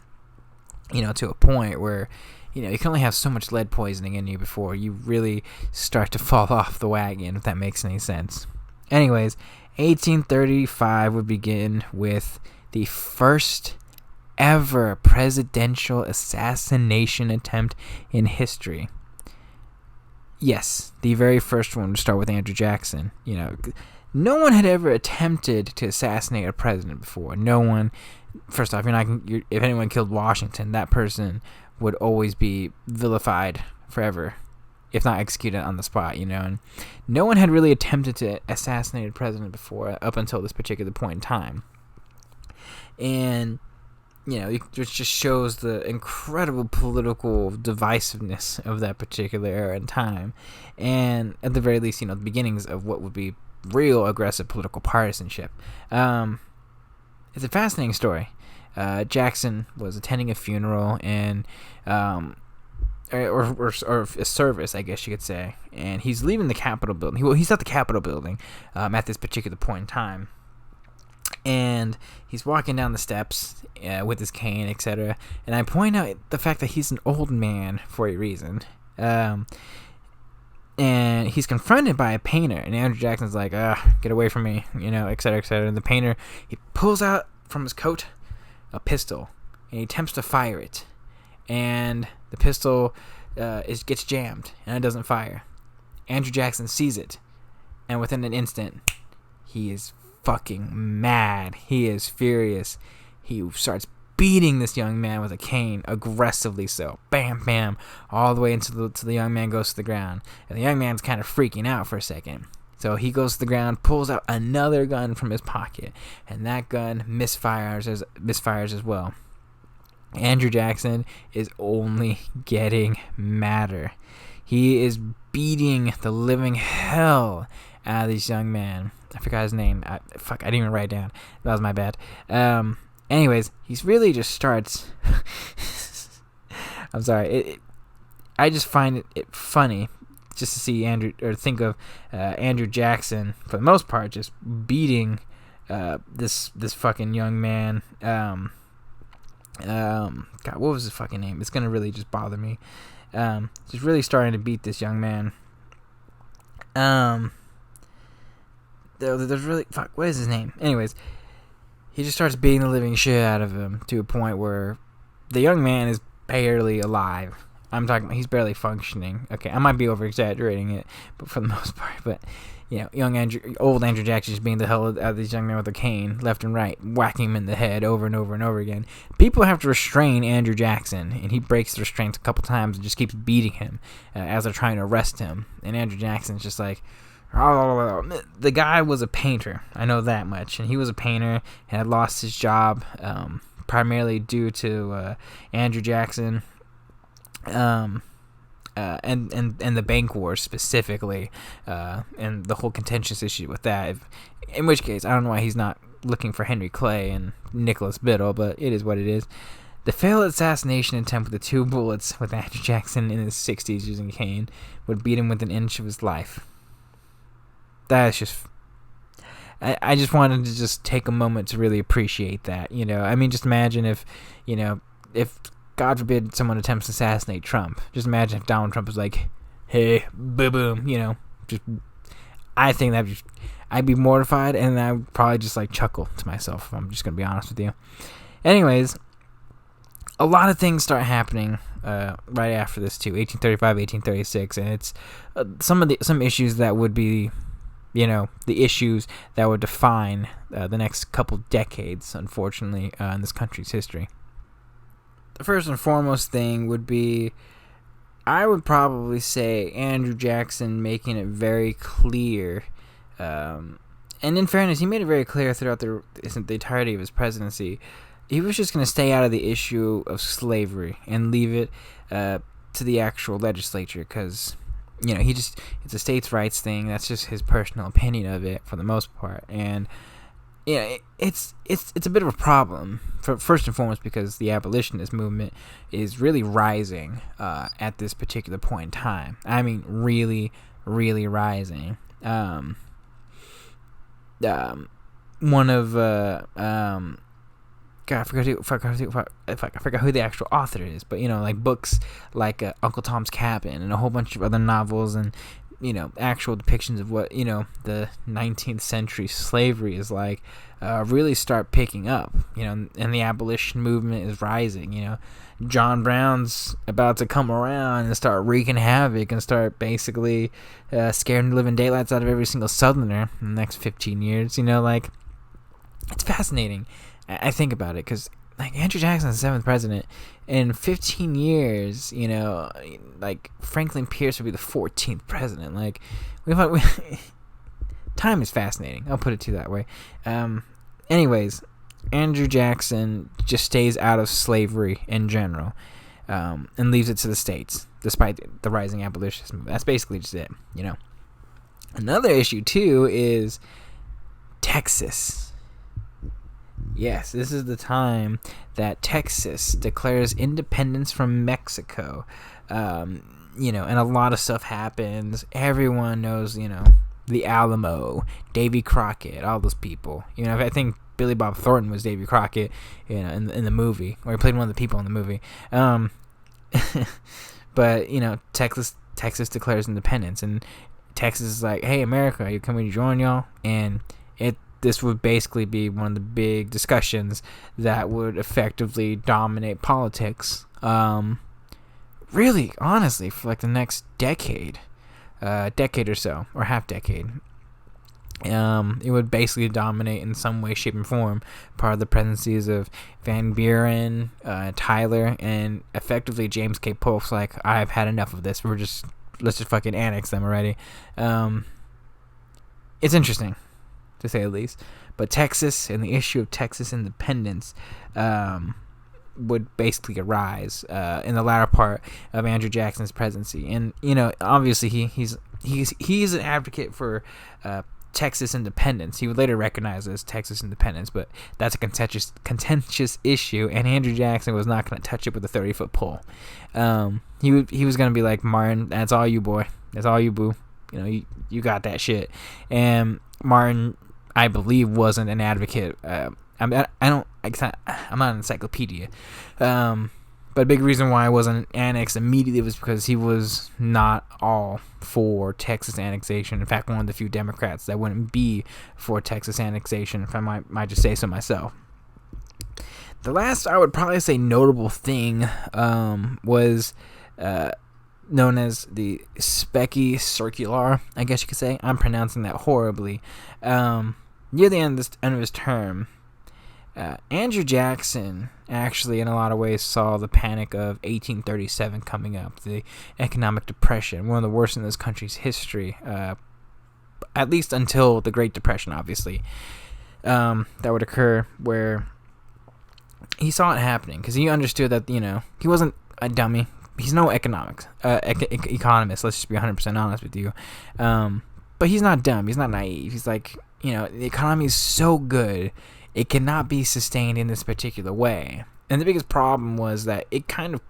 S1: to a point where you can only have so much lead poisoning in you before you really start to fall off the wagon, if that makes any sense. Anyways, 1835 would begin with the first ever presidential assassination attempt in history. Yes, the very first one would start with Andrew Jackson. No one had ever attempted to assassinate a president before. No one. First off, if anyone killed Washington, that person would always be vilified forever, if not executed on the spot. And no one had really attempted to assassinate a president before up until this particular point in time. And it just shows the incredible political divisiveness of that particular era and time, and at the very least, the beginnings of what would be real aggressive political partisanship. It's a fascinating story. Jackson was attending a funeral and or a service, I guess you could say, and he's leaving the Capitol building. He's at the Capitol building at this particular point in time. And he's walking down the steps with his cane, etc. And I point out the fact that he's an old man for a reason. And he's confronted by a painter. And Andrew Jackson's like, get away from me, etc., etc. And the painter, he pulls out from his coat a pistol. And he attempts to fire it. And the pistol gets jammed. And it doesn't fire. Andrew Jackson sees it. And within an instant, he is fucking mad. He is furious. He starts beating this young man with a cane, aggressively so. Bam, bam, all the way until the young man goes to the ground. And the young man's kind of freaking out for a second. So he goes to the ground, pulls out another gun from his pocket, and that gun misfires as well. Andrew Jackson is only getting madder. He is beating the living hell out of this young man. I forgot his name. I didn't even write it down. That was my bad. Anyways, he's really just starts. I'm sorry. I just find it funny just to see think of Andrew Jackson, for the most part, just beating this fucking young man. God, what was his fucking name? It's gonna really just bother me. Just really starting to beat this young man. There's really what is his name? Anyways, he just starts beating the living shit out of him to a point where the young man is barely alive. I'm talking about he's barely functioning. Okay, I might be over exaggerating it, but for the most part. But old Andrew Jackson just beating the hell out of this young man with a cane, left and right, whacking him in the head over and over and over again. People have to restrain Andrew Jackson, and he breaks the restraints a couple times and just keeps beating him as they're trying to arrest him. And Andrew Jackson's just like, the guy was a painter, I know that much, and he was a painter and had lost his job primarily due to Andrew Jackson and the bank war specifically, and the whole contentious issue with that. In which case, I don't know why he's not looking for Henry Clay and Nicholas Biddle, but it is what it is. The failed assassination attempt with the 2 bullets with Andrew Jackson in his 60s using a cane would beat him within an inch of his life. That's just... I just wanted to just take a moment to really appreciate that, I mean, just imagine if God forbid someone attempts to assassinate Trump. Just imagine if Donald Trump was like, hey, boom, just... I think I'd be mortified, and I would probably just chuckle to myself, if I'm just going to be honest with you. Anyways, a lot of things start happening right after this too, 1835, 1836, and it's some issues that would be, the issues that would define the next couple decades, unfortunately, in this country's history. The first and foremost thing would be, I would probably say, Andrew Jackson making it very clear, and in fairness, he made it very clear throughout the entirety of his presidency, he was just going to stay out of the issue of slavery and leave it to the actual legislature, because it's a states' rights thing. That's just his personal opinion of it for the most part, and it's a bit of a problem first and foremost because the abolitionist movement is really rising at this particular point in time. I mean, really, really rising. One of God, I forgot who the actual author is, but like books like Uncle Tom's Cabin and a whole bunch of other novels and actual depictions of what the 19th century slavery is like really start picking up, and the abolition movement is rising. John Brown's about to come around and start wreaking havoc and start basically scaring the living daylights out of every single Southerner in the next 15 years. It's fascinating. I think about it because Andrew Jackson's the 7th president. In 15 years, Franklin Pierce would be the 14th president. Time is fascinating. I'll put it to you that way. Anyways, Andrew Jackson just stays out of slavery in general, and leaves it to the states, despite the rising abolitionist movement. That's basically just it. Another issue too is Texas. Yes, this is the time that Texas declares independence from Mexico. And a lot of stuff happens. Everyone knows, the Alamo, Davy Crockett, all those people. I think Billy Bob Thornton was Davy Crockett, in the movie, or he played one of the people in the movie. But Texas declares independence, and Texas is like, "Hey, America, are you coming to join y'all?" And this would basically be one of the big discussions that would effectively dominate politics. Really, honestly, for the next decade or so, or half decade. It would basically dominate in some way, shape, and form. Part of the presidencies of Van Buren, Tyler, and effectively James K. Polk's like, I've had enough of this. Let's just fucking annex them already. It's interesting, to say the least. But Texas and the issue of Texas independence would basically arise in the latter part of Andrew Jackson's presidency. And obviously he's an advocate for Texas independence. He would later recognize it as Texas independence, but that's a contentious issue, and Andrew Jackson was not going to touch it with a 30-foot pole. He was going to be like, Martin, that's all you, boy. That's all you, boo. You got that shit. And Martin, I believe, wasn't an advocate. I'm not an encyclopedia. But a big reason why it wasn't annexed immediately was because he was not all for Texas annexation. In fact, one of the few Democrats that wouldn't be for Texas annexation, if I might just say so myself. The last, I would probably say, notable thing was known as the Specky Circular, I guess you could say. I'm pronouncing that horribly. Near the end of his term, Andrew Jackson actually, in a lot of ways, saw the Panic of 1837 coming up, the economic depression, one of the worst in this country's history, at least until the Great Depression, obviously, that would occur, where he saw it happening, because he understood that, he wasn't a dummy. He's no economist, let's just be 100% honest with you. But he's not dumb, he's not naive. He's like, the economy is so good, it cannot be sustained in this particular way. And the biggest problem was that it kind of,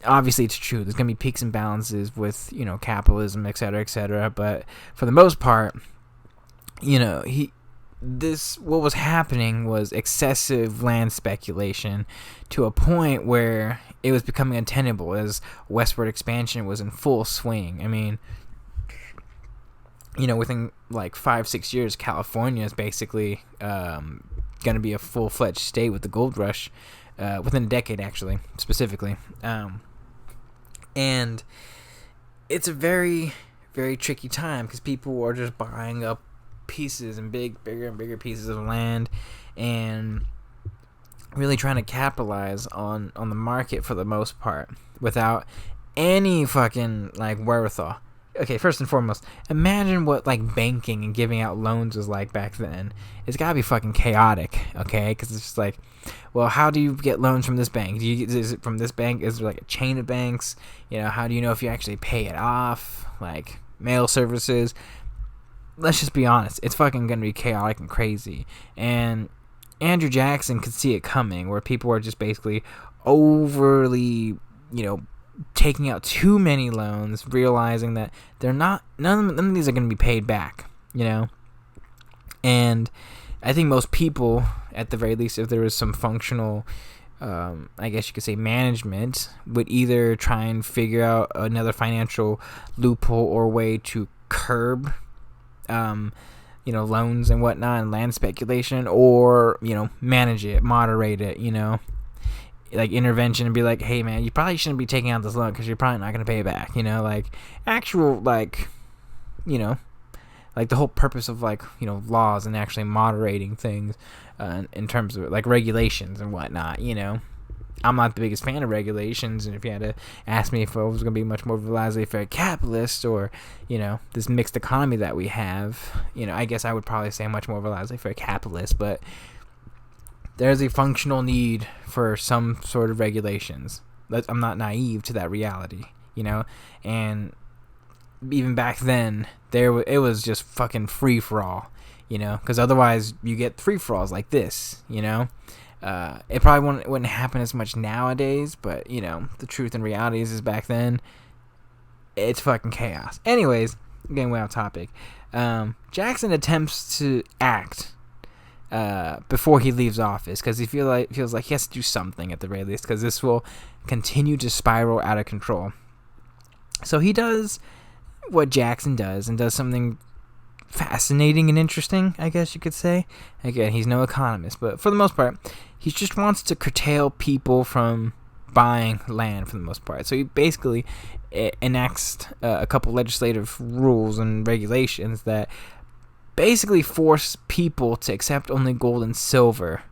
S1: obviously it's true, there's going to be peaks and balances with, capitalism, et cetera, but for the most part, what was happening was excessive land speculation to a point where it was becoming untenable as westward expansion was in full swing. I mean, within 5-6 years, California is basically going to be a full-fledged state with the gold rush within a decade, actually, specifically. And it's a very, very tricky time because people are just buying up pieces and bigger and bigger pieces of land and really trying to capitalize on the market for the most part without any fucking wherewithal. Okay, first and foremost, imagine what banking and giving out loans was like back then. It's gotta be fucking chaotic, okay? Because it's just well, how do you get loans from this bank? Is it from this bank? Is there a chain of banks? How do you know if you actually pay it off? Mail services. Let's just be honest, it's fucking gonna be chaotic and crazy. And Andrew Jackson could see it coming, where people are just basically overly, taking out too many loans, realizing that none of these are going to be paid back, and I think most people, at the very least, if there was some functional, I guess you could say, management, would either try and figure out another financial loophole or way to curb, loans and whatnot and land speculation, or, manage it, moderate it, like intervention and be like, hey man, you probably shouldn't be taking out this loan because you're probably not going to pay it back, like actual, like the whole purpose of laws and actually moderating things in terms of like regulations and whatnot. I'm not the biggest fan of regulations, and if you had to ask me if I was going to be much more of a laissez-faire capitalist or this mixed economy that we have, I guess I would probably say much more of a laissez-faire capitalist. But there's a functional need for some sort of regulations. I'm not naive to that reality, and even back then, it was just fucking free for all, because otherwise you get free for alls like this, It probably wouldn't happen as much nowadays, but the truth and reality is back then, it's fucking chaos. Anyways, getting way off topic. Jackson attempts to act before he leaves office because he feels like he has to do something at the very least, because this will continue to spiral out of control. So he does what Jackson does, and does something fascinating and interesting, I guess you could say. Again, he's no economist, but for the most part, he just wants to curtail people from buying land for the most part. So he basically enacts a couple legislative rules and regulations that basically force people to accept only gold and silver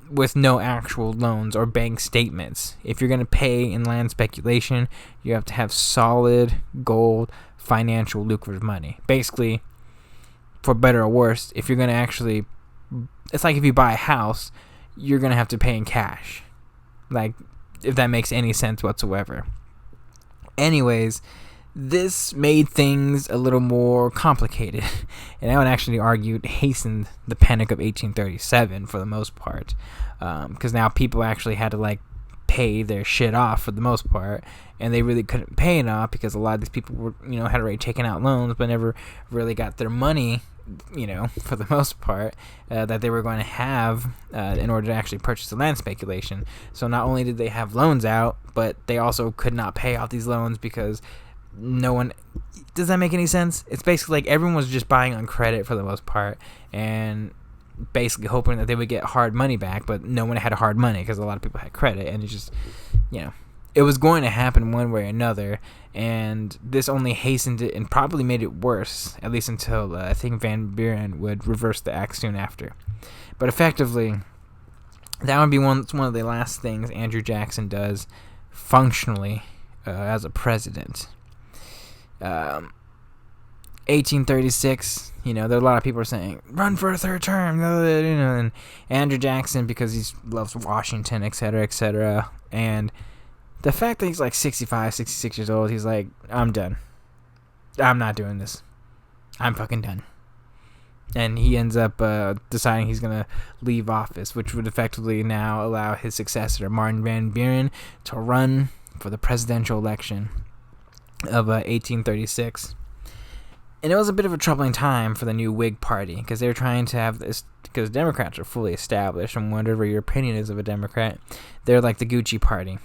S1: with no actual loans or bank statements. If you're going to pay in land speculation, you have to have solid gold, financial lucrative money. Basically, for better or worse, if you're going to actually, it's like if you buy a house, you're going to have to pay in cash. Like, if that makes any sense whatsoever. Anyways, this made things a little more complicated, and I would actually argue it hastened the Panic of 1837 for the most part, because now people actually had to pay their shit off for the most part, and they really couldn't pay it off because a lot of these people were had already taken out loans but never really got their money, for the most part, that they were going to have in order to actually purchase the land speculation. So not only did they have loans out, but they also could not pay off these loans because no one. Does that make any sense? It's basically like everyone was just buying on credit for the most part, and basically hoping that they would get hard money back, but no one had hard money because a lot of people had credit, and it just, it was going to happen one way or another, and this only hastened it and probably made it worse, at least until I think Van Buren would reverse the act soon after. But effectively, that would be one of the last things Andrew Jackson does functionally as a president. 1836, there are a lot of people are saying, run for a third term, and Andrew Jackson, because he loves Washington, etc., and the fact that he's 65, 66 years old, he's like, I'm done. I'm not doing this. I'm fucking done. And he ends up deciding he's going to leave office, which would effectively now allow his successor, Martin Van Buren, to run for the presidential election of 1836. And it was a bit of a troubling time for the new Whig Party, because they were trying to have this, because Democrats are fully established, and whatever your opinion is of a Democrat, they're like the Gucci Party.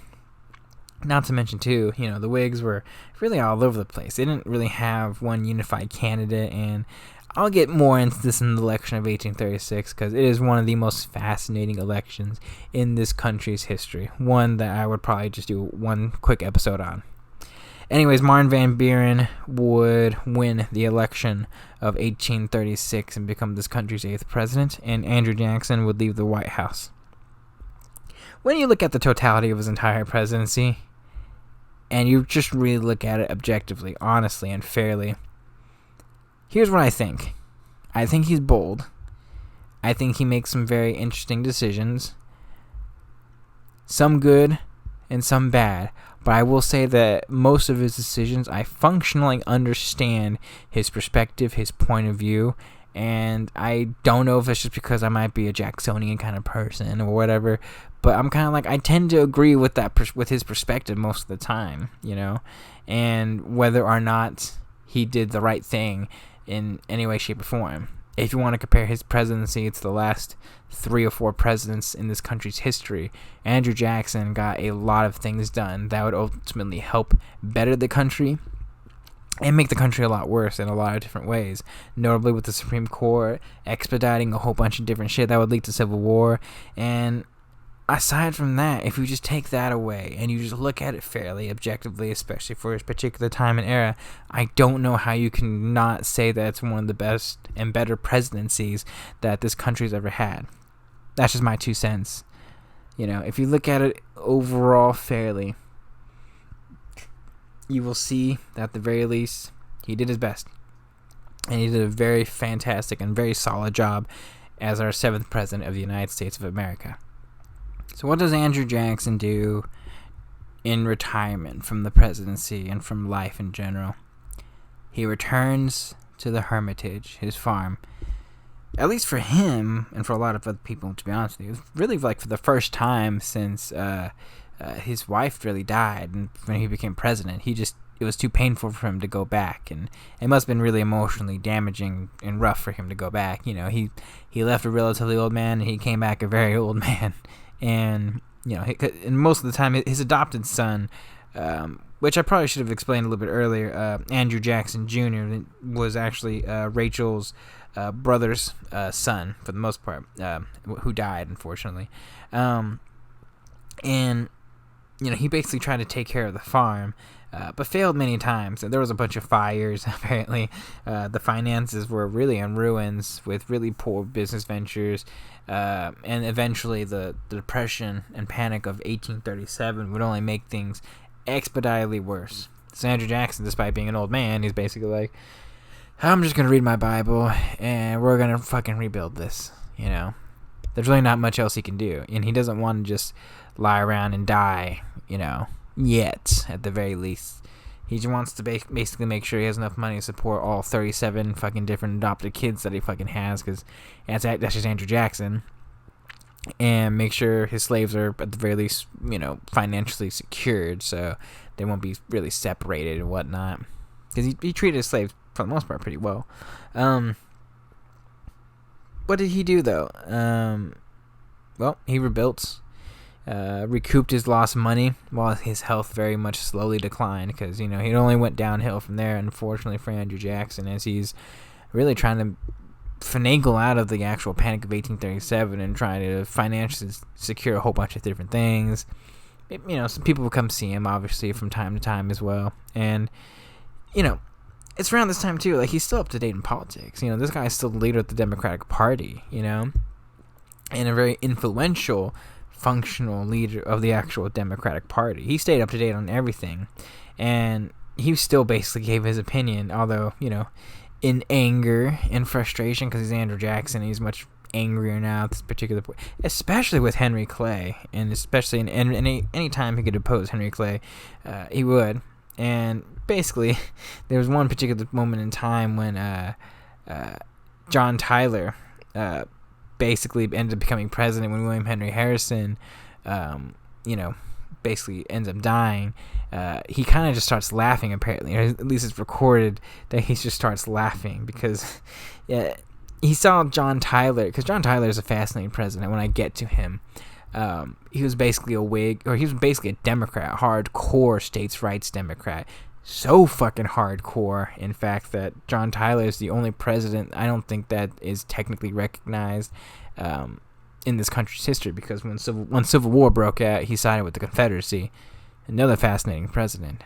S1: Not to mention, too, the Whigs were really all over the place. They didn't really have one unified candidate, and I'll get more into this in the election of 1836, because it is one of the most fascinating elections in this country's history. One that I would probably just do one quick episode on. Anyways, Martin Van Buren would win the election of 1836 and become this country's 8th president, and Andrew Jackson would leave the White House. When you look at the totality of his entire presidency, and you just really look at it objectively, honestly, and fairly, here's what I think. I think he's bold. I think he makes some very interesting decisions. Some good and some bad. But I will say that most of his decisions, I functionally understand his perspective, his point of view, and I don't know if it's just because I might be a Jacksonian kind of person or whatever, but I'm kind of I tend to agree with that with his perspective most of the time, and whether or not he did the right thing in any way, shape, or form. if you want to compare his presidency to the last 3 or 4 presidents in this country's history, Andrew Jackson got a lot of things done that would ultimately help better the country and make the country a lot worse in a lot of different ways, notably with the Supreme Court expediting a whole bunch of different shit that would lead to civil war. And aside from that, if you just take that away and you just look at it fairly, objectively, especially for its particular time and era, I don't know how you can not say that it's one of the best and better presidencies that this country's ever had. That's just my 2 cents. If you look at it overall fairly, you will see that at the very least, he did his best. And he did a very fantastic and very solid job as our 7th president of the United States of America. So what does Andrew Jackson do in retirement from the presidency and from life in general? He returns to the Hermitage, his farm. At least for him, and for a lot of other people, to be honest with you, really like for the first time since his wife really died, and when he became president, it was too painful for him to go back, and it must have been really emotionally damaging and rough for him to go back. He left a relatively old man, and he came back a very old man, and and most of the time, his adopted son, which I probably should have explained a little bit earlier, Andrew Jackson Jr. was actually Rachel's brother's son for the most part, who died unfortunately, and he basically tried to take care of the farm, but failed many times. There was a bunch of fires, apparently. The finances were really in ruins with really poor business ventures, and eventually the Depression and Panic of 1837 would only make things expeditedly worse. So Andrew Jackson, despite being an old man, he's basically like, I'm just going to read my Bible, and we're going to fucking rebuild this, There's really not much else he can do, and he doesn't want to just lie around and die, yet, at the very least. He just wants to basically make sure he has enough money to support all 37 fucking different adopted kids that he fucking has, because that's just Andrew Jackson, and make sure his slaves are, at the very least, financially secured, so they won't be really separated and whatnot, because he treated his slaves, for the most part, pretty well. What did he do, though? Well, he rebuilt, recouped his lost money, while his health very much slowly declined, because, he only went downhill from there, unfortunately for Andrew Jackson, as he's really trying to finagle out of the actual Panic of 1837 and trying to financially secure a whole bunch of different things. Some people will come see him, obviously, from time to time as well, and, it's around this time, too, like, he's still up to date in politics. This guy is still the leader of the Democratic Party, and a very influential, functional leader of the actual Democratic Party. He stayed up to date on everything, and he still basically gave his opinion, although, in anger and frustration, because he's Andrew Jackson, he's much angrier now at this particular point, especially with Henry Clay, and especially in any time he could oppose Henry Clay, he would. And basically, there was one particular moment in time when John Tyler basically ended up becoming president when William Henry Harrison, basically ends up dying. He kind of just starts laughing, apparently, or at least it's recorded that he just starts laughing because he saw John Tyler, because John Tyler is a fascinating president when I get to him. He was basically a Whig, or he was basically a Democrat, hardcore states' rights Democrat. So fucking hardcore, in fact, that John Tyler is the only president I don't think that is technically recognized in this country's history, because when Civil War broke out, he sided with the Confederacy. Another fascinating president.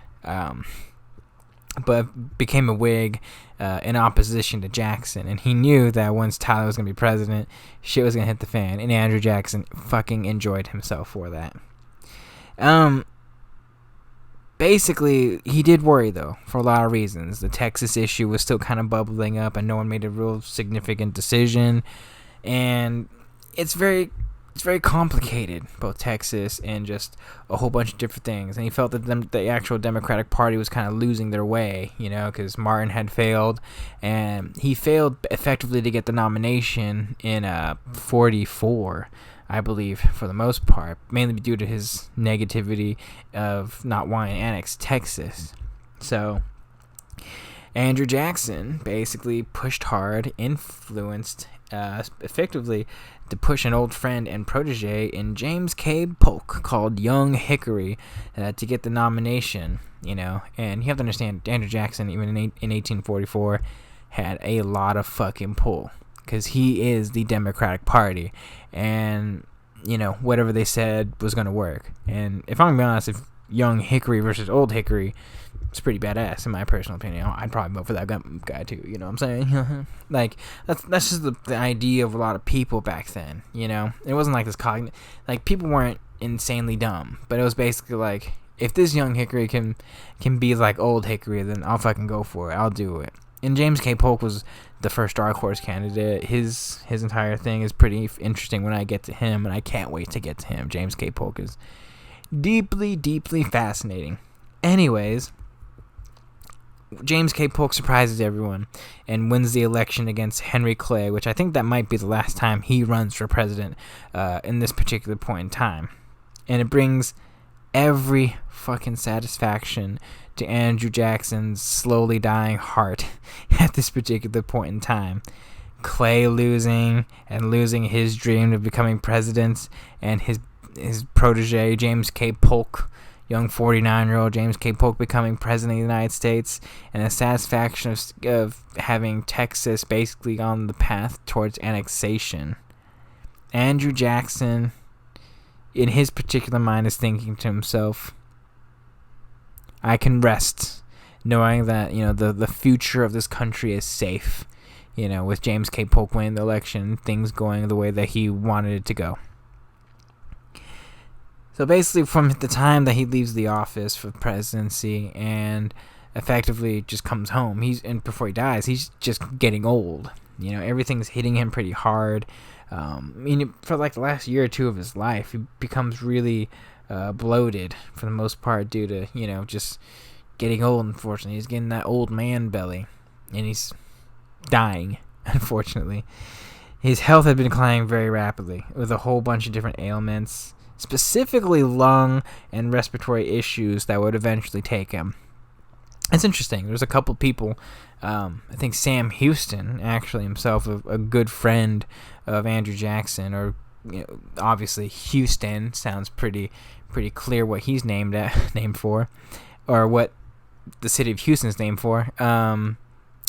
S1: But became a Whig in opposition to Jackson, and he knew that once Tyler was going to be president, shit was going to hit the fan, and Andrew Jackson fucking enjoyed himself for that. Basically, he did worry, though, for a lot of reasons. The Texas issue was still kind of bubbling up, and no one made a real significant decision, and it's very complicated, both Texas and just a whole bunch of different things. And he felt that the actual Democratic Party was kind of losing their way, because Martin had failed, and he failed effectively to get the nomination in 44, I believe, for the most part, mainly due to his negativity of not wanting to annex Texas. So Andrew Jackson basically pushed hard, influenced effectively to push an old friend and protege in James K. Polk called Young Hickory to get the nomination, And you have to understand, Andrew Jackson, even in 1844, had a lot of fucking pull because he is the Democratic Party, and whatever they said was going to work. And if I'm going to be honest, if Young Hickory versus Old Hickory, it's pretty badass in my personal opinion. I'd probably vote for that guy too. You know what I'm saying? Like that's just the idea of a lot of people back then. It wasn't like this like people weren't insanely dumb, but it was basically like, if this Young Hickory can be like Old Hickory, then I'll fucking go for it. I'll do it. And James K. Polk was the first dark horse candidate. His entire thing is pretty interesting when I get to him, and I can't wait to get to him. James K. Polk is deeply, deeply fascinating. Anyways, James K. Polk surprises everyone and wins the election against Henry Clay, which I think that might be the last time he runs for president in this particular point in time. And it brings every fucking satisfaction to Andrew Jackson's slowly dying heart at this particular point in time. Clay losing his dream of becoming president, and his protege James K. Polk, young 49-year-old James K. Polk, becoming president of the United States, and the satisfaction of having Texas basically on the path towards annexation. Andrew Jackson, in his particular mind, is thinking to himself, I can rest knowing that, the future of this country is safe, with James K. Polk winning the election, things going the way that he wanted it to go. So basically, from the time that he leaves the office for presidency and effectively just comes home, and before he dies, he's just getting old. Everything's hitting him pretty hard. For like the last year or two of his life, he becomes really bloated for the most part due to, just getting old, unfortunately. He's getting that old man belly, and he's dying, unfortunately. His health had been declining very rapidly with a whole bunch of different ailments, specifically lung and respiratory issues that would eventually take him. It's interesting. There's a couple people, I think Sam Houston, actually himself, a good friend of Andrew Jackson, or obviously Houston sounds pretty clear what he's named for, or what the city of Houston's named for.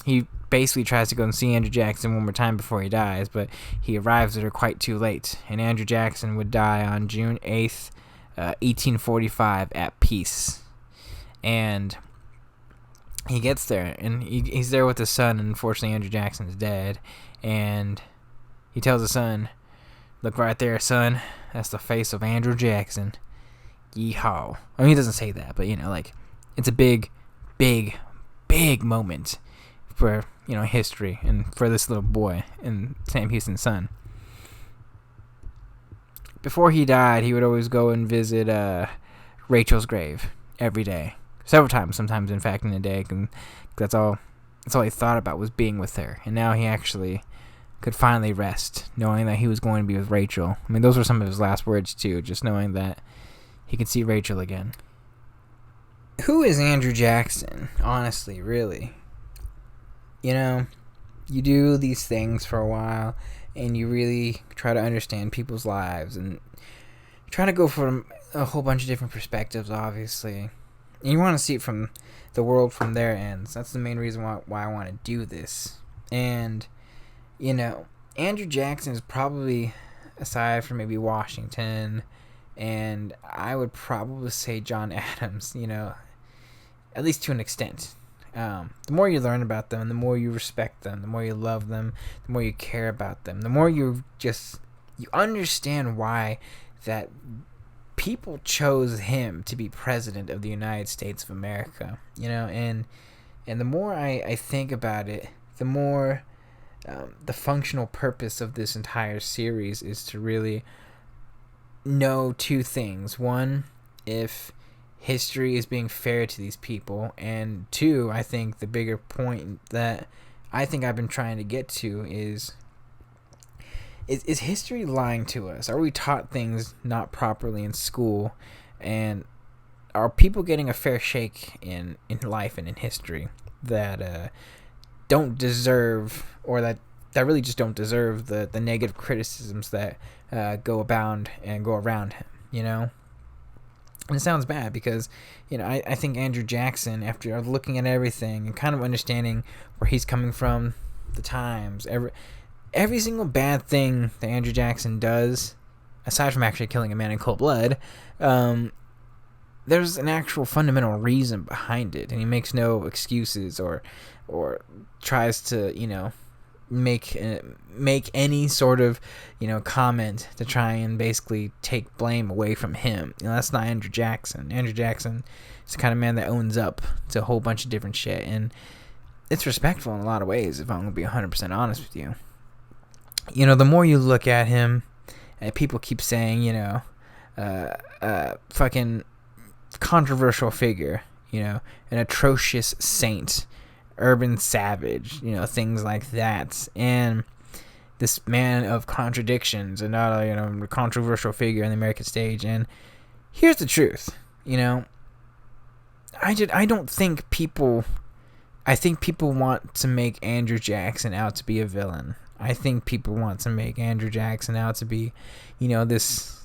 S1: He basically tries to go and see Andrew Jackson one more time before he dies, but he arrives at her quite too late, and Andrew Jackson would die on June 8th, 1845 at peace. And he gets there, and he's there with his son, and unfortunately Andrew Jackson's dead, and he tells his son, look right there, son, that's the face of Andrew Jackson. Yeehaw. I mean, he doesn't say that, but, it's a big, big, big moment for, history, and for this little boy and Sam Houston's son. Before he died, he would always go and visit Rachel's grave every day. Several times, sometimes, in fact, in a day. And that's all he thought about, was being with her. And now he actually could finally rest, knowing that he was going to be with Rachel. I mean, those were some of his last words, too, just knowing that he could see Rachel again. Who is Andrew Jackson, honestly, really? You do these things for a while, and you really try to understand people's lives, and try to go from a whole bunch of different perspectives, obviously. And you want to see it from the world from their ends. That's the main reason why I want to do this. And, Andrew Jackson is probably, aside from maybe Washington, and I would probably say John Adams, at least to an extent. The more you learn about them, the more you respect them, the more you love them, the more you care about them, the more you understand why that people chose him to be president of the United States of America, and the more I think about it, the more the functional purpose of this entire series is to really know two things. One, if history is being fair to these people, and two, I think the bigger point that I think I've been trying to get to is history lying to us? Are we taught things not properly in school? And are people getting a fair shake in life and in history that don't deserve, or that really just don't deserve the negative criticisms that go abound and go around him, you know? And it sounds bad because, you know, I think Andrew Jackson, after looking at everything and kind of understanding where he's coming from, the times, every single bad thing that Andrew Jackson does, aside from actually killing a man in cold blood, there's an actual fundamental reason behind it, and he makes no excuses or tries to, you know, make any sort of, you know, comment to try and basically take blame away from him. You know, that's not Andrew Jackson. Andrew Jackson is the kind of man that owns up to a whole bunch of different shit, and it's respectful in a lot of ways, if I'm going to be 100% honest with you. You know, the more you look at him, and people keep saying, you know, fucking controversial figure, you know, an atrocious saint, urban savage, you know, things like that, and this man of contradictions, and not a, you know, controversial figure on the American stage. And here's the truth, you know, I don't think people, I think people want to make Andrew Jackson out to be a villain. I think people want to make Andrew Jackson out to be, you know, this.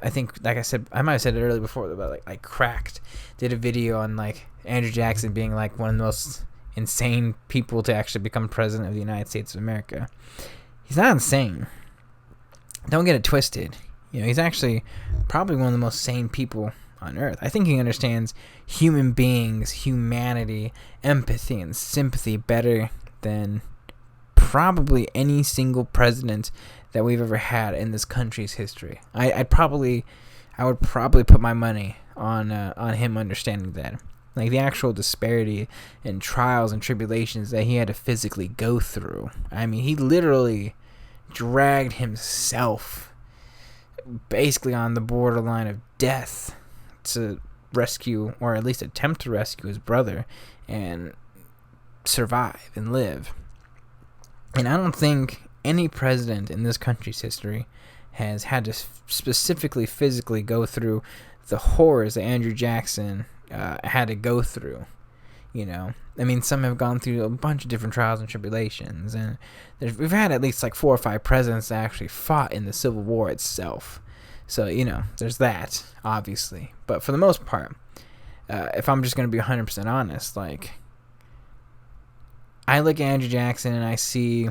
S1: I think, like I said, I might have said it earlier before, but like Cracked did a video on like Andrew Jackson being like one of the most insane people to actually become president of the United States of America. He's not insane. Don't get it twisted. You know, he's actually probably one of the most sane people on earth. I think he understands human beings, humanity, empathy, and sympathy better than probably any single president that we've ever had in this country's history. I would probably put my money on him understanding that. Like the actual disparity and trials and tribulations that he had to physically go through. I mean, he literally dragged himself basically on the borderline of death to rescue, or at least attempt to rescue, his brother and survive and live. And I don't think any president in this country's history has had to specifically physically go through the horrors that Andrew Jackson had to go through. You know, I mean, some have gone through a bunch of different trials and tribulations, and we've had at least like 4 or 5 presidents that actually fought in the Civil War itself. So, you know, there's that, obviously. But for the most part, if I'm just going to be 100% honest, like, I look at Andrew Jackson and I see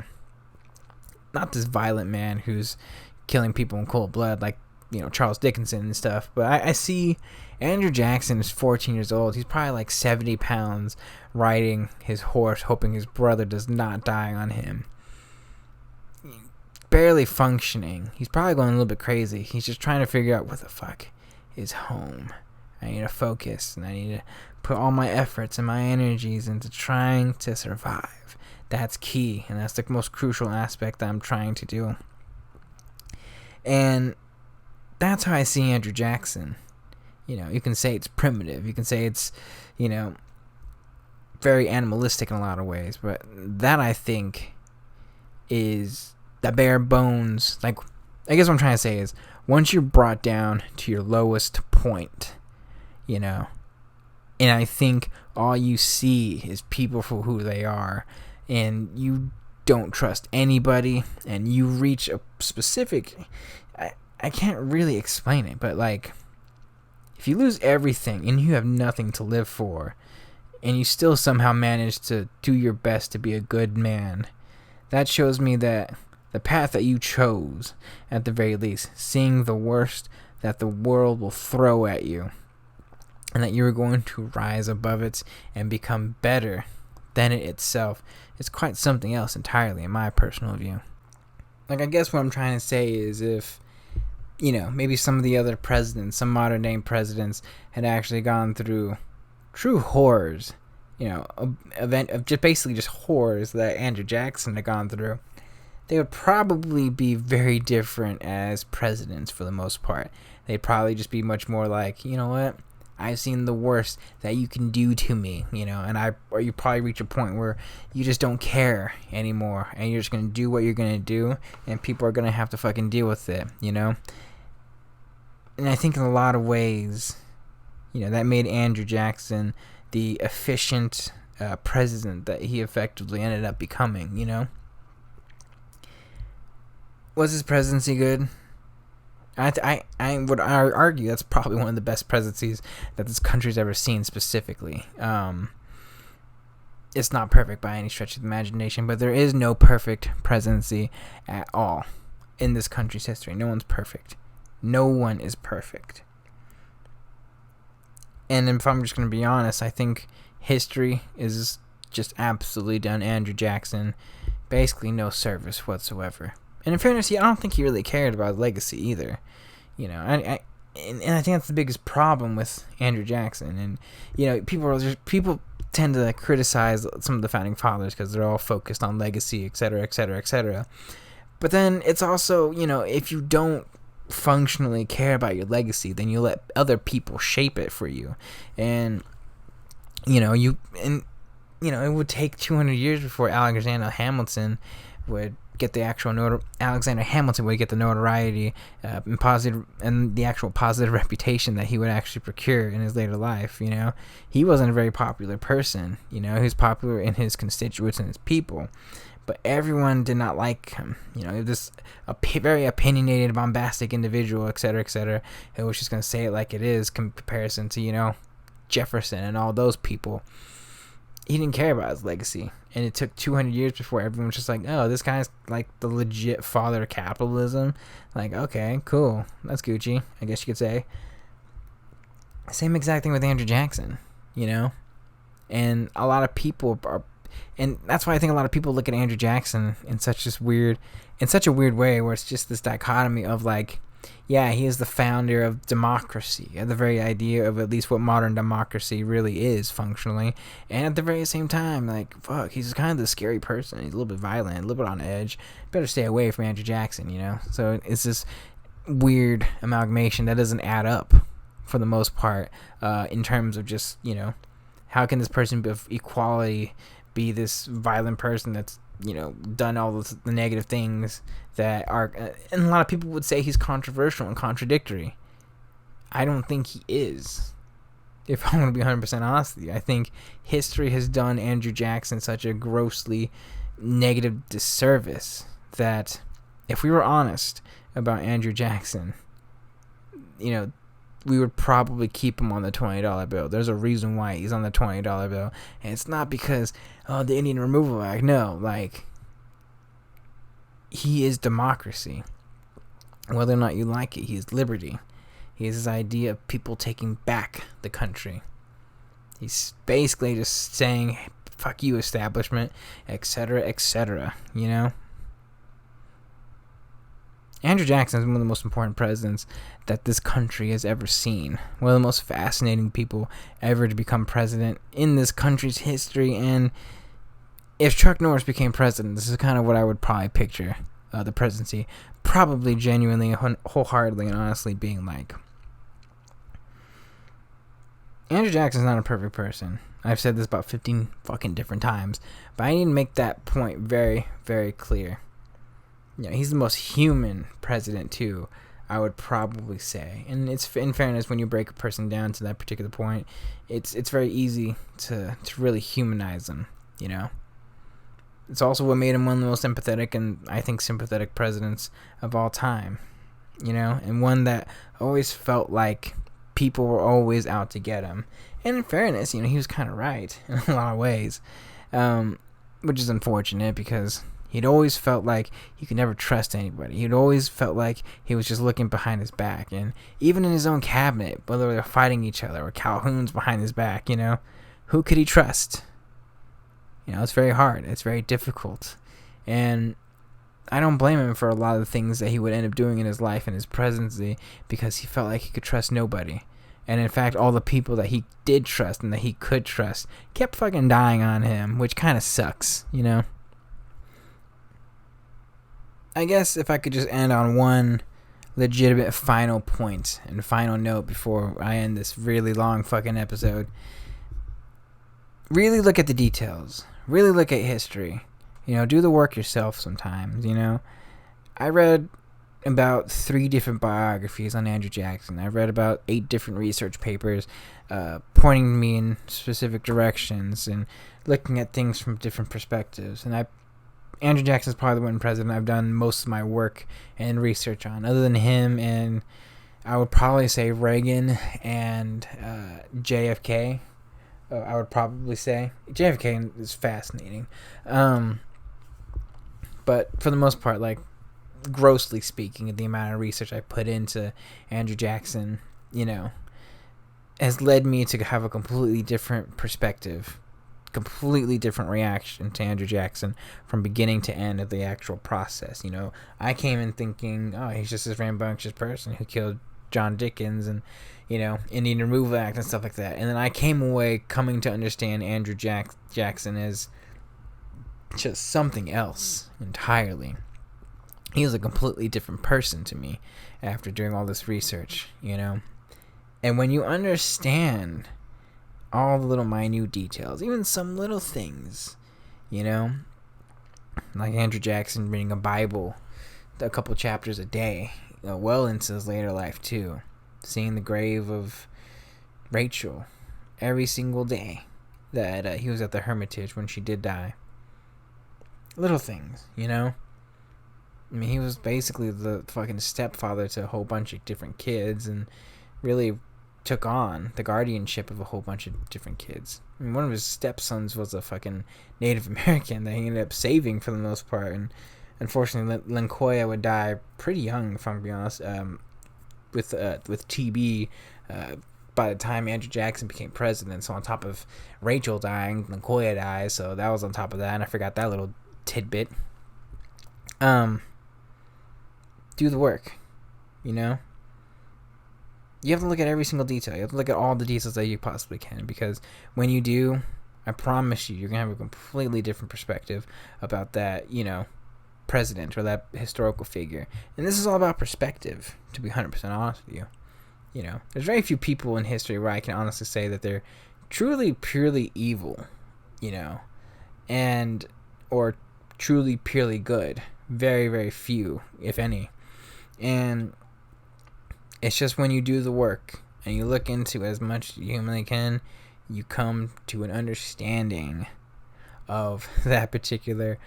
S1: not this violent man who's killing people in cold blood like, you know, Charles Dickinson and stuff, but I see Andrew Jackson is 14 years old. He's probably like 70 pounds, riding his horse, hoping his brother does not die on him. Barely functioning. He's probably going a little bit crazy. He's just trying to figure out what the fuck is home. I need to focus, and I need to put all my efforts and my energies into trying to survive. That's key, and that's the most crucial aspect that I'm trying to do. And that's how I see Andrew Jackson. You know, you can say it's primitive. You can say it's, you know, very animalistic in a lot of ways. But that, I think, is the bare bones. Like, I guess what I'm trying to say is, once you're brought down to your lowest point, you know, and I think all you see is people for who they are, and you don't trust anybody, and you reach a specific, I can't really explain it, but like, if you lose everything and you have nothing to live for, and you still somehow manage to do your best to be a good man, that shows me that the path that you chose, at the very least, seeing the worst that the world will throw at you, and that you're going to rise above it and become better than it itself, is quite something else entirely, in my personal view. Like, I guess what I'm trying to say is, if, you know, maybe some of the other presidents, some modern day presidents, had actually gone through true horrors, you know, event of just basically just horrors that Andrew Jackson had gone through, they would probably be very different as presidents for the most part. They'd probably just be much more like, you know what, I've seen the worst that you can do to me, you know, or you probably reach a point where you just don't care anymore, and you're just going to do what you're going to do, and people are going to have to fucking deal with it, you know? And I think in a lot of ways, That made Andrew Jackson the efficient president that he effectively ended up becoming. Was his presidency good? I would argue that's probably one of the best presidencies that this country's ever seen specifically. It's not perfect by any stretch of the imagination, but there is no perfect presidency at all in this country's history. No one's perfect. No one is perfect. And if I'm just going to be honest, I think history is just absolutely done Andrew Jackson basically no service whatsoever. And in fairness, I don't think he really cared about legacy either. And I think that's the biggest problem with Andrew Jackson. And people tend to criticize some of the founding fathers because they're all focused on legacy, et cetera, et cetera, et cetera. But then it's also, if you don't functionally care about your legacy, then you let other people shape it for you. And it would take 200 years before Alexander Hamilton would get the actual notoriety and the actual positive reputation that he would actually procure in his later life. He wasn't a very popular person. He was popular in his constituents and his people, but everyone did not like him. This very opinionated, bombastic individual, etc., etc., who was just going to say it like it is, comparison to Jefferson and all those people. He didn't care about his legacy, and it took 200 years before everyone was just like, oh, this guy's like the legit father of capitalism. Like, okay, cool, that's Gucci, I guess you could say. Same exact thing with Andrew Jackson, and a lot of people are, and that's why I think a lot of people look at Andrew Jackson in such a weird way, where it's just this dichotomy of like, yeah, he is the founder of democracy, the very idea of at least what modern democracy really is functionally, and at the very same time, like, fuck, he's kind of the scary person. He's a little bit violent, a little bit on edge. Better stay away from Andrew Jackson, So it's this weird amalgamation that doesn't add up for the most part, in terms of just, how can this person of equality be this violent person that's done all the negative things that are, and a lot of people would say he's controversial and contradictory. I don't think he is. If I'm going to be 100% honest with you, I think history has done Andrew Jackson such a grossly negative disservice that if we were honest about Andrew Jackson, we would probably keep him on the $20 bill. There's a reason why he's on the $20 bill. And it's not because, the Indian Removal Act. No, like, he is democracy. Whether or not you like it, he is liberty. He is this idea of people taking back the country. He's basically just saying, fuck you, establishment, etc., etc., Andrew Jackson is one of the most important presidents that this country has ever seen. One of the most fascinating people ever to become president in this country's history. And if Chuck Norris became president, this is kind of what I would probably picture the presidency. Probably genuinely, wholeheartedly, and honestly being like. Andrew Jackson's not a perfect person. I've said this about 15 fucking different times. But I need to make that point very, very clear. He's the most human president too, I would probably say. And it's, in fairness, when you break a person down to that particular point, it's very easy to really humanize them, It's also what made him one of the most empathetic and, I think, sympathetic presidents of all time, and one that always felt like people were always out to get him. And in fairness, he was kind of right in a lot of ways, which is unfortunate because he'd always felt like he could never trust anybody. He'd always felt like he was just looking behind his back. And even in his own cabinet, whether they're fighting each other or Calhoun's behind his back, who could he trust? It's very hard. It's very difficult. And I don't blame him for a lot of the things that he would end up doing in his life and his presidency because he felt like he could trust nobody. And in fact, all the people that he did trust and that he could trust kept fucking dying on him, which kind of sucks, I guess if I could just end on one legitimate final point and final note before I end this really long fucking episode. Really look at the details. Really look at history. Do the work yourself sometimes, I read about 3 different biographies on Andrew Jackson. I've read about 8 different research papers pointing me in specific directions and looking at things from different perspectives. And Andrew Jackson's probably the one president I've done most of my work and research on. Other than him, and I would probably say Reagan and JFK. I would probably say JFK is fascinating. But for the most part, like, grossly speaking, the amount of research I put into Andrew Jackson, has led me to have a completely different perspective, completely different reaction to Andrew Jackson from beginning to end of the actual process. I came in thinking, oh, he's just this rambunctious person who killed John Dickens and, Indian Removal Act and stuff like that. And then I came away coming to understand Andrew Jackson as just something else entirely. He was a completely different person to me after doing all this research, And when you understand all the little minute details, even some little things, like Andrew Jackson reading a Bible, a couple chapters a day, well into his later life too, seeing the grave of Rachel every single day that he was at the Hermitage when she did die. Little things, I mean, he was basically the fucking stepfather to a whole bunch of different kids and really took on the guardianship of a whole bunch of different kids. I mean, one of his stepsons was a fucking Native American that he ended up saving for the most part. And unfortunately, Lincoya would die pretty young, if I'm going to be honest, with TB by the time Andrew Jackson became president. So on top of Rachel dying, Lincoya dies. So that was on top of that. And I forgot that little tidbit. Do the work, You have to look at every single detail. You have to look at all the details that you possibly can, because when you do, I promise you're going to have a completely different perspective about that, president or that historical figure. And this is all about perspective, to be 100% honest with you. There's very few people in history where I can honestly say that they're truly, purely evil, or truly, purely good. Very, very few, if any. And it's just when you do the work and you look into as much as you humanly can, you come to an understanding of that particular,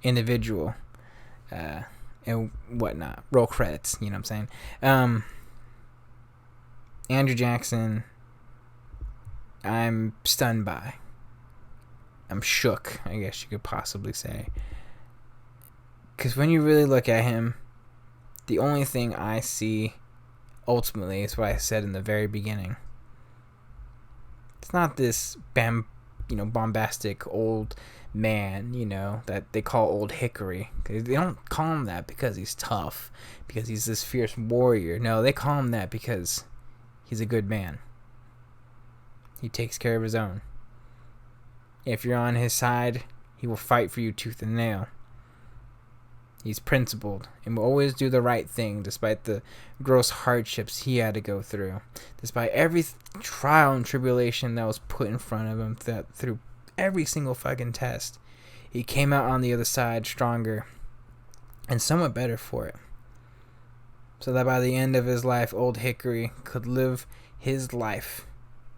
S1: individual, and whatnot. Roll credits, you know what I'm saying? Andrew Jackson, I'm stunned by. I'm shook, I guess you could possibly say. Because when you really look at him, the only thing I see, ultimately, is what I said in the very beginning. It's not this bombastic old man, that they call Old Hickory. They don't call him that because he's tough, because he's this fierce warrior. No, they call him that because he's a good man. He takes care of his own. If you're on his side, he will fight for you tooth and nail. He's principled and will always do the right thing despite the gross hardships he had to go through. Despite every trial and tribulation that was put in front of him through every single fucking test, he came out on the other side stronger and somewhat better for it. So that by the end of his life, Old Hickory could live his life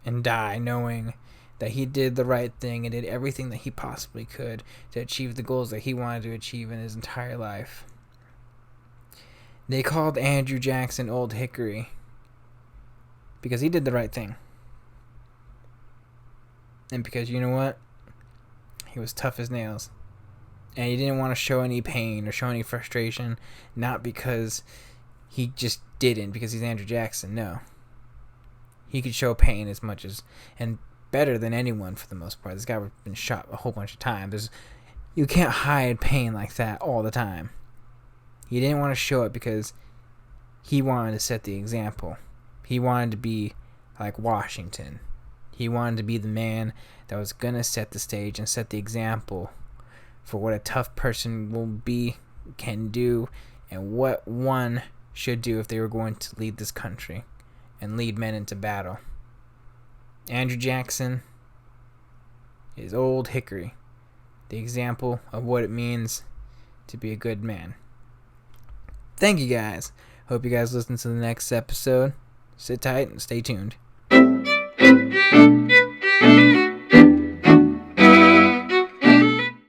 S1: and die knowing that he did the right thing and did everything that he possibly could to achieve the goals that he wanted to achieve in his entire life. They called Andrew Jackson Old Hickory because he did the right thing. And because, you know what? He was tough as nails. And he didn't want to show any pain or show any frustration. Not because he just didn't, because he's Andrew Jackson. No. He could show pain as much as... and better than anyone for the most part. This guy has been shot a whole bunch of times. You can't hide pain like that all the time. He didn't want to show it because he wanted to set the example. He wanted to be like Washington. He wanted to be the man that was going to set the stage and set the example for what a tough person will be, can do, and what one should do if they were going to lead this country and lead men into battle. Andrew Jackson is Old Hickory, the example of what it means to be a good man. Thank you guys. Hope you guys listen to the next episode. Sit tight and stay tuned.